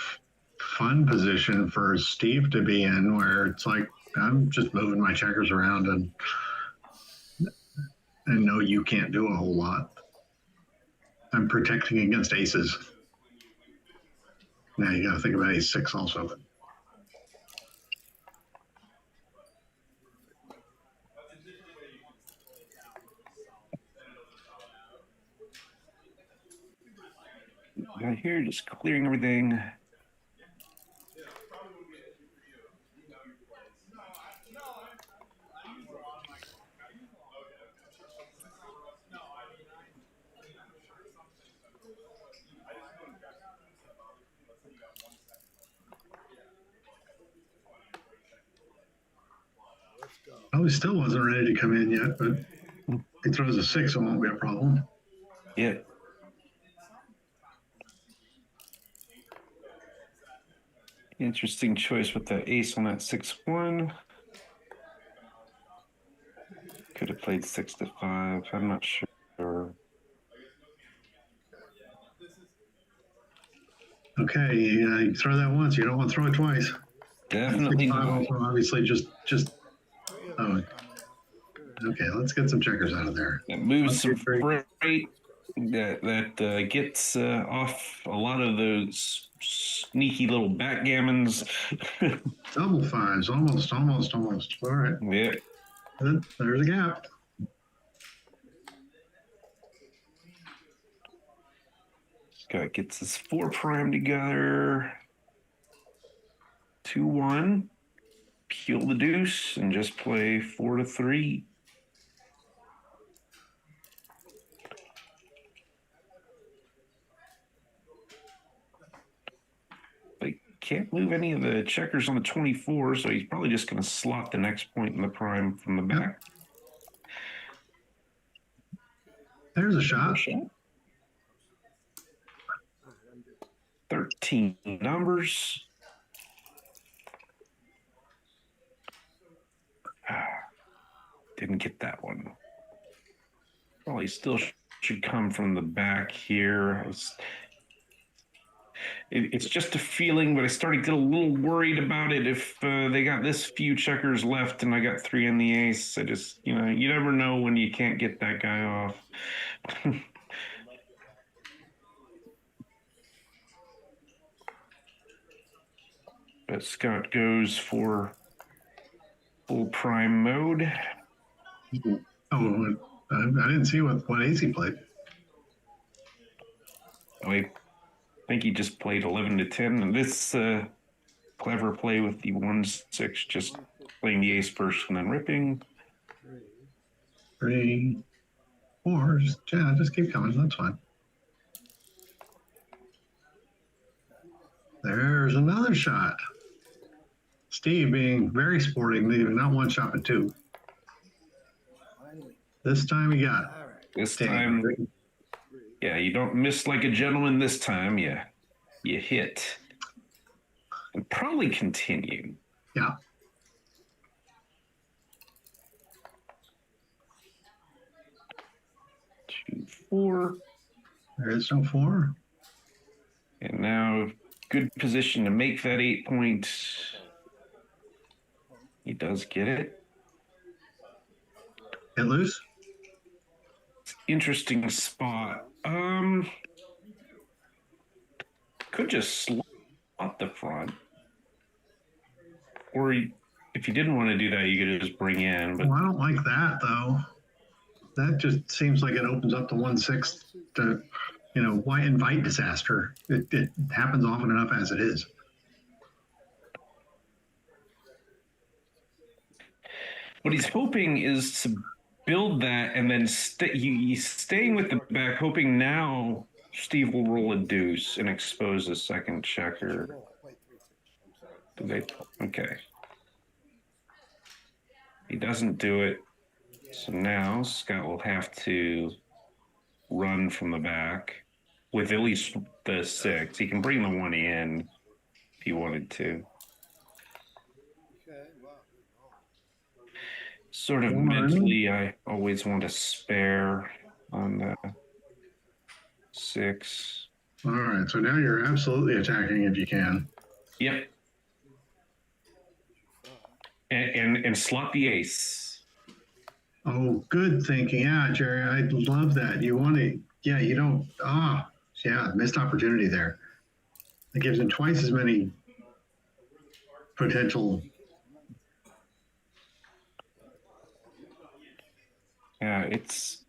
fun position for Steve to be in, where it's like I'm just moving my checkers around and no, you can't do a whole lot. I'm protecting against aces. Now you got to think about ace 6 also. Got here, just clearing everything. Oh, he still wasn't ready to come in yet, but he throws a 6, it won't be a problem. Yeah. Interesting choice with the ace on that 6-1. Could have played 6-5. I'm not sure. Okay, you throw that once. You don't want to throw it twice. Definitely not. Also, obviously, just Okay, let's get some checkers out of there. That moves some 1, 2, 3. freight. That gets off a lot of those sneaky little backgammons. Double fives, almost. All right, Yeah. good. There's a gap. Guy gets his 4 prime together. 2-1. Peel the deuce and just play 4-3. They can't move any of the checkers on the 24, so he's probably just going to slot the next point in the prime from the back. There's a shot. 13 numbers. Didn't get that one. Probably still should come from the back here. It's just a feeling, but I started to get a little worried about it. If they got this few checkers left and I got 3 in the ace, I just, you never know when you can't get that guy off. But Scott goes for full prime mode. Oh, I didn't see what ace he played. I think he just played 11-10, and this clever play with the 1-6, just playing the ace first and then ripping. 3, 4. Just keep coming. That's fine. There's another shot. Steve being very sporting, leaving not 1 shot but 2. This time he got it. This time, yeah, you don't miss like a gentleman this time. You hit. And probably continue. Yeah. Two, 4. There is no 4. And now good position to make that 8 point. He does get it. Get loose. Interesting spot. Could just slot the front. Or if you didn't want to do that, you could just bring in. But Well, I don't like that though. That just seems like it opens up the 1/6 to, why invite disaster? It happens often enough as it is. what he's hoping is to build that and then he's staying with the back, hoping now Steve will roll a deuce and expose a second checker. Okay. He doesn't do it. So now Scott will have to run from the back with at least the 6. He can bring the 1 in if he wanted to. Sort of mentally, I always want to spare on the 6. All right, so now you're absolutely attacking if you can. Yep. And slot the ace. Oh, good thinking. Yeah, Jerry, I love that. You want to, you don't, missed opportunity there. It gives him twice as many potential. Yeah, it's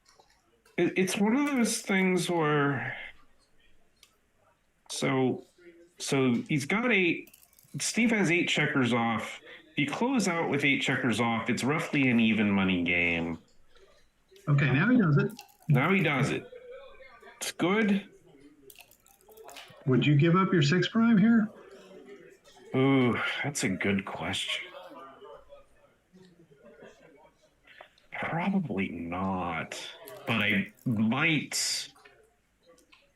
one of those things where so he's got 8. Steve has 8 checkers off. If you close out with 8 checkers off, it's roughly an even money game. Okay, now he does it. Now he does it. It's good. Would you give up your 6 prime here? Ooh, that's a good question. Probably not, but I might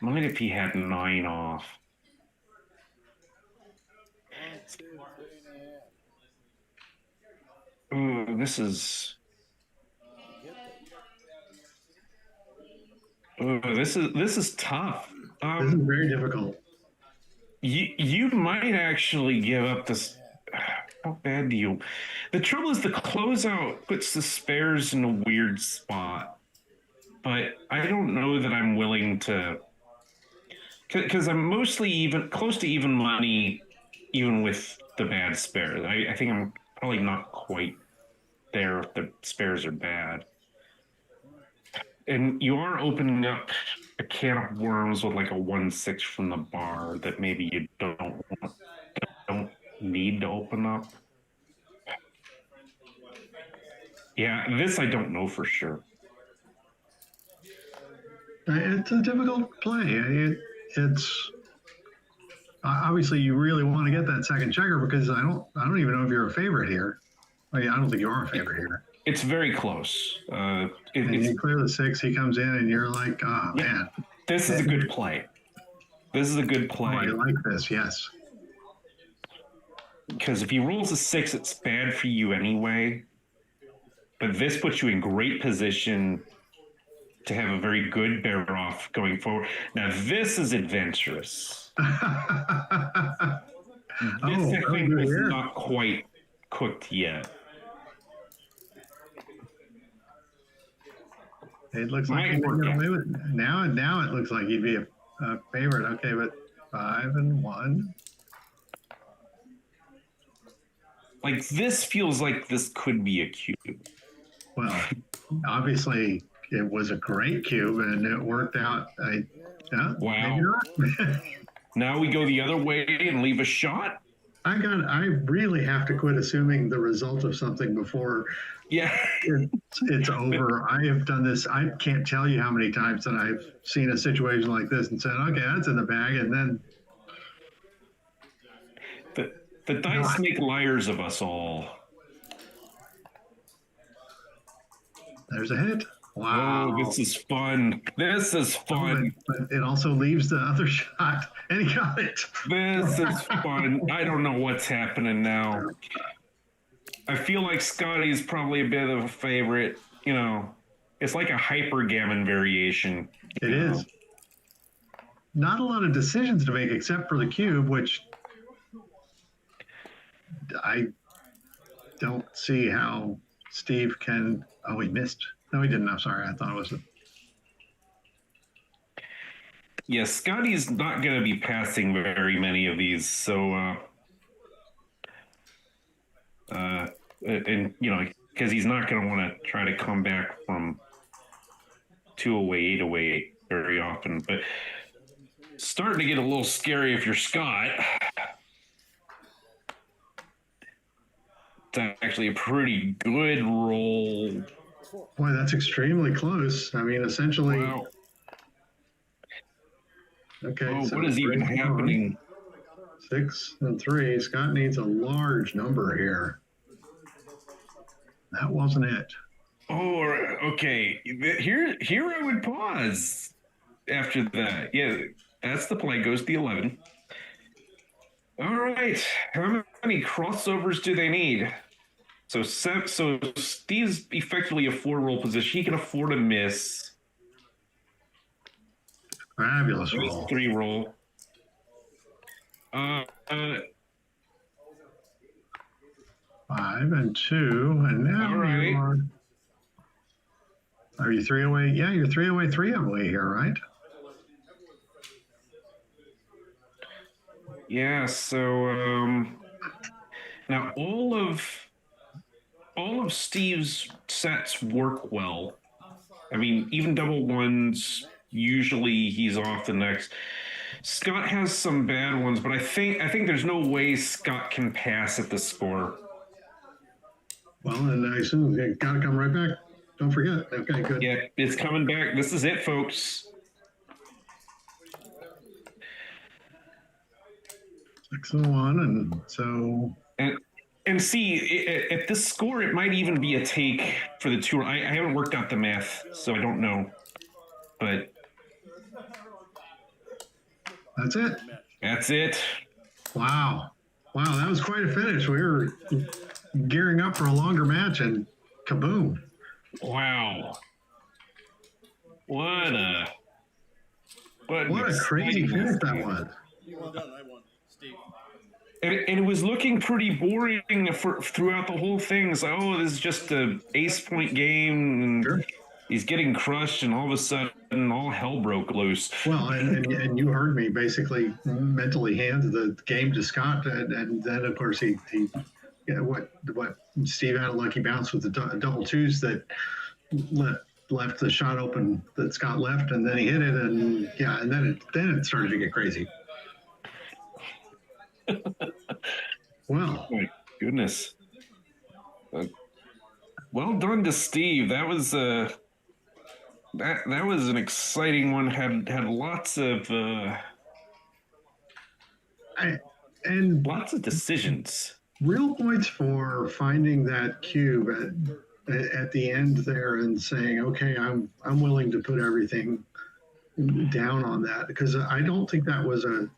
if he had 9 off. Ooh, this is tough. This is very difficult. You might actually give up this. how bad do you? The trouble is the closeout puts the spares in a weird spot, but I don't know that I'm willing to, because I'm mostly even close to even money, even with the bad spares. I think I'm probably not quite there if the spares are bad. And you are opening up a can of worms with like a 1-6 from the bar that maybe you don't need to open up. Yeah, this I don't know for sure. It's a difficult play. It's obviously you really want to get that second checker because I don't even know if you're a favorite here. I mean, I don't think you are a favorite here. It's very close. And you clear the 6, he comes in, and you're like, oh, yeah, man. This is a good play. This is a good play. Oh, I like this, yes. Because if he rolls a 6, it's bad for you anyway. But this puts you in great position to have a very good bear off going forward. Now, this is adventurous. This, I think, is not quite cooked yet. It looks like he'd get away with it. Now it looks like he'd be a favorite. Okay, but 5 and 1. Like, this feels like this could be a cube. Well, obviously it was a great cube and it worked out. Wow. Now we go the other way and leave a shot? I really have to quit assuming the result of something before it's over. I have done this. I can't tell you how many times that I've seen a situation like this and said, okay, that's in the bag. And then the dice make liars of us all. There's a hit. Wow. Oh, this is fun. This is fun. But it also leaves the other shot, and he got it. This is fun. I don't know what's happening now. I feel like Scotty's probably a bit of a favorite. You know, it's like a hypergammon variation. It is. Not a lot of decisions to make except for the cube, which I don't see how Steve can. Oh, he missed. No, he didn't. I'm sorry. I thought it was. Yeah, Scotty's not going to be passing very many of these. So, and you know, because he's not going to want to try to come back from 208, 808 very often. But it's starting to get a little scary if you're Scott. It's actually a pretty good roll. Boy, that's extremely close. I mean, essentially. Wow. Okay. Oh, so what is even happening? 6 and 3. Scott needs a large number here. That wasn't it. Oh, okay. Here I would pause after that. Yeah, that's the play. Goes the 11. All right. How many crossovers do they need? So Steve's effectively a 4-roll position. He can afford a miss. Fabulous roll. 3-roll. 5 and 2, and now all right. Are you 3 away? Yeah, you're 3 away, 3 away here, right? Yeah. So now all of Steve's sets work well. I mean, even double ones. Usually he's off the next. Scott has some bad ones, but I think there's no way Scott can pass at the score. Well, and I assume you got to come right back. Don't forget. Okay, good. Yeah, it's coming back. This is it, folks. 6 and 1, and so. And see, at this score, it might even be a take for the tour. I haven't worked out the math, so I don't know. But that's it. That's it. Wow. Wow, that was quite a finish. We were gearing up for a longer match, and kaboom. Wow. What a crazy finish that was. You won done. I won. Steve. And it was looking pretty boring throughout the whole thing. It's like, oh, this is just a ace point game, and Sure. he's getting crushed, and all of a sudden, all hell broke loose. Well, and you heard me basically mentally hand the game to Scott, and then of course he what Steve had a lucky bounce with the double twos that left the shot open that Scott left, and then he hit it, and yeah, and then it started to get crazy. Well, Oh my goodness. Well done to Steve. That was that was an exciting one. Had lots of lots of decisions. Real points for finding that cube at the end there and saying, okay, I'm willing to put everything down on that, because I don't think that was an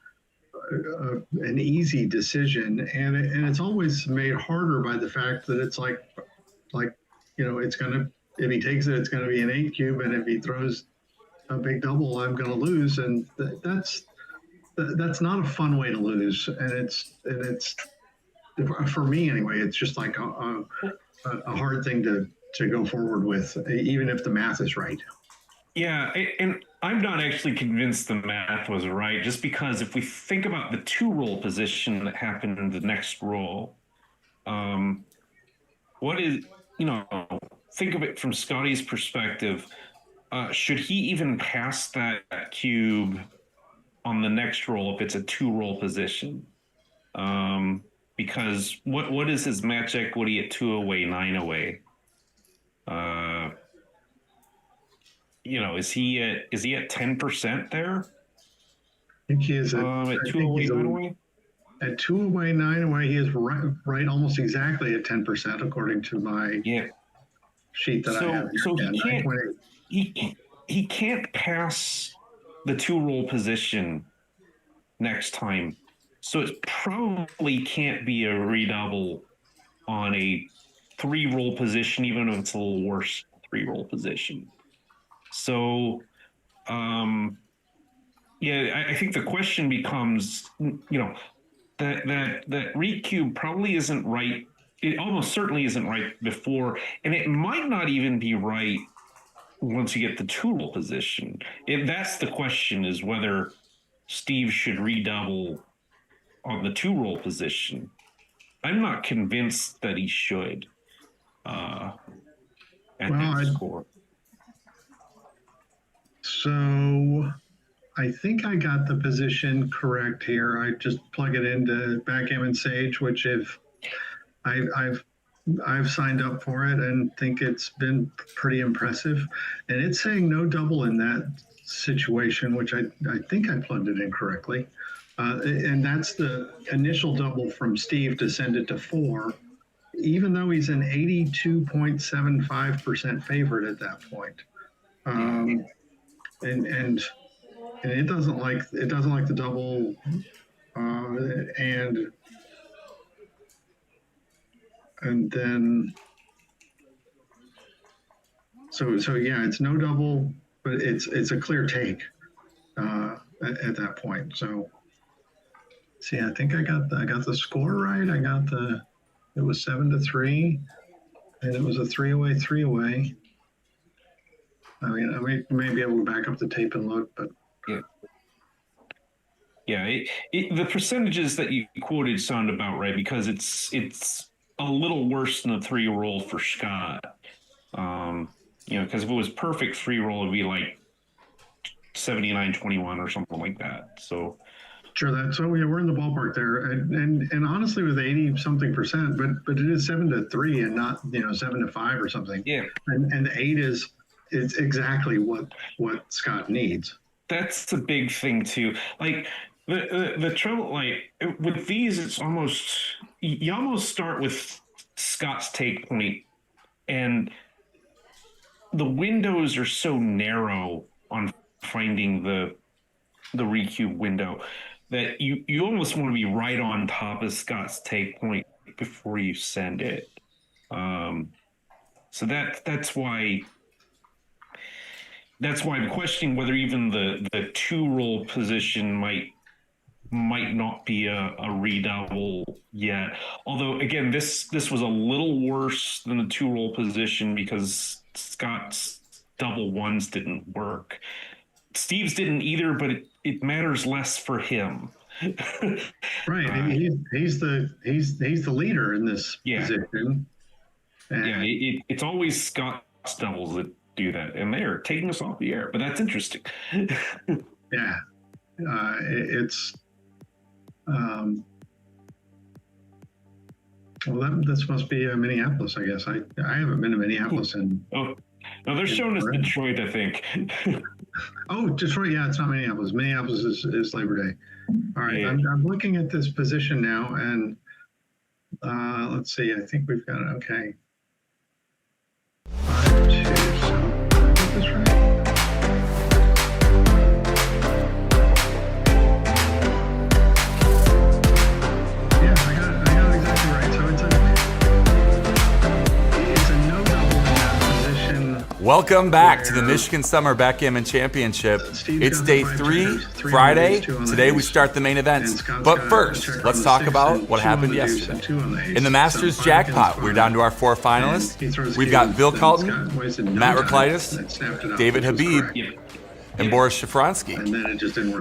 easy decision, and it's always made harder by the fact that it's like it's gonna, if he takes it, it's gonna be an 8 cube, and if he throws a big double, I'm gonna lose, and that's not a fun way to lose, and it's for me anyway, it's just like a hard thing to go forward with, even if the math is right. Yeah, and I'm not actually convinced the math was right, just because if we think about the 2-roll position that happened in the next roll, what is, think of it from Scotty's perspective. Should he even pass that cube on the next roll if it's a 2-roll position? Because what is his match equity at 2 away, 9 away? Is he at 10% there? I think he is at 2 away, 9 away? At 2 away, 9 away, he is right almost exactly at 10%, according to my sheet that I have. So he can't pass the 2-roll position next time. So it probably can't be a redouble on a 3-roll position, even if it's a little worse 3-roll position. So, I think the question becomes, that recube probably isn't right. It almost certainly isn't right before, and it might not even be right once you get the 2-roll position. That's the question, is whether Steve should redouble on the 2-roll position. I'm not convinced that he should at that score. So I think I got the position correct here. I just plug it into Backgammon Sage, which if I've signed up for it and think it's been pretty impressive. And it's saying no double in that situation, which I think I plugged it in correctly. And that's the initial double from Steve to send it to 4, even though he's an 82.75% favorite at that point. And it doesn't like the double, and then so yeah, it's no double, but it's a clear take at that point. So see, I think I got the score right. It was 7-3, and it was a 3 away, 3 away. I mean, I may be able to back up the tape and look, but the percentages that you quoted sound about right, because it's a little worse than a 3-roll for Scott. Because if it was perfect 3-roll, it'd be like 79-21 or something like that. So sure, we're in the ballpark there, and honestly, with 80-something%, but it is 7-3 and not 7-5 or something. Yeah, and the 8 it's exactly what Scott needs. That's the big thing too. Like the trouble, like with these, it's almost, you almost start with Scott's take point, and the windows are so narrow on finding the recube window that you almost want to be right on top of Scott's take point before you send it. So that's why I'm questioning whether even the 2-roll position might might not be a redouble yet. Although, again, this was a little worse than the 2-roll position because Scott's double ones didn't work. Steve's didn't either, but it matters less for him. Right. He's the leader in this position. And it's always Scott's doubles that do that, and they're taking us off the air. But that's interesting. yeah, it's well, this must be Minneapolis, I guess. I haven't been to Minneapolis in. Oh, no, they're showing us Detroit, I think. Oh, Detroit, yeah, it's not Minneapolis. Minneapolis is Labor Day. All right, yeah. I'm looking at this position now, and let's see. I think we've got it. Okay. 5, 2, so I get this right. Yeah, I got it exactly right. So it's a no double in that position. Welcome back to the Michigan Summer Backgammon Championship. It's day 3, Friday. Today we start the main events. But first, let's talk about what happened yesterday. In the Masters Jackpot, we're down to our 4 finalists. We've got Bill Calton, Matt Raklitis, David Habib, and Boris Shafransky.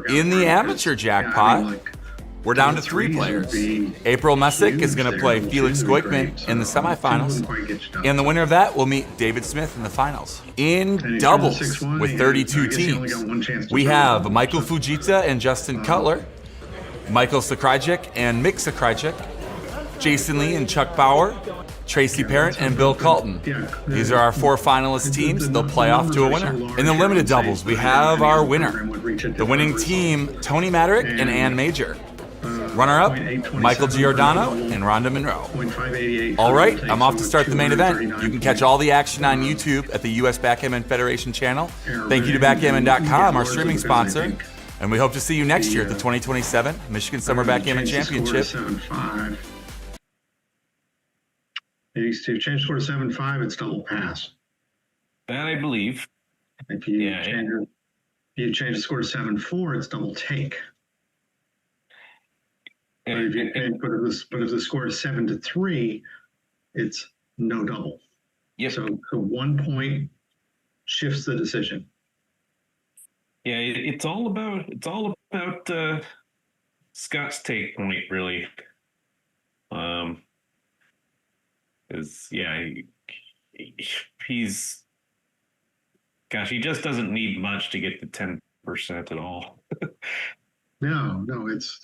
In the Amateur Jackpot, we're down to 3 players. April Messick is going to play Felix Goikman in the semifinals, and the winner of that will meet David Smith in the finals. In doubles, with 32 teams, we have Michael Fujita and Justin Cutler, Michael Sakrajik and Mick Sakrajik, Jason Lee and Chuck Bauer, Tracy Parent and Bill Calton. These are our 4 finalist teams. They'll play off to a winner. In the limited doubles, we have our winner. The winning team, Tony Maderick and Ann Major. Runner-up, Michael Giordano and Rhonda Monroe. All right, I'm off to start the main event. You can catch all the action on YouTube at the U.S. Backgammon Federation channel. Thank you to Backgammon.com, our streaming sponsor. And we hope to see you next year at the 2027 Michigan Summer Backgammon Championship. To change the score to 7-5, it's double pass. That I believe. If you change the score to 7-4, it's double take. But if the score is 7-3, it's no double. Yep. So 1 point shifts the decision. Yeah, it's all about Scott's take point, really. He just doesn't need much to get to 10% at all. No, it's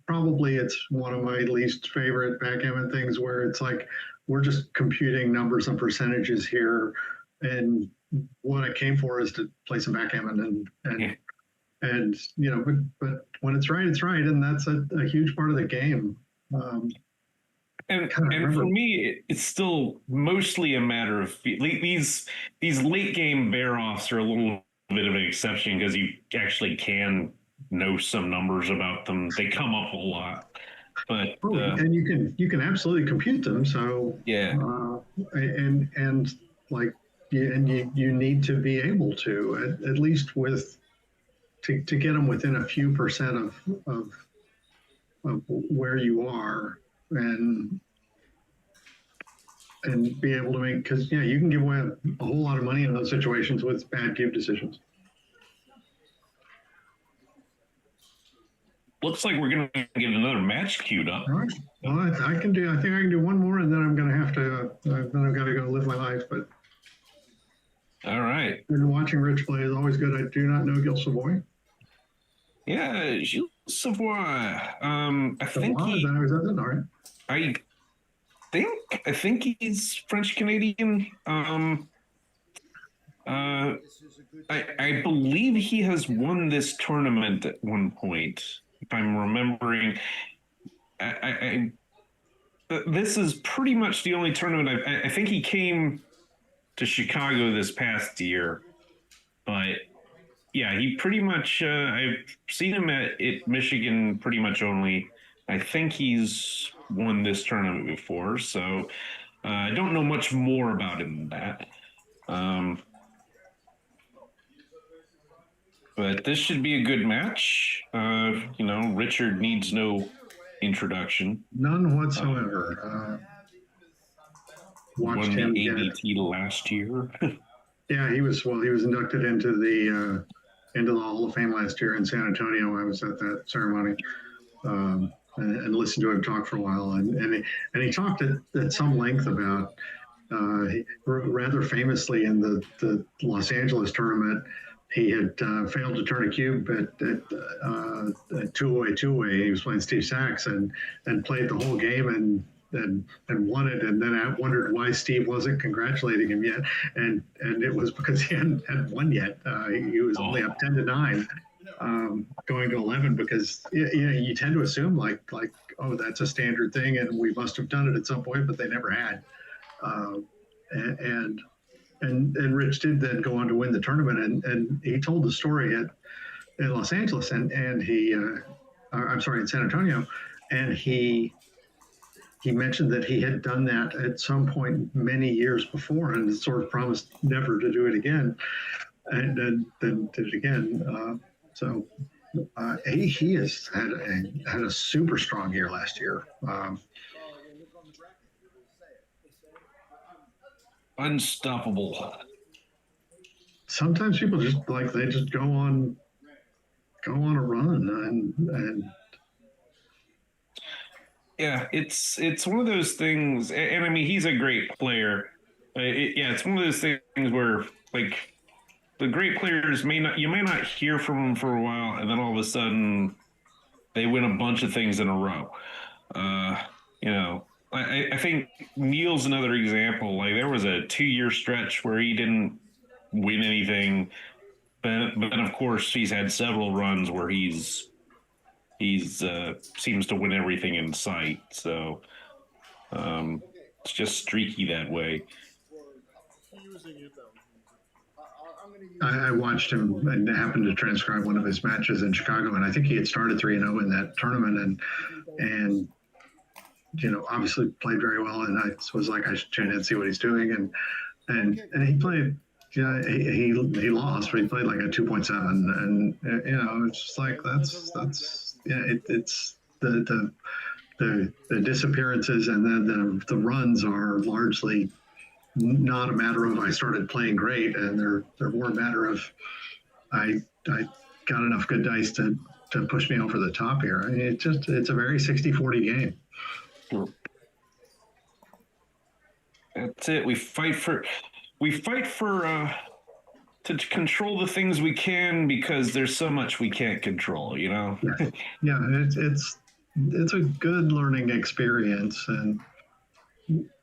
probably it's one of my least favorite backgammon things where it's like we're just computing numbers and percentages here, and what I came for is to play some backgammon and but when it's right, and that's a huge part of the game. And for me, it's still mostly a matter of these late game bear-offs are a little bit of an exception because you actually can know some numbers about them. They come up a lot, but and you can absolutely compute them. So you need to be able to at least to get them within a few percent of where you are. And be able to make, because you can give away a whole lot of money in those situations with bad cube decisions. Looks like we're going to get another match queued up. All right. Well, I think I can do one more, and then I'm going to have to. Then I've got to go live my life. But all right. And watching Rich play is always good. I do not know Gil Savoy. Yeah, Gilles Savoy. I think he. All right. I think he's French Canadian. I believe he has won this tournament at one point, if I'm remembering. This is pretty much the only tournament I think he came to Chicago this past year, but yeah, he pretty much I've seen him at Michigan pretty much only. I think he's won this tournament before, so I don't know much more about him than that. But this should be a good match. Richard needs no introduction. None whatsoever. Watched Won him the get, ABT last year. yeah, he was inducted into the Hall of Fame last year in San Antonio. I was at that ceremony. And listened to him talk for a while, and he talked at some length about rather famously in the Los Angeles tournament, he had failed to turn a cube at two-way. He was playing Steve Sachs and played the whole game and won it. And then I wondered why Steve wasn't congratulating him yet, and it was because he hadn't won yet. He was only up 10-9. Going to 11 because you tend to assume like oh, that's a standard thing and we must have done it at some point, but they never had. And Rich did then go on to win the tournament, and he told the story in Los Angeles and he I'm sorry, in San Antonio, and he mentioned that he had done that at some point many years before and sort of promised never to do it again, and then did it again. So he has had a super strong year last year. Unstoppable. Sometimes people just they just go on a run and yeah, it's one of those things, and I mean he's a great player. It's one of those things where like the great players you may not hear from them for a while, and then all of a sudden they win a bunch of things in a row. I think Neil's another example. Like there was a 2-year stretch where he didn't win anything, but of course he's had several runs where he's seems to win everything in sight. So it's just streaky that way. I watched him and happened to transcribe one of his matches in Chicago, and I think he had started 3-0 in that tournament, and obviously played very well. And I was like, I should tune in and see what he's doing, and he played. Yeah, he lost, but he played like a 2.7, and it's just like it's the disappearances, and then the runs are largely not a matter of I started playing great, and they're more a matter of I got enough good dice to push me over the top here. I mean, it's a very 60-40 game. That's it. We fight for to control the things we can because there's so much we can't control, Yeah, it's a good learning experience, and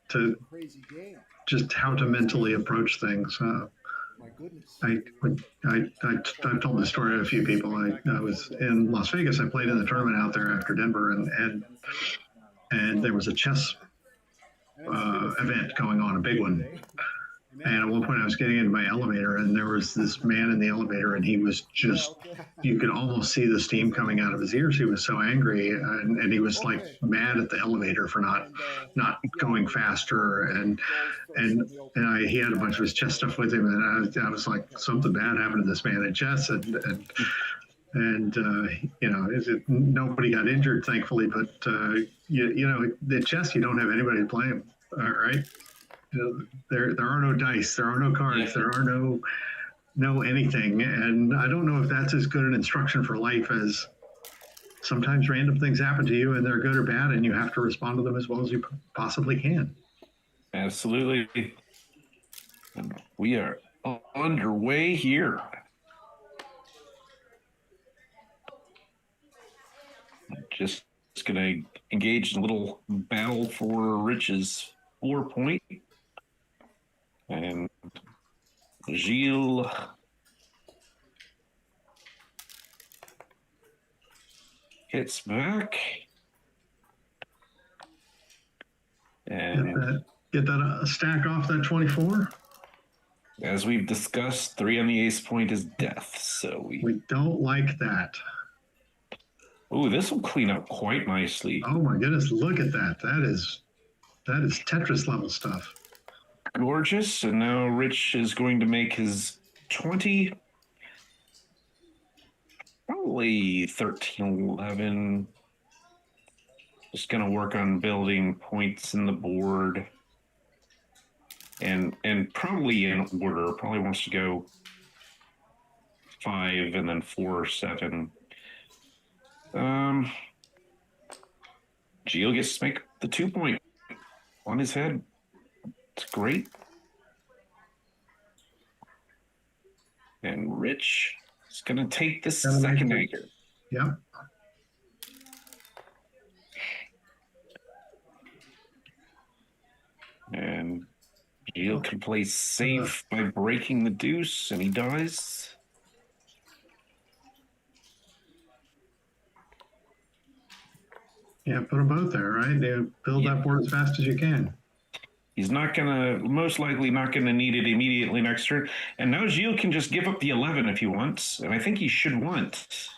to just how to mentally approach things. I've told this story to a few people. I was in Las Vegas. I played in the tournament out there after Denver, and there was a chess event going on, a big one. And at one point I was getting into my elevator, and there was this man in the elevator, and he was just, you could almost see the steam coming out of his ears. He was so angry, and he was like mad at the elevator for not going faster. He had a bunch of his chess stuff with him, and I was like, something bad happened to this man at chess, nobody got injured, thankfully, but the chess, you don't have anybody to play him, right? There are no dice, there are no cards, there are no anything, and I don't know if that's as good an instruction for life as sometimes random things happen to you and they're good or bad, and you have to respond to them as well as you possibly can. Absolutely. And we are underway here. Just going to engage in a little battle for Rich's 4-point. And Gilles hits back. And get that stack off that 24. As we've discussed, 3 on the ace point is death. So we don't like that. Oh, this will clean up quite nicely. Oh my goodness, look at that. That is Tetris level stuff. Gorgeous. And now Rich is going to make his 20. Probably 13, 11. Just going to work on building points in the board. And probably in order. Probably wants to go 5 and then 4, 7. Gio gets to make the 2 point on his head. It's great. And Rich is going to take the second anchor. Yep. And Gio can play safe by breaking the deuce, and he does. Yeah, put them both there, right? Build that board as fast as you can. He's most likely not gonna need it immediately next turn. And now Gio can just give up the 11 if he wants, and I think he should want.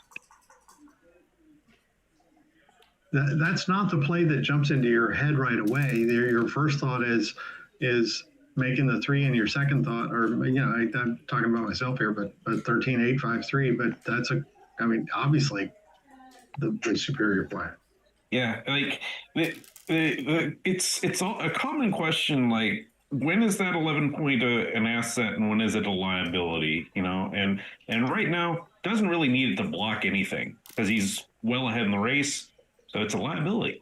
That's not the play that jumps into your head right away. Your first thought is making the 3, and your second thought, or I'm talking about myself here, but 13, 8, 5, 3. But that's obviously the superior play. Yeah, like it's all a common question. Like, when is that 11 point an asset, and when is it a liability? And right now doesn't really need it to block anything because he's well ahead in the race, so it's a liability.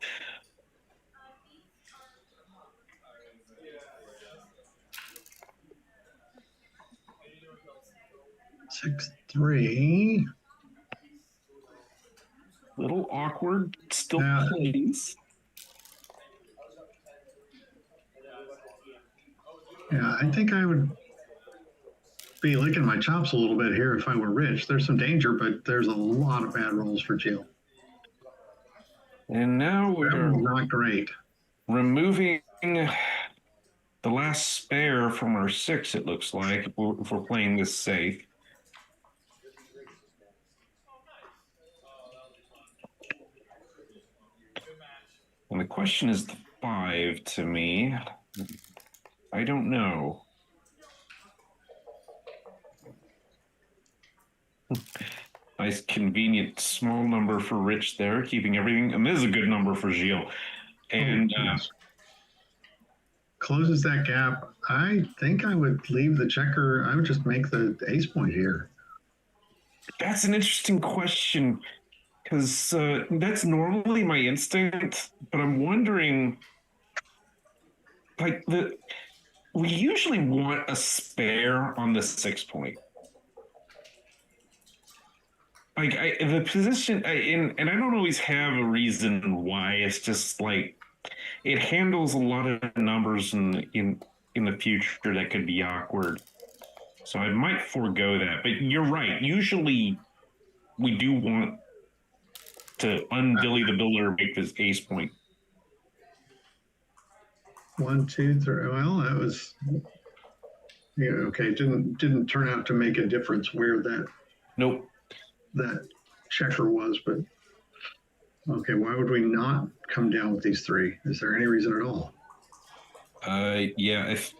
Six, 3. Little awkward, still plays. Yeah, I think I would be licking my chops a little bit here if I were Rich. There's some danger, but there's a lot of bad rolls for Jill. And now we're not great. Removing the last spare from our 6, it looks like, if we're playing this safe. And the question is the 5 to me. I don't know. Nice, convenient, small number for Rich there, keeping everything. And this is a good number for Gilles. And closes that gap. I think I would leave the checker. I would just make the ace point here. That's an interesting question, because that's normally my instinct, but I'm wondering, we usually want a spare on the 6 point. The position, and I don't always have a reason why. It's just like it handles a lot of numbers in the future that could be awkward. So I might forego that. But you're right. Usually, we do want to unbilly the builder and make this ace point. 1, 2, 3. Well, that was okay. Didn't turn out to make a difference where that. Nope. That checker was, but okay. Why would we not come down with these 3? Is there any reason at all? Yeah. If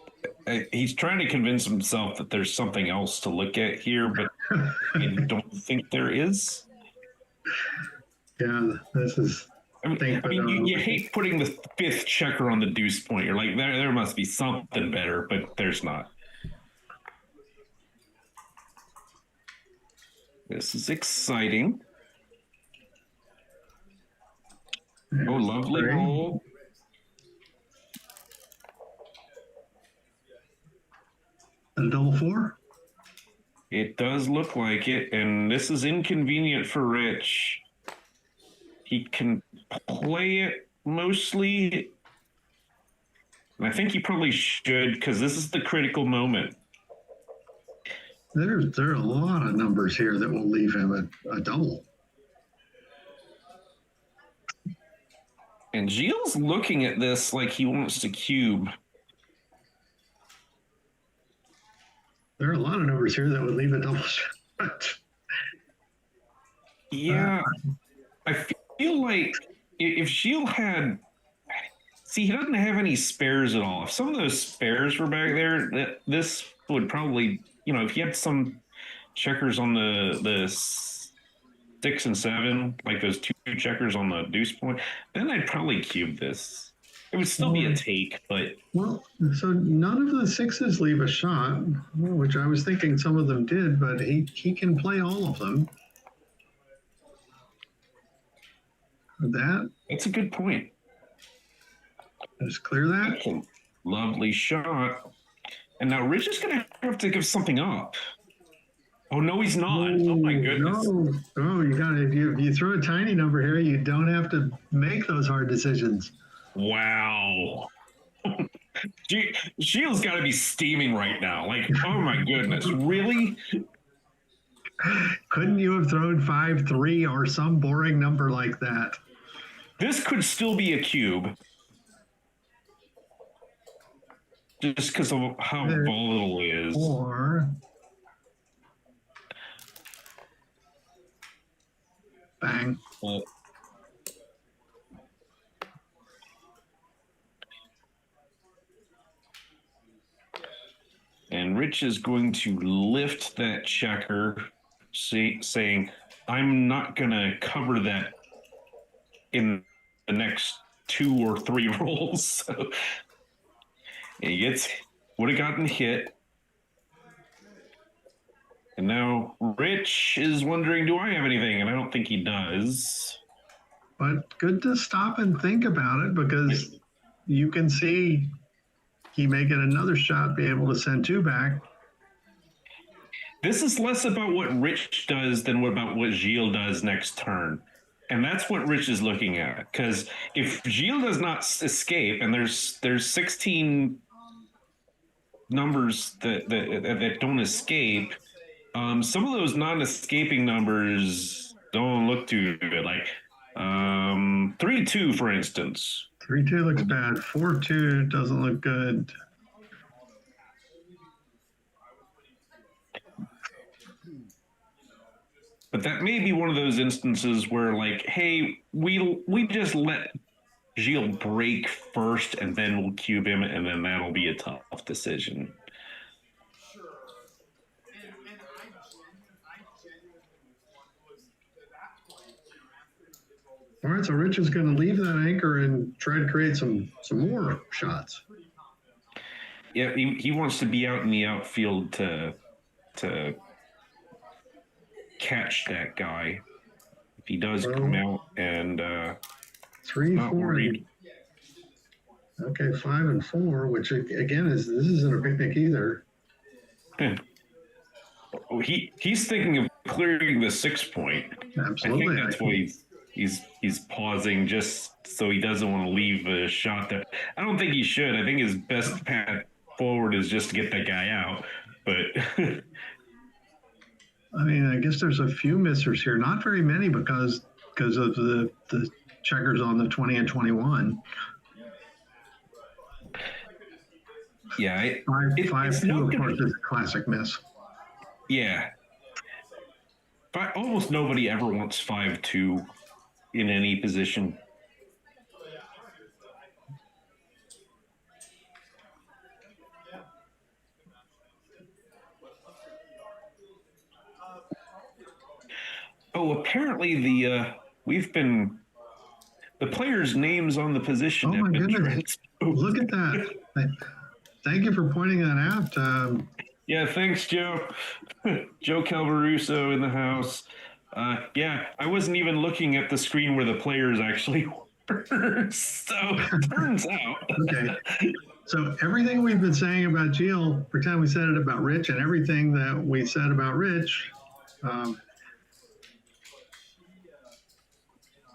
he's trying to convince himself that there's something else to look at here, but I don't think there is. Yeah, this is. You hate putting the 5th checker on the deuce point. You're like, there must be something better, but there's not. This is exciting. Oh, lovely roll. A double 4? It does look like it, and this is inconvenient for Rich. He can play it mostly, and I think he probably should, because this is the critical moment. There are a lot of numbers here that will leave him a double. And Gilles looking at this like he wants to cube. There are a lot of numbers here that would leave a double shot. Yeah. I feel like if Gilles had See, he doesn't have any spares at all. If some of those spares were back there, this would probably, if he had some checkers on the 6 and 7, like those 2 checkers on the deuce point, then I'd probably cube this. It would still be a take, but Well, so none of the 6s leave a shot, which I was thinking some of them did, but he can play all of them. that's a good point. Just clear that. Lovely shot. And now Rich is going to have to give something up. Oh, no, he's not. Oh, my goodness. No, you got to. If you throw a tiny number here, you don't have to make those hard decisions. Wow. Shield's got to be steaming right now. Like, oh, my goodness. Really? Couldn't you have thrown 5-3 or some boring number like that? This could still be a cube. Just because of how volatile it is. Or bang. And Rich is going to lift that checker, saying, I'm not going to cover that in the next 2 or 3 rolls. So he would have gotten hit. And now Rich is wondering, do I have anything? And I don't think he does. But good to stop and think about it, because you can see he may get another shot, be able to send 2 back. This is less about what Rich does than about what Gilles does next turn. And that's what Rich is looking at. Because if Gilles does not escape, and there's 16 numbers that don't escape, some of those non-escaping numbers don't look too good. Like 3-2, for instance. 3-2 looks bad. 4-2 doesn't look good. But that may be one of those instances where, like, hey, we just let Gilles break first, and then we'll cube him, and then that'll be a tough decision. All right, so Rich is going to leave that anchor and try to create some more shots. Yeah, he wants to be out in the outfield to catch that guy if he does come out and 3, not 4. worried. Okay, 5 and 4, which again this isn't a picnic either. He's thinking of clearing the 6 point. Absolutely. I think that's why he's pausing, just so he doesn't want to leave a shot there. I don't think he should. I think his best path forward is just to get that guy out. But I mean, I guess there's a few missers here, not very many because of the checkers on the 20 and 21. Yeah, 5-2, of course, is a classic miss. Yeah. But almost nobody ever wants 5-2 in any position. Oh, apparently the players' names on the position Oh have my been goodness! transposed. Look at that. Thank you for pointing that out. Yeah, thanks, Joe. Joe Calvaruso in the house. Yeah, I wasn't even looking at the screen where the players actually were. So, turns out. Okay. So everything we've been saying about Gilles, pretend we said it about Rich, and everything that we said about Rich.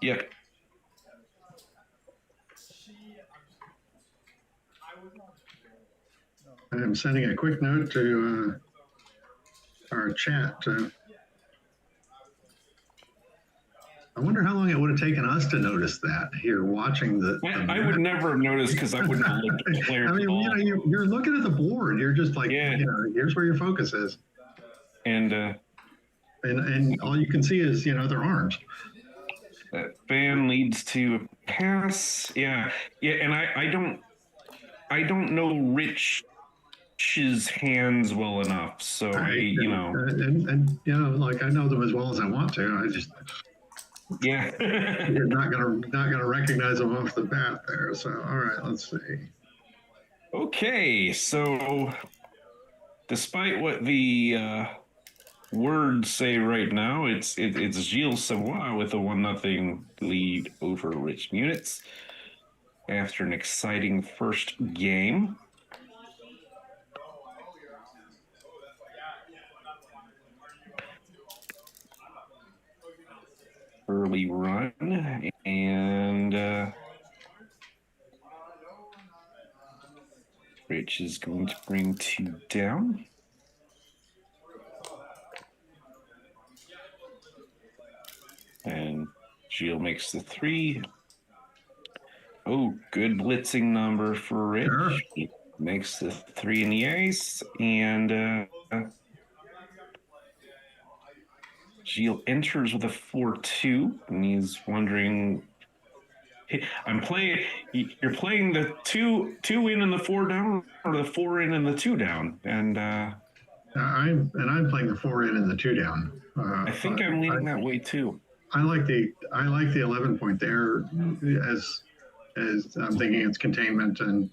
Yep. I'm sending a quick note to our chat. I wonder how long it would have taken us to notice that here watching the. I would never have noticed because I wouldn't have looked at the players. I mean, at all. You're looking at the board. You're just like, Yeah. Here's where your focus is, And and all you can see is their arms. That fan leads to a pass. Yeah, yeah, and I don't know Rich's hands well enough, so and you know, like I know them as well as I want to. I just yeah. you're not gonna recognize them off the bat there. So all right, let's see. Okay, so despite what the words say right now, it's Gilles Savoy with a 1-0 lead over Rich Munitz after an exciting first game. Early run, and Rich is going to bring 2 down. And Gilles makes the 3. Oh, good blitzing number for Rich. Sure. He makes the 3 in the ace, and Gilles enters with a 4-2, and he's wondering. I'm playing. You're playing the two in and the 4 down, or the 4 in and the 2 down, and I'm playing the 4 in and the 2 down. I think I'm leaning that way too. I like the 11 point there as I'm thinking it's containment and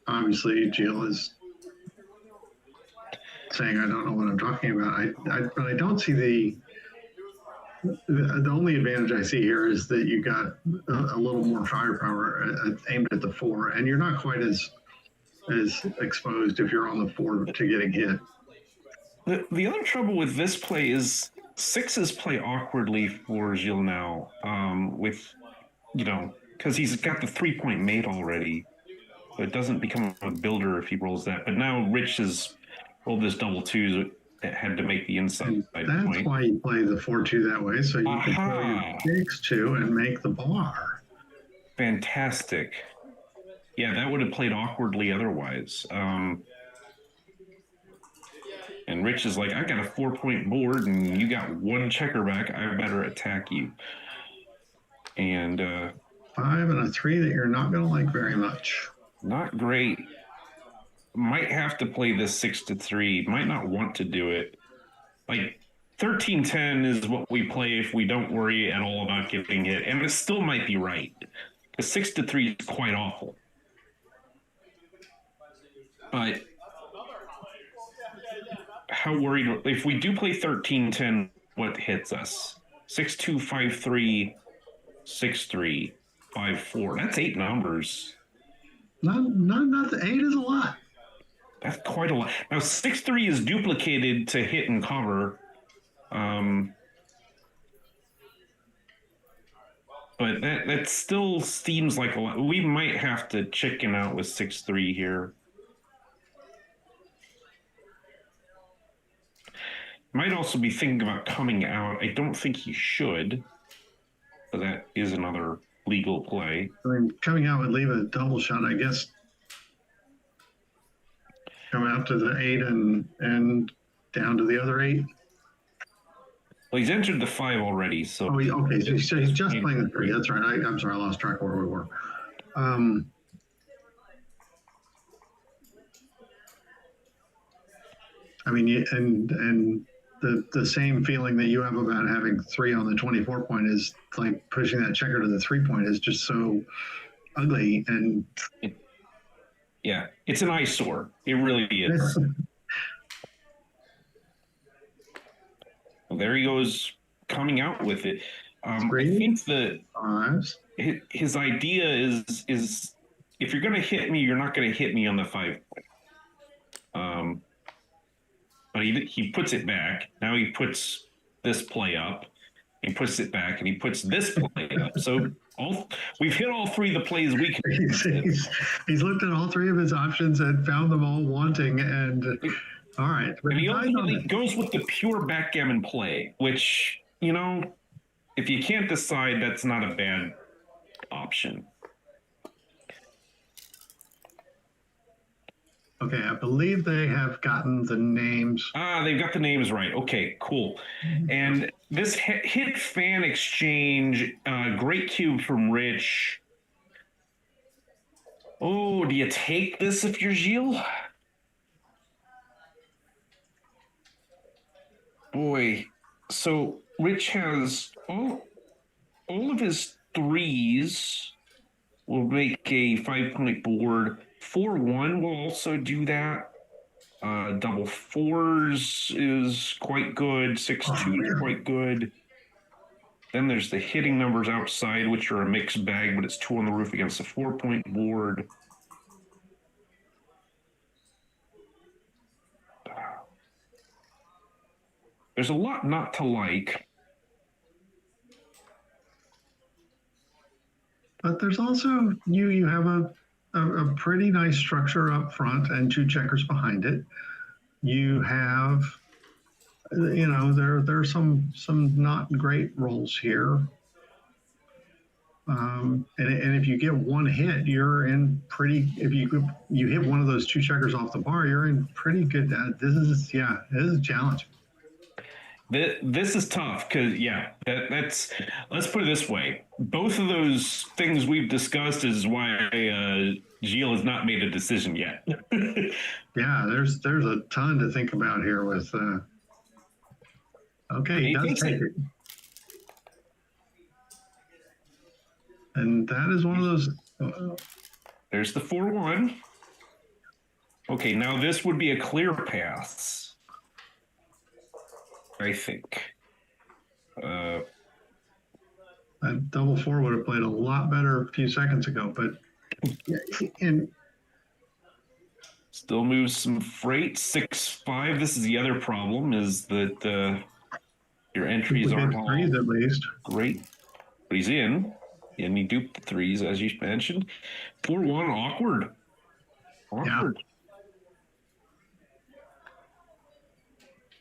obviously Jill is saying I don't know what I'm talking about. But I don't see the only advantage I see here is that you got a little more firepower aimed at the 4, and you're not quite as exposed if you're on the 4 to getting hit. The other trouble with this play is 6s play awkwardly for Gilles now, with, because he's got the 3-point mate already. So it doesn't become a builder if he rolls that. But now Rich has rolled this double 2s that had to make the inside That's point. why you play the 4-2 that way, so you can play 6-2 and make the bar. Fantastic. Yeah, that would have played awkwardly otherwise. And Rich is like, I got a 4-point board and you got 1 checker back. I better attack you. And 5 and a 3 that you're not going to like very much. Not great. Might have to play this 6-3. Might not want to do it. Like 13-10 is what we play if we don't worry at all about getting hit. And it still might be right. Because 6-3 is quite awful. But how worried if we do play 13-10, what hits us? 6-2, 5-3, 6-3, 5-4. That's 8 numbers. Not 8 is a lot. That's quite a lot. Now 6-3 is duplicated to hit and cover. But that still seems like a lot. We might have to chicken out with 6-3 here. Might also be thinking about coming out. I don't think he should. But that is another legal play. I mean, coming out would leave a double shot, I guess. Come out to the 8 and down to the other 8. Well, he's entered the 5 already, so... Oh, okay, so he's just playing the 3. That's right. I'm sorry, I lost track of where we were. I mean, and the same feeling that you have about having 3 on the 24 point is like pushing that checker to the 3 point is just so ugly. And yeah, it's an eyesore. It really is. Well, there he goes, coming out with it. I think that his idea is if you're going to hit me, you're not going to hit me on the 5 point. But he puts it back. Now he puts this play up. He puts it back, and he puts this play up. So we've hit all 3 of the plays we can. He's looked at all 3 of his options and found them all wanting. And all right. And he ultimately goes with the pure backgammon play, which, if you can't decide, that's not a bad option. Okay, I believe they have gotten the names. They've got the names right. Okay, cool. And this hit fan exchange, great cube from Rich. Oh, do you take this if you're Gilles? Boy, so Rich has all of his threes will make a 5-point board. 4-1 will also do that. Double fours is quite good. 6-2 is quite good. Then there's the hitting numbers outside, which are a mixed bag, but it's 2 on the roof against a 4-point board. There's a lot not to like. But there's also you have a pretty nice structure up front and 2 checkers behind it. You have, there's some not great rolls here. And if you get one hit, you're in pretty. If you hit one of those 2 checkers off the bar, you're in pretty good. This is a challenge. This is tough because that's let's put it this way. Both of those things we've discussed is why Gilles has not made a decision yet. Yeah, there's a ton to think about here with. Okay, he does take it. And that is one of those. There's the 4-1. Okay, now this would be a clear pass. I think. That double 4 would have played a lot better a few seconds ago, but and still moves some freight. 6-5. This is the other problem: is that your entries aren't all threes at least great. But he's in, and he duped the threes as you mentioned. 4-1, awkward.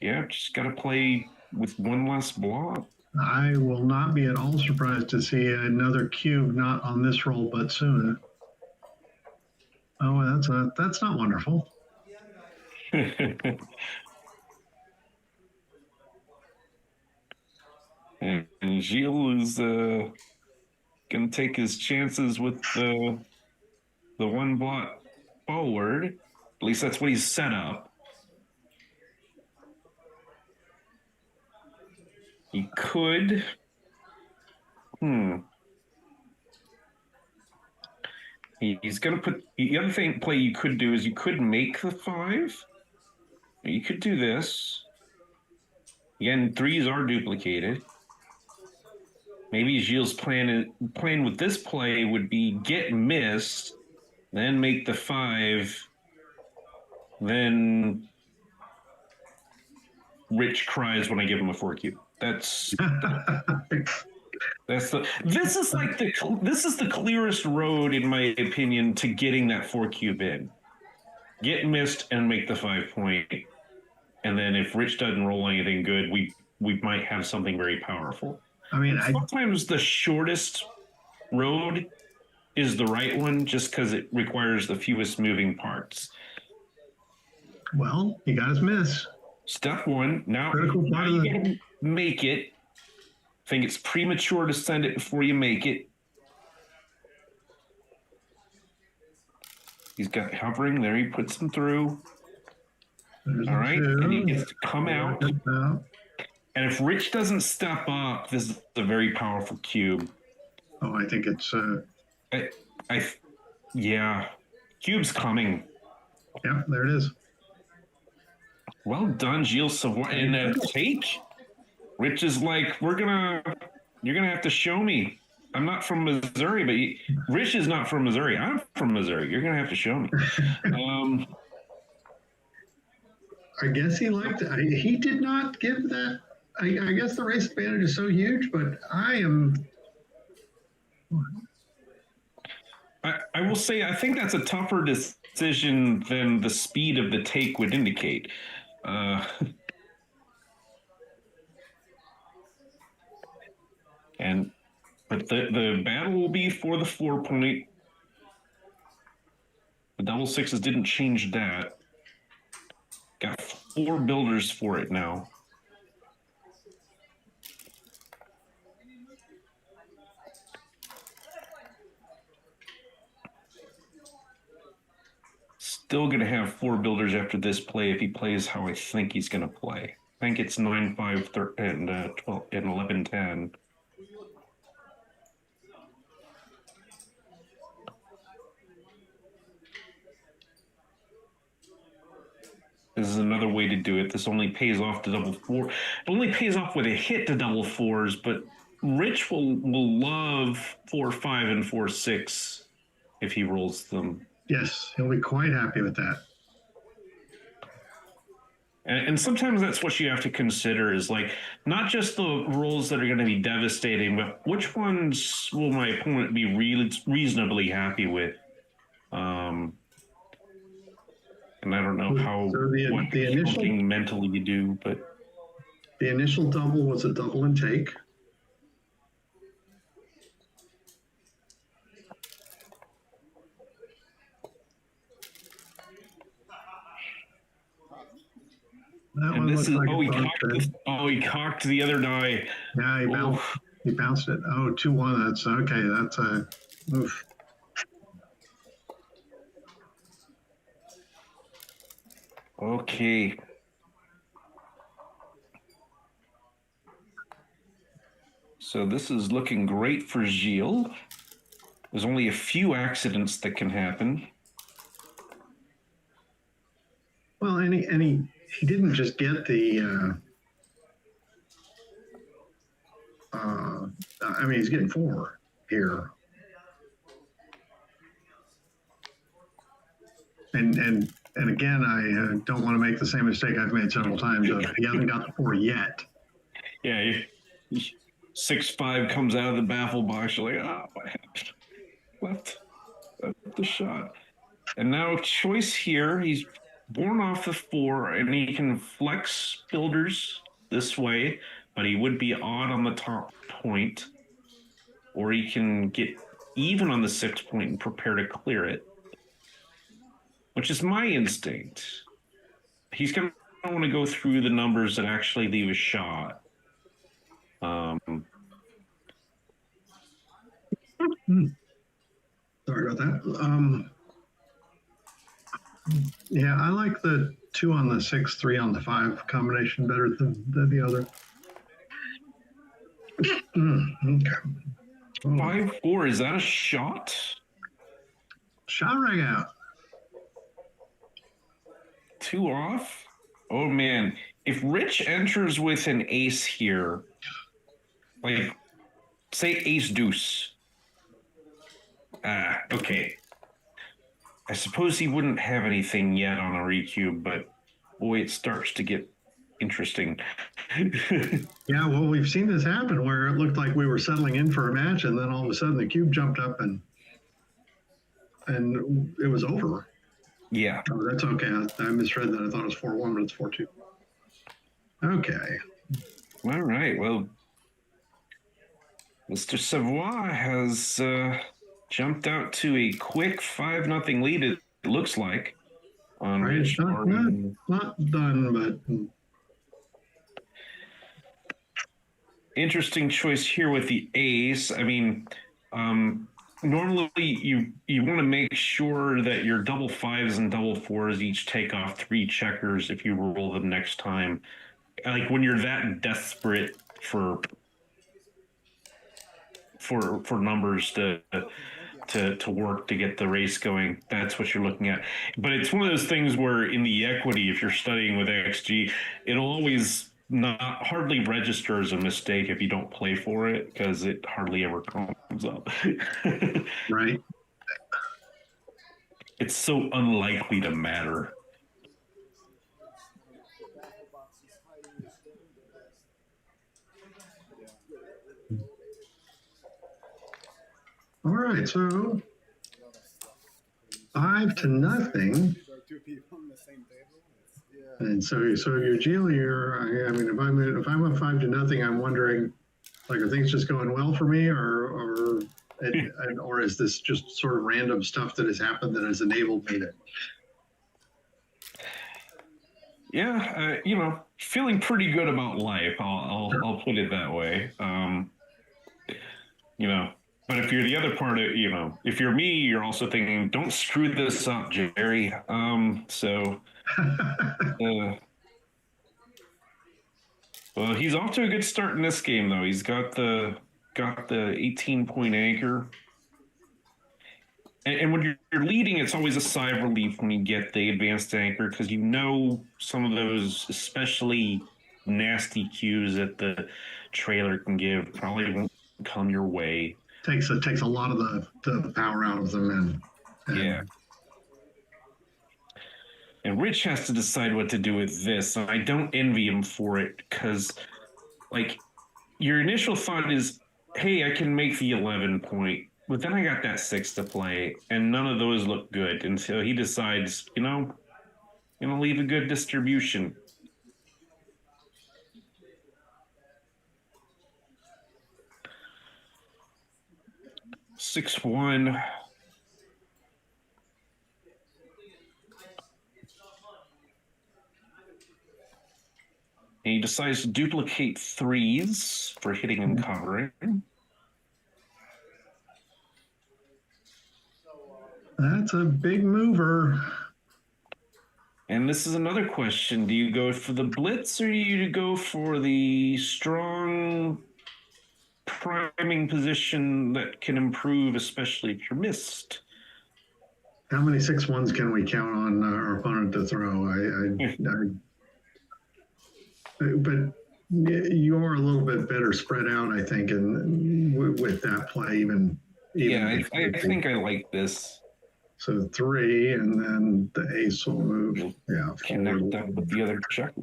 Yeah, just got to play with one less block. I will not be at all surprised to see another cube not on this roll, but soon. Oh, that's not wonderful. and Gilles is going to take his chances with the one block forward. At least that's what he's set up. He could. He's going to put. The other play you could do is you could make the 5. You could do this. Again, threes are duplicated. Maybe Gilles' plan with this play would be get missed, then make the 5, then Rich cries when I give him a 4 cube. This is the clearest road, in my opinion, to getting that 4 cube in. Get missed and make the 5 point, and then if Rich doesn't roll anything good, we might have something very powerful. I mean, sometimes the shortest road is the right one, just because it requires the fewest moving parts. Well, he got his miss. Step 1. Now you gotta make it. I think it's premature to send it before you make it. He's got hovering there. He puts him through. There's all right. And he gets to come out. And if Rich doesn't step up, this is a very powerful cube. Oh, I think it's... yeah. Cube's coming. Yeah, there it is. Well done, Gilles Savoy. And take. Rich is like, you're gonna have to show me. I'm not from Missouri, but Rich is not from Missouri. I'm from Missouri. You're gonna have to show me. I guess he liked it. He did not give that. I guess the race advantage is so huge, but I will say, I think that's a tougher decision than the speed of the take would indicate. But the battle will be for the 4 point. The double sixes didn't change that. Got 4 builders for it now. Still going to have 4 builders after this play if he plays how I think he's going to play. I think it's 9, 5, 13, and 12 and 11, 10. This is another way to do it. This only pays off to double 4. It only pays off with a hit to double 4s, but Rich will love 4, 5, and 4, 6 if he rolls them. Yes, he'll be quite happy with that. And sometimes that's what you have to consider is like not just the rolls that are going to be devastating, but which ones will my opponent be really reasonably happy with? And I don't know what the initial mentally you do, but the initial double was a double and take. And this is he cocked the other die. Yeah, he bounced it. Oh, 2-1. That's okay. That's a oof. Okay. So this is looking great for Gilles. There's only a few accidents that can happen. Well, and he didn't just get the. I mean, he's getting 4 here, and again, I don't want to make the same mistake I've made several times. He hasn't got the 4 yet. Yeah, 6-5 comes out of the baffle box. You're like, I have left the shot, and now choice here. He's born off the 4, and he can flex builders this way, but he would be odd on the top point, or he can get even on the 6 point and prepare to clear it, which is my instinct. He's going to want to go through the numbers that actually leave a shot. Sorry about that. Yeah, I like the 2 on the 6, 3 on the 5 combination better than the other. Okay. 5-4, is that a shot? Shot rang out. 2 off? Oh man, if Rich enters with an ace here, like say ace deuce. Okay. I suppose he wouldn't have anything yet on a recube, but boy, it starts to get interesting. Yeah, well, we've seen this happen where it looked like we were settling in for a match, and then all of a sudden the cube jumped up and it was over. Yeah. Oh, that's okay. I misread that. I thought it was 4-1, but it's 4-2. Okay. All right. Well, Mr. Savoy has jumped out to a quick 5-0 lead, it looks like. On right, Rich not done, but interesting choice here with the ace. I mean, normally you want to make sure that your double 5s and double 4s each take off 3 checkers if you roll them next time. Like when you're that desperate for numbers to work to get the race going, that's what you're looking at. But it's one of those things where in the equity, if you're studying with XG, it'll always hardly register as a mistake if you don't play for it, because it hardly ever comes up. right. It's so unlikely to matter. All right, so 5-0. And so your Gilles, I mean, if I'm up 5-0, I'm wondering, like, are things just going well for me, or or is this just sort of random stuff that has happened that has enabled me to? Yeah, feeling pretty good about life. I'll put it that way. But if you're the other part of, if you're me, you're also thinking, don't screw this up, Jerry. Well, he's off to a good start in this game, though. He's got the 18-point anchor. And when you're leading, it's always a sigh of relief when you get the advanced anchor, because some of those especially nasty cues that the trailer can give probably won't come your way. Takes a lot of the power out of them, and yeah. And Rich has to decide what to do with this. And I don't envy him for it, because, your initial thought is, hey, I can make the 11-point. But then I got that 6 to play, and none of those look good until he decides, I'm going to leave a good distribution. $6-1. And he decides to duplicate 3s for hitting and covering. That's a big mover. And this is another question. Do you go for the blitz, or do you go for the strong priming position that can improve, especially if you're missed? How many 6-1s can we count on our opponent to throw? But you are a little bit better spread out, I think, with that play. Yeah, I think I like this. So 3, and then the ace will move. Yeah, connect that with the other check.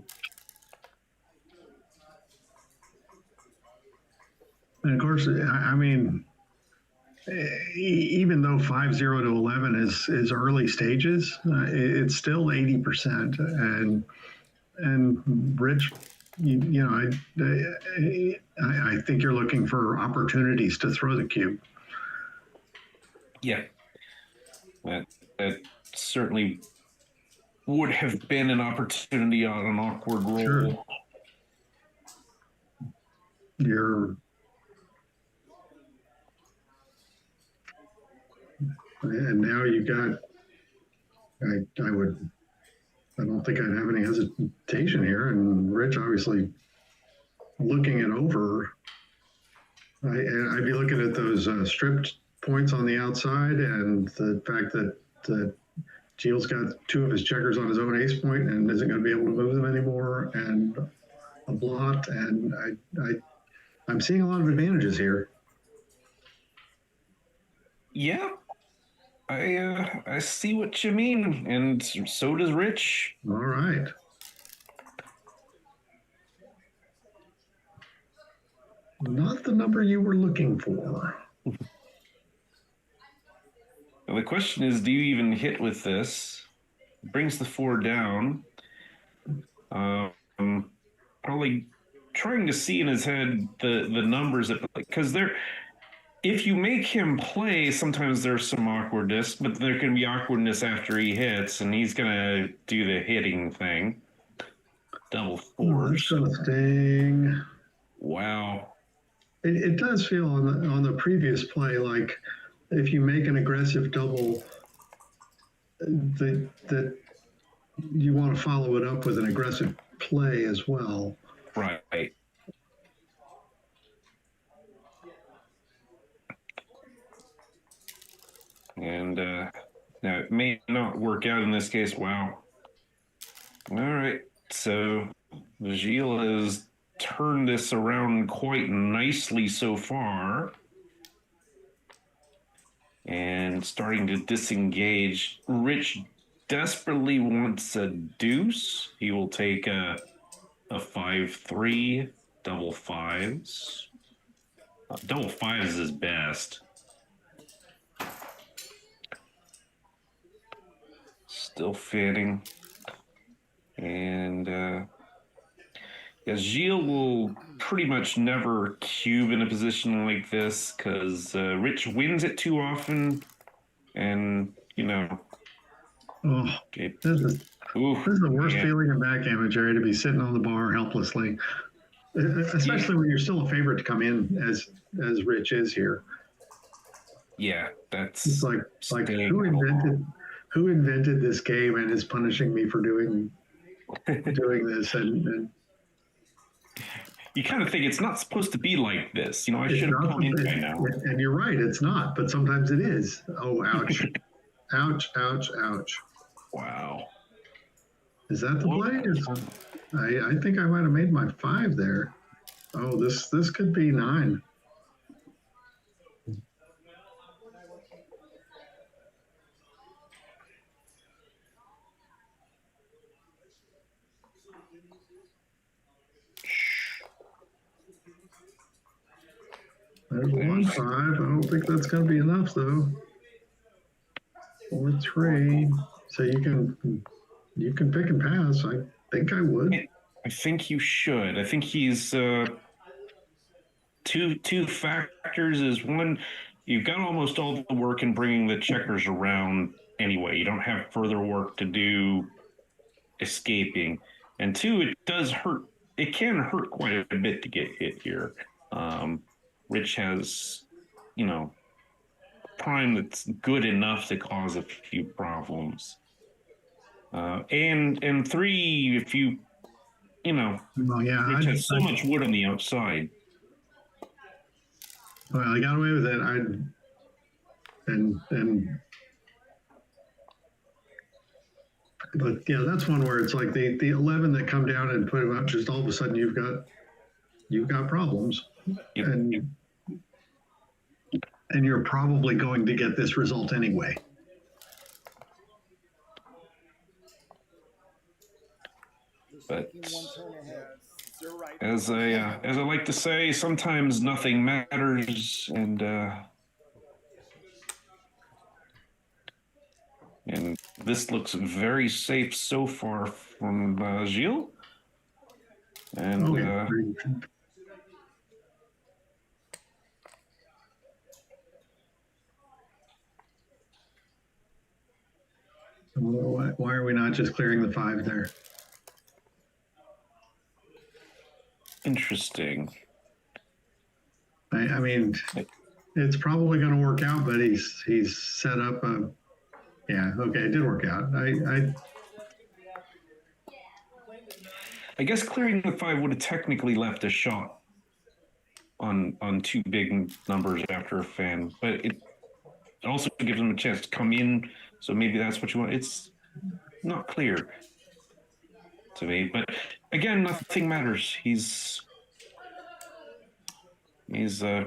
And of course, even though 5-0 to 11 is early stages, it's still 80%. And Rich, I think you're looking for opportunities to throw the cube. Yeah. That certainly would have been an opportunity on an awkward roll. Sure. And now you got, I don't think I'd have any hesitation here. And Rich obviously looking it over. I'd be looking at those stripped points on the outside, and the fact that Gilles got 2 of his checkers on his own ace point and isn't going to be able to move them anymore, and a blot, and I'm seeing a lot of advantages here. Yeah, I see what you mean, and so does Rich. All right. Not the number you were looking for. Now the question is, do you even hit with this? It brings the 4 down. Probably trying to see in his head the numbers, because if you make him play, sometimes there's some awkwardness, but there can be awkwardness after he hits, and he's going to do the hitting thing. Double 4s. Interesting. Wow. It does feel on the previous play like if you make an aggressive double, that you want to follow it up with an aggressive play as well. Right. And now it may not work out in this case. Wow. All right. So Gilles has turned this around quite nicely so far. And starting to disengage. Rich desperately wants a deuce. He will take a 5-3, double 5s. Double 5s is his best. Still fitting. And Gilles will pretty much never cube in a position like this because Rich wins it too often, and Oh, it, this is ooh, this is the worst man. feeling in backgammon, Jerry, to be sitting on the bar helplessly, especially when you're still a favorite to come in as Rich is here. Yeah, It's that's like staying at home. who invented this game and is punishing me for doing this and You kind of think it's not supposed to be like this. I it's should have not come in by now. and you're right, it's not, but sometimes it is. Oh, ouch. Ouch, ouch, ouch. Wow. Is that the play? I think I might have made my 5 there. Oh, this could be 9. There's 1-5. I don't think that's going to be enough though. 4-3. So you can pick and pass. I think I would. I think you should. I think he's two factors is one, you've got almost all the work in bringing the checkers around anyway. You don't have further work to do escaping. And two, it does hurt. It can hurt quite a bit to get hit here. Rich has, prime that's good enough to cause a few problems. And three, if you, Well, yeah, Rich has so much wood on the outside. Well, I got away with it. But yeah, that's one where it's like the 11 that come down and put them up. Just all of a sudden, you've got problems, Yep. and you're probably going to get this result anyway. But as I like to say, sometimes nothing matters, and this looks very safe so far from Gilles. And why are we not just clearing the 5 there? Interesting. I mean, it's probably going to work out, but he's set up a. Yeah, okay, it did work out. I guess clearing the 5 would have technically left a shot on 2 big numbers after a fan, but it also gives him a chance to come in. So maybe that's what you want. It's not clear to me, but again, nothing matters. He's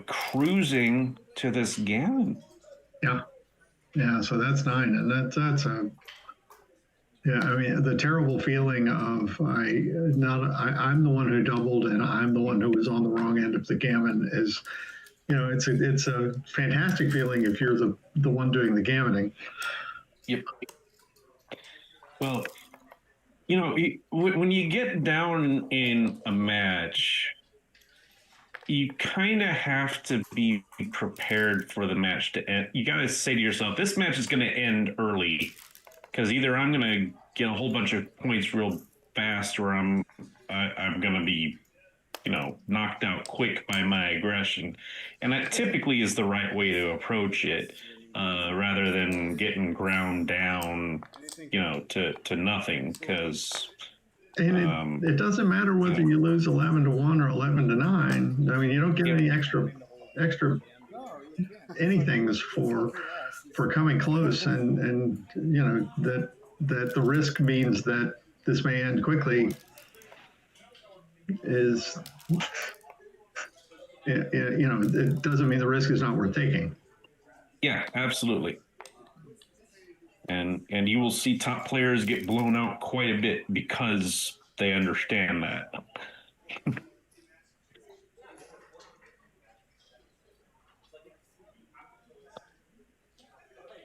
cruising to this gammon. Yeah. So that's 9, and that's a. Yeah, I mean, the terrible feeling of I'm the one who doubled and I'm the one who was on the wrong end of the gammon is, it's a fantastic feeling if you're the one doing the gammoning. Yep. Well, when you get down in a match, you kind of have to be prepared for the match to end. You got to say to yourself, this match is going to end early because either I'm going to get a whole bunch of points real fast or I'm going to be, knocked out quick by my aggression. And that typically is the right way to approach it. Rather than getting ground down, to nothing, because it doesn't matter whether you lose 11-1 or 11-9. I mean, you don't get any extra anythings for coming close, and that the risk means that this may end quickly is, it doesn't mean the risk is not worth taking. Yeah, absolutely. And you will see top players get blown out quite a bit because they understand that.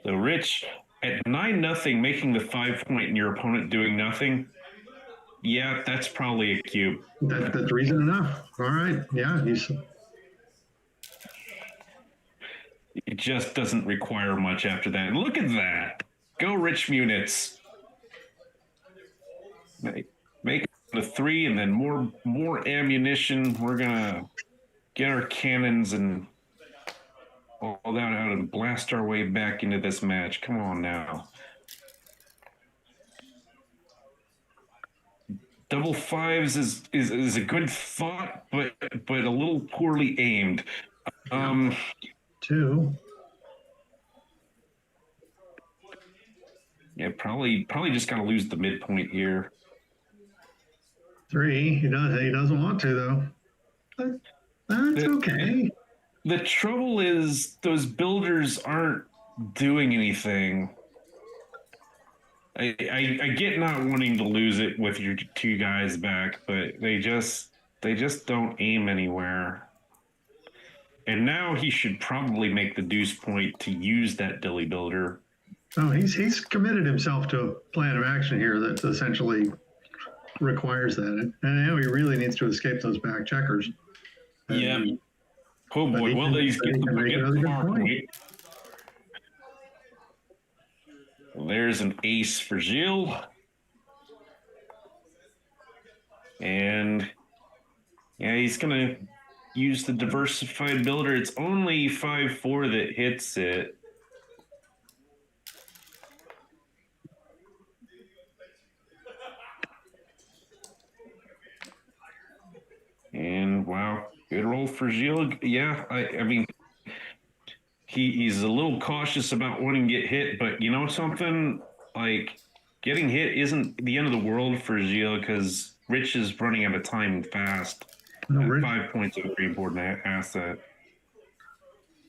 So Rich, at 9-0, making the 5 point and your opponent doing nothing, Yeah, that's probably a cube. That's reason enough. All right. Yeah. It just doesn't require much after that. And look at that. Go Rich Munits. Make it a 3 and then more ammunition. We're gonna get our cannons and all that out and blast our way back into this match. Come on now. Double fives is a good thought, but a little poorly aimed. 2. Yeah, probably just gotta lose the midpoint here. 3. He doesn't want to though. That's okay. The trouble is those builders aren't doing anything. I get not wanting to lose it with your 2 guys back, but they just don't aim anywhere. And now he should probably make the deuce point to use that dilly builder. Oh, he's committed himself to a plan of action here that essentially requires that, and now he really needs to escape those back checkers. Yeah. Oh boy. Well, he's getting the power point. Well, there's an ace for Gilles. And yeah, he's gonna use the diversified builder. It's only 5-4 that hits it. And wow, good roll for Gilles. Yeah, I mean, he's a little cautious about wanting to get hit, but you know something? Like, getting hit isn't the end of the world for Gilles because Rich is running out of time fast. No, 5 points of a very important asset.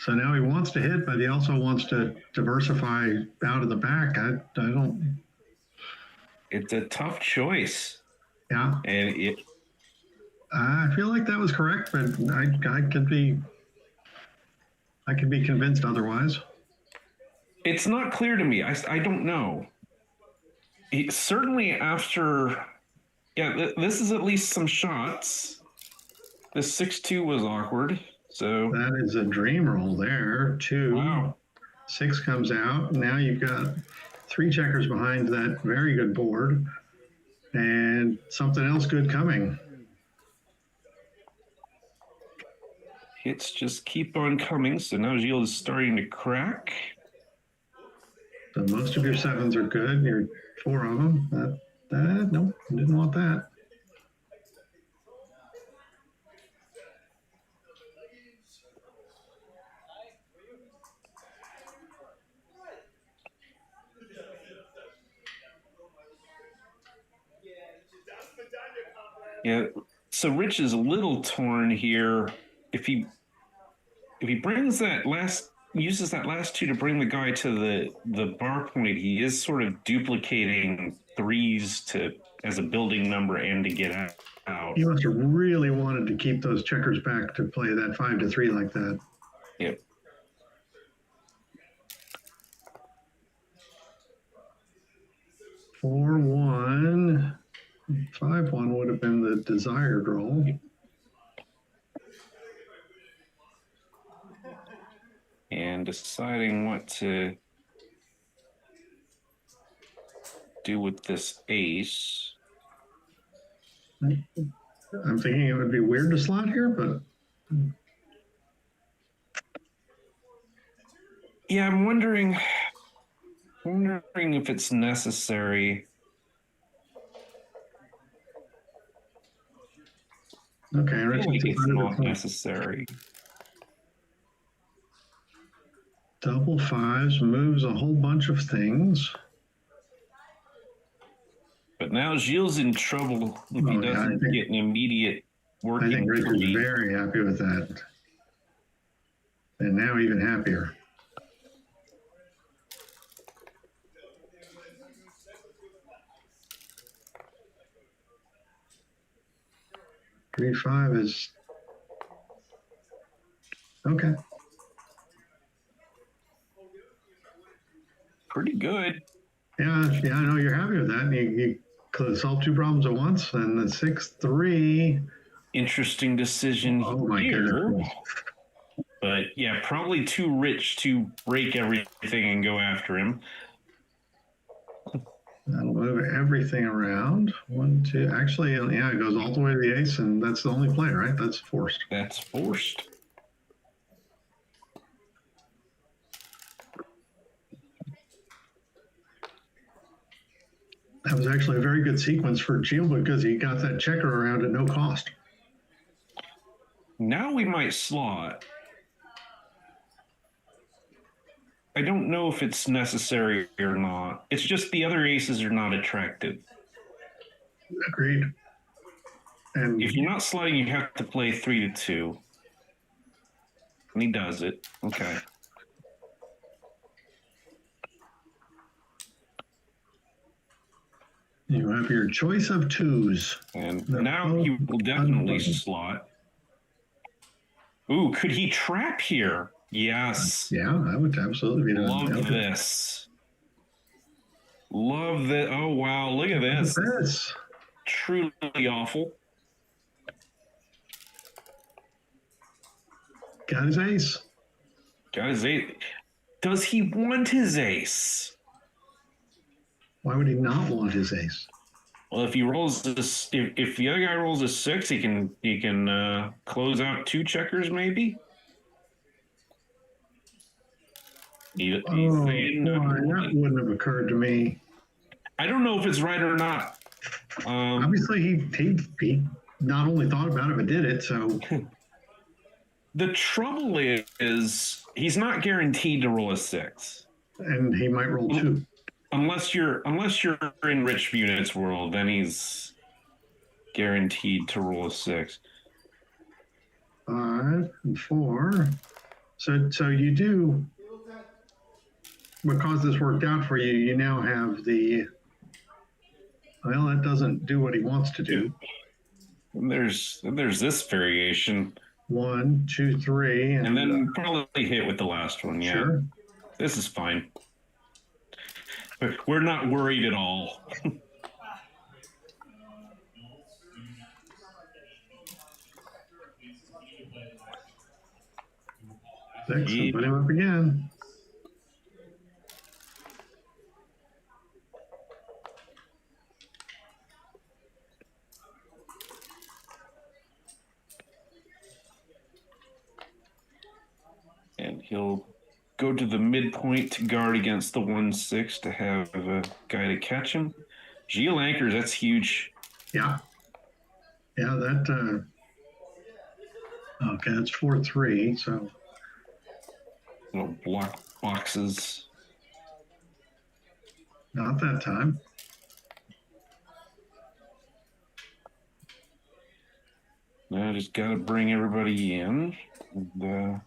So now he wants to hit, but he also wants to diversify out of the back. I don't. It's a tough choice. Yeah. And I feel like that was correct, but I could be convinced otherwise. It's not clear to me. I don't know. Certainly after, yeah, this is at least some shots. The 6-2 was awkward. So that is a dream roll there. 2. Wow. 6 comes out. Now you've got 3 checkers behind that very good board, and something else good coming. Hits just keep on coming. So now Gilles is starting to crack. So most of your 7s are good. You're 4 of them. Nope, didn't want that. Yeah. So Rich is a little torn here. If he brings that uses that last 2 to bring the guy to the bar point, he is sort of duplicating 3s as a building number and to get out. He must have really wanted to keep those checkers back to play that 5-3 like that. Yep. Four, 1, 5-1 would have been the desired roll. And deciding what to do with this ace. I'm thinking it would be weird to slot here, but yeah, I'm wondering if it's necessary. okay, I feel like it's not necessary. Double 5s moves a whole bunch of things. But now Gilles in trouble if he doesn't get an immediate working. I think Rich is tree. very happy with that. And now even happier. Three, 5 is okay. Pretty good. Yeah, I know you're happy with that. solve two problems at once, and the 6-3. Interesting decision Oh my here. goodness. But yeah, probably too rich to break everything and go after him. That'll move everything around. 1, 2. Actually, yeah, it goes all the way to the ace, and that's the only play, right? That's forced. That's forced. That was actually a very good sequence for Gio because he got that checker around at no cost. Now we might slot. I don't know if it's necessary or not. It's just the other aces are not attractive. Agreed. And If you're not slotting, you have to play 3-2. And he does it. Okay. you have your choice of twos. And now he will definitely slot. Ooh, could he trap here? Yes. Yeah, I would absolutely be doing Love that. this. Love that. Oh, wow. Look at this. This. Truly awful. Got his ace. Got his ace. Does he want his ace? Why would he not want his ace? Well, if he rolls this, if the other guy rolls a 6, he can close out 2 checkers, maybe. He's saying no. That wouldn't have occurred to me. I don't know if it's right or not. Obviously, he not only thought about it but did it. So The trouble is he's not guaranteed to roll a 6. and he might roll 2. Unless you're in Rich Units world, then he's guaranteed to roll a 6. 5 and 4. So you do, because this worked out for you, you now have the, well, that doesn't do what he wants to do. And there's this variation. 1, 2, 3. And then probably hit with the last one, yeah. Sure. This is fine. We're not worried at all. Excellent. Put him up again. And he'll go to the midpoint to guard against the 1-6 to have a guy to catch him. Geo anchors, that's huge. Yeah. Yeah, that, okay, that's 4-3, so. Little block boxes. Not that time. Now just got to bring everybody in. And,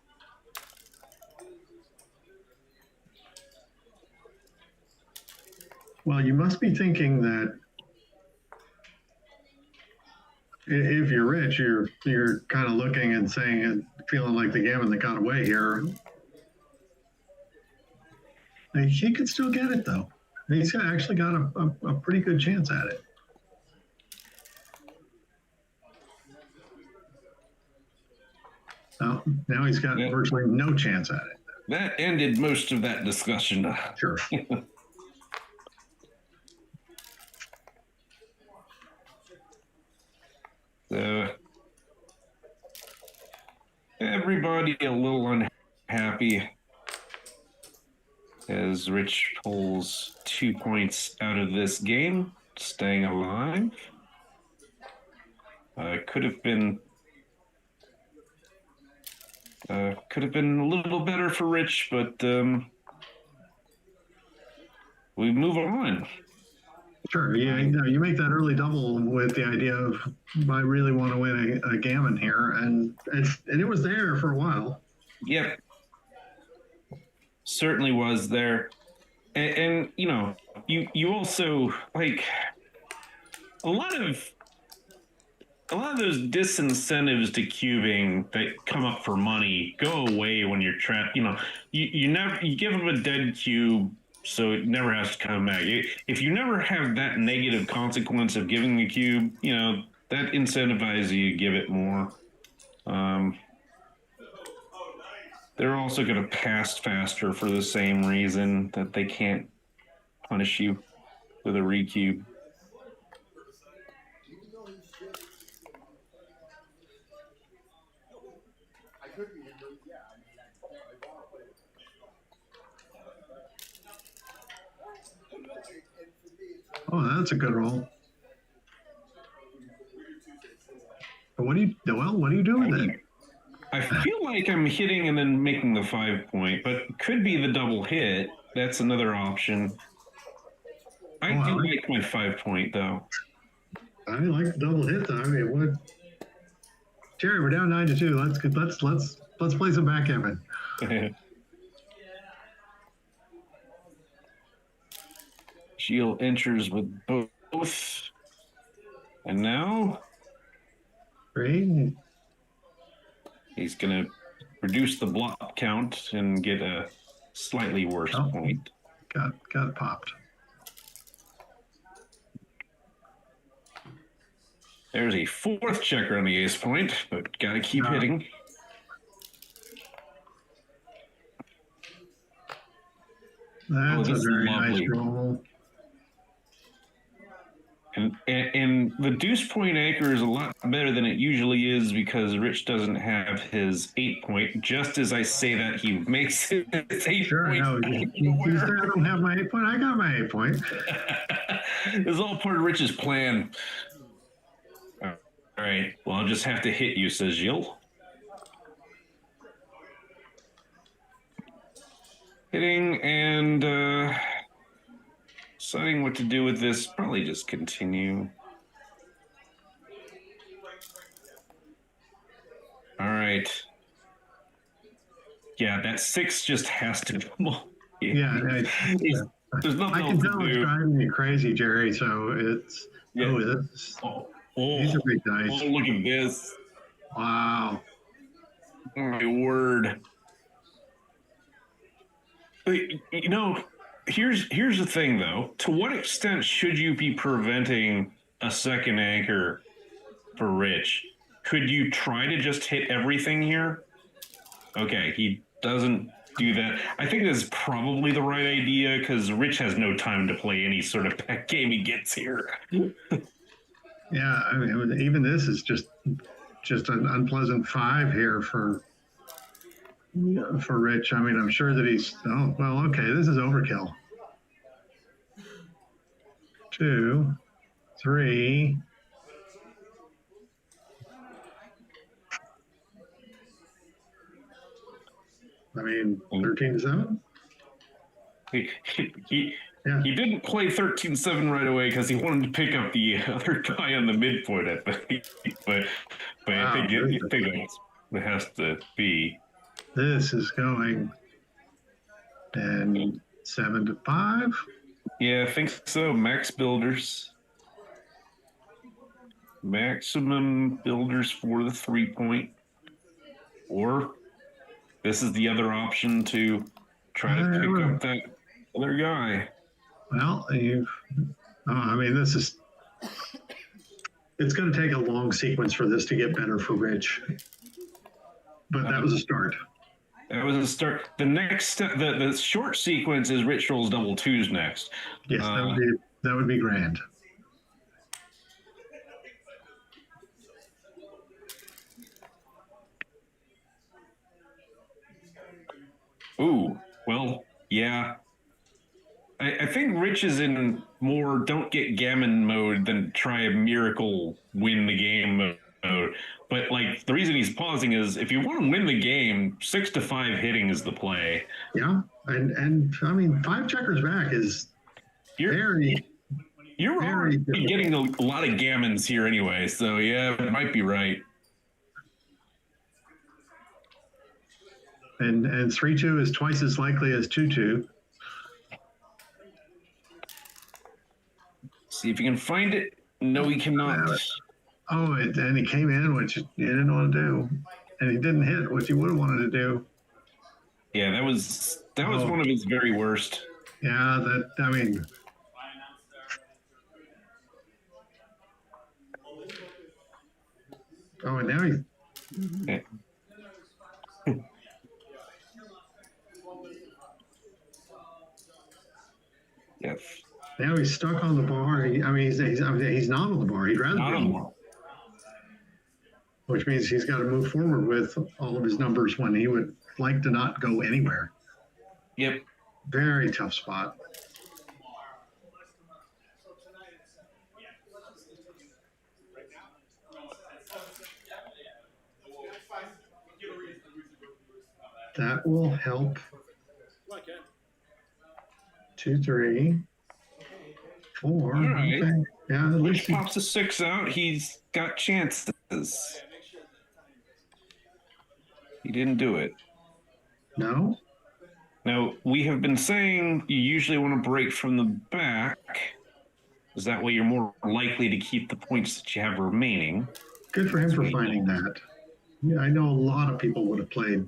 Well, you must be thinking that if you're rich, you're kind of looking and saying and feeling like the gammon that got away here. And he could still get it though. He's actually got a pretty good chance at it. Now he's got virtually no chance at it. that ended most of that discussion. Sure. So everybody a little unhappy as Rich pulls 2 points out of this game, staying alive. Could have been a little better for Rich, but we move on. Sure. Yeah. You make that early double with the idea of I really want to win a gammon here, and it was there for a while. Yep. Certainly was there. And you know, you also like a lot of those disincentives to cubing that come up for money go away when you're trapped. You know, you give them a dead cube so it never has to come back. If you never have that negative consequence of giving the cube, that incentivizes you to give it more. They're also going to pass faster for the same reason that they can't punish you with a recube. Oh, that's a good roll. What are you doing then? I feel like I'm hitting and then making the 5 point, but it could be the double hit. That's another option. I do like my 5 point though. I like the double hit though. I mean, what? Jerry, we're down 9-2. Let's play some backgammon. Shield enters with both, and now Great. he's gonna reduce the block count and get a slightly worse point. Got popped. There's a 4th checker on the ace point, but gotta keep hitting. That's a very nice roll. And the deuce point anchor is a lot better than it usually is because Rich doesn't have his 8 point. Just as I say that, he makes his 8 point. No, you said I don't have my 8 point. I got my 8 point. It's all part of Rich's plan. All right. Well, I'll just have to hit you, says Gilles. Hitting and deciding what to do with this. Probably just continue. All right. Yeah, that 6 just has to come. Yeah. There's nothing I can tell to it's do. driving me crazy, Jerry. So it's these are big dice. Oh, look at this. Wow. Oh, my word. Here's the thing, though. To what extent should you be preventing a second anchor for Rich? Could you try to just hit everything here? Okay, he doesn't do that. I think that's probably the right idea because Rich has no time to play any sort of back game he gets here. Yeah, I mean, even this is just an unpleasant 5 here for Rich. I mean, I'm sure that he's. Oh well, okay. This is overkill. 2, 3. I mean, 13-7. He didn't play 13-7 right away because he wanted to pick up the other guy on the midpoint, I think. But wow, I think that has to be. This is going and 7-5. Yeah, I think so. Max builders. Maximum builders for the 3 point. Or this is the other option to try to pick up that other guy. Well, I mean, it's going to take a long sequence for this to get better for Rich. But that was a start. That was a start. The next step, the short sequence is Rich rolls double 2s next. Yes, that would be grand. Ooh, well, yeah. I think Rich is in more don't get gammon mode than try a miracle win the game mode. But like the reason he's pausing is if you want to win the game, 6-5 hitting is the play. Yeah, and I mean 5 checkers back is you're already getting a lot of gammons here anyway, so yeah, it might be right. And 3-2 is twice as likely as 2-2. See if you can find it. No, he cannot. Oh, and he came in, which he didn't want to do, and he didn't hit, which he would have wanted to do. Yeah, that was one of his very worst. Yeah, I mean, oh, and now he's Okay. Yes. now he's stuck on the bar. I mean, he's not on the bar. He'd rather be on the bar, which means he's got to move forward with all of his numbers when he would like to not go anywhere. Yep. Very tough spot. That will help. 2, 3, 4. All right. Okay. Yeah, at Rich least pops a 6 out. He's got chances. He didn't do it. no. Now, we have been saying you usually want to break from the back, because that way you're more likely to keep the points that you have remaining. Good for him for finding that. Yeah, I know a lot of people would have played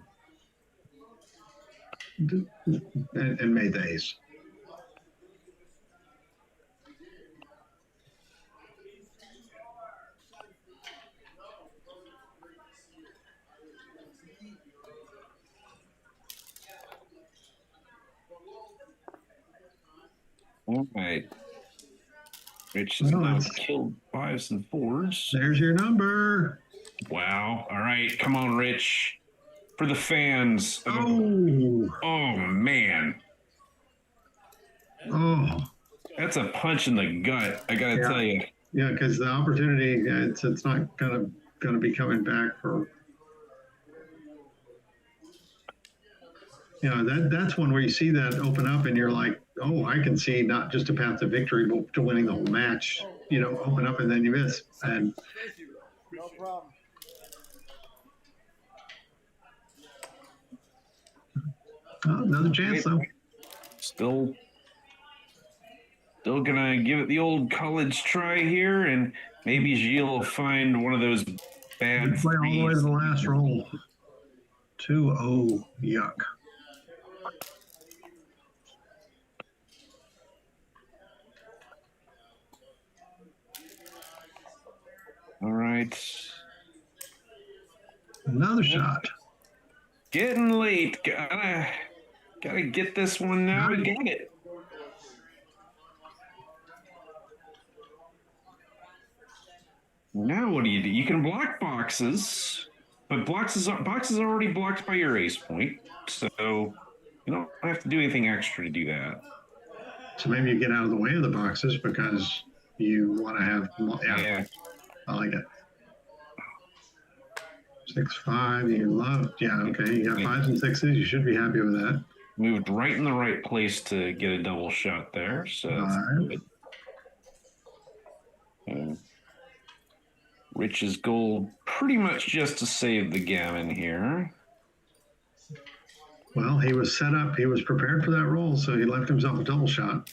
and made the ace. All right. Rich has Well, now it's- killed 5s and 4s. There's your number. Wow. All right. Come on, Rich. For the fans. Oh, Oh, man. oh, That's a punch in the gut, I got to Yeah. tell you. yeah, because the opportunity, it's not gonna be coming back for. You know, that's one where you see that open up and you're like, oh, I can see not just a path to victory, but to winning the whole match. You know, open up and then you miss. And No problem. another chance though. Still gonna give it the old college try here, and maybe Gilles will find one of those bad Play all the way to threes. the last roll. 2-0, yuck. All right. Another shot. Getting late. Gotta get this one now to get it. Now what do? You can block boxes, but boxes are already blocked by your ace point, so you don't have to do anything extra to do that. So maybe you get out of the way of the boxes because you want to have. Yeah. I like it. 6, 5. You love. Yeah. Okay. You got 5s and 6s. You should be happy with that. Moved right in the right place to get a double shot there, so that's Alright. good. Rich's goal pretty much just to save the gammon here. Well, he was set up. He was prepared for that roll, so he left himself a double shot.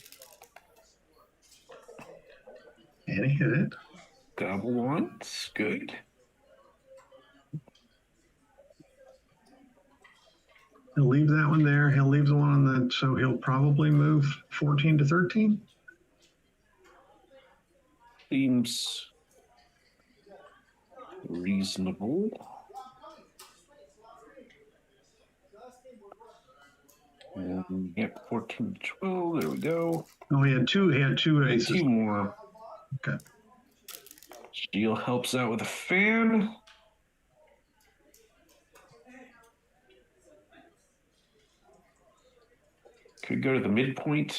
And he hit it. Double once, good. He'll leave that one there. He'll leave the one on the. So he'll probably move 14 to 13. Seems reasonable. Yep, 14 to 12. There we go. Oh, he had two. He had 2 aces. 2 more. Okay. Steel helps out with a fan. Could go to the midpoint,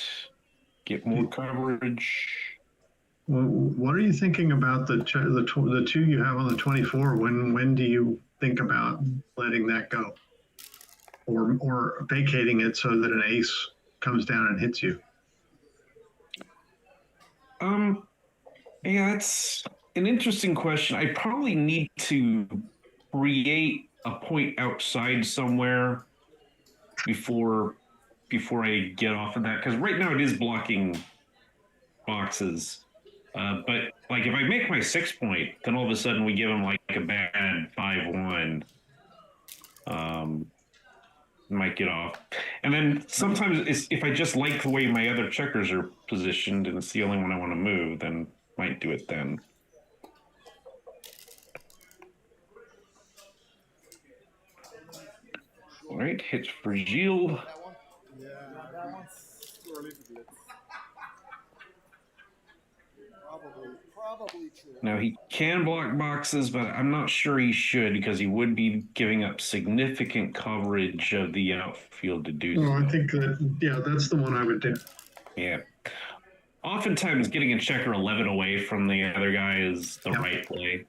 get more coverage. Well, what are you thinking about the 2 you have on the 24? When do you think about letting that go, or vacating it so that an ace comes down and hits you? Yeah, that's an interesting question. I probably need to create a point outside somewhere before I get off of that, because right now it is blocking boxes. But like if I make my 6 point, then all of a sudden we give him like a bad 5-1. might get off. And then sometimes if I just like the way my other checkers are positioned and it's the only one I want to move, then might do it then. All right, hits for Gilles. Yeah, that one's too early to blitz. Probably true. Now he can block boxes, but I'm not sure he should because he would be giving up significant coverage of the outfield to do Oh, so. I think that's the one I would do. Yeah. Oftentimes getting a checker 11 away from the other guy is the right play.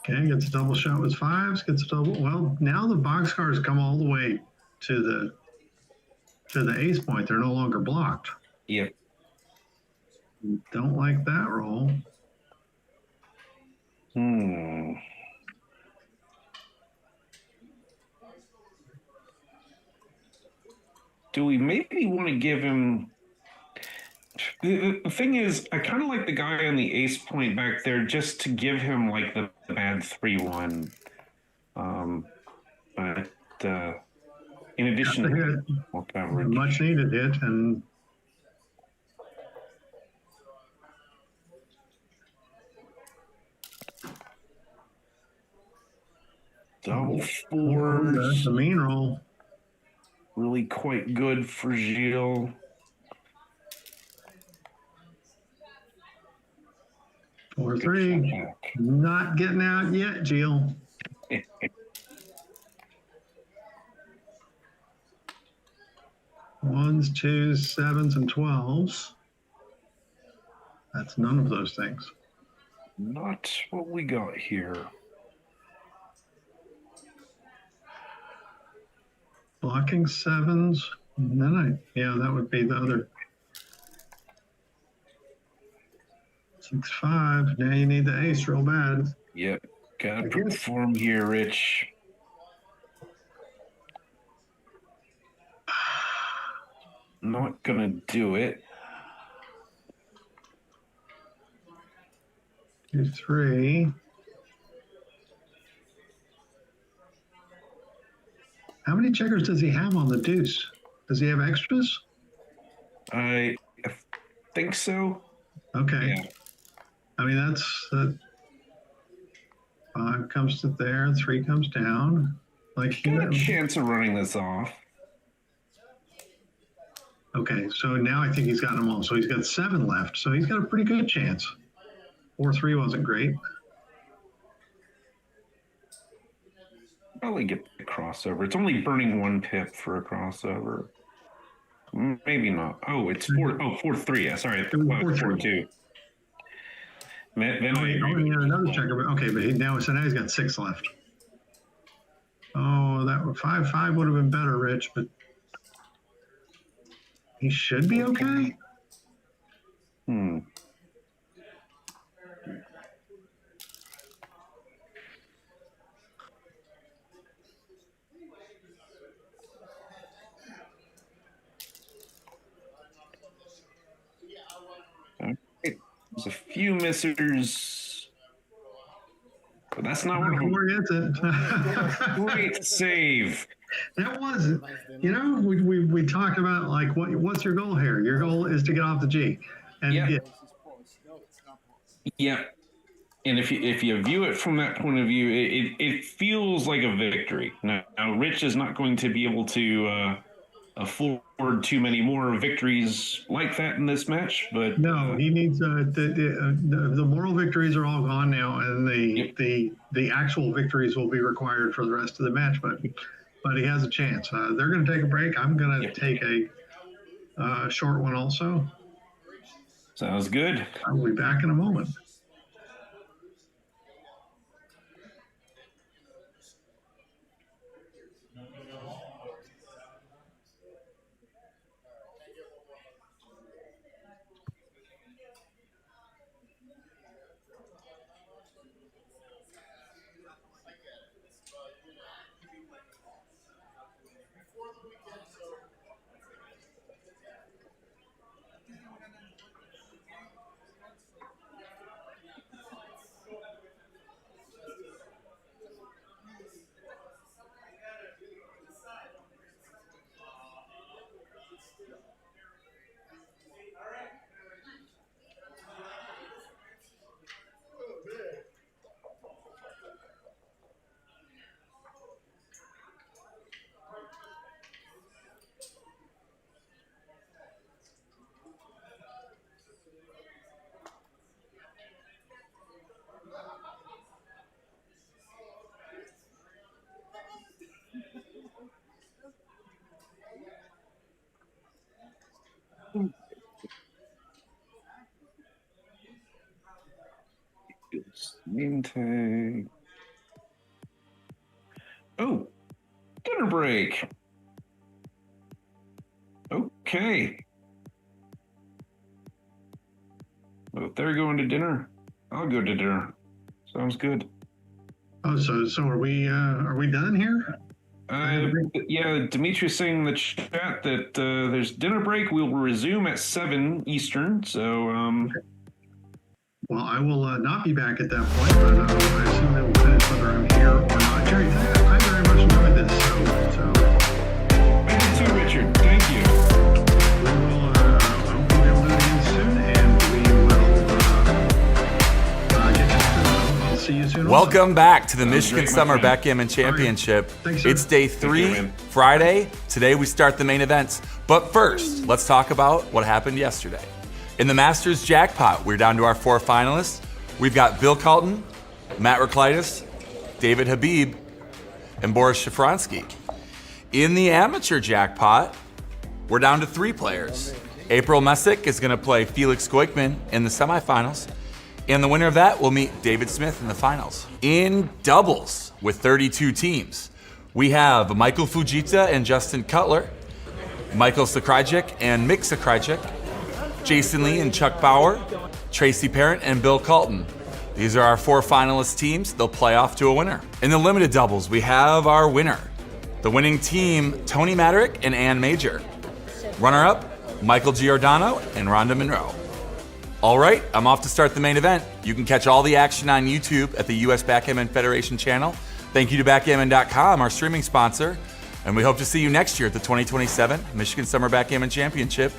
Okay, gets a double shot with fives, gets a double. Well, now the boxcars come all the way to the ace point. They're no longer blocked. Yep. Don't like that roll. Do we maybe want to give him... The thing is, I kind of like the guy on the ace point back there just to give him like the bad 3-1. But in addition to more coverage. Much needed hit, and double fours. That's a mean roll. Really quite good for Gilles. 4-3. Not getting out yet, Gilles. Ones, twos, sevens, and 12s. That's none of those things. Not what we got here. Blocking sevens. And then that would be the other. 6-5. Now you need the ace real bad. Yep. Gotta perform here, Rich. Not gonna do it. 2-3. How many checkers does he have on the deuce? Does he have extras? I think so. Okay. Yeah. I mean, that's 5 comes to there, 3 comes down. Like, Got a chance of running this off. Okay, so now I think he's got them all. So he's got 7 left. So he's got a pretty good chance. 4-3 wasn't great. Probably get the crossover. It's only burning 1 pip for a crossover. Maybe not. Oh, it's 4-3. Yeah, sorry. 4-2. Then another checker. Okay, but now he's got 6 left. Oh, that 5-5 would have been better, Rich, but he should be okay. There's a few missers, but that's not one of them. Where is it? Great save. That was, we talked about like what's your goal here? Your goal is to get off the G, and yeah. And if you view it from that point of view, it feels like a victory. Now Rich is not going to be able to afford too many more victories like that in this match, but no, he needs the moral victories are all gone now, and the actual victories will be required for the rest of the match. But he has a chance. They're going to take a break. I'm going to take a short one also. Sounds good. I'll be back in a moment. Name tag. Oh, dinner break. Okay. Well, if they're going to dinner, I'll go to dinner. Sounds good. Oh, so are we done here? Yeah, Dimitri's saying in the chat that there's dinner break. We'll resume at 7 Eastern. So, Well, I will not be back at that point, but I assume they will finish whether I'm here or not. Jerry, I very much enjoyed this show. I did too, Richard. Thank you. We will hopefully we'll do it again soon, and we will get you. I'll see you soon. Welcome back to the Michigan great, my Summer friend. Backgammon Championship. Thanks, sir. It's day 3, man. Friday. Today we start the main events. But first, let's talk about what happened yesterday. In the Masters Jackpot, we're down to our 4 finalists. We've got Bill Calton, Matt Raklitis, David Habib, and Boris Shafransky. In the Amateur Jackpot, we're down to 3 players. April Messick is going to play Felix Goikman in the semifinals, and the winner of that will meet David Smith in the finals. In doubles, with 32 teams, we have Michael Fujita and Justin Cutler, Michael Sakrajczyk and Mick Sakrajczyk, Jason Lee and Chuck Bauer, Tracy Parent and Bill Calton. These are our 4 finalist teams. They'll play off to a winner. In the limited doubles, we have our winner. The winning team, Tony Maderick and Ann Major. Runner-up, Michael Giordano and Rhonda Monroe. All right, I'm off to start the main event. You can catch all the action on YouTube at the US Backgammon Federation channel. Thank you to Backgammon.com, our streaming sponsor. And we hope to see you next year at the 2027 Michigan Summer Backgammon Championship